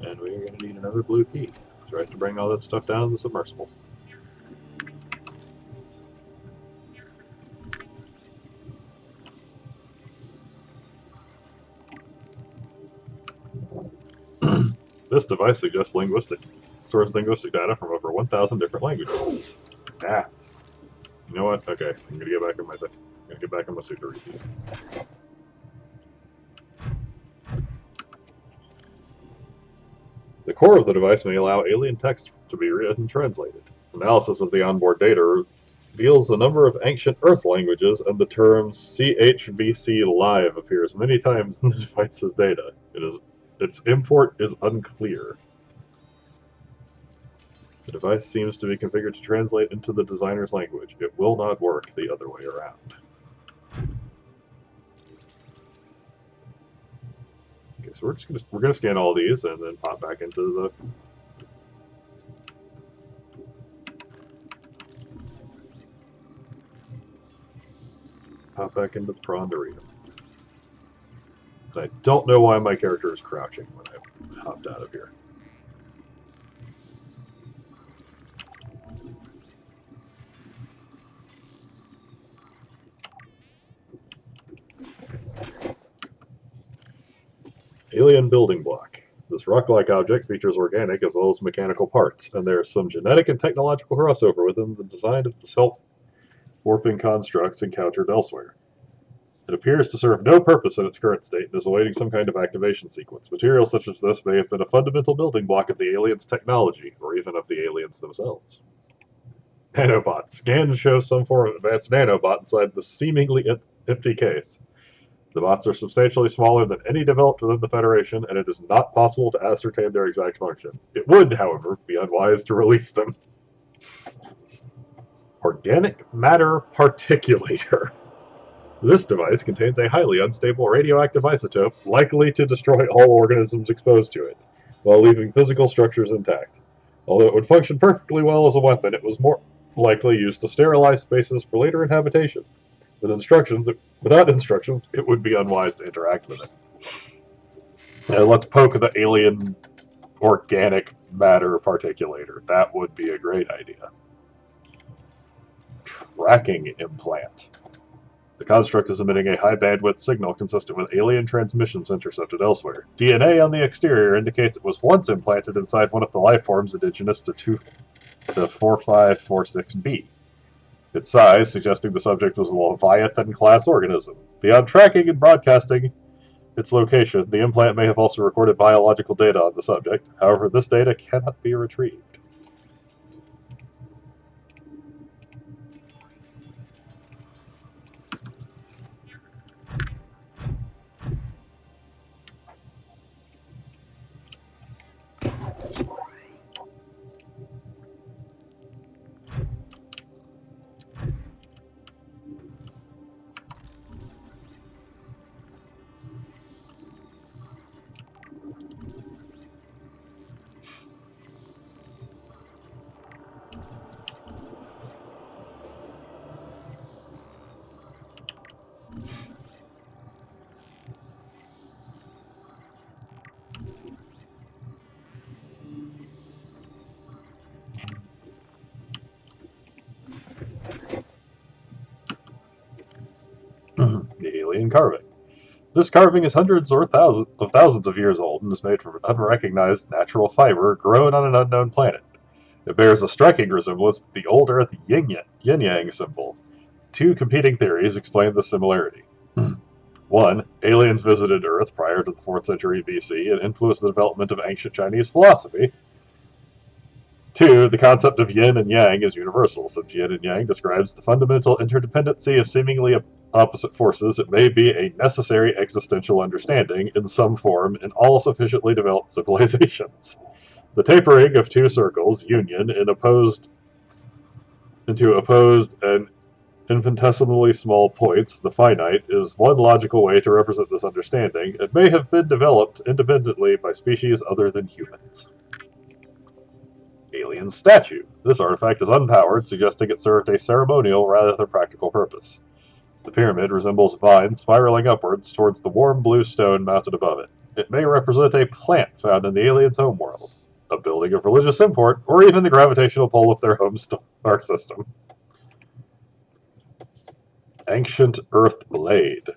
And we are going to need another blue key. So I have to bring all that stuff down to the submersible. This device suggests stores linguistic data from over 1,000 different languages. Ah. You know what? Okay, I'm gonna get back in my thing. I'm gonna get back in my suit to read these. The core of the device may allow alien text to be read and translated. Analysis of the onboard data reveals a number of ancient Earth languages, and the term CHVC Live appears many times in the device's data. Its import is unclear. The device seems to be configured to translate into the designer's language. It will not work the other way around. Okay, so we're gonna scan all these and then pop back into the prawn to read them. I don't know why my character is crouching when I hopped out of here. Alien building block. This rock-like object features organic as well as mechanical parts, and there is some genetic and technological crossover within the design of the self-warping constructs encountered elsewhere. It appears to serve no purpose in its current state and is awaiting some kind of activation sequence. Material such as this may have been a fundamental building block of the aliens' technology, or even of the aliens themselves. Nanobots. Scans show some form of advanced nanobot inside the seemingly empty case. The bots are substantially smaller than any developed within the Federation, and it is not possible to ascertain their exact function. It would, however, be unwise to release them. Organic matter particulator. This device contains a highly unstable radioactive isotope likely to destroy all organisms exposed to it, while leaving physical structures intact. Although it would function perfectly well as a weapon, it was more likely used to sterilize spaces for later inhabitation. Without instructions, it would be unwise to interact with it. Now, let's poke the alien organic matter particulator. That would be a great idea. Tracking implant. The construct is emitting a high-bandwidth signal consistent with alien transmissions intercepted elsewhere. DNA on the exterior indicates it was once implanted inside one of the life forms indigenous to 4546b. Its size suggesting the subject was a Leviathan-class organism. Beyond tracking and broadcasting its location, the implant may have also recorded biological data on the subject. However, this data cannot be retrieved. The alien carving. This carving is hundreds or thousands of years old and is made from an unrecognized natural fiber grown on an unknown planet. It bears a striking resemblance to the old Earth yin-yang symbol. Two competing theories explain the similarity. 1. Aliens visited Earth prior to the 4th century BC and influenced the development of ancient Chinese philosophy. 2. The concept of yin and yang is universal. Since yin and yang describes the fundamental interdependency of seemingly opposite forces, it may be a necessary existential understanding in some form in all sufficiently developed civilizations. The tapering of two circles, union, into opposed and infinitesimally small points, the finite, is one logical way to represent this understanding. It may have been developed independently by species other than humans. Alien statue. This artifact is unpowered, suggesting it served a ceremonial rather than practical purpose. The pyramid resembles a vine spiraling upwards towards the warm blue stone mounted above it. It may represent a plant found in the aliens' homeworld, a building of religious import, or even the gravitational pull of their home star system. Ancient Earth Blade.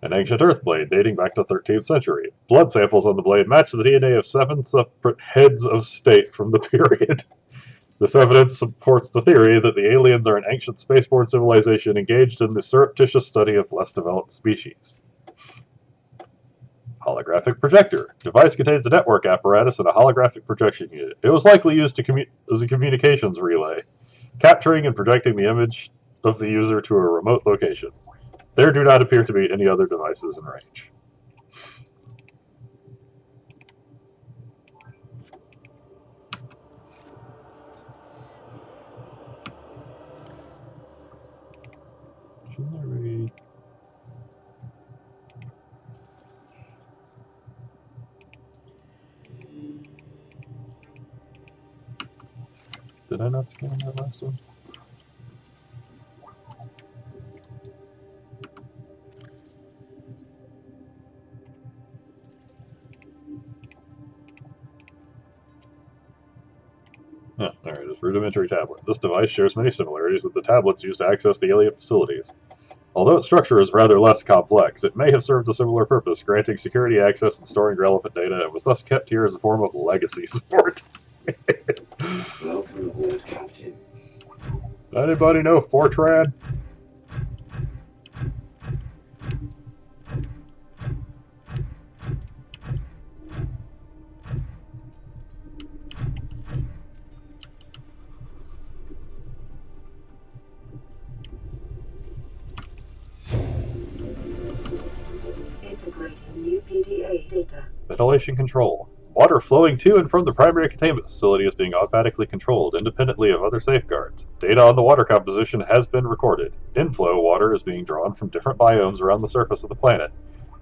An ancient Earth blade dating back to the 13th century. Blood samples on the blade match the DNA of 7 separate heads of state from the period. This evidence supports the theory that the aliens are an ancient spaceborne civilization engaged in the surreptitious study of less developed species. Holographic projector. Device contains a network apparatus and a holographic projection unit. It was likely used as a communications relay, capturing and projecting the image of the user to a remote location. There do not appear to be any other devices in range. Did I not scan that last one? Oh, there it is. Rudimentary tablet. This device shares many similarities with the tablets used to access the alien facilities. Although its structure is rather less complex, it may have served a similar purpose, granting security access and storing relevant data, and was thus kept here as a form of legacy support. Welcome aboard, Captain. Anybody know Fortran? Integrating new PDA data. Ventilation control. Water flowing to and from the primary containment facility is being automatically controlled independently of other safeguards. Data on the water composition has been recorded. Inflow water is being drawn from different biomes around the surface of the planet.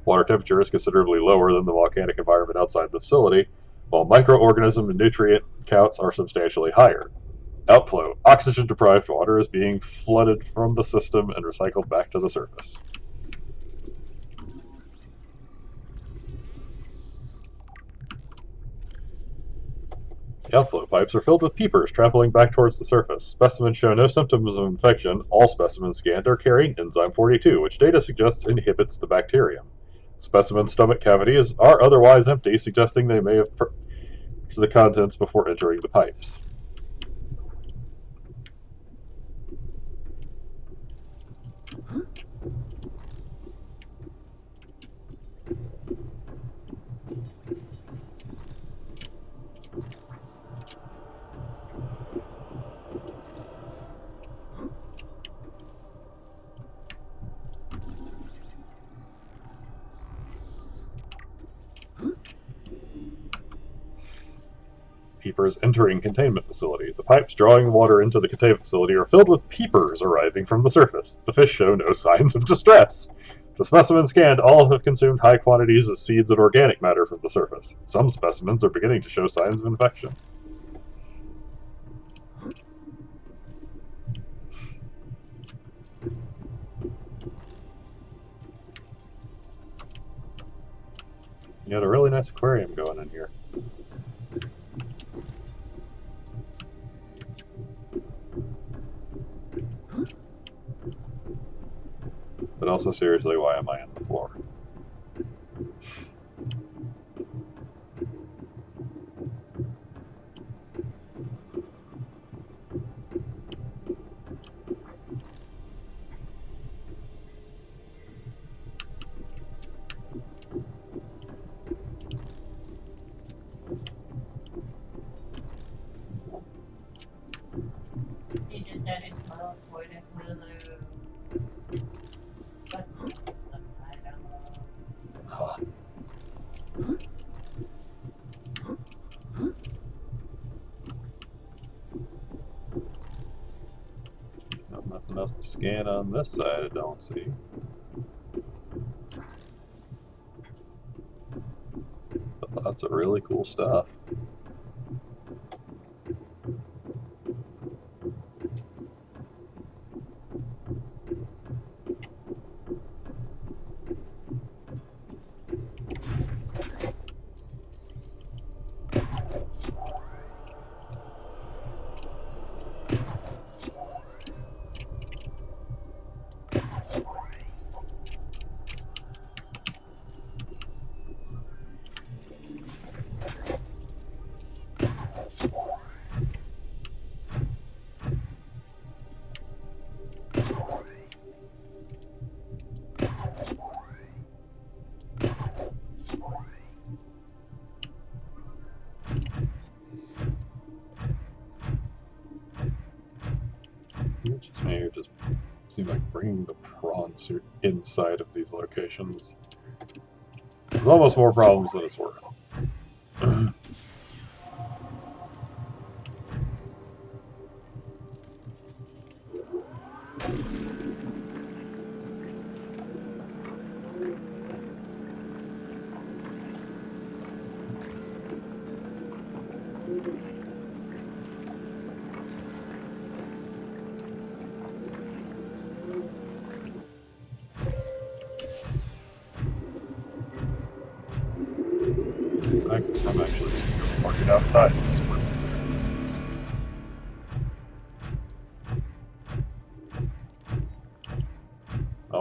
Water temperature is considerably lower than the volcanic environment outside the facility, while microorganism and nutrient counts are substantially higher. Outflow. Oxygen-deprived water is being flooded from the system and recycled back to the surface. The outflow pipes are filled with peepers traveling back towards the surface. Specimens show no symptoms of infection. All specimens scanned are carrying enzyme 42, which data suggests inhibits the bacterium. Specimens' stomach cavities are otherwise empty, suggesting they may have purged the contents before entering the pipes. Peepers entering containment facility. The pipes drawing water into the containment facility are filled with peepers arriving from the surface. The fish show no signs of distress. The specimens scanned all have consumed high quantities of seeds and organic matter from the surface. Some specimens are beginning to show signs of infection. You got a really nice aquarium going in here. But also, seriously, why am I on the floor? You just added point of Hulu. But Huh. Nothing else to scan on this side, I don't see. But lots of really cool stuff. Just me, or just seem like bringing the prawn suit inside of these locations. There's almost more problems than it's worth. In fact, I'm actually just going to park it outside.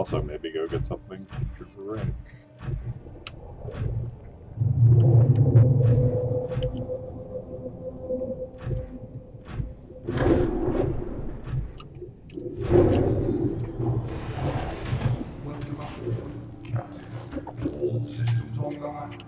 also maybe go get something to drink. Welcome up, Captain. All systems online.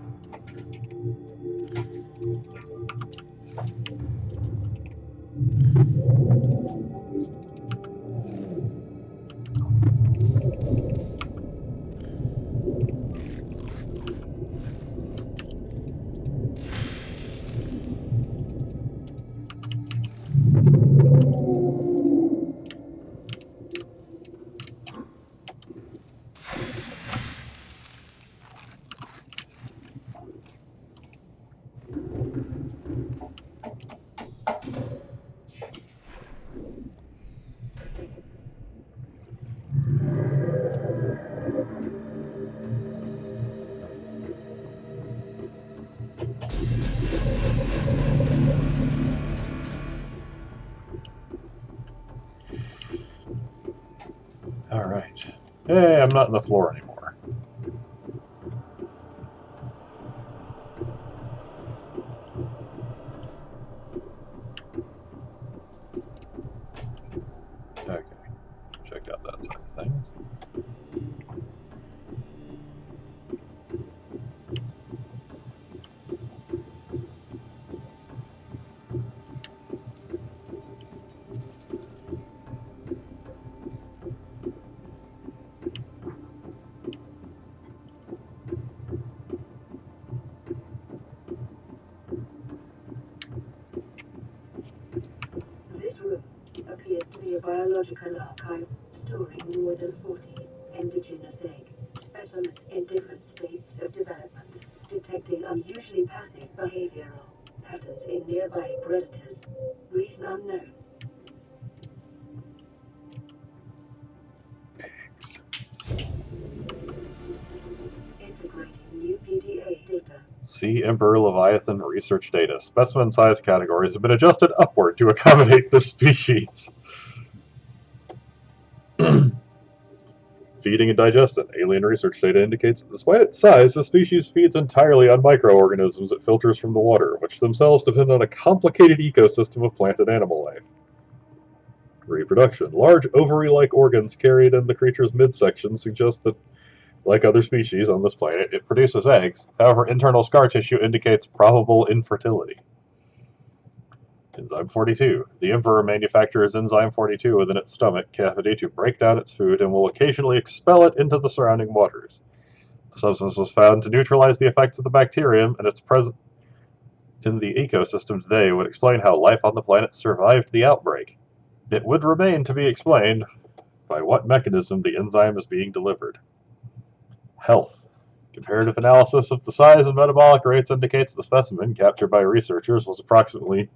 Alright. Hey, I'm not on the floor anymore. Okay. Check out that side of things. This room appears to be a biological archive storing more than 40 indigenous egg specimens in different states of development, detecting unusually passive behavioral patterns in nearby predators. Reason unknown. Integrating new PDA data. See Emperor Leviathan research data. Specimen size categories have been adjusted upward to accommodate the species. Feeding and digestion. Alien research data indicates that despite its size, the species feeds entirely on microorganisms it filters from the water, which themselves depend on a complicated ecosystem of plant and animal life. Reproduction. Large ovary-like organs carried in the creature's midsection suggest that, like other species on this planet, it produces eggs. However, internal scar tissue indicates probable infertility. Enzyme 42. The Emperor manufactures enzyme 42 within its stomach cavity to break down its food and will occasionally expel it into the surrounding waters. The substance was found to neutralize the effects of the bacterium, and its presence in the ecosystem today would explain how life on the planet survived the outbreak. It would remain to be explained by what mechanism the enzyme is being delivered. Health. Comparative analysis of the size and metabolic rates indicates the specimen captured by researchers was approximately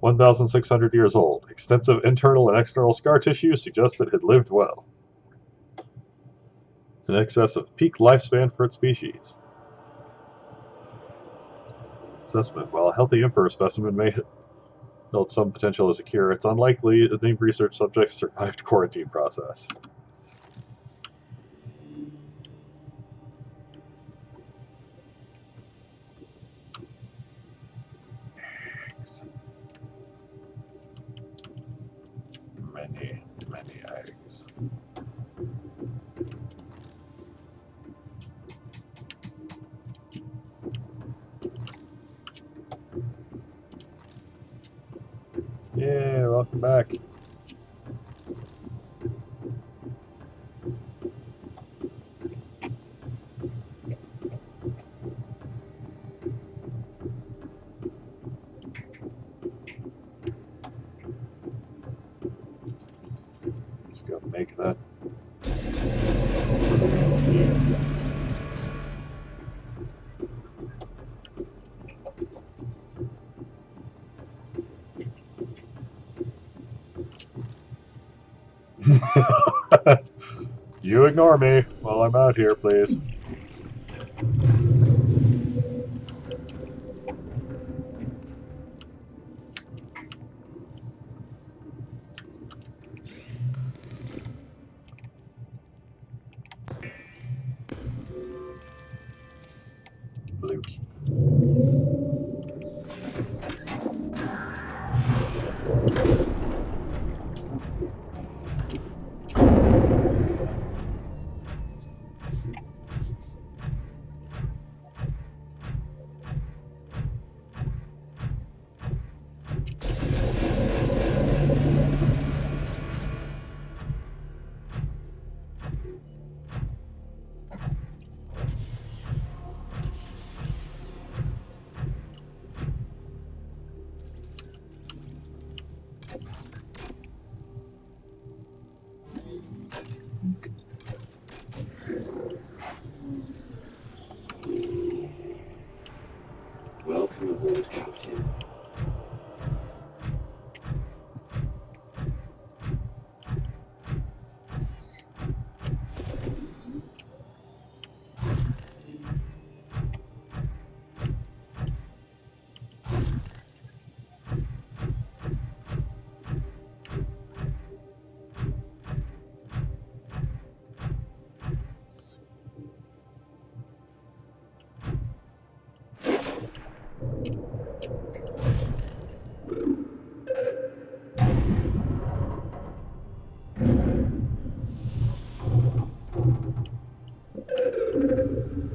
1,600 years old. Extensive internal and external scar tissue suggests it had lived well, in excess of peak lifespan for its species. Assessment. While a healthy Emperor specimen may have held some potential as a cure, it's unlikely that the research subjects survived quarantine process. Many eggs. Yeah, welcome back. Let's go make that. You ignore me while I'm out here, please. Luke. Welcome aboard, Captain.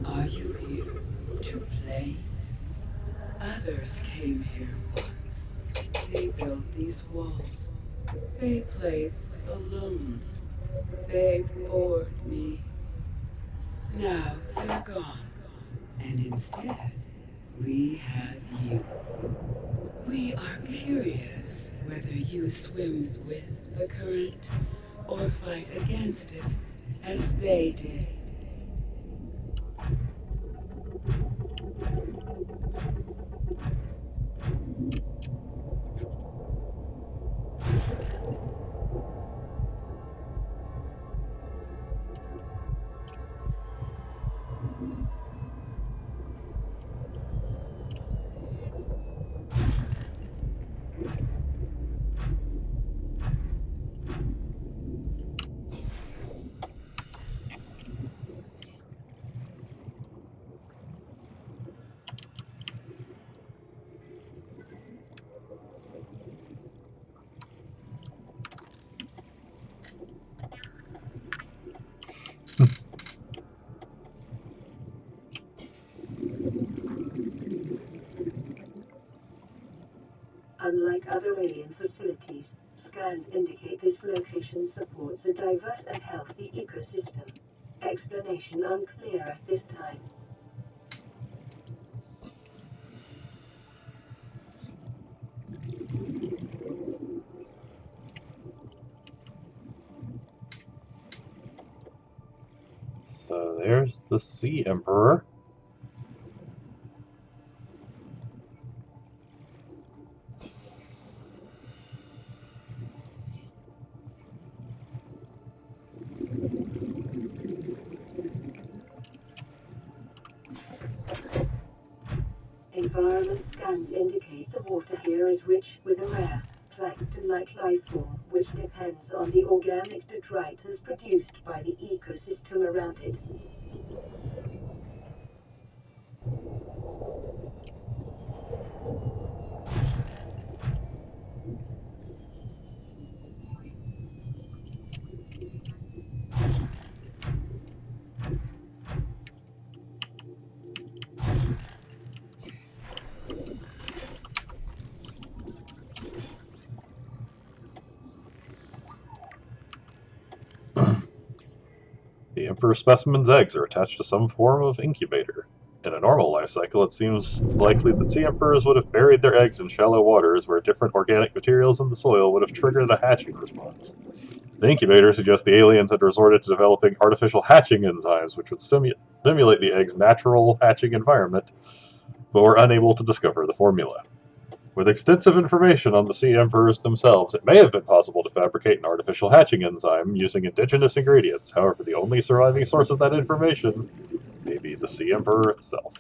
Are you here to play? Others came here once. They built these walls. They played alone. They bored me. Now they're gone. And instead, we have you. We are curious whether you swim with the current or fight against it as they did. Unlike other alien facilities, scans indicate this location supports a diverse and healthy ecosystem. Explanation unclear at this time. So there's the Sea Emperor. Environment scans indicate the water here is rich with a rare, plankton-like life form which depends on the organic detritus produced by the ecosystem around it. The Emperor specimen's eggs are attached to some form of incubator. In a normal life cycle, it seems likely that sea emperors would have buried their eggs in shallow waters where different organic materials in the soil would have triggered a hatching response. The incubator suggests the aliens had resorted to developing artificial hatching enzymes which would simulate the egg's natural hatching environment, but were unable to discover the formula. With extensive information on the sea emperors themselves, it may have been possible to fabricate an artificial hatching enzyme using indigenous ingredients. However, the only surviving source of that information may be the sea emperor itself.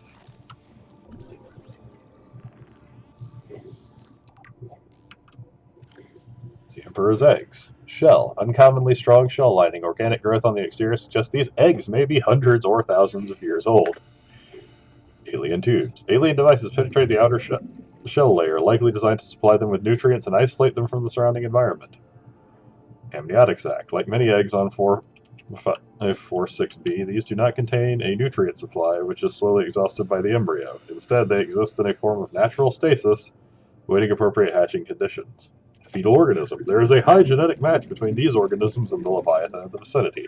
Sea emperor's eggs. Shell. Uncommonly strong shell lining. Organic growth on the exterior suggests these eggs may be hundreds or thousands of years old. Alien tubes. Alien devices penetrate the outer shell layer, likely designed to supply them with nutrients and isolate them from the surrounding environment. Amniotic sac. Like many eggs on 4-6b, these do not contain a nutrient supply, which is slowly exhausted by the embryo. Instead, they exist in a form of natural stasis, waiting appropriate hatching conditions. Fetal organism. There is a high genetic match between these organisms and the Leviathan in the vicinity.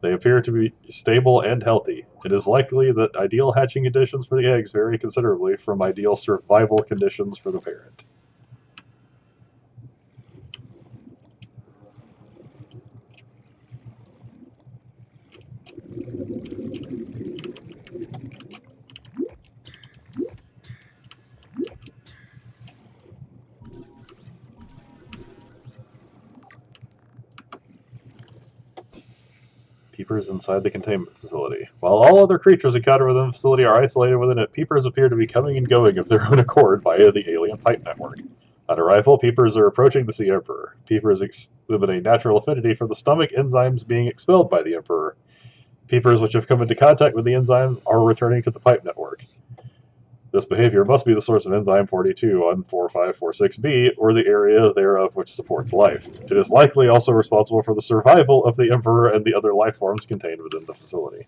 They appear to be stable and healthy. It is likely that ideal hatching conditions for the eggs vary considerably from ideal survival conditions for the parent. Peepers inside the containment facility. While all other creatures encountered within the facility are isolated within it, peepers appear to be coming and going of their own accord via the alien pipe network. On arrival, peepers are approaching the Sea Emperor. Peepers exhibit a natural affinity for the stomach enzymes being expelled by the Emperor. Peepers which have come into contact with the enzymes are returning to the pipe network. This behavior must be the source of enzyme 42 on 4546b, or the area thereof which supports life. It is likely also responsible for the survival of the Emperor and the other life forms contained within the facility.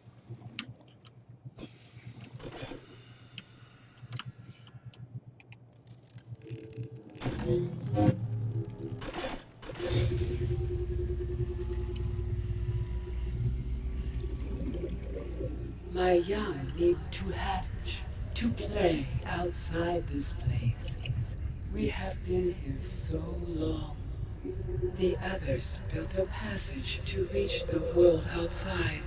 My young need to hatch, to play outside this place. We have been here so long. The others built a passage to reach the world outside.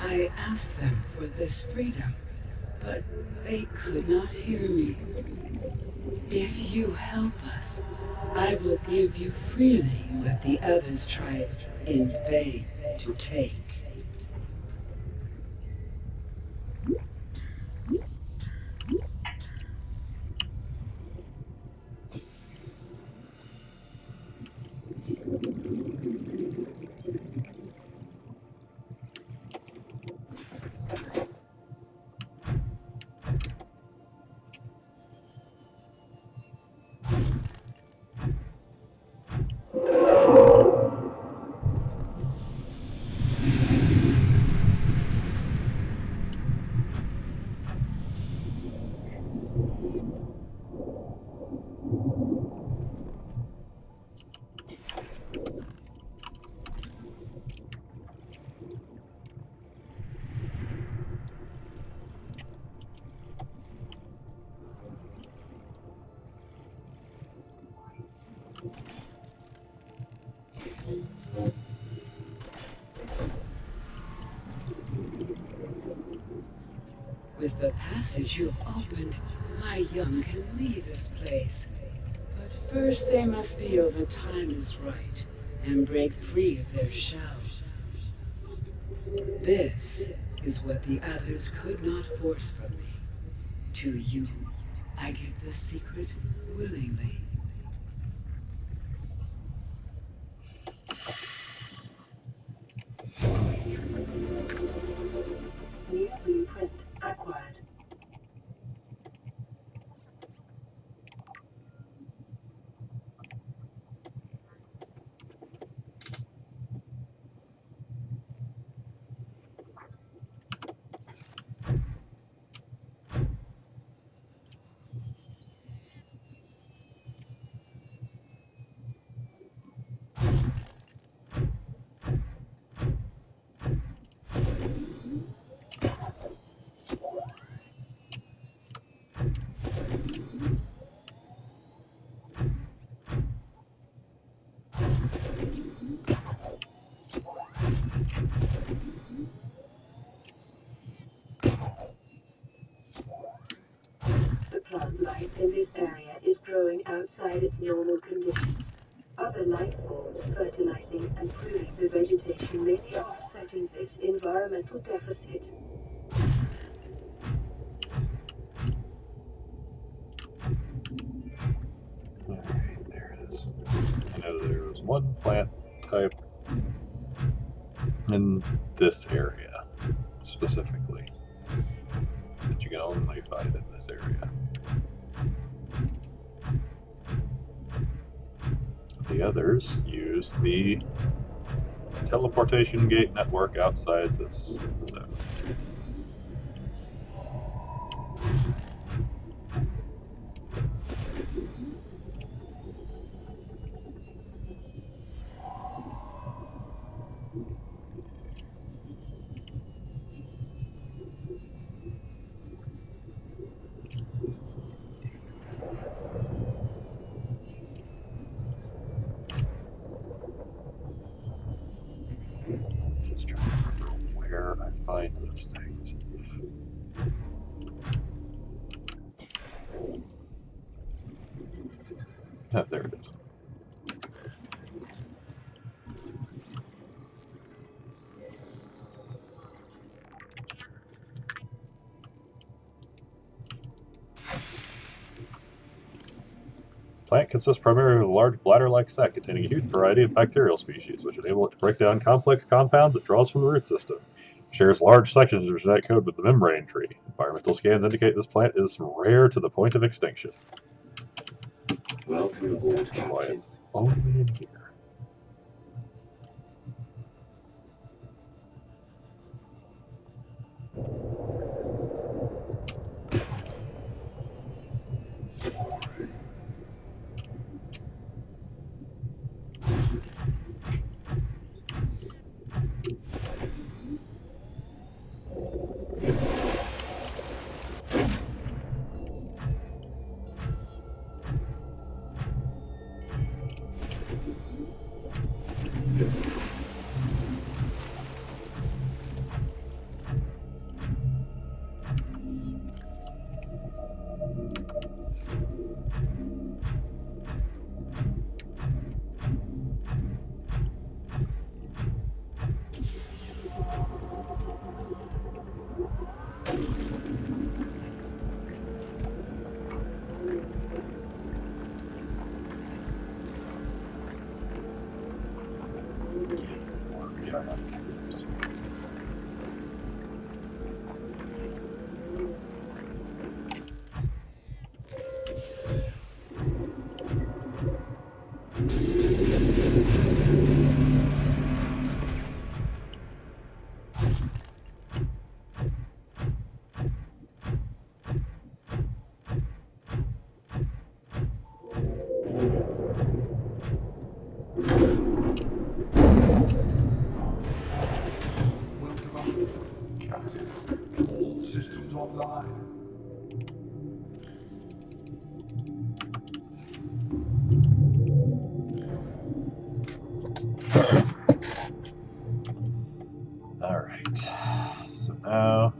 I asked them for this freedom, but they could not hear me. If you help us, I will give you freely what the others tried in vain to take. With the passage you've opened, my young can leave this place. But first they must feel the time is right and break free of their shells. This is what the others could not force from me. To you, I give this secret willingly. New blueprint acquired. The plant life in this area is growing outside its normal conditions. Other life forms fertilizing and pruning the vegetation may be offsetting this environmental deficit. Alright, there it is. I know there was one plant type in this area specifically that you can only find in this area. The others use the teleportation gate network outside this zone. Just trying to remember where I find those things. Oh, there it is. Plant consists primarily of a large bladder-like sac containing a huge variety of bacterial species, which enable it to break down complex compounds it draws from the root system. It shares large sections of genetic code with the membrane tree. Environmental scans indicate this plant is rare to the point of extinction. Welcome aboard, That's why Captain. it's only in here. Welcome, Captain. All systems online. Alright, so now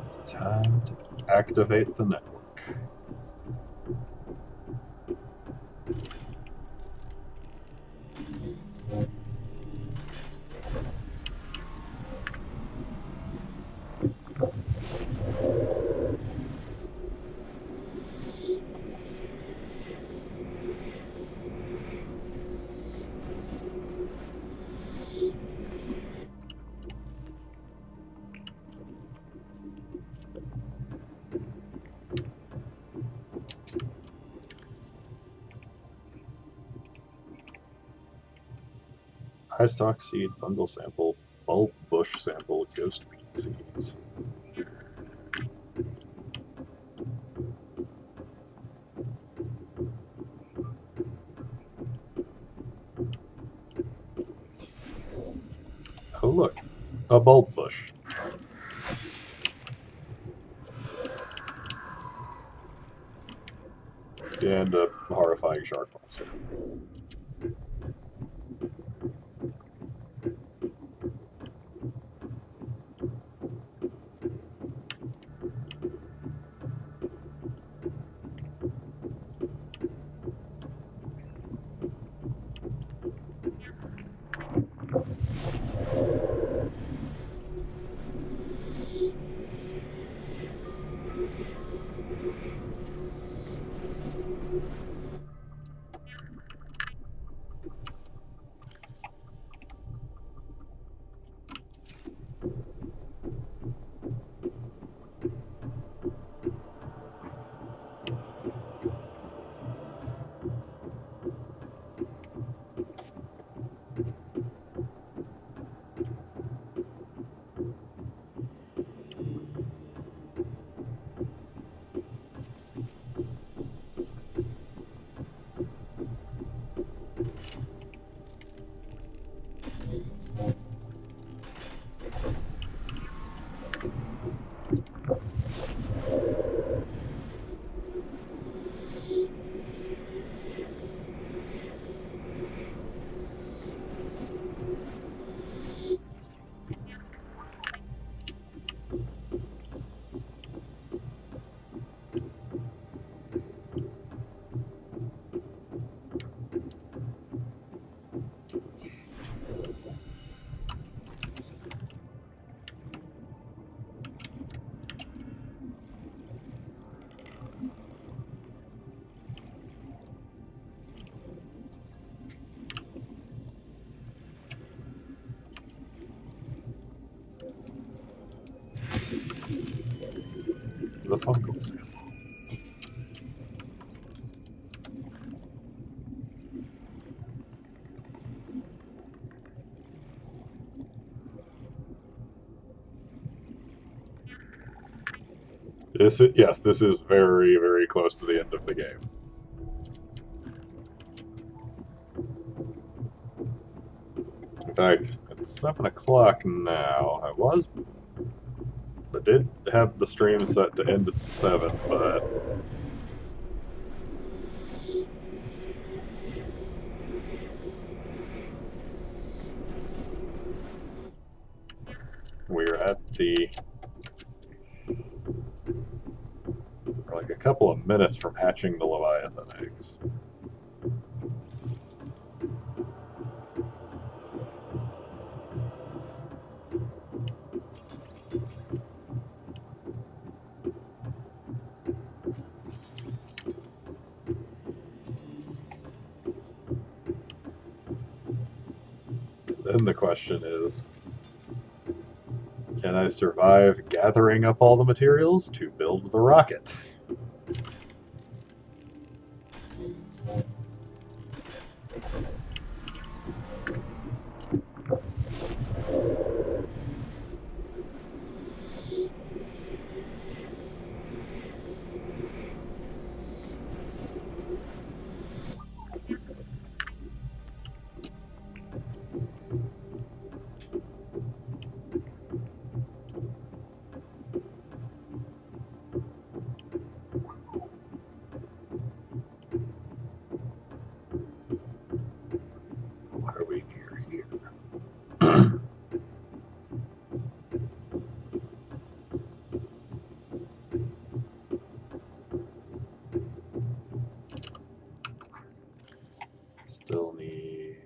it's time to activate the network. High stalk seed, fungal sample, bulb bush sample, ghost bean seeds. Oh look, a bulb bush. And a horrifying shark monster. The fungal sample. Yes, this is very, very close to the end of the game. In fact, it's 7 o'clock now. I did have the stream set to end at 7, but we're at we're like a couple of minutes from hatching the Leviathan eggs. Then the question is, can I survive gathering up all the materials to build the rocket? What are we near here? Still need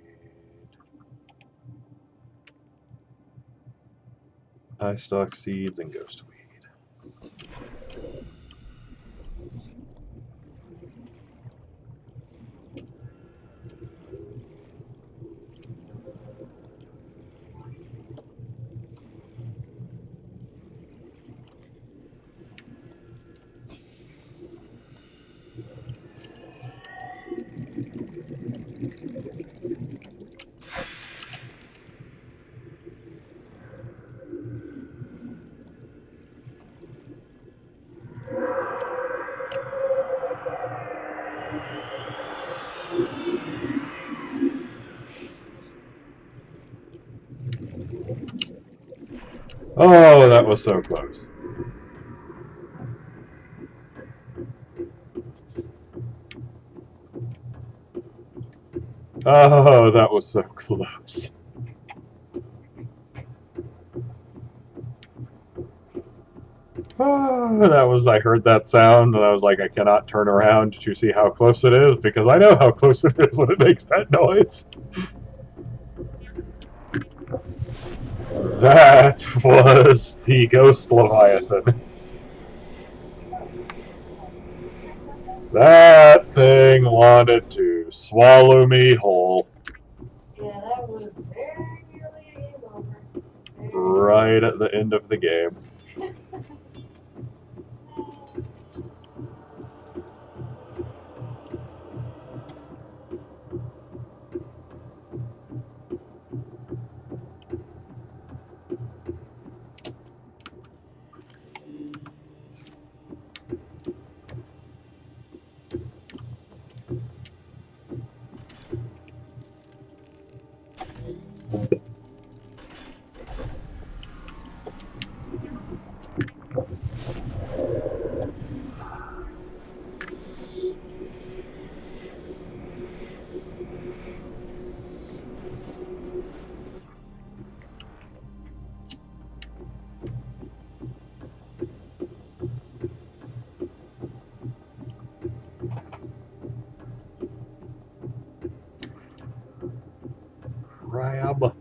eye stalk seeds and ghostweed. Oh, that was so close. Oh, that was so close. That was, I heard that sound and I was like, I cannot turn around to see how close it is because I know how close it is when it makes that noise. That was the Ghost Leviathan. That thing wanted to swallow me whole. Yeah, that was very nearly a game over. Right at the end of the game. Crab.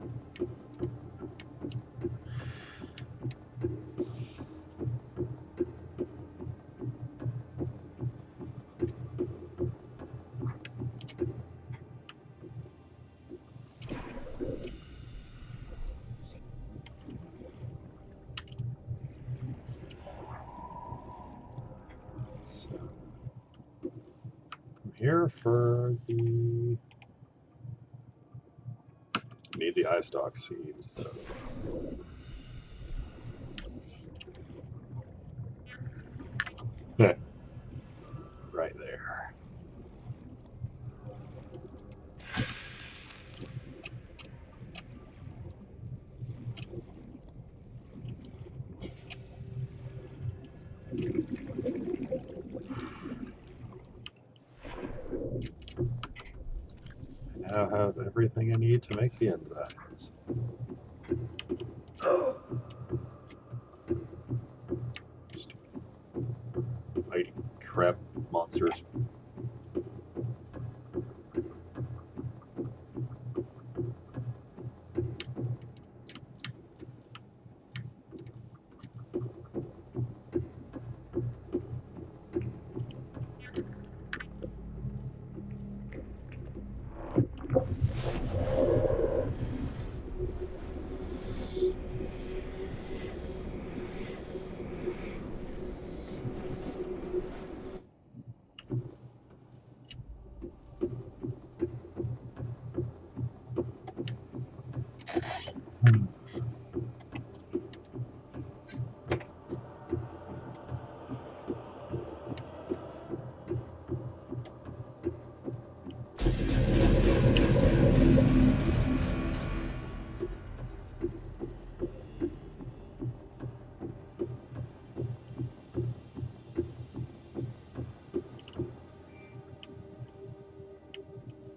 So, I'm here for the... Need the eye stalk seeds. So. Right there. I now have everything I need to make the enzymes. Mighty crab monsters.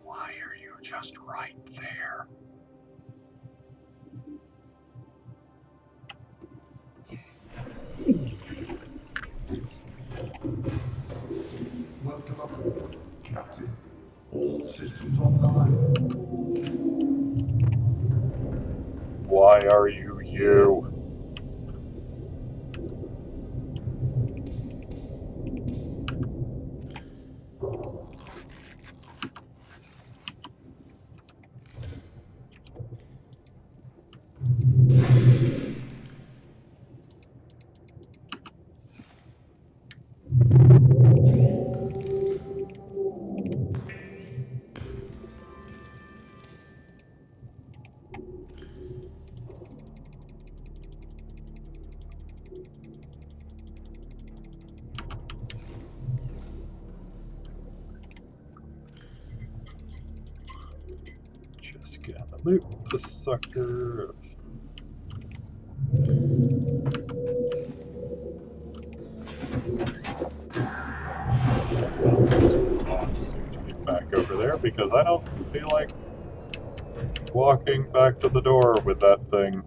Why are you just right there? Welcome aboard, Captain. All systems online. Why are you you? Just gotta loot the sucker. Get back over there. there because I don't feel like walking back to the door with that thing.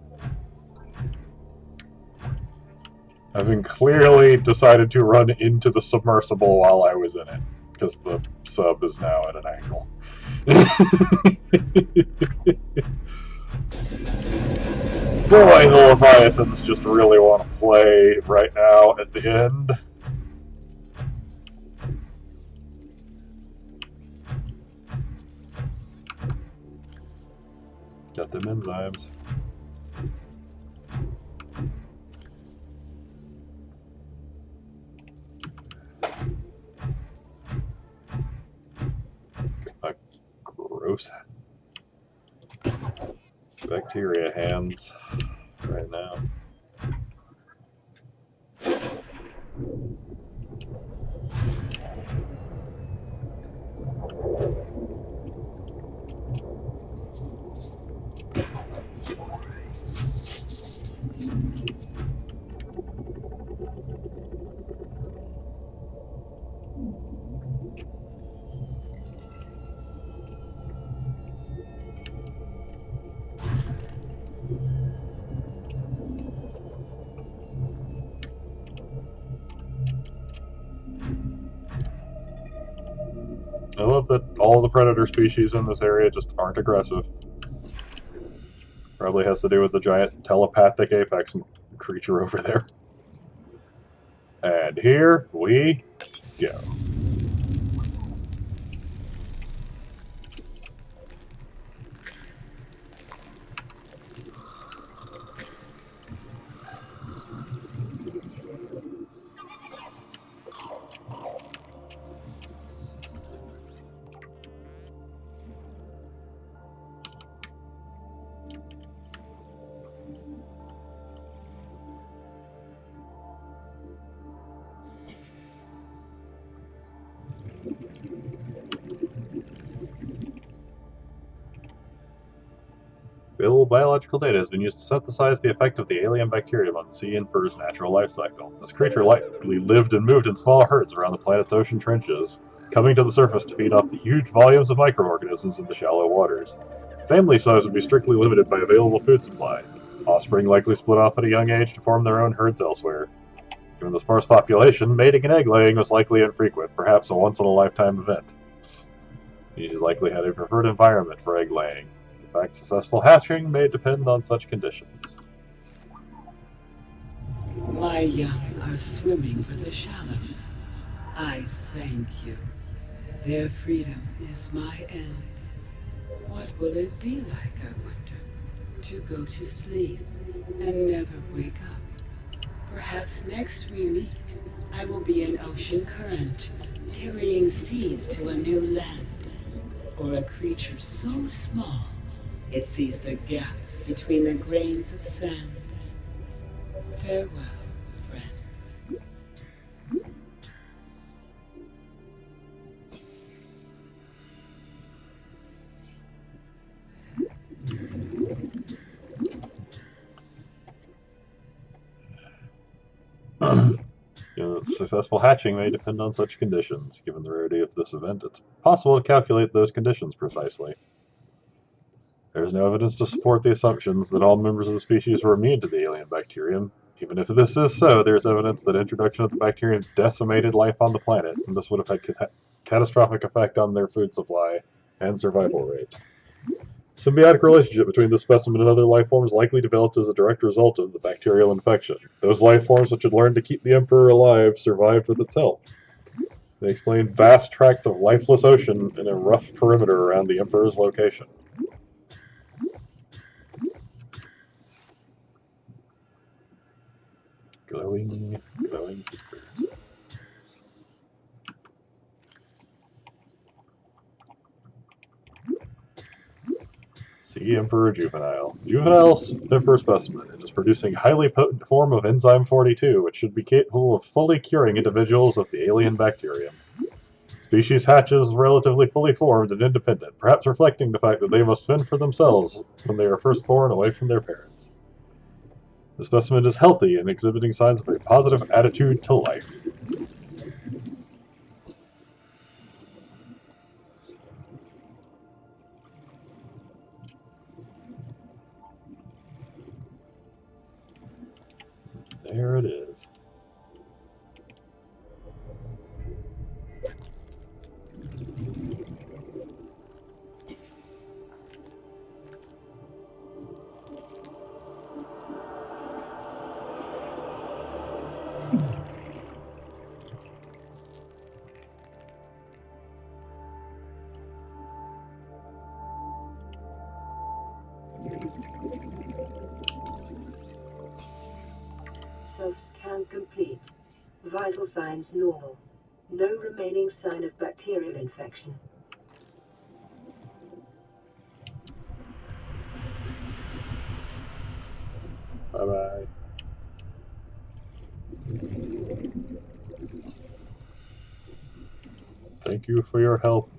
Having clearly decided to run into the submersible while I was in it, because the sub is now at an angle. Boy, the Leviathans just really want to play right now at the end. Got them enzymes. Gross bacteria hands right now. I love that all the predator species in this area just aren't aggressive. Probably has to do with the giant telepathic apex creature over there. And here we go. Available biological data has been used to synthesize the effect of the alien bacterium on the sea emperor's natural life cycle. This creature likely lived and moved in small herds around the planet's ocean trenches, coming to the surface to feed off the huge volumes of microorganisms in the shallow waters. Family size would be strictly limited by available food supply. Offspring likely split off at a young age to form their own herds elsewhere. Given the sparse population, mating and egg laying was likely infrequent, perhaps a once-in-a-lifetime event. Species likely had a preferred environment for egg laying. In fact, successful hatching may depend on such conditions. My young are swimming for the shallows. I thank you. Their freedom is my end. What will it be like, I wonder, to go to sleep and never wake up? Perhaps next we meet, I will be an ocean current, carrying seeds to a new land, or a creature so small it sees the gaps between the grains of sand. Farewell, friend. Successful hatching may depend on such conditions. Given the rarity of this event, it's possible to calculate those conditions precisely. There is no evidence to support the assumptions that all members of the species were immune to the alien bacterium. Even if this is so, there is evidence that introduction of the bacterium decimated life on the planet, and this would have had catastrophic effect on their food supply and survival rate. Symbiotic relationship between this specimen and other life forms likely developed as a direct result of the bacterial infection. Those life forms which had learned to keep the Emperor alive survived with its help. They explain vast tracts of lifeless ocean in a rough perimeter around the Emperor's location. Glowing keepers. Sea Emperor Juvenile. Juvenile's Emperor specimen. It is producing highly potent form of enzyme 42, which should be capable of fully curing individuals of the alien bacterium. Species hatches relatively fully formed and independent, perhaps reflecting the fact that they must fend for themselves when they are first born away from their parents. The specimen is healthy and exhibiting signs of a positive attitude to life. self-scan complete. Vital signs normal. No remaining sign of bacterial infection. Bye-bye. Thank you for your help.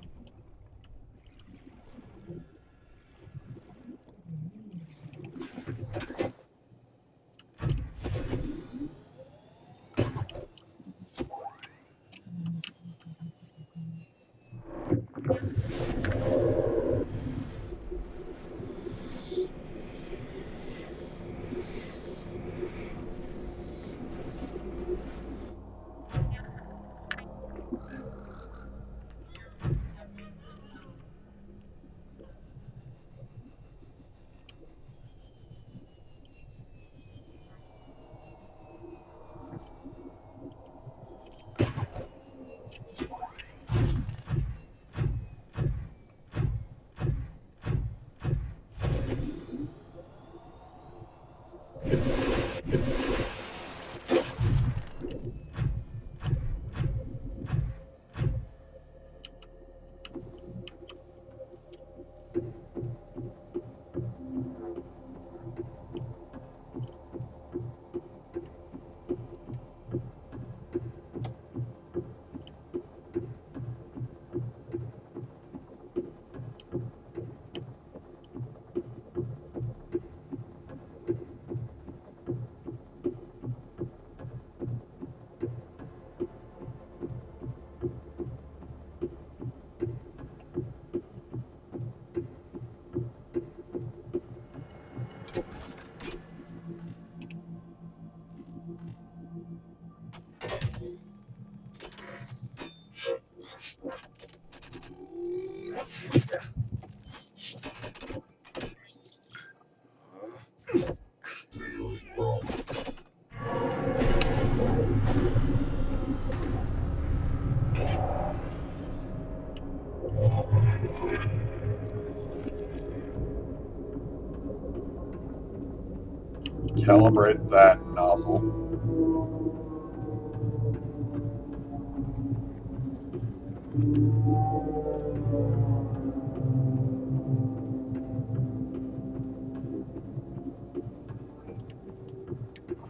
Calibrate that nozzle.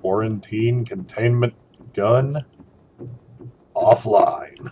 Quarantine containment gun offline.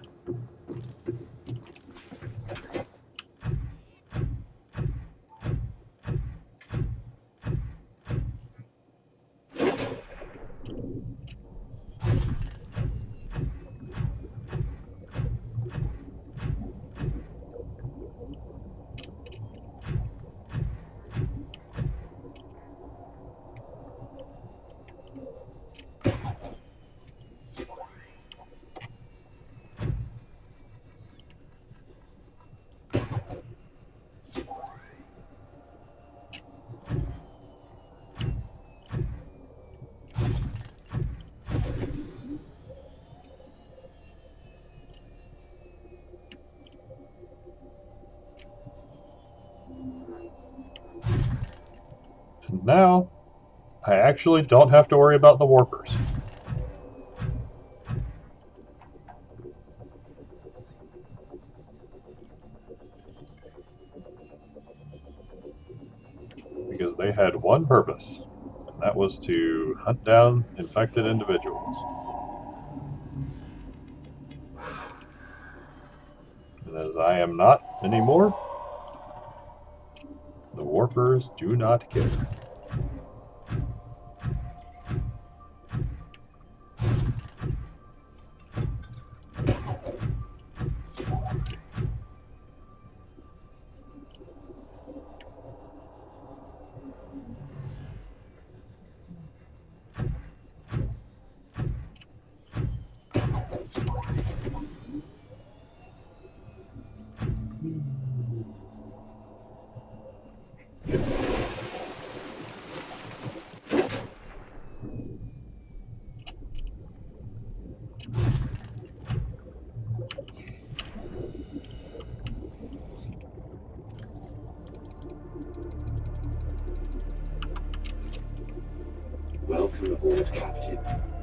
And now, I actually don't have to worry about the warpers. Because they had one purpose, and that was to hunt down infected individuals. And as I am not anymore, the warpers do not care. Welcome aboard, Captain.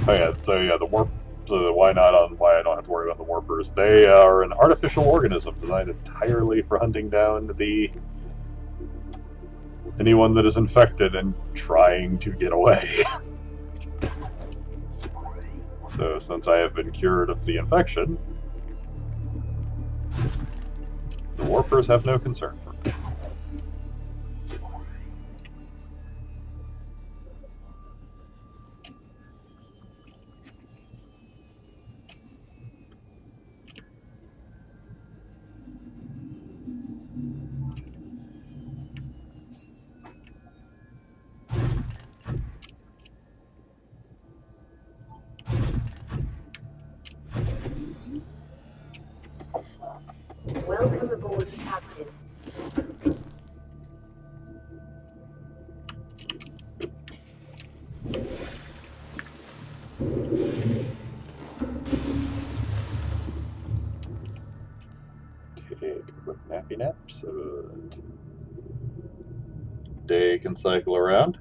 Oh yeah, so yeah, the warp. So why not on why I don't have to worry about the warpers? They are an artificial organism designed entirely for hunting down anyone that is infected and trying to get away. So since I have been cured of the infection, the warpers have no concern for me. Welcome aboard, Captain. Take a quick nappy nap so that day can cycle around.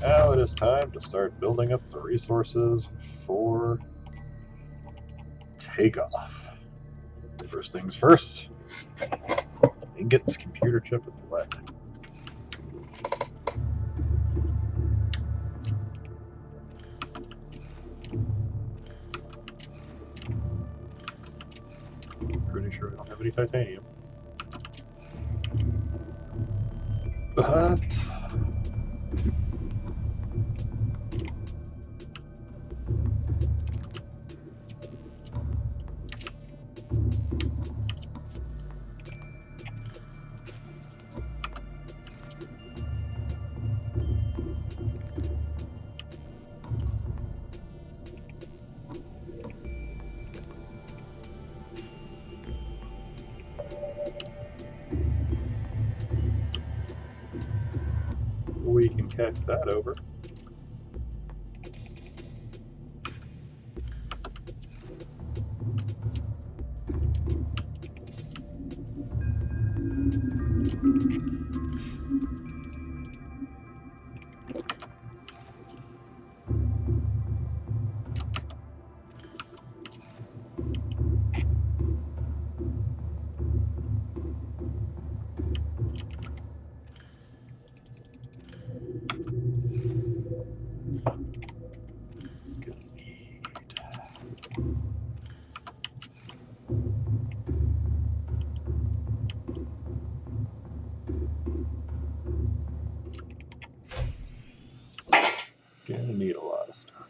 Now it is time to start building up the resources for takeoff. First things first, ingots, computer chip, and lead. Pretty sure I don't have any titanium. But we can catch that over. Gonna need a lot of stuff.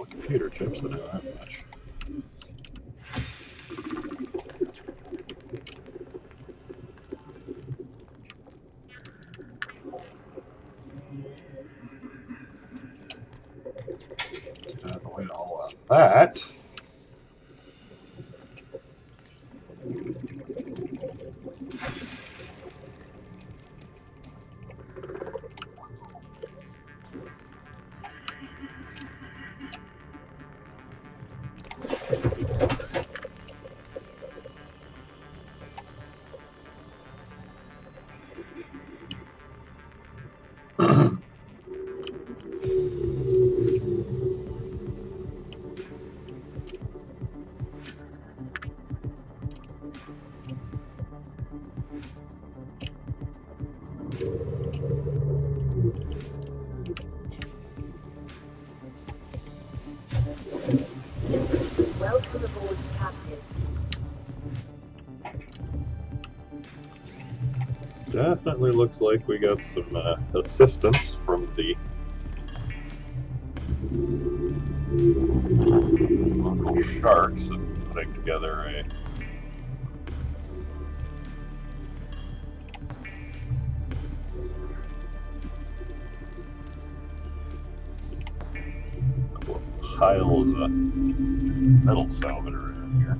actual computer chips that do that much. Get out of the way to haul out that. Welcome aboard, Captain. Definitely looks like we got some assistance from the local sharks in putting together a couple of piles of metal salvage around here.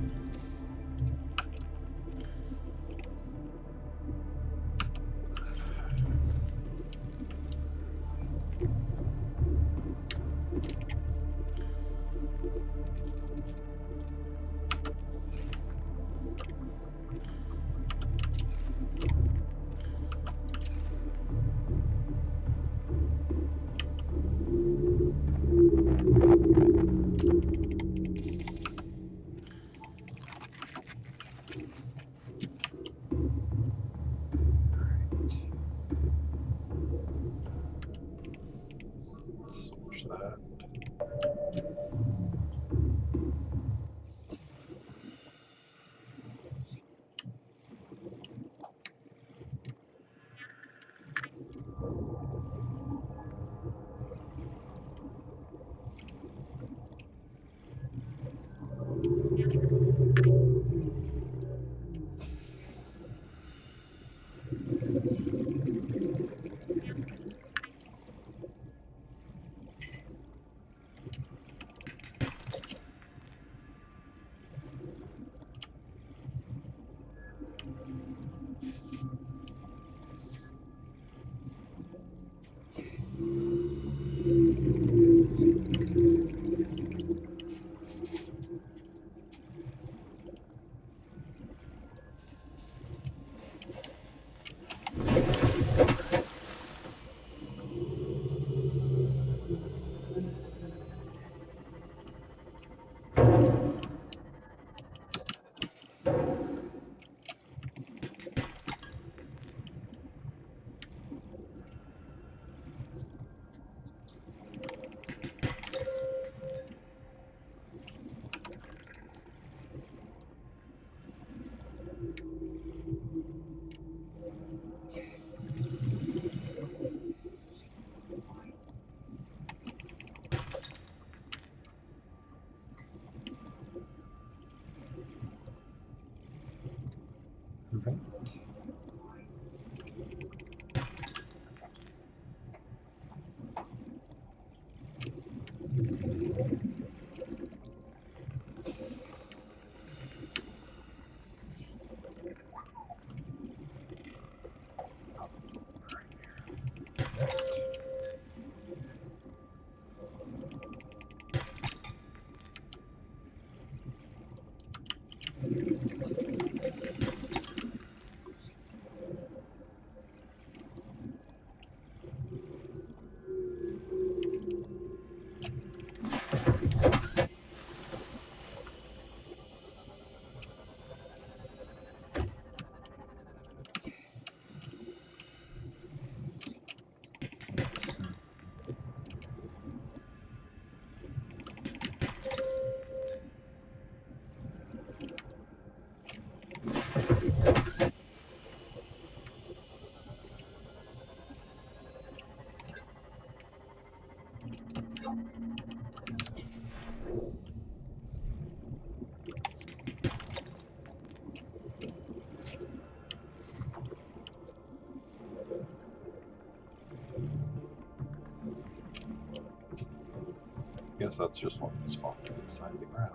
guess that's just one that spawned inside the ground.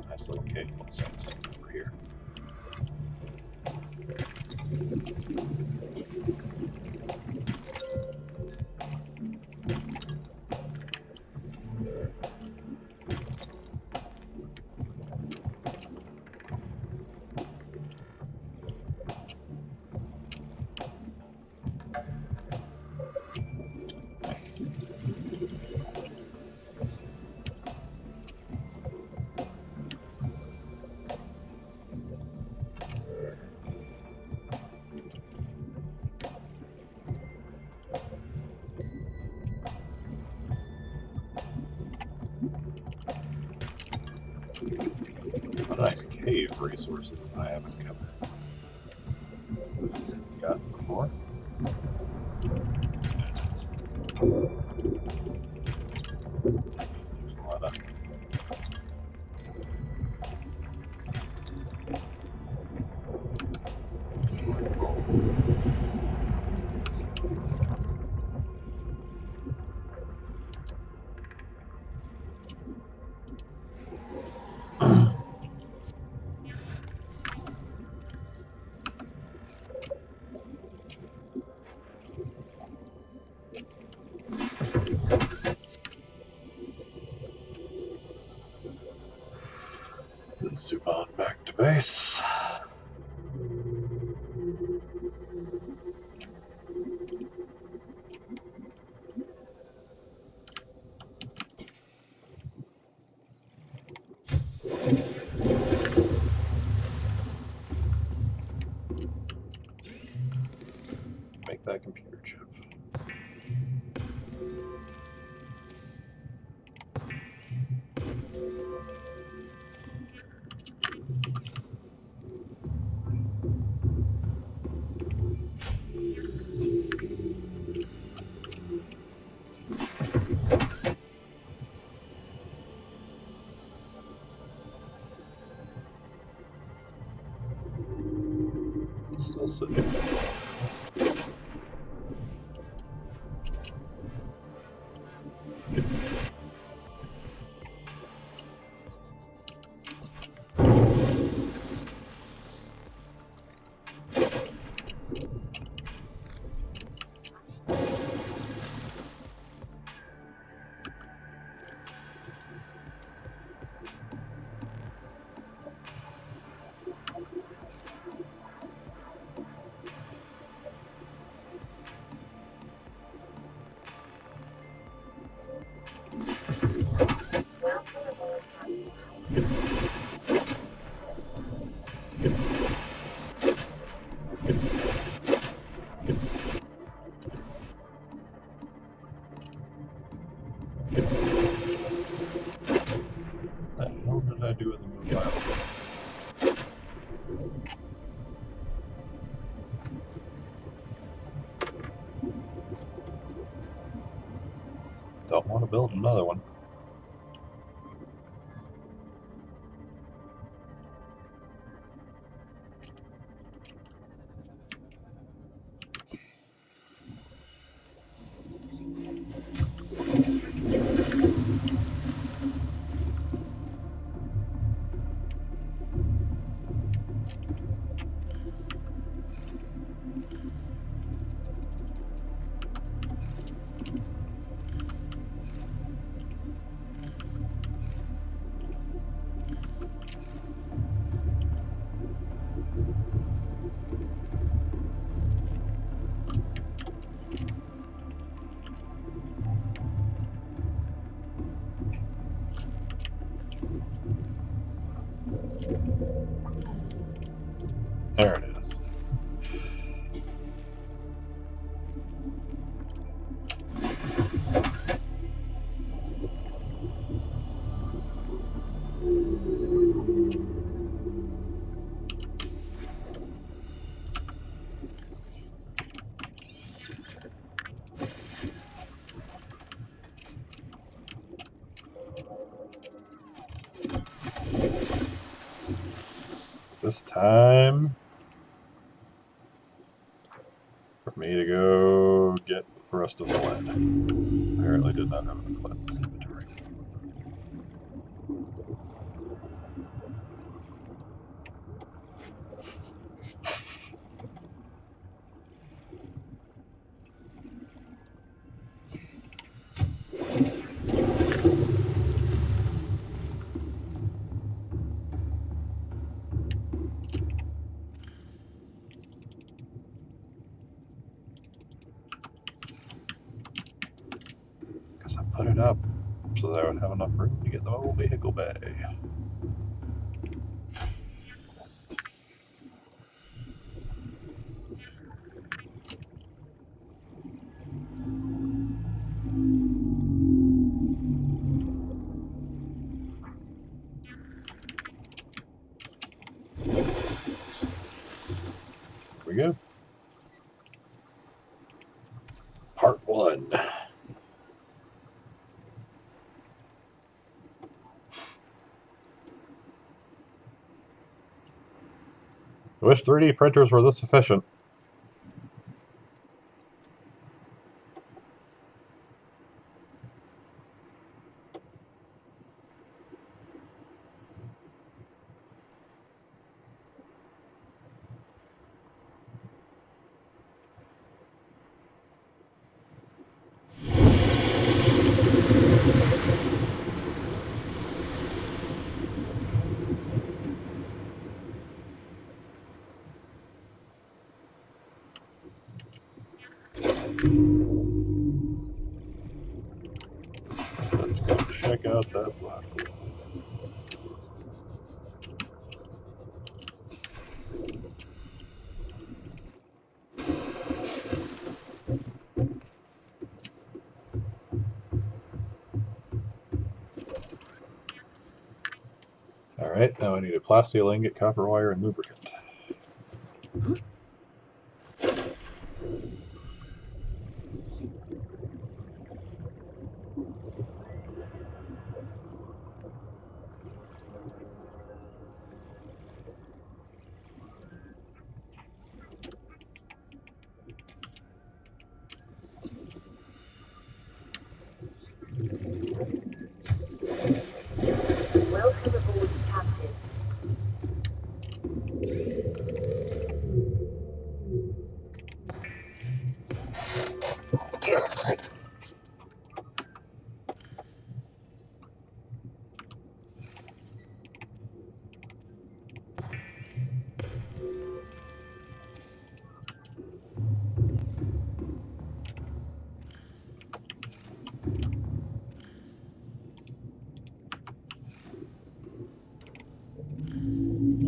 Nice little cave sandstone over here. What a nice cave resources I haven't covered. Got before. There's a lot of zoom on back to base. Make that computer chip. Still sitting. What the hell did I do with the mobile? Don't want to build another one. There it is. this time for me to go get the rest of the lead. Apparently did not have enough lead in my inventory. Guess I put it up so that I would have enough room to get the mobile vehicle bay. Here we go. Part 1. I wish 3D printers were this efficient. Let's go check out that black hole. Alright, now I need a plastic ingot, copper wire, and lubricant. Welcome aboard, Captain.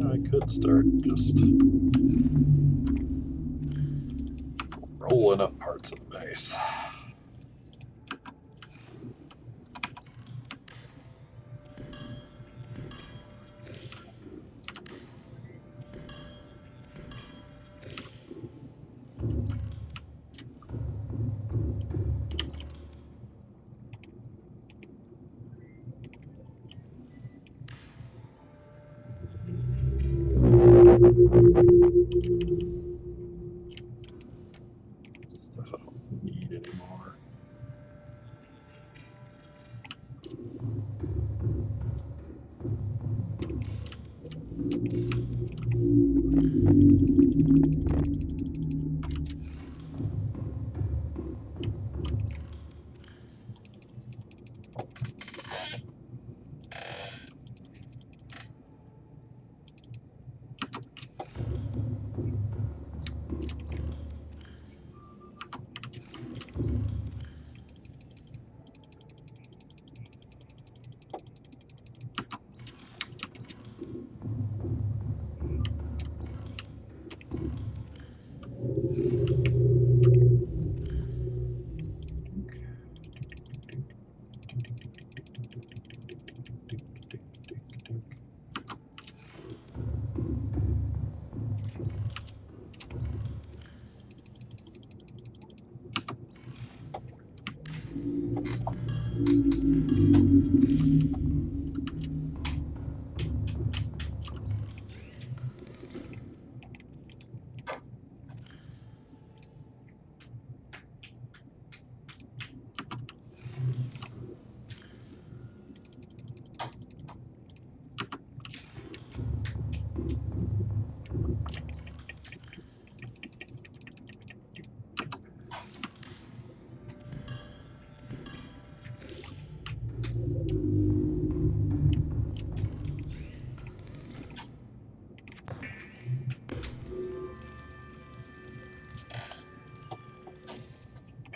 I could start just rolling up parts of the base. Stuff I don't need anymore.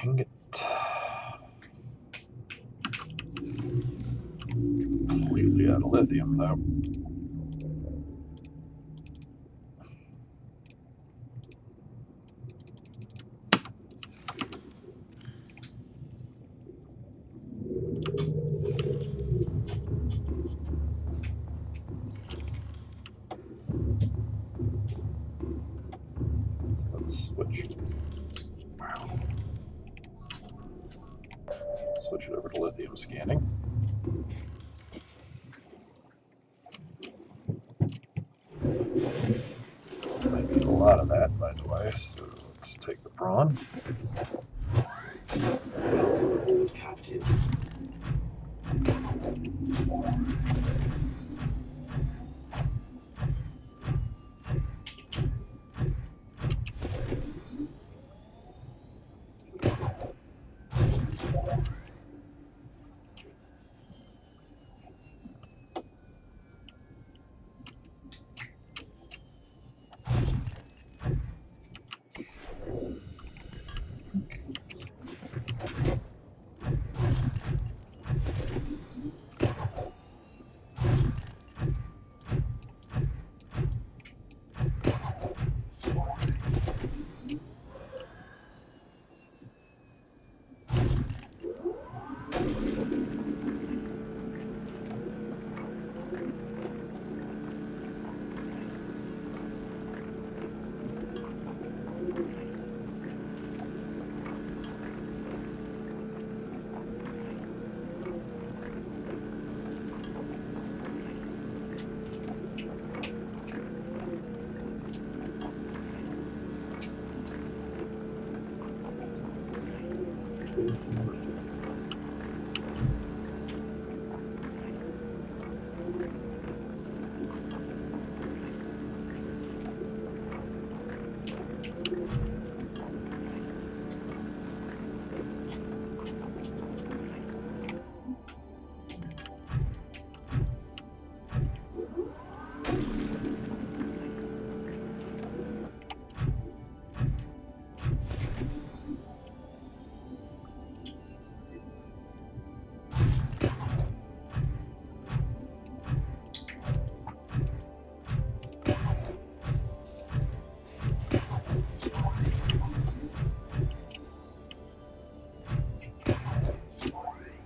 Ingot. Completely out of lithium, though. Let's switch. Wow. Switch it over to lithium scanning. Might need a lot of that, by the way, so let's take the prawn. Welcome aboard, Captain.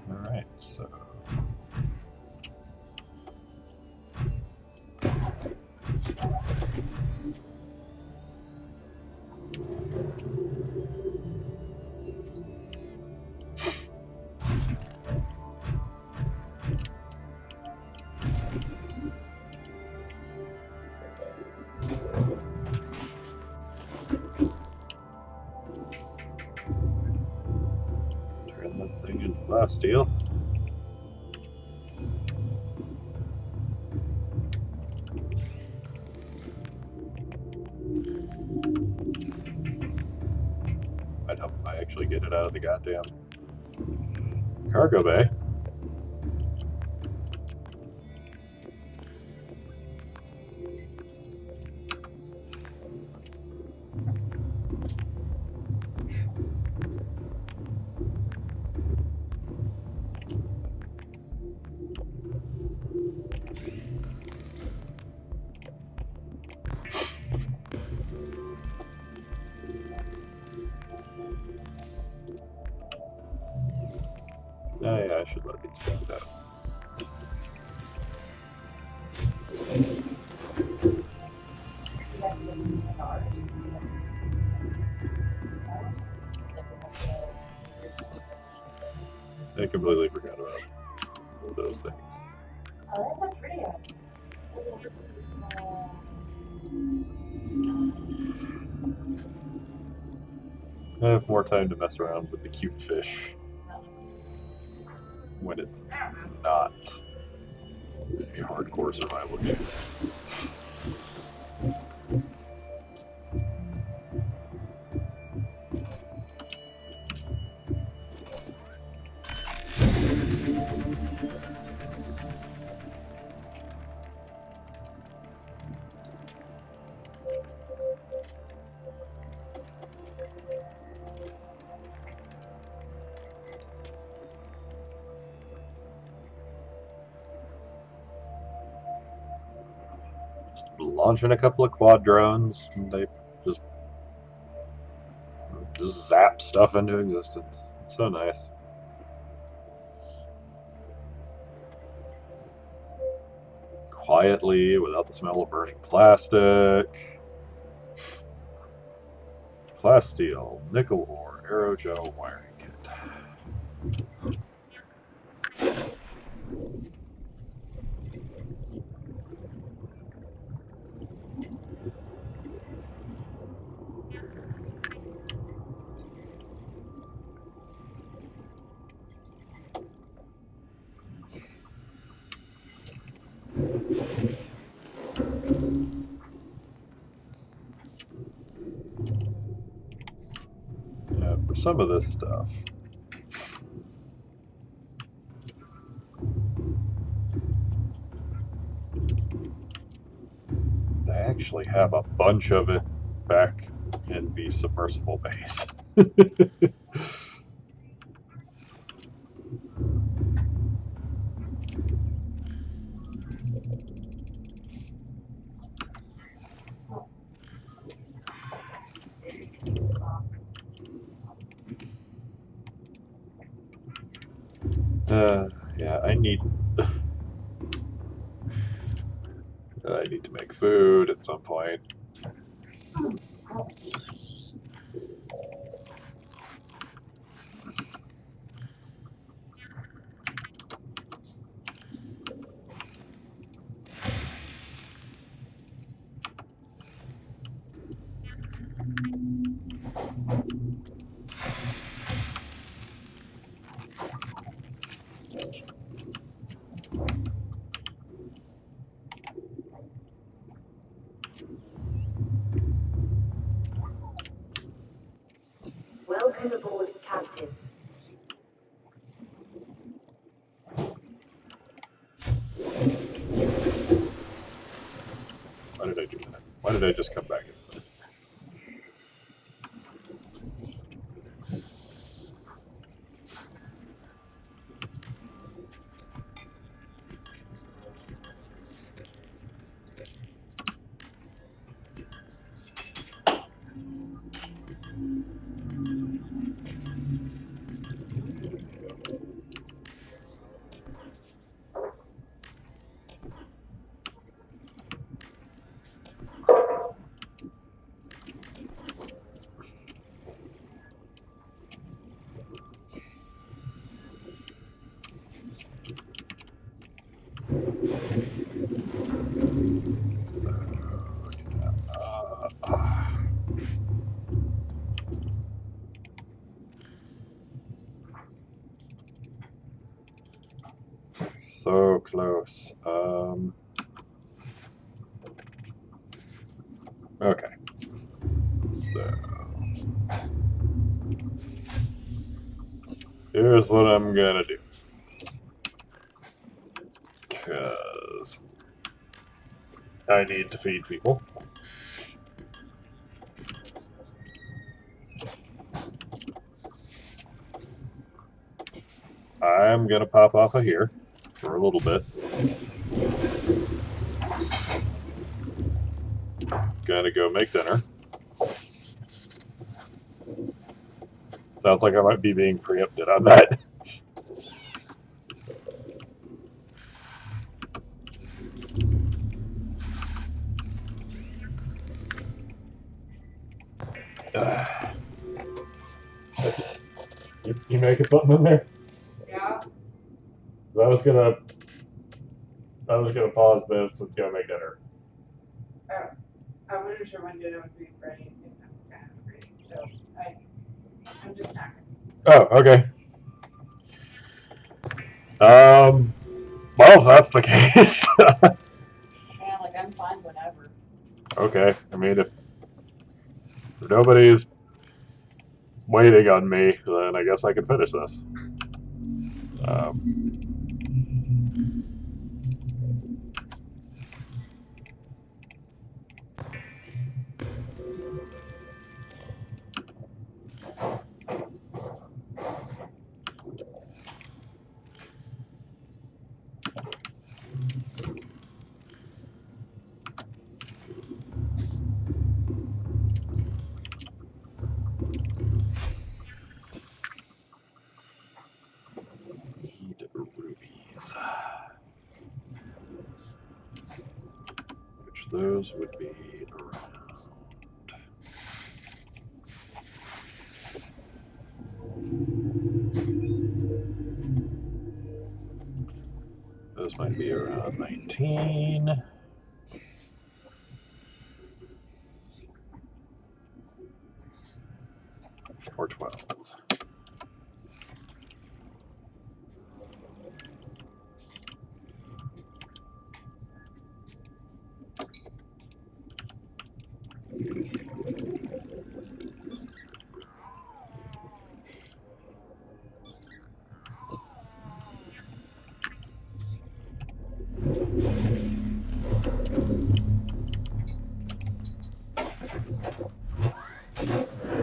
Alright, so. Turn that thing into blast steel. I'd hope I actually get it out of the goddamn cargo bay. Oh yeah, I should let these things out. You got some new stars. I completely forgot about those things. Oh, that's a pretty one. This is, I have more time to mess around with the cute fish when it's not a hardcore survival game. launching a couple of quad drones. And they just zap stuff into existence. It's so nice. Quietly, without the smell of burning plastic. Plasteel, nickel ore, aerogel wiring kit. For some of this stuff, they actually have a bunch of it back in the submersible base. Yeah, I need to make food at some point. Welcome aboard, Captain. Why did I do that? Why did I just come back inside? So close. Okay. So here's what I'm gonna do. Because I need to feed people. I'm gonna pop off of here for a little bit. Gonna go make dinner. Sounds like I might be being preempted on that. You making something in there? Yeah. I was gonna pause this and go make dinner. Oh, I wasn't sure when dinner would be ready. I'm kind of hungry, so I'm just not. Oh, okay. Well, if that's the case. Yeah, like I'm fine whenever. Okay. I mean, if nobody's waiting on me, then I guess I can finish this. those would be around. Those might be around 19. Or 12.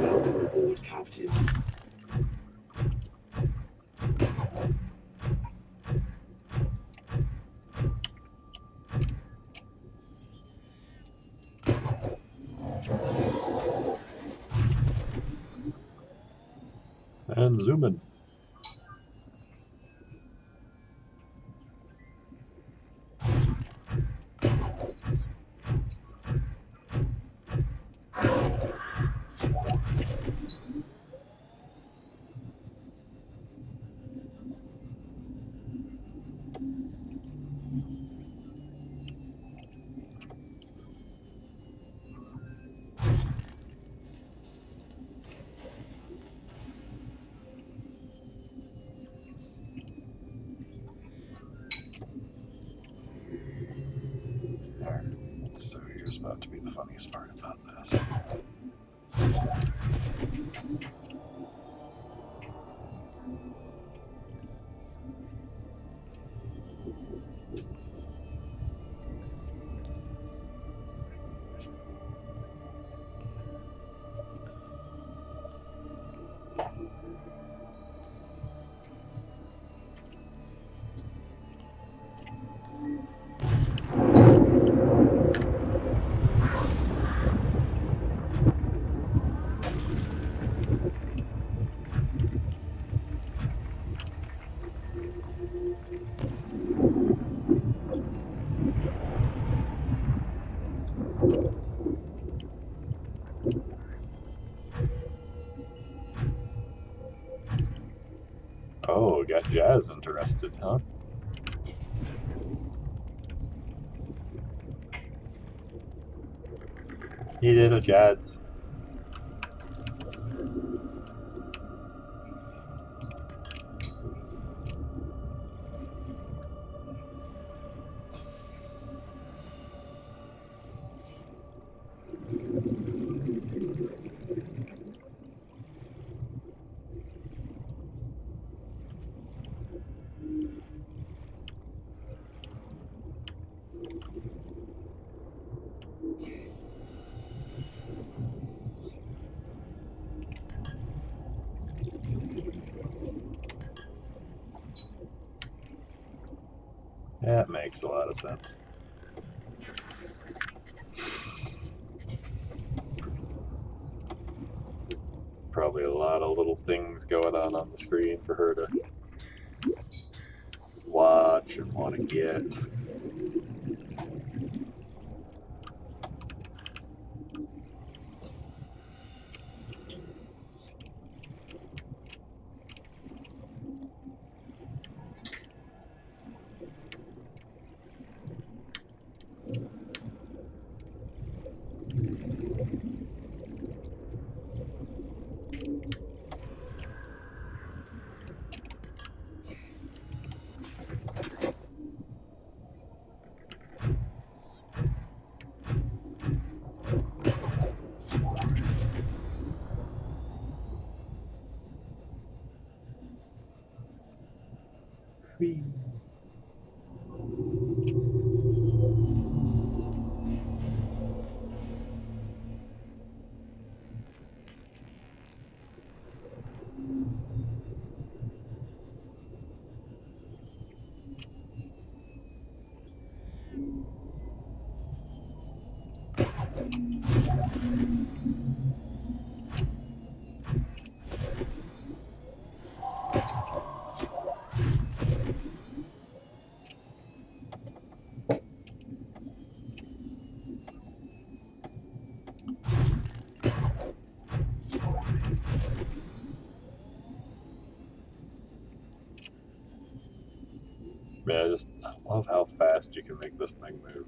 Welcome aboard, Captain. And zoom in. Alright, so here's about to be the funniest part about this. Oh, got Jazz interested, huh? Hey, little Jazz. That makes a lot of sense. Probably a lot of little things going on the screen for her to watch and want to get. Whee. love how fast you can make this thing move.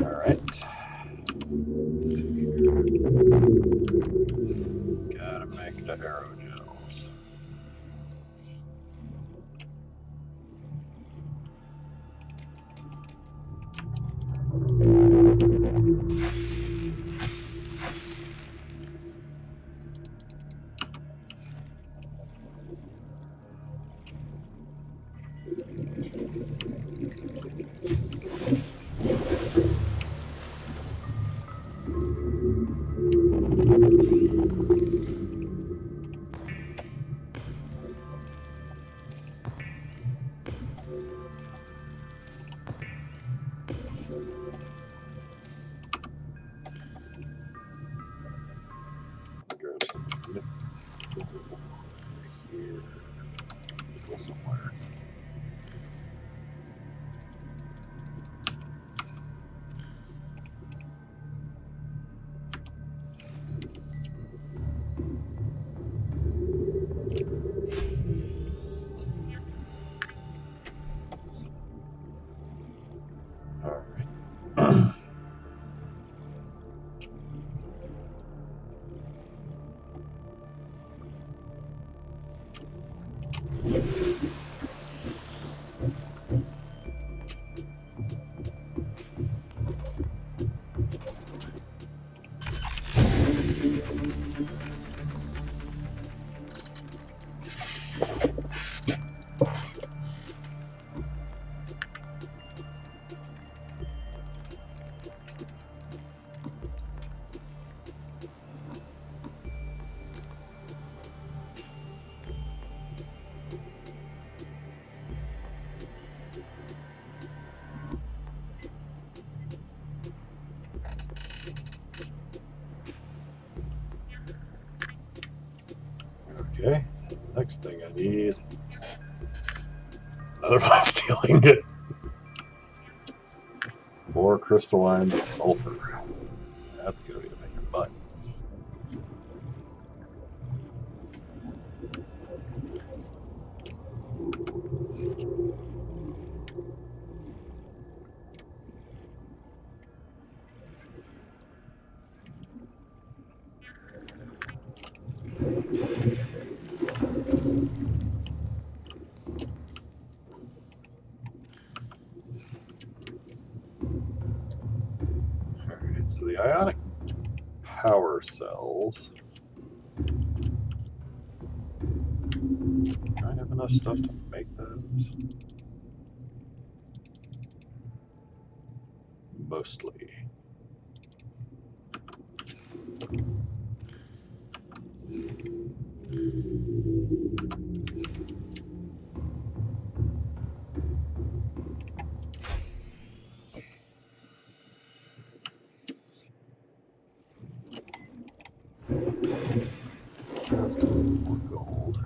Alright. Let's see here. Gotta make the aerogels. Grab some here. Go somewhere. Alright. Okay, next thing I need another plasteel ingot. 4 crystalline sulfur. That's gonna be to make the butt. Alright, so the ionic power cells. Do I have enough stuff to make those? Mostly. Just a little more gold.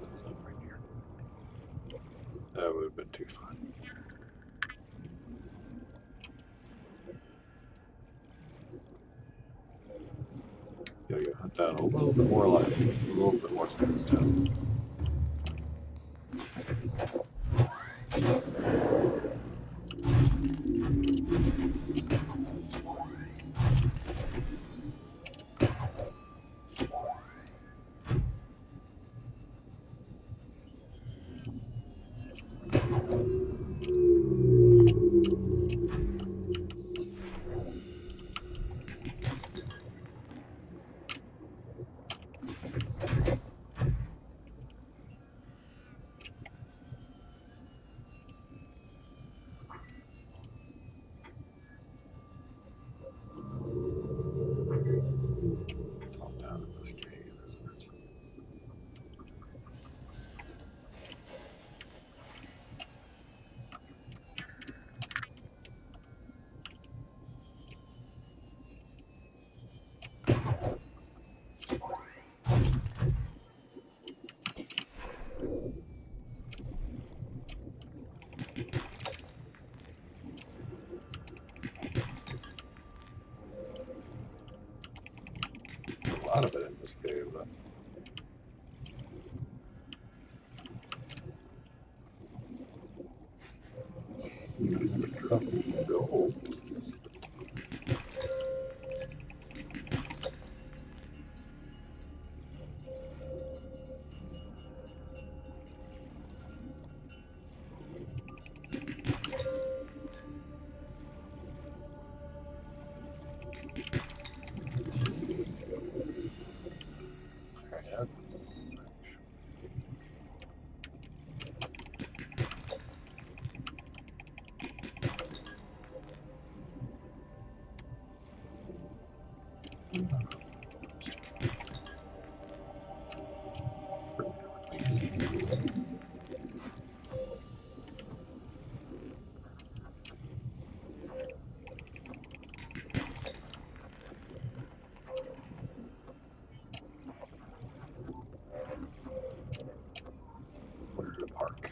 That's not right here. That would have been too fun. Gotta go hunt down a little bit more life, a little bit more sandstone. lot of it in this cave. Drop gold. That's where to park.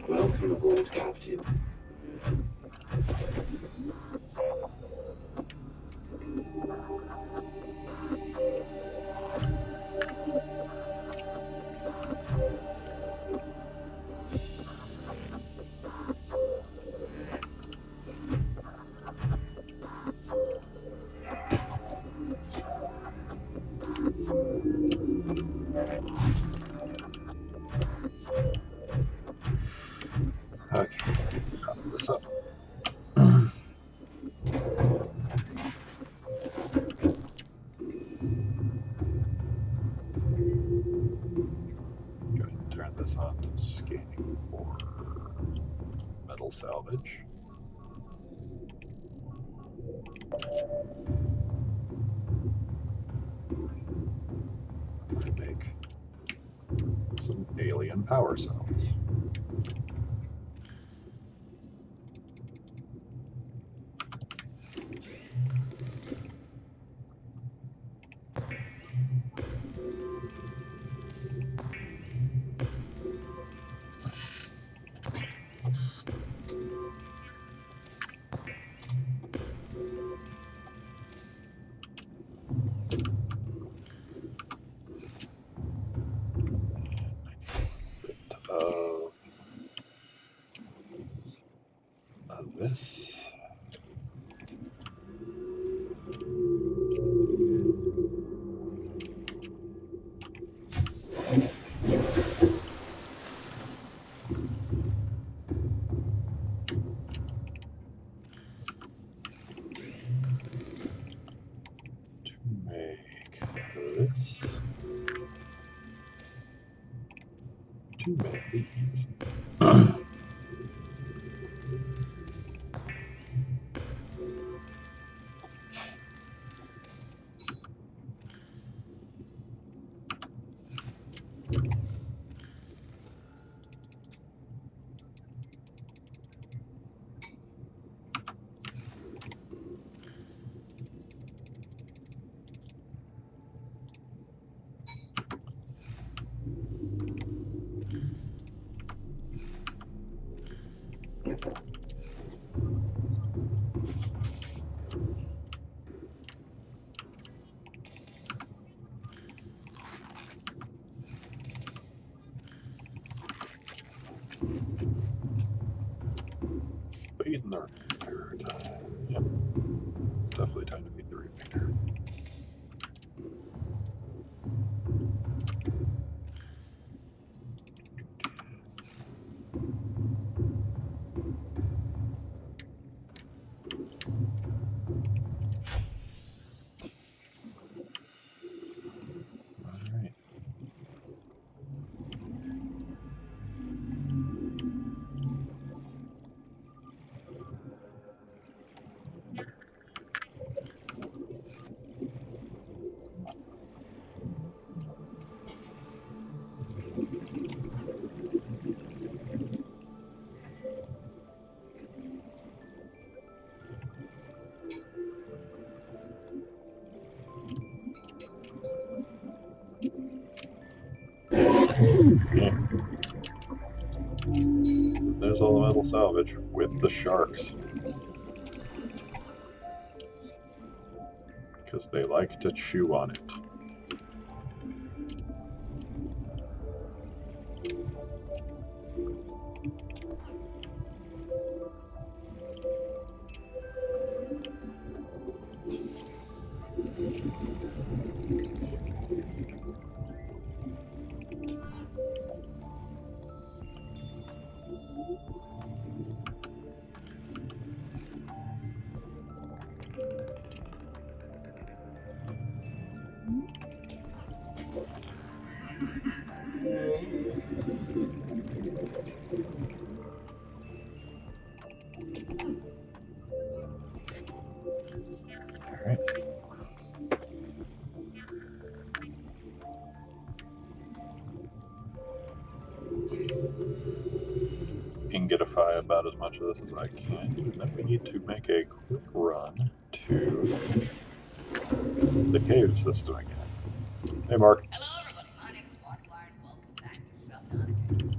Welcome aboard, Captain. Okay, drop this up. Go ahead and turn this on to scanning for metal salvage. To make some alien power cells. This. To make this. To make these. Yeah. There's all the metal salvage with the sharks. Because they like to chew on it. Alright. Ingetify about as much of this as I can. And then we need to make a quick run to the cave system again. Hey, Mark. Hello, everybody. My name is Markiplier, and welcome back to Subnautica.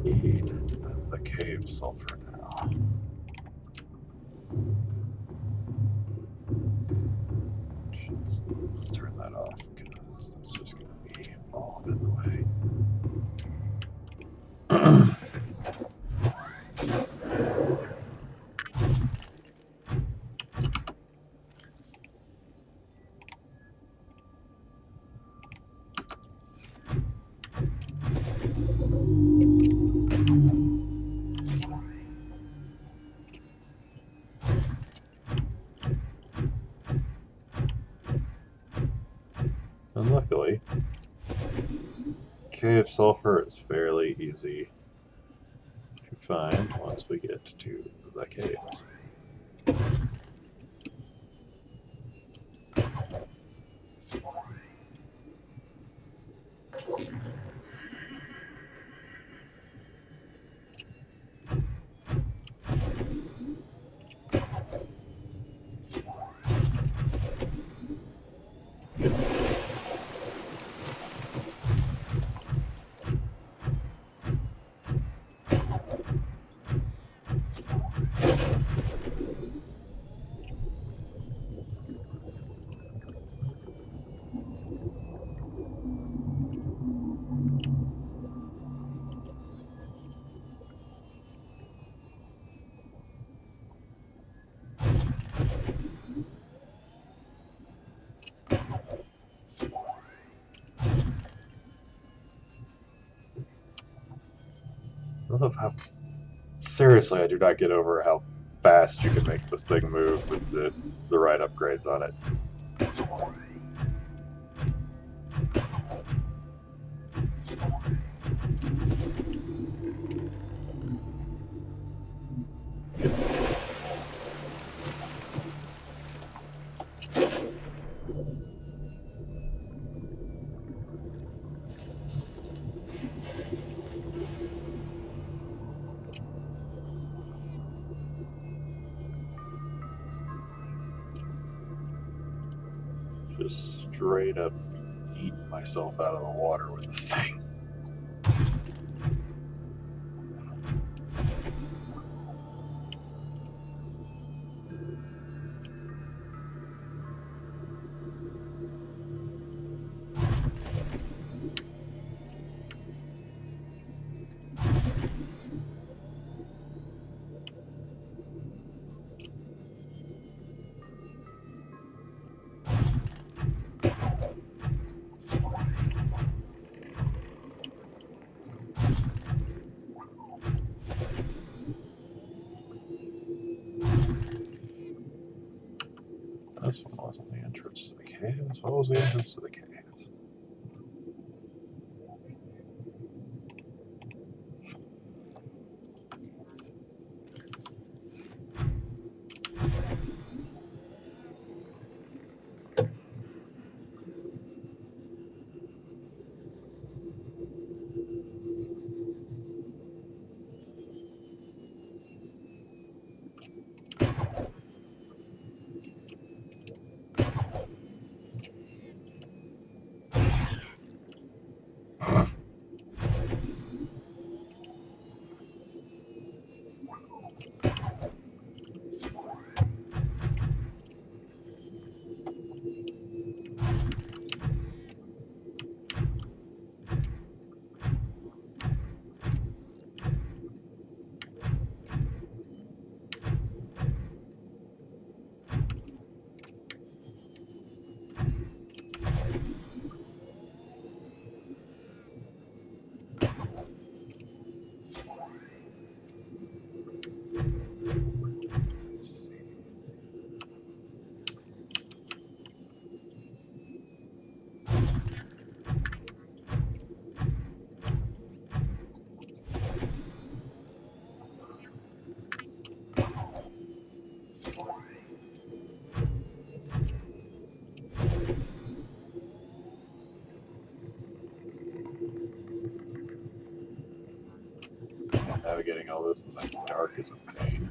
Need the cave sulfur now. Let's turn that off because it's just going to be all in the way. And luckily, cave sulfur is fairly easy to find once we get to the caves. I love how seriously I do not get over how fast you can make this thing move with the right upgrades on it. Just straight up eat myself out of the water with this thing. This one wasn't the entrance to the caves. What was the entrance to the caves? Navigating all this in the dark is a pain.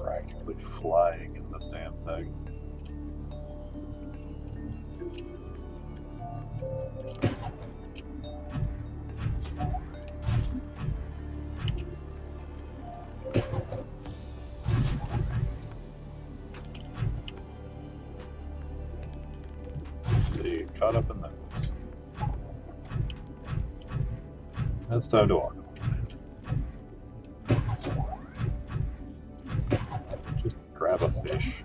Practically flying in this damn thing. See, caught up in those. It's time to walk. Just grab a fish.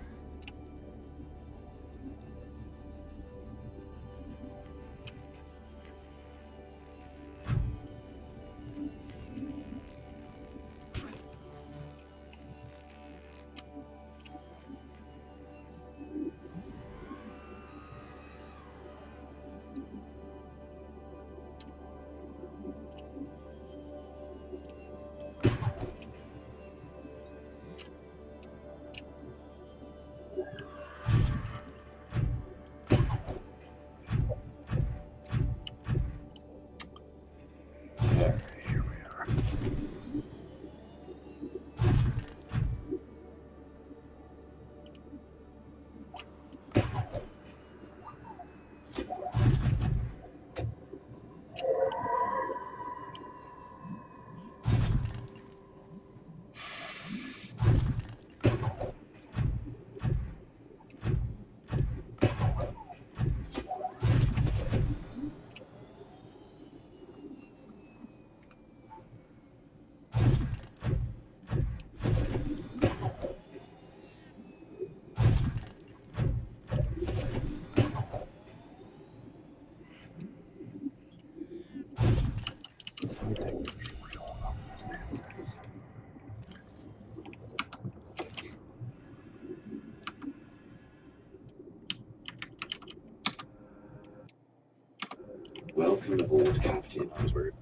Welcome aboard, Captain. That was weird.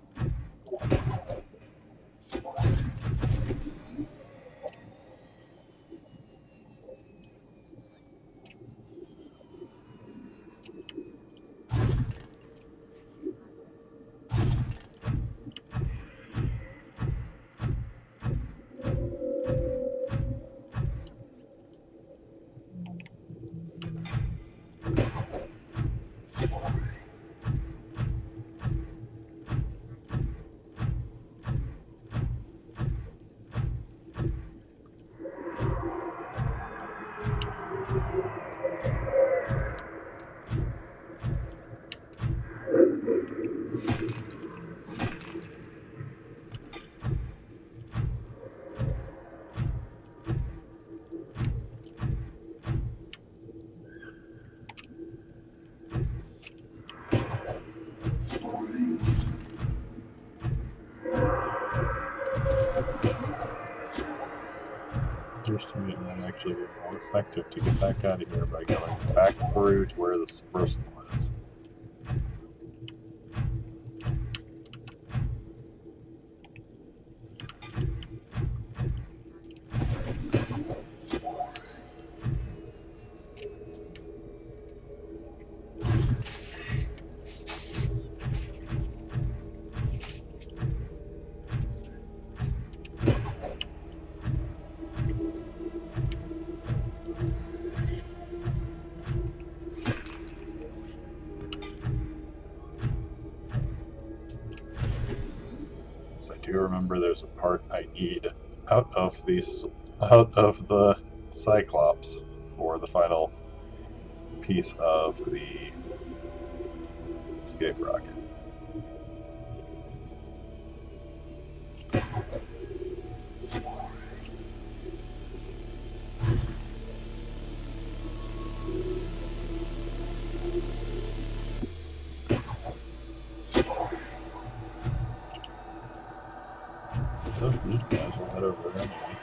Appears to me it might actually be more effective to get back out of here by going back through to where the submersible is. So I do remember there's a part I need out of the Cyclops for the final piece of the escape rocket. So these guys will head over there anyway.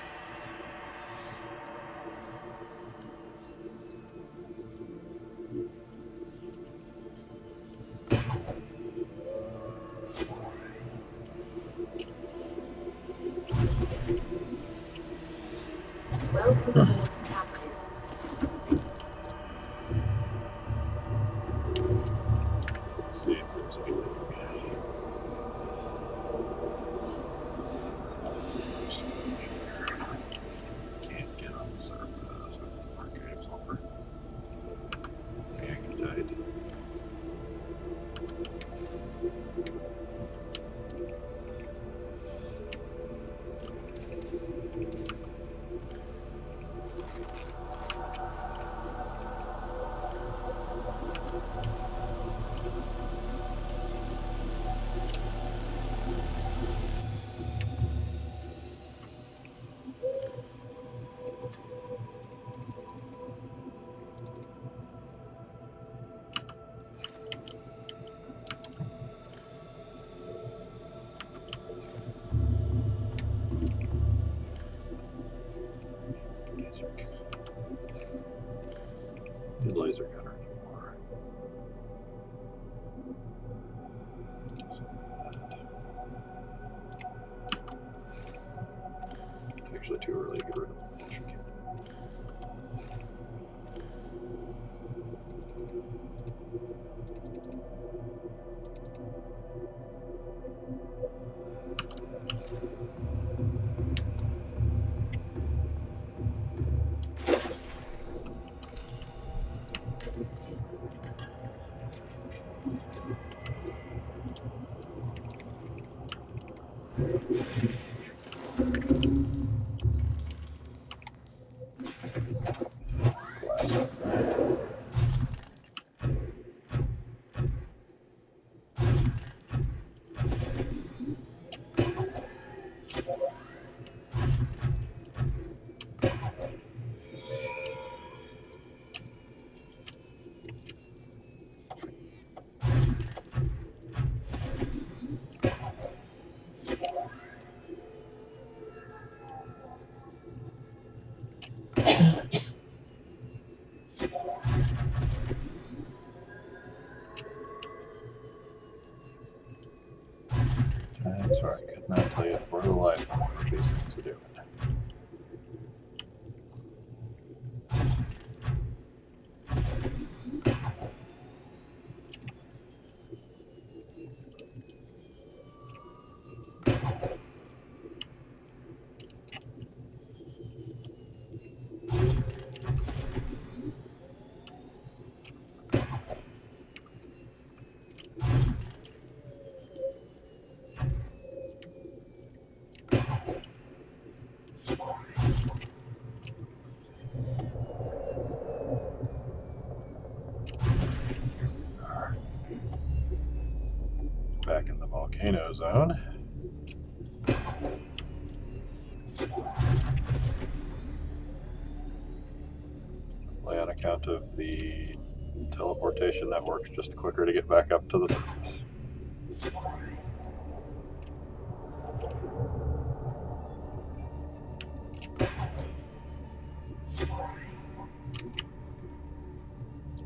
Welcome aboard, Captain. So let's see if there's anything. Can't get on the surface. Archives over. Magnetite. Laser cutter anymore. It's actually too early to get rid of the laser kit. Back in the volcano zone. Simply on account of the teleportation network's just quicker to get back up to the surface.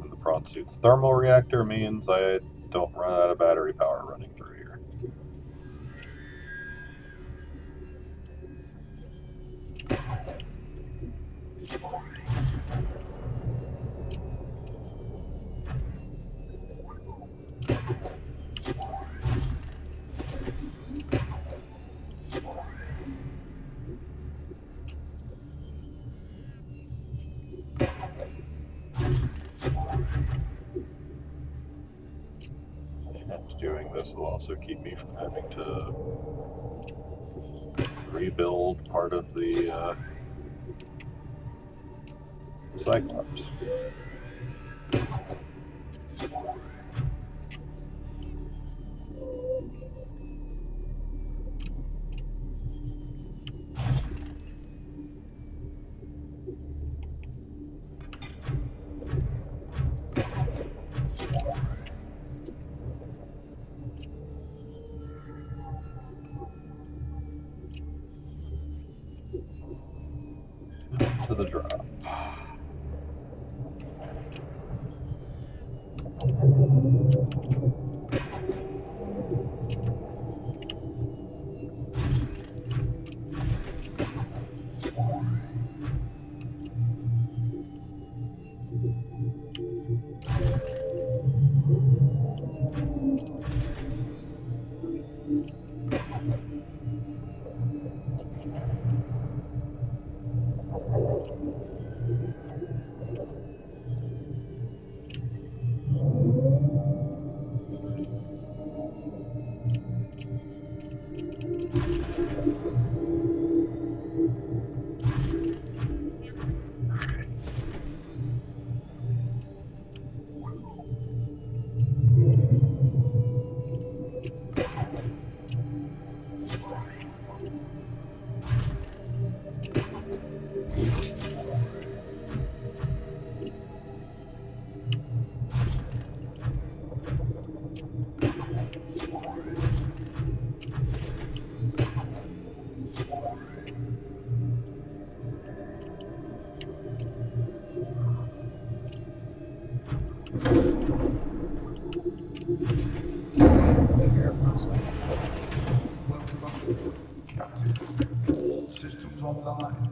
And the prawn suit's thermal reactor means I don't run out of battery power running through here. And doing this will also keep me from having to rebuild part of the Cyclops. To the drop. Welcome back, Captain. All systems online.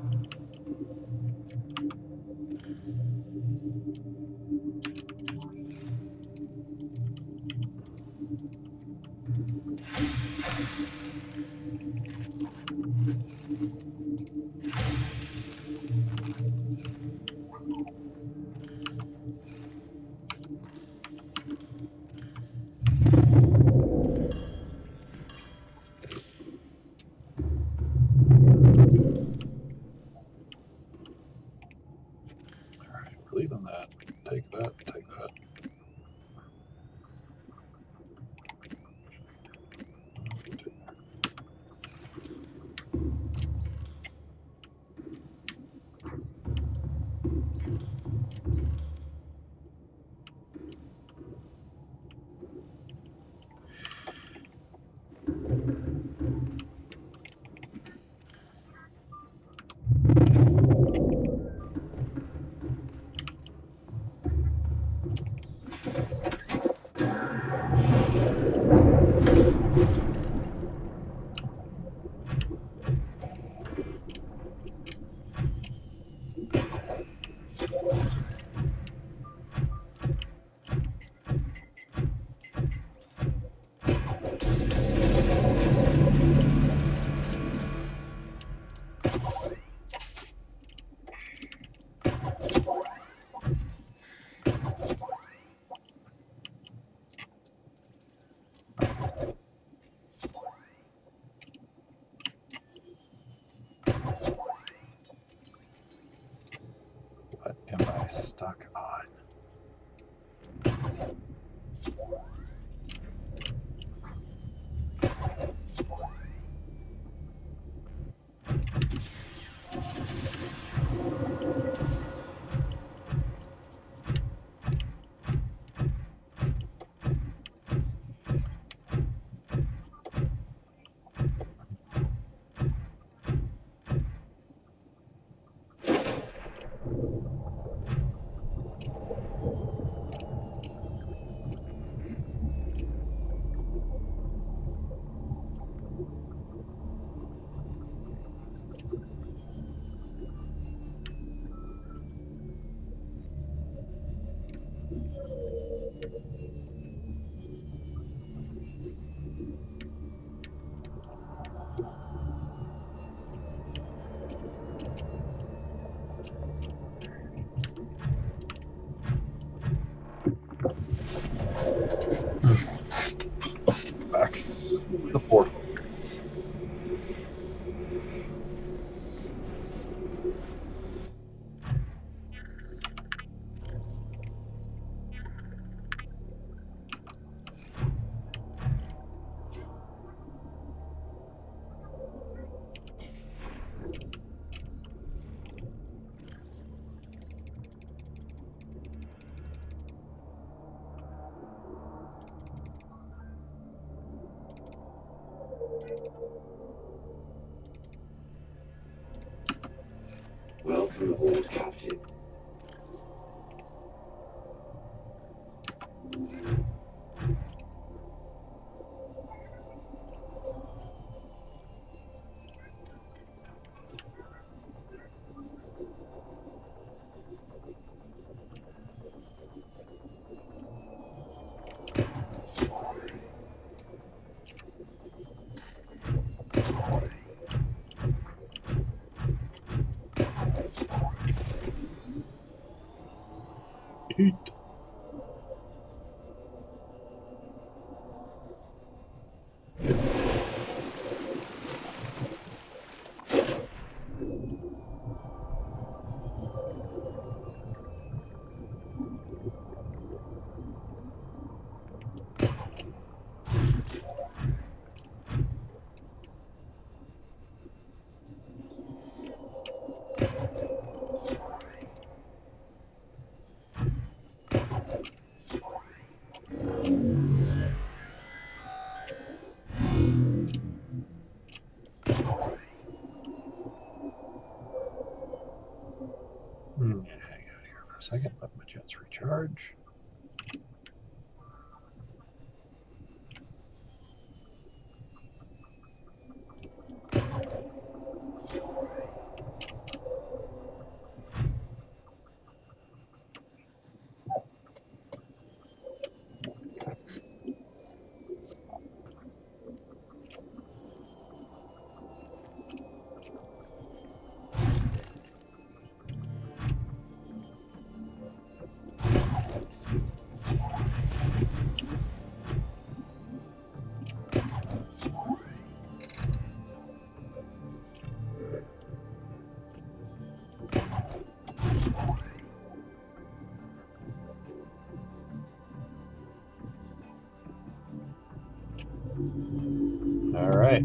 Alright, we're leaving that. Take that, take that. stuck on. Back with the portal. Welcome aboard, Captain. Eat. Hang out here for a second. Let my jets recharge. All right.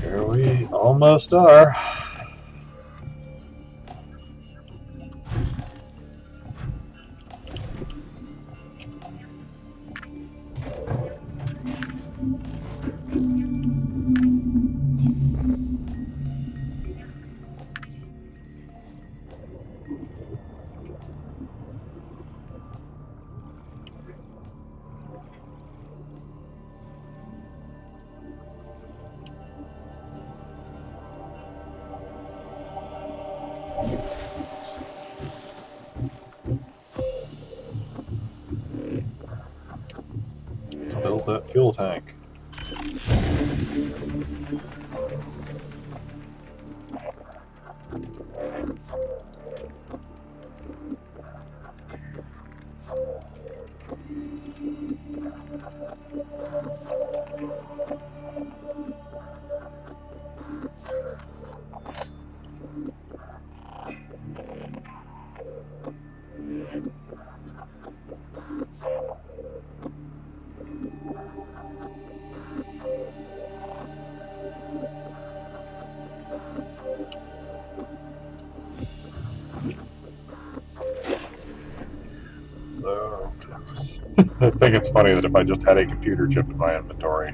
Here we almost are. Build that fuel tank. I think it's funny that if I just had a computer chip in my inventory,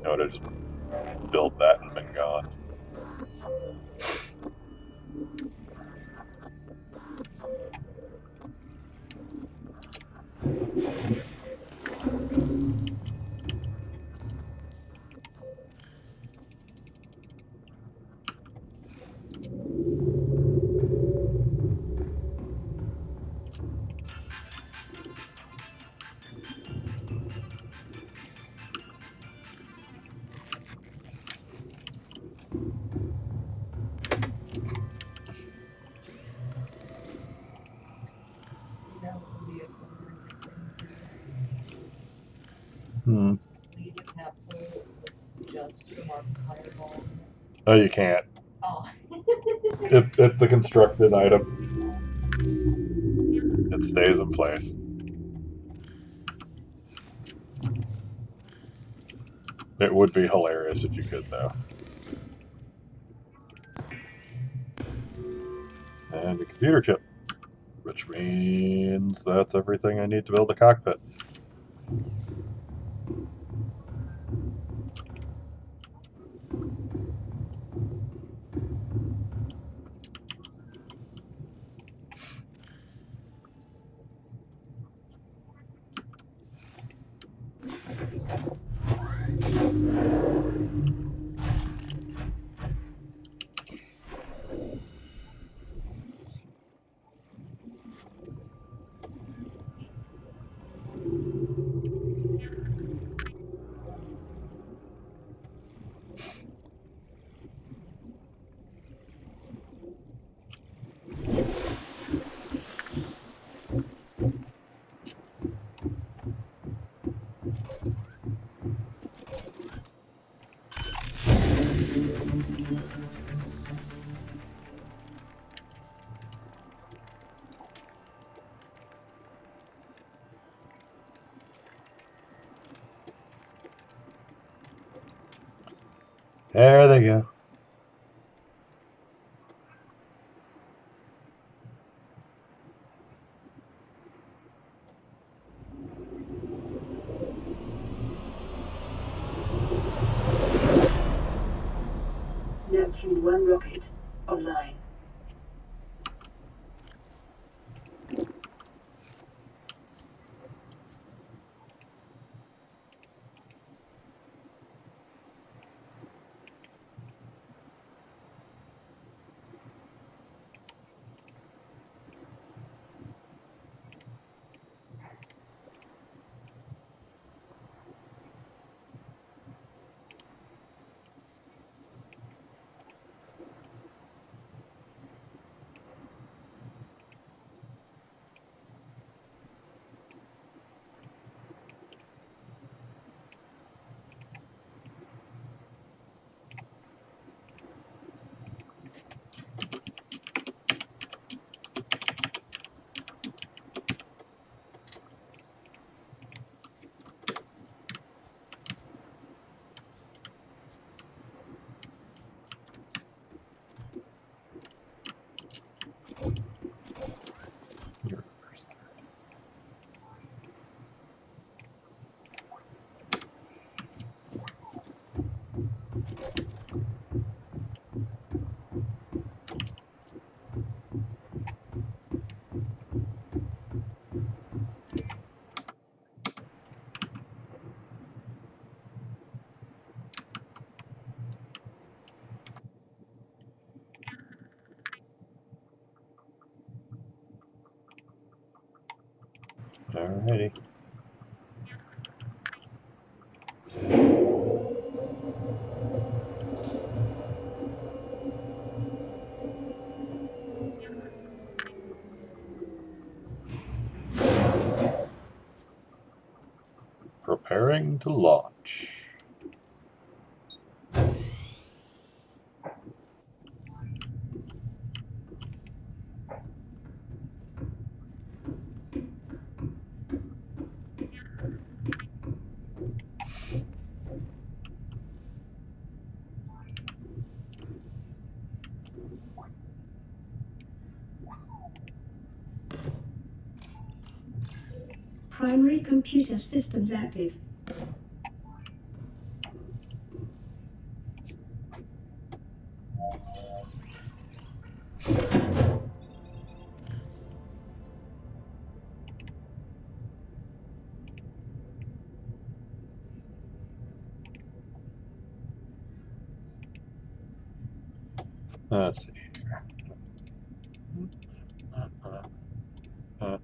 I would have just built that and been gone. That would be a corner thing. Hmm. You get a capsule with just the Markiplier ball in it. Oh, you can't. Oh. It's a constructed item. It stays in place. It would be hilarious if you could, though. And a computer chip, which means that's everything I need to build the cockpit. There they go. Neptune 1 rocket online. Alrighty. Preparing to launch. Primary computer systems active. Let's see. Uh,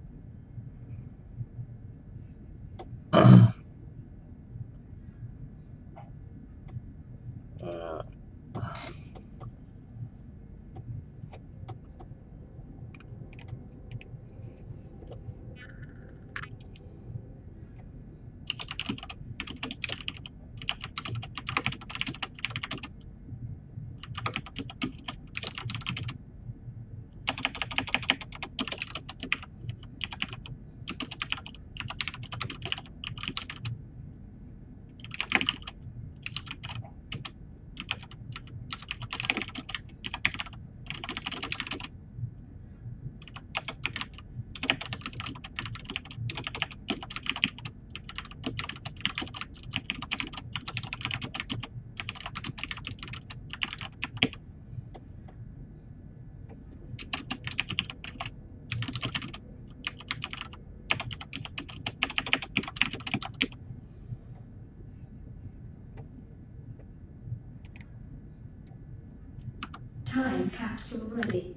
Time capsule ready.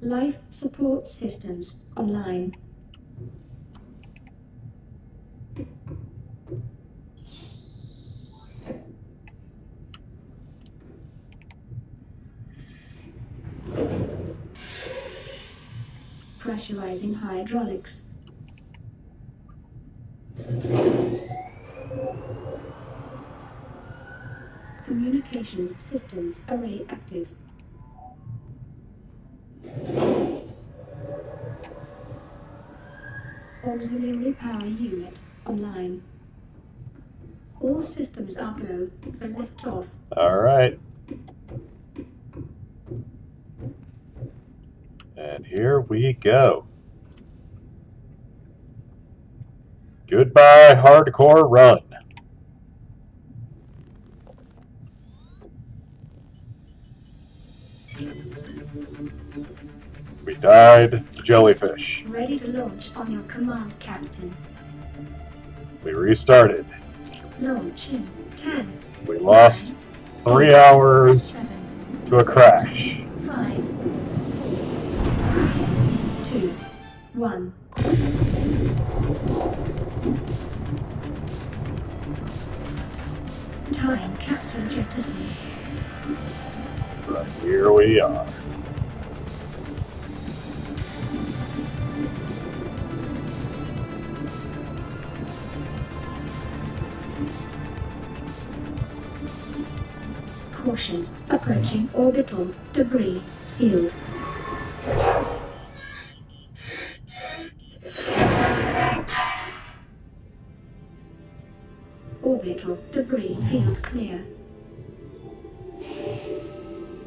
Life support systems online. Pressurizing hydraulics. Communications systems array active. Auxiliary power unit online. All systems are go for liftoff. all right. And here we go. Goodbye, hardcore run. We died to jellyfish. Ready to launch on your command, Captain. We restarted. Launch in 10. We lost 3 hours to a crash. 5, 4, 3, 2, 1. Time capsule jettison. But here we are. Caution, approaching orbital debris field. Orbital debris field clear.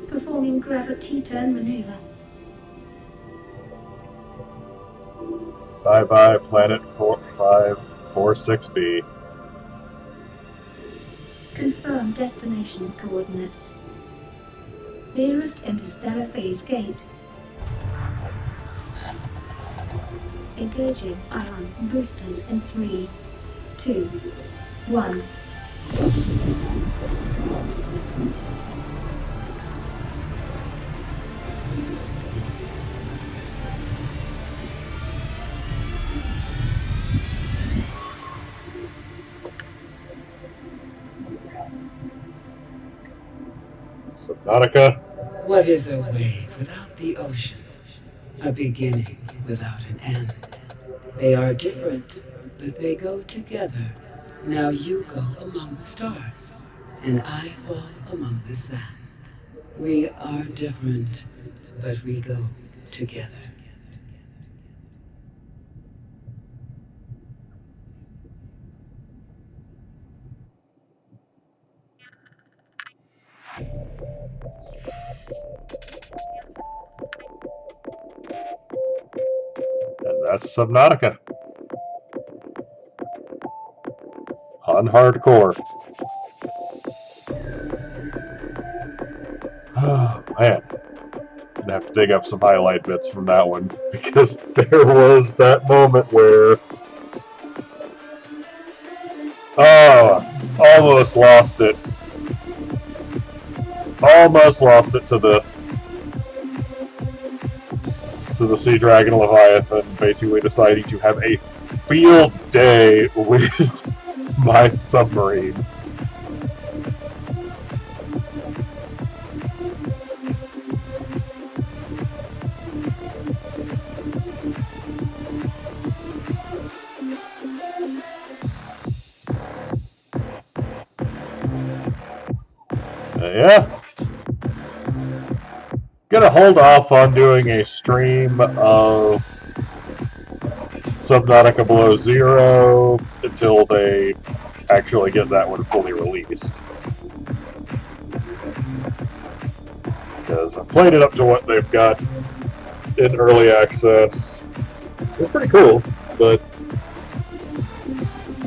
Performing gravity turn maneuver. Bye-bye, Planet 4546b. Confirm destination coordinates. Nearest interstellar phase gate. Engaging ion boosters in 3, 2, 1. Subnautica. What is a wave without the ocean? A beginning without an end. They are different, but they go together. Now you go among the stars, and I fall among the sand. We are different, but we go together. That's Subnautica. On hardcore. Oh, man. I'm gonna have to dig up some highlight bits from that one, because there was that moment where... Oh, almost lost it. Almost lost it to the Sea Dragon Leviathan, basically deciding to have a field day with my submarine. Yeah. Gonna hold off on doing a stream of Subnautica Below Zero until they actually get that one fully released. Because I've played it up to what they've got in early access. It's pretty cool, but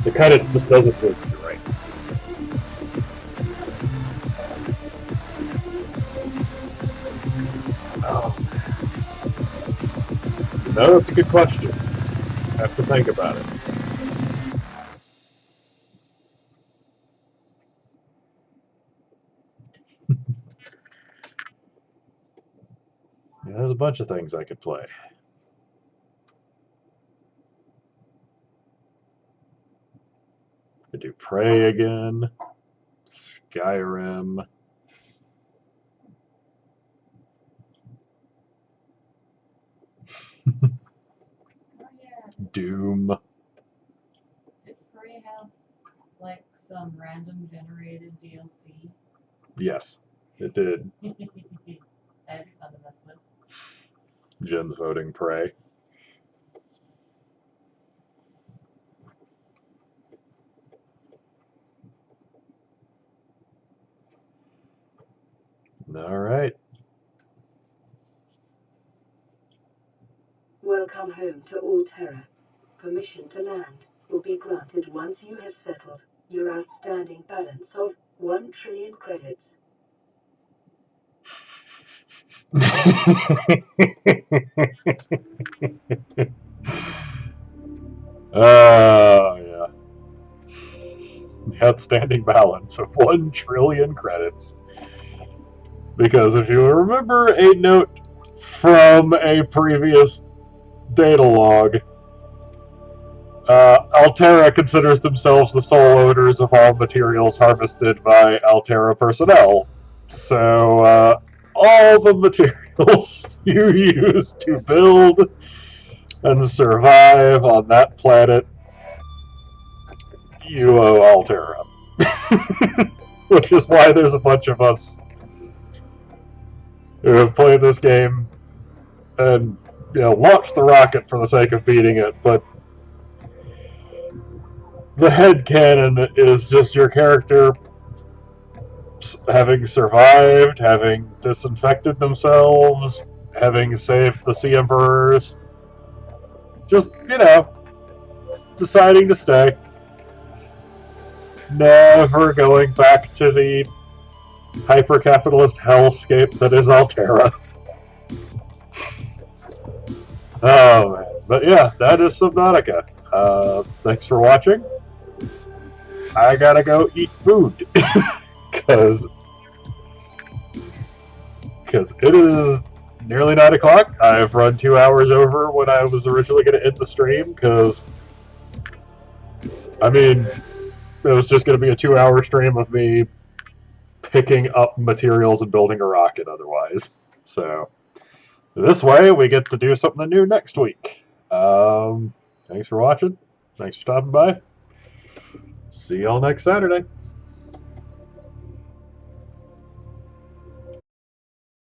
it kind of just doesn't feel right. So. Oh. No, that's a good question. I have to think about it. Yeah, there's a bunch of things I could play. Could do Prey again, Skyrim. Doom. Did Prey have like some random generated DLC? Yes, it did. That'd be fun to mess with. Jen's voting Prey. All right. Welcome home to Alterra. Permission to land will be granted once you have settled your outstanding balance of 1 trillion credits. Yeah. The outstanding balance of 1 trillion credits. Because if you remember a note from a previous data log, Alterra considers themselves the sole owners of all materials harvested by Alterra personnel. So, all the materials you use to build and survive on that planet, you owe Alterra. Which is why there's a bunch of us who have played this game and, launched the rocket for the sake of beating it, but the headcanon is just your character having survived, having disinfected themselves, having saved the Sea Emperors, just, deciding to stay. Never going back to the hyper-capitalist hellscape that is Alterra. Oh, man. But yeah, that is Subnautica. Thanks for watching. I gotta go eat food. Because it is nearly 9 o'clock. I've run 2 hours over when I was originally going to end the stream, because, it was just going to be a 2-hour stream of me picking up materials and building a rocket otherwise. So, this way, we get to do something new next week. Thanks for watching. Thanks for stopping by. See y'all next Saturday.